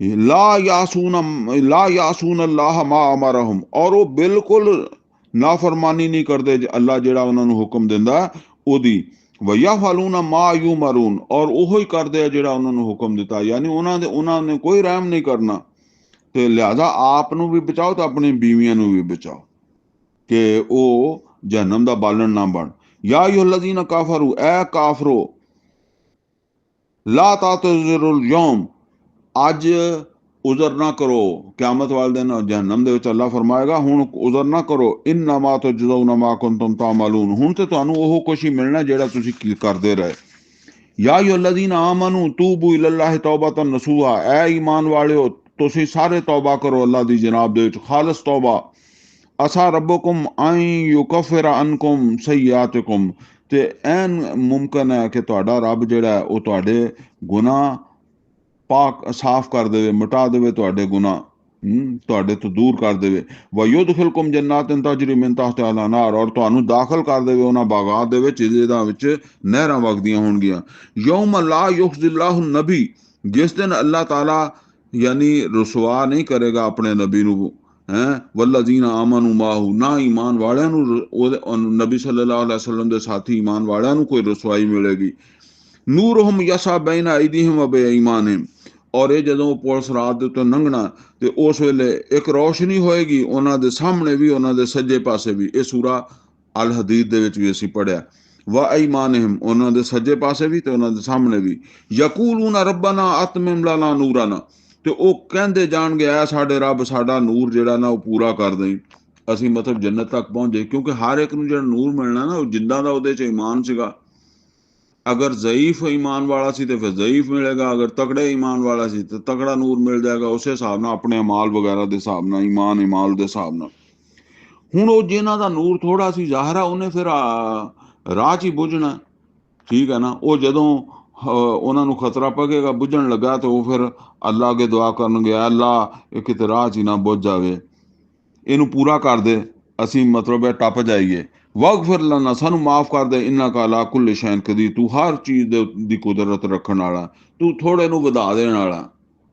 ਲਾ ਯਾਸੂਨ ਅੱਲਾਹ ਮਾ ਅਮਰਹੁਮ, ਔਰ ਉਹ ਬਿਲਕੁਲ ਨਾਫਰਮਾਨੀ ਨਹੀਂ ਕਰਦੇ ਅੱਲਾ ਜਿਹੜਾ ਉਹਨਾਂ ਨੂੰ ਹੁਕਮ ਦਿੰਦਾ ਉਹਦੀ। ਵਯਫਅਲੂਨ ਮਾ ਯੂਮरून, ਔਰ ਉਹੀ ਕਰਦੇ ਆ ਜਿਹੜਾ ਉਹਨਾਂ ਨੂੰ ਹੁਕਮ ਦਿੱਤਾ, ਯਾਨੀ ਉਹਨਾਂ ਨੇ ਕੋਈ ਰਹਿਮ ਨਹੀਂ ਕਰਨਾ। ਤੇ ਲਿਹਾਜ਼ਾ ਆਪ ਨੂੰ ਵੀ ਬਚਾਓ ਤੇ ਆਪਣੀ ਬੀਵੀਆਂ ਨੂੰ ਵੀ ਬਚਾਓ ਕਿ ਉਹ ਜਹਨਮ ਦਾ ਬਾਲਣ ਨਾ ਬਣ। ਯਾ ਅਯੁਹੱਲਜ਼ੀਨ ਕਾਫਰੂ, ਐ ਕਾਫਰੋ, ਲਾ ਤਾਤਜ਼ਿਰੁਲ ਯੌਮ, ਅੱਜ ਉਜ਼ਰ ਨਾ ਕਰੋ, ਕਿਆਮਤ ਵਾਲੇ ਦਿਨ ਜਹਨਮ ਦੇ ਵਿੱਚ ਅੱਲਾ ਫਰਮਾਏਗਾ ਹੁਣ ਉਜ਼ਰ ਨਾ ਕਰੋ। ਇਨਮਾ ਤੁਜਜ਼ੌਨ ਮਾ ਕੁੰਤੁਮ ਤਾਮਲੂਨ, ਹੁਣ ਤੇ ਤੁਹਾਨੂੰ ਉਹ ਕੁਛ ਹੀ ਮਿਲਣਾ ਜਿਹੜਾ ਤੁਸੀਂ ਕੀ ਕਰਦੇ ਰਹੇ। ਯਾ ਅਯੁਹੱਲਜ਼ੀਨ ਆਮਨੂ ਤੂਬੂ ਇਲੱਲਾਹਿ ਤੌਬਤਨ ਨਸੂਹਾ, ਐ ਈਮਾਨ ਵਾਲਿਓ ਤੁਸੀਂ ਸਾਰੇ ਤੌਬਾ ਕਰੋ ਅੱਲਾ ਦੀ ਜਨਾਬ ਦੇ ਵਿੱਚ ਖਾਲਸ ਤੌਬਾ। ਅਸਾ ਰੱਬੁਕੁਮ ਅਨ ਯੁਕਫਿਰ ਅਨਕੁਮ ਸਯਿਆਤਿਕੁਮ, ਤੇ ਐਨ ਮੁਮਕਿਨ ਹੈ ਕਿ ਤੁਹਾਡਾ ਰੱਬ ਜਿਹੜਾ ਉਹ ਤੁਹਾਡੇ ਗੁਨਾਹ ਪਾਕ ਸਾਫ਼ ਕਰ ਦੇਵੇ, ਮਿਟਾ ਦੇਵੇ ਤੁਹਾਡੇ ਗੁਨਾਹ, ਤੁਹਾਡੇ ਤੋਂ ਦੂਰ ਕਰ ਦੇਵੇ। ਵਯੁਦਖਿਲਕੁਮ ਜੰਨਾਤਿਨ ਤਜਰੀ ਮਿਨ ਤਹਤਿਹਾ ਅਲ-ਅਨਹਾਰ, ਔਰ ਤੁਹਾਨੂੰ ਦਾਖਲ ਕਰ ਦੇਵੇ ਉਹਨਾਂ ਬਾਗਾਤ ਦੇ ਵਿੱਚ ਜਿਹਦੇ ਵਿੱਚ ਨਹਿਰਾਂ ਵਗਦੀਆਂ ਹੋਣਗੀਆਂ। ਯੌਮ ਲਾ ਯੁਖਜ਼ਿਲਲਾਹੁ ਨਬੀ, ਜਿਸ ਦਿਨ ਅੱਲਾਹ ਤਾਲਾ ਯਾਨੀ ਰਸਵਾ ਨਹੀਂ ਕਰੇਗਾ ਆਪਣੇ ਨਬੀ ਨੂੰ, ਵੱਲਜ਼ੀਨਾ ਆਮਨੂ ਮਾਹੂ, ਨਾ ਈਮਾਨ ਵਾਲਿਆਂ ਨੂੰ ਉਹਦੇ ਨਬੀ ਸੱਲੱਲਾਹੁ ਅਲੈਹਿ ਵਸੱਲਮ ਦੇ ਸਾਥੀ ਈਮਾਨ ਵਾਲਿਆਂ ਨੂੰ ਕੋਈ ਰਸਵਾਈ ਮਿਲੇਗੀ। ਨੂਰਹੁਮ ਯਸਾ ਬੈਨ ਅਈਦੀਹਿਮ व ਬਇਮਾਨਿਹਿਮ, ਔਰ ਇਹ ਜਦੋਂ ਪੁਲਿਸ ਰਾਤ ਦੇ ਉੱਤੇ ਲੰਘਣਾ ਤੇ ਉਸ ਵੇਲੇ ਇੱਕ ਰੌਸ਼ਨੀ ਹੋਏਗੀ ਉਹਨਾਂ ਦੇ ਸਾਹਮਣੇ ਵੀ ਉਹਨਾਂ ਦੇ ਸੱਜੇ ਪਾਸੇ ਵੀ। ਇਹ ਸੂਰਾ ਅਲ ਹਦੀਦ ਦੇ ਵਿੱਚ ਵੀ ਅਸੀਂ ਪੜ੍ਹਿਆ। व ਅਈਮਾਨਿਹਿਮ, ਉਹਨਾਂ ਦੇ ਸੱਜੇ ਪਾਸੇ ਵੀ ਤੇ ਉਹਨਾਂ ਦੇ ਸਾਹਮਣੇ ਵੀ। ਯਕੂਲੂਨ ਰੱਬਨਾ ਅਤਮਿਮ ਲਨਾ ਨੂਰਨਾ, ਤੇ ਉਹ ਕਹਿੰਦੇ ਜਾਣਗੇ ਐ ਸਾਡੇ ਰੱਬ ਸਾਡਾ ਨੂਰ ਜਿਹੜਾ ਨਾ ਉਹ ਪੂਰਾ ਕਰ ਦੇਈ, ਅਸੀਂ ਮਤਲਬ ਜੰਨਤ ਤੱਕ ਪਹੁੰਚੇ। ਕਿਉਂਕਿ ਹਰ ਇੱਕ ਨੂੰ ਜਿਹੜਾ ਨੂਰ ਮਿਲਣਾ ਨਾ ਉਹ ਜਿੰਦਾਂ ਦਾ ਉਹਦੇ 'ਚ ਈਮਾਨ ਸੀਗਾ। ਅਗਰ ਜ਼ਈਫ ਈਮਾਨ ਵਾਲਾ ਸੀ ਤੇ ਫਿਰ ਜ਼ਈਫ ਮਿਲੇਗਾ, ਅਗਰ ਤਕੜੇ ਈਮਾਨ ਵਾਲਾ ਸੀ ਤੇ ਤਕੜਾ ਨੂਰ ਮਿਲ ਜਾਏਗਾ, ਉਸੇ ਹਿਸਾਬ ਨਾਲ ਆਪਣੇ ਅਮਾਲ ਵਗੈਰਾ ਦੇ ਹਿਸਾਬ ਨਾਲ, ਈਮਾਨ ਇਮਾਲ ਦੇ ਹਿਸਾਬ ਨਾਲ। ਹੁਣ ਉਹ ਜਿਨ੍ਹਾਂ ਦਾ ਨੂਰ ਥੋੜਾ ਸੀ ਜ਼ਾਹਰ ਆ ਉਹਨੇ ਫਿਰ ਰਾਹ 'ਚ ਹੀ ਬੁੱਝਣਾ, ਠੀਕ ਹੈ ਨਾ। ਉਹ ਜਦੋਂ ਉਹਨਾਂ ਨੂੰ ਖਤਰਾ ਪਵੇਗਾ ਬੁੱਝਣ ਲੱਗਾ ਤੇ ਉਹ ਫਿਰ ਅੱਲਾ ਅੱਗੇ ਦੁਆ ਕਰਨਗੇ, ਅੱਲਾ ਇਹ ਕਿਤੇ ਰਾਹ 'ਚ ਹੀ ਨਾ ਬੁੱਝ ਜਾਵੇ, ਇਹਨੂੰ ਪੂਰਾ ਕਰ ਦੇ, ਅਸੀਂ ਮਤਲਬ ਹੈ ਟੱਪ ਜਾਈਏ। ਵਗਫਿਰ ਲਨਾ, ਸਾਨੂੰ ਮਾਫ ਕਰ ਦੇ, ਇੰਨਾ ਕਾ ਅਲਾ ਕੁੱਲ ਸ਼ੈਨ ਕਦੀਰ, ਤੂੰ ਹਰ ਚੀਜ਼ ਦੀ ਕੁਦਰਤ ਰੱਖਣ ਵਾਲਾ, ਤੂੰ ਥੋੜੇ ਨੂੰ ਵਧਾ ਦੇਣ ਵਾਲਾ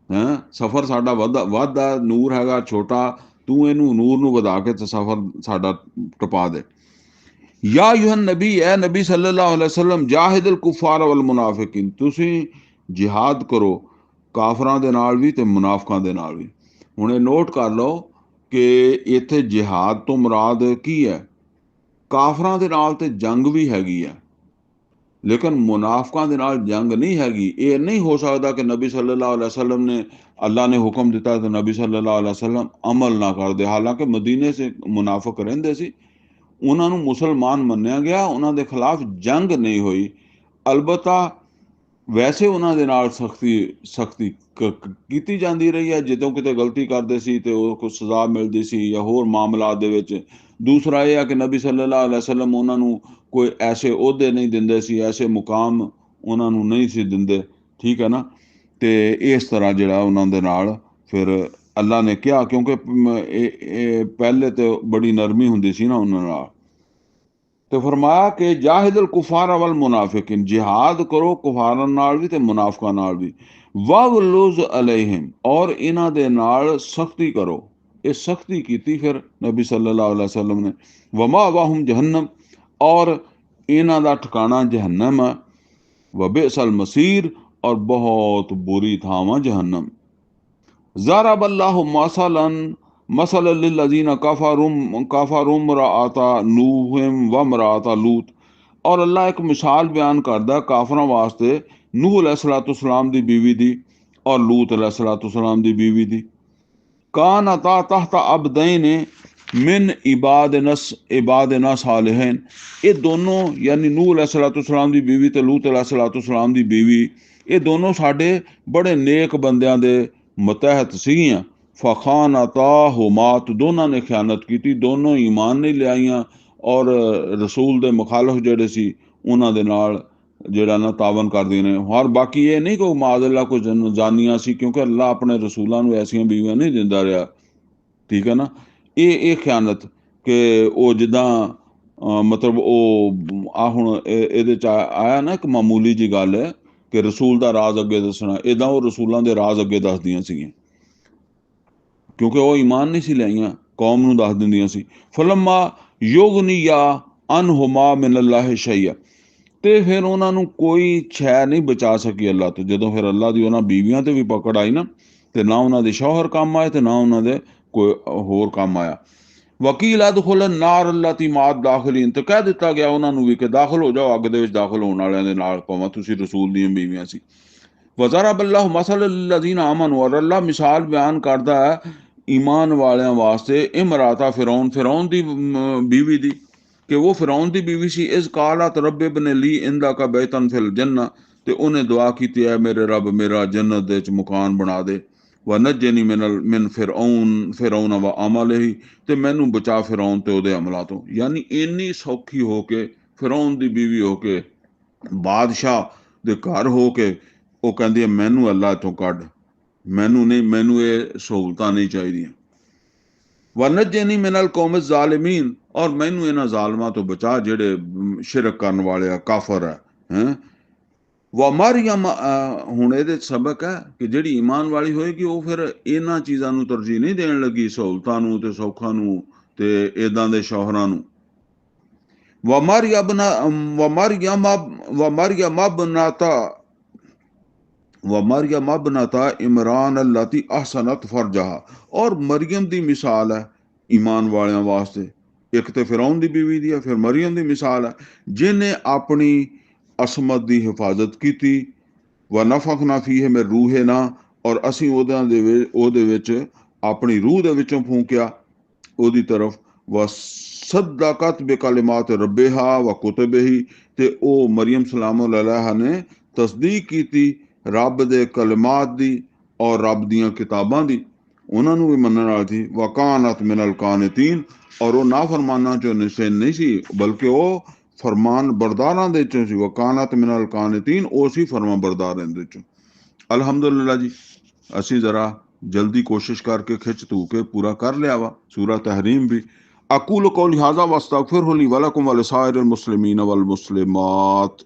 ਹੈ। ਸਫ਼ਰ ਸਾਡਾ ਵੱਧਦਾ ਨੂਰ ਹੈਗਾ ਛੋਟਾ, ਤੂੰ ਇਹਨੂੰ ਨੂਰ ਨੂੰ ਵਧਾ ਕੇ ਤੇ ਸਫ਼ਰ ਸਾਡਾ ਟਪਾ ਦੇ। ਯਾ ਯੂਹਨ ਨਬੀ, ਐ ਨਬੀ ਸੱਲੱਲਾਹੁ ਅਲੈਹਿ ਵਸੱਲਮ, ਜਾਹਿਦਲ ਕੁਫਾਰ ਵਲ ਮੁਨਾਫਿਕੀਨ, ਤੁਸੀਂ ਜਿਹਾਦ ਕਰੋ ਕਾਫਰਾਂ ਦੇ ਨਾਲ ਵੀ ਤੇ ਮੁਨਾਫਕਾਂ ਦੇ ਨਾਲ ਵੀ। ਹੁਣ ਇਹ ਨੋਟ ਕਰ ਲਓ ਕਿ ਇੱਥੇ ਜਿਹਾਦ ਤੋਂ ਮੁਰਾਦ ਕੀ ਹੈ। ਕਾਫਰਾਂ ਦੇ ਨਾਲ ਤੇ ਜੰਗ ਵੀ ਹੈਗੀ ਹੈ, ਲੇਕਿਨ ਮੁਨਾਫਕਾਂ ਦੇ ਨਾਲ ਜੰਗ ਨਹੀਂ ਹੈਗੀ। ਇਹ ਨਹੀਂ ਹੋ ਸਕਦਾ ਕਿ ਨਬੀ ਸੱਲੱਲਾਹੁ ਅਲੈਹਿ ਵਸੱਲਮ ਨੇ ਅੱਲਾ ਨੇ ਹੁਕਮ ਦਿੱਤਾ ਤੇ ਨਬੀ ਸੱਲੱਲਾਹੁ ਅਲੈਹਿ ਵਸੱਲਮ ਅਮਲ ਨਾ ਕਰਦੇ। ਹਾਲਾਂਕਿ ਮਦੀਨੇ ਸੇ ਮੁਨਾਫਿਕ ਰਹਿੰਦੇ ਸੀ, ਉਹਨਾਂ ਨੂੰ ਮੁਸਲਮਾਨ ਮੰਨਿਆ ਗਿਆ, ਉਹਨਾਂ ਦੇ ਖਿਲਾਫ ਜੰਗ ਨਹੀਂ ਹੋਈ। ਅਲਬਤਾ ਵੈਸੇ ਉਹਨਾਂ ਦੇ ਨਾਲ ਸਖਤੀ ਕੀਤੀ ਜਾਂਦੀ ਰਹੀ ਹੈ, ਜਦੋਂ ਕਿਤੇ ਗਲਤੀ ਕਰਦੇ ਸੀ ਤੇ ਉਹ ਕੁਛ ਸਜ਼ਾ ਮਿਲਦੀ ਸੀ ਜਾਂ ਹੋਰ ਮਾਮਲਾਤ ਦੇ ਵਿੱਚ। ਦੂਸਰਾ ਇਹ ਆ ਕਿ ਨਬੀ ਸੱਲੱਲਾਹੁ ਅਲੈਹਿ ਵਸੱਲਮ ਉਹਨਾਂ ਨੂੰ ਕੋਈ ਐਸੇ ਅਹੁਦੇ ਨਹੀਂ ਦਿੰਦੇ ਸੀ, ਐਸੇ ਮੁਕਾਮ ਉਹਨਾਂ ਨੂੰ ਨਹੀਂ ਸੀ ਦਿੰਦੇ, ਠੀਕ ਹੈ ਨਾ। ਤੇ ਇਸ ਤਰ੍ਹਾਂ ਜਿਹੜਾ ਉਹਨਾਂ ਦੇ ਨਾਲ ਫਿਰ ਅੱਲਾ ਨੇ ਕਿਹਾ, ਕਿਉਂਕਿ ਇਹ ਪਹਿਲੇ ਤੇ ਬੜੀ ਨਰਮੀ ਹੁੰਦੀ ਸੀ ਨਾ ਉਹਨਾਂ ਨਾਲ, ਤੇ ਫਰਮਾਇਆ ਕਿ ਜਾਹਿਦਲ ਕੁਫਾਰ ਵਲ ਮੁਨਾਫਿਕਿਨ, ਜਿਹਾਦ ਕਰੋ ਕੁਫਾਰਾਂ ਨਾਲ ਵੀ ਤੇ ਮੁਨਾਫਕਾਂ ਨਾਲ ਵੀ। ਵਗਲੁਜ਼ ਅਲੈਹਿਮ, ਔਰ ਇਹਨਾਂ ਦੇ ਨਾਲ ਸਖਤੀ ਕਰੋ। ਇਹ ਸਖਤੀ ਕੀਤੀ ਫਿਰ ਨਬੀ ਸੱਲੱਲਾਹੁ ਅਲੈਹਿ ਵਸੱਲਮ ਨੇ। ਵਮਾਵਾਹੁਮ ਜਹੰਨਮ, ਔਰ ਇਹਨਾਂ ਦਾ ਠਿਕਾਣਾ ਜਹੰਨਮ ਹੈ। ਵਬਿਅਸਲ ਮਸੀਰ, ਔਰ ਬਹੁਤ ਬੁਰੀ ਥਾਂ ਵਾ ਜਹੰਨਮ। ज़रब अल्लाहु मसलन लिल्लज़ीना कफ़रू इम्रअता नूह व इम्रअता लूत, और अल्लाह एक मिसाल बयान करदा काफरां वास्ते नूह अलैहिस्सलाम दी बीवी दी और लूत अलैहिस्सलाम दी बीवी दी। कानता तहत अबदैन मिन इबादना सालिहीन, ये दोनों यानी नूह अलैहिस्सलाम दी बीवी ते लूत अलैहिस्सलाम दी बीवी, ये दोनों साडे बड़े नेक बंदियां दे मतहत सीगियां। फ़ख़ानताहुमा, दोनों ने खयानत की, दोनों ईमान नहीं लियाइयां और रसूल दे मुखालफ जेड़े सी उन्हां दे नाल जेड़ा ना तावन करदे ने। और बाकी ये नहीं कि माज़अल्लाह को जानियां सी, क्योंकि अल्लाह अपने रसूलों नूं ऐसियां बीवियां नहीं दिंदा रहा, ठीक है ना। ये खयानत कि वो जिद्दां ਮਤਲਬ ਉਹ ਆ ਹੁਣ ਇਹਦੇ ਚ ਆਇਆ ਨਾ ਇੱਕ ਮਾਮੂਲੀ ਜੀ ਗੱਲ ਹੈ ਕਿ ਰਸੂਲ ਦਾ ਰਾਜ਼ ਅੱਗੇ ਦੱਸਣਾ, ਏਦਾਂ ਉਹ ਰਸੂਲਾਂ ਦੇ ਰਾਜ਼ ਅੱਗੇ ਦੱਸਦੀਆਂ ਸੀਗੀਆਂ, ਕਿਉਂਕਿ ਉਹ ਈਮਾਨ ਨਹੀਂ ਸੀ ਲਿਆਈਆਂ, ਕੌਮ ਨੂੰ ਦੱਸ ਦਿੰਦੀਆਂ ਸੀ। ਫਲਮਾ ਯੁਗਨੀਆ ਅਨਹੁਮਾ ਮਿਨ ਅੱਲਾਹ ਸ਼ੈਆ, ਤੇ ਫਿਰ ਉਹਨਾਂ ਨੂੰ ਕੋਈ ਸ਼ੈ ਨਹੀਂ ਬਚਾ ਸਕੀ ਅੱਲਾ ਤੋਂ। ਜਦੋਂ ਫਿਰ ਅੱਲਾ ਦੀ ਉਹਨਾਂ ਬੀਵੀਆਂ ਤੇ ਵੀ ਪਕੜ ਆਈ ਨਾ, ਤੇ ਨਾ ਉਹਨਾਂ ਦੇ ਸ਼ੌਹਰ ਕੰਮ ਆਏ ਤੇ ਨਾ ਉਹਨਾਂ ਦੇ ਕੋਈ ਹੋਰ ਕੰਮ ਆਇਆ। ਵਕੀਲ ਅਦਖੁਲ ਨਾਰ ਅੱਲਤੀ ਮਾਅ ਦਾਖਲੀਨ, ਤੇ ਕਹਿ ਦਿੱਤਾ ਗਿਆ ਉਹਨਾਂ ਨੂੰ ਵੀ ਕਿ ਦਾਖਲ ਹੋ ਜਾਓ, ਅੱਗ ਦੇ ਵਿੱਚ ਦਾਖਲ ਹੋਣ ਵਾਲਿਆਂ ਦੇ ਨਾਲ, ਭਾਵੇਂ ਤੁਸੀਂ ਰਸੂਲ ਦੀਆਂ ਬੀਵੀਆਂ ਸੀ। ਵਜ਼ਰਬ ਅੱਲਾਹੁ ਮਸਲ ਲਲਜ਼ੀਨਾ ਆਮਨੂ, ਔਰ ਅੱਲਾ ਮਿਸਾਲ ਬਿਆਨ ਕਰਦਾ ਹੈ ਈਮਾਨ ਵਾਲਿਆਂ ਵਾਸਤੇ, ਇਮਰਾਤਾ ਫਿਰੌਨ, ਫਿਰੌਨ ਦੀ ਬੀਵੀ ਦੀ, ਕਿ ਉਹ ਫਿਰੌਨ ਦੀ ਬੀਵੀ ਸੀ। ਇਸ ਕਾਲਤ ਰੱਬ ਇਬਨ ਲੀ ਇੰਦਕ ਬੈਤਨ ਫਿਲ ਜੰਨਾ, ਤੇ ਉਹਨੇ ਦੁਆ ਕੀਤੀ ਹੈ ਮੇਰੇ ਰੱਬ ਮੇਰਾ ਜੰਨਤ ਦੇ ਵਿੱਚ ਮਕਾਨ ਬਣਾ ਦੇ। ਵ ਨਜਨੀ ਮਿਨ ਫਿਰੌਨ व ਅਮਲਿhi, ਤੇ ਮੈਨੂੰ ਬਚਾ ਫਿਰੌਨ ਤੇ ਉਹਦੇ ਅਮਲਾਂ ਤੋਂ। ਯਾਨੀ ਇੰਨੀ ਸੌਖੀ ਹੋ ਕੇ, ਫਿਰੌਨ ਦੀ ਬੀਵੀ ਹੋ ਕੇ, ਬਾਦਸ਼ਾਹ ਦੇ ਘਰ ਹੋ ਕੇ, ਉਹ ਕਹਿੰਦੀ ਹੈ ਮੈਨੂੰ ਅੱਲਾ ਤੋਂ ਕੱਢ, ਮੈਨੂੰ ਨਹੀਂ, ਮੈਨੂੰ ਇਹ ਸਹੂਲਤਾਂ ਨਹੀਂ ਚਾਹੀਦੀਆਂ। ਵਨਜਨੀ ਮਿਨਲ ਕੌਮ ਜ਼ਾਲਿਮੀਨ, ਔਰ ਮੈਨੂੰ ਇਹਨਾਂ ਜ਼ਾਲਮਾਂ ਤੋਂ ਬਚਾ ਜਿਹੜੇ ਸ਼ਿਰਕ ਕਰਨ ਵਾਲੇ ਆ, ਕਾਫਰ ਹੈ। ਵ ਮਰੀਮ, ਹੁਣ ਇਹਦੇ ਸਬਕ ਹੈ ਕਿ ਜਿਹੜੀ ਈਮਾਨ ਵਾਲੀ ਹੋਏਗੀ ਉਹ ਫਿਰ ਇਹਨਾਂ ਚੀਜ਼ਾਂ ਨੂੰ ਤਰਜੀਹ ਨਹੀਂ ਦੇਣ ਲੱਗੀ, ਸਹੂਲਤਾਂ ਨੂੰ ਤੇ ਸੌਖਾਂ ਨੂੰ ਤੇ ਇਦਾਂ ਦੇ ਸ਼ੌਹਰਾਂ ਨੂੰ। ਵ ਮਰੀਮ ਅਬਨਤਾ ਇਮਰਾਨ ਅੱਲਤੀ ਅਹਸਨਤ ਫਰਜਹਾ, ਔਰ ਮਰੀਮ ਦੀ ਮਿਸਾਲ ਹੈ ਈਮਾਨ ਵਾਲਿਆਂ ਵਾਸਤੇ। ਇੱਕ ਤੇ ਫਿਰੌਨ ਦੀ ਬੀਵੀ ਦੀ ਹੈ, ਫਿਰ ਮਰੀਮ ਦੀ ਮਿਸਾਲ ਹੈ ਜਿਹਨੇ ਆਪਣੀ ਅਸਮਤ ਦੀ ਹਿਫਾਜ਼ਤ ਕੀਤੀ। ਵ ਨਫਖਨਾ ਫੀਹ ਮਿਨ ਰੂਹਿਨਾ, ਔਰ ਅਸੀਂ ਉਹਦੇ ਵਿੱਚ ਆਪਣੀ ਰੂਹ ਦੇ ਵਿੱਚੋਂ ਫੂਕਿਆ ਉਹਦੀ ਤਰਫ। ਵ ਸਦਕਤ ਬਿਕਲਿਮਾਤ ਰੱਬਿਹਾ ਵ ਕੁਤਬਿਹੀ, ਤੇ ਉਹ ਮਰੀਮ ਸਲਾਮ ਅਲੈਹਾ ਨੇ ਤਸਦੀਕ ਕੀਤੀ ਰੱਬ ਦੇ ਕਲਮਾਤ ਦੀ ਔਰ ਰੱਬ ਦੀਆਂ ਕਿਤਾਬਾਂ ਦੀ, ਉਹਨਾਂ ਨੂੰ ਵੀ ਮੰਨਣ ਵਾਲੀ ਸੀ। ਵ ਕਾਨਤ ਮਿਨਲ ਕਾਨਿਤੀਨ, ਔਰ ਉਹ ਨਾਫਰਮਾਨਾਂ ਚੋਂ ਨਹੀਂ ਸੀ, ਬਲਕਿ ਉਹ ਫਰਮਾਨ ਬਰਦਾਰਾਂ ਦੇ ਚੋਂ ਸੀ। ਵਕਾਨਤ ਮਿਨਲ ਕਾਨਿਤੀਨ, ਉਹ ਸੀ ਫਰਮਾਨ ਬਰਦਾਰਾਂ ਦੇ ਚੋਂ। ਅਲਹਮਦੁਲਿਲਾ ਜੀ, ਅਸੀਂ ਜ਼ਰਾ ਜਲਦੀ ਕੋਸ਼ਿਸ਼ ਕਰਕੇ ਖਿੱਚ ਧੂ ਕੇ ਪੂਰਾ ਕਰ ਲਿਆ ਵਾ ਸੂਰਾ ਤਹਰੀਮ ਵੀ। ਅਕੂਲ ਕੌਲੀ ਹਾਜ਼ਾ ਵਸਤਗਫਿਰਹੁ ਲੀ ਵਲਕੁਮ ਵਲਿਸਾਇਰਿਲ ਮੁਸਲਿमीन वल मुस्लिमात।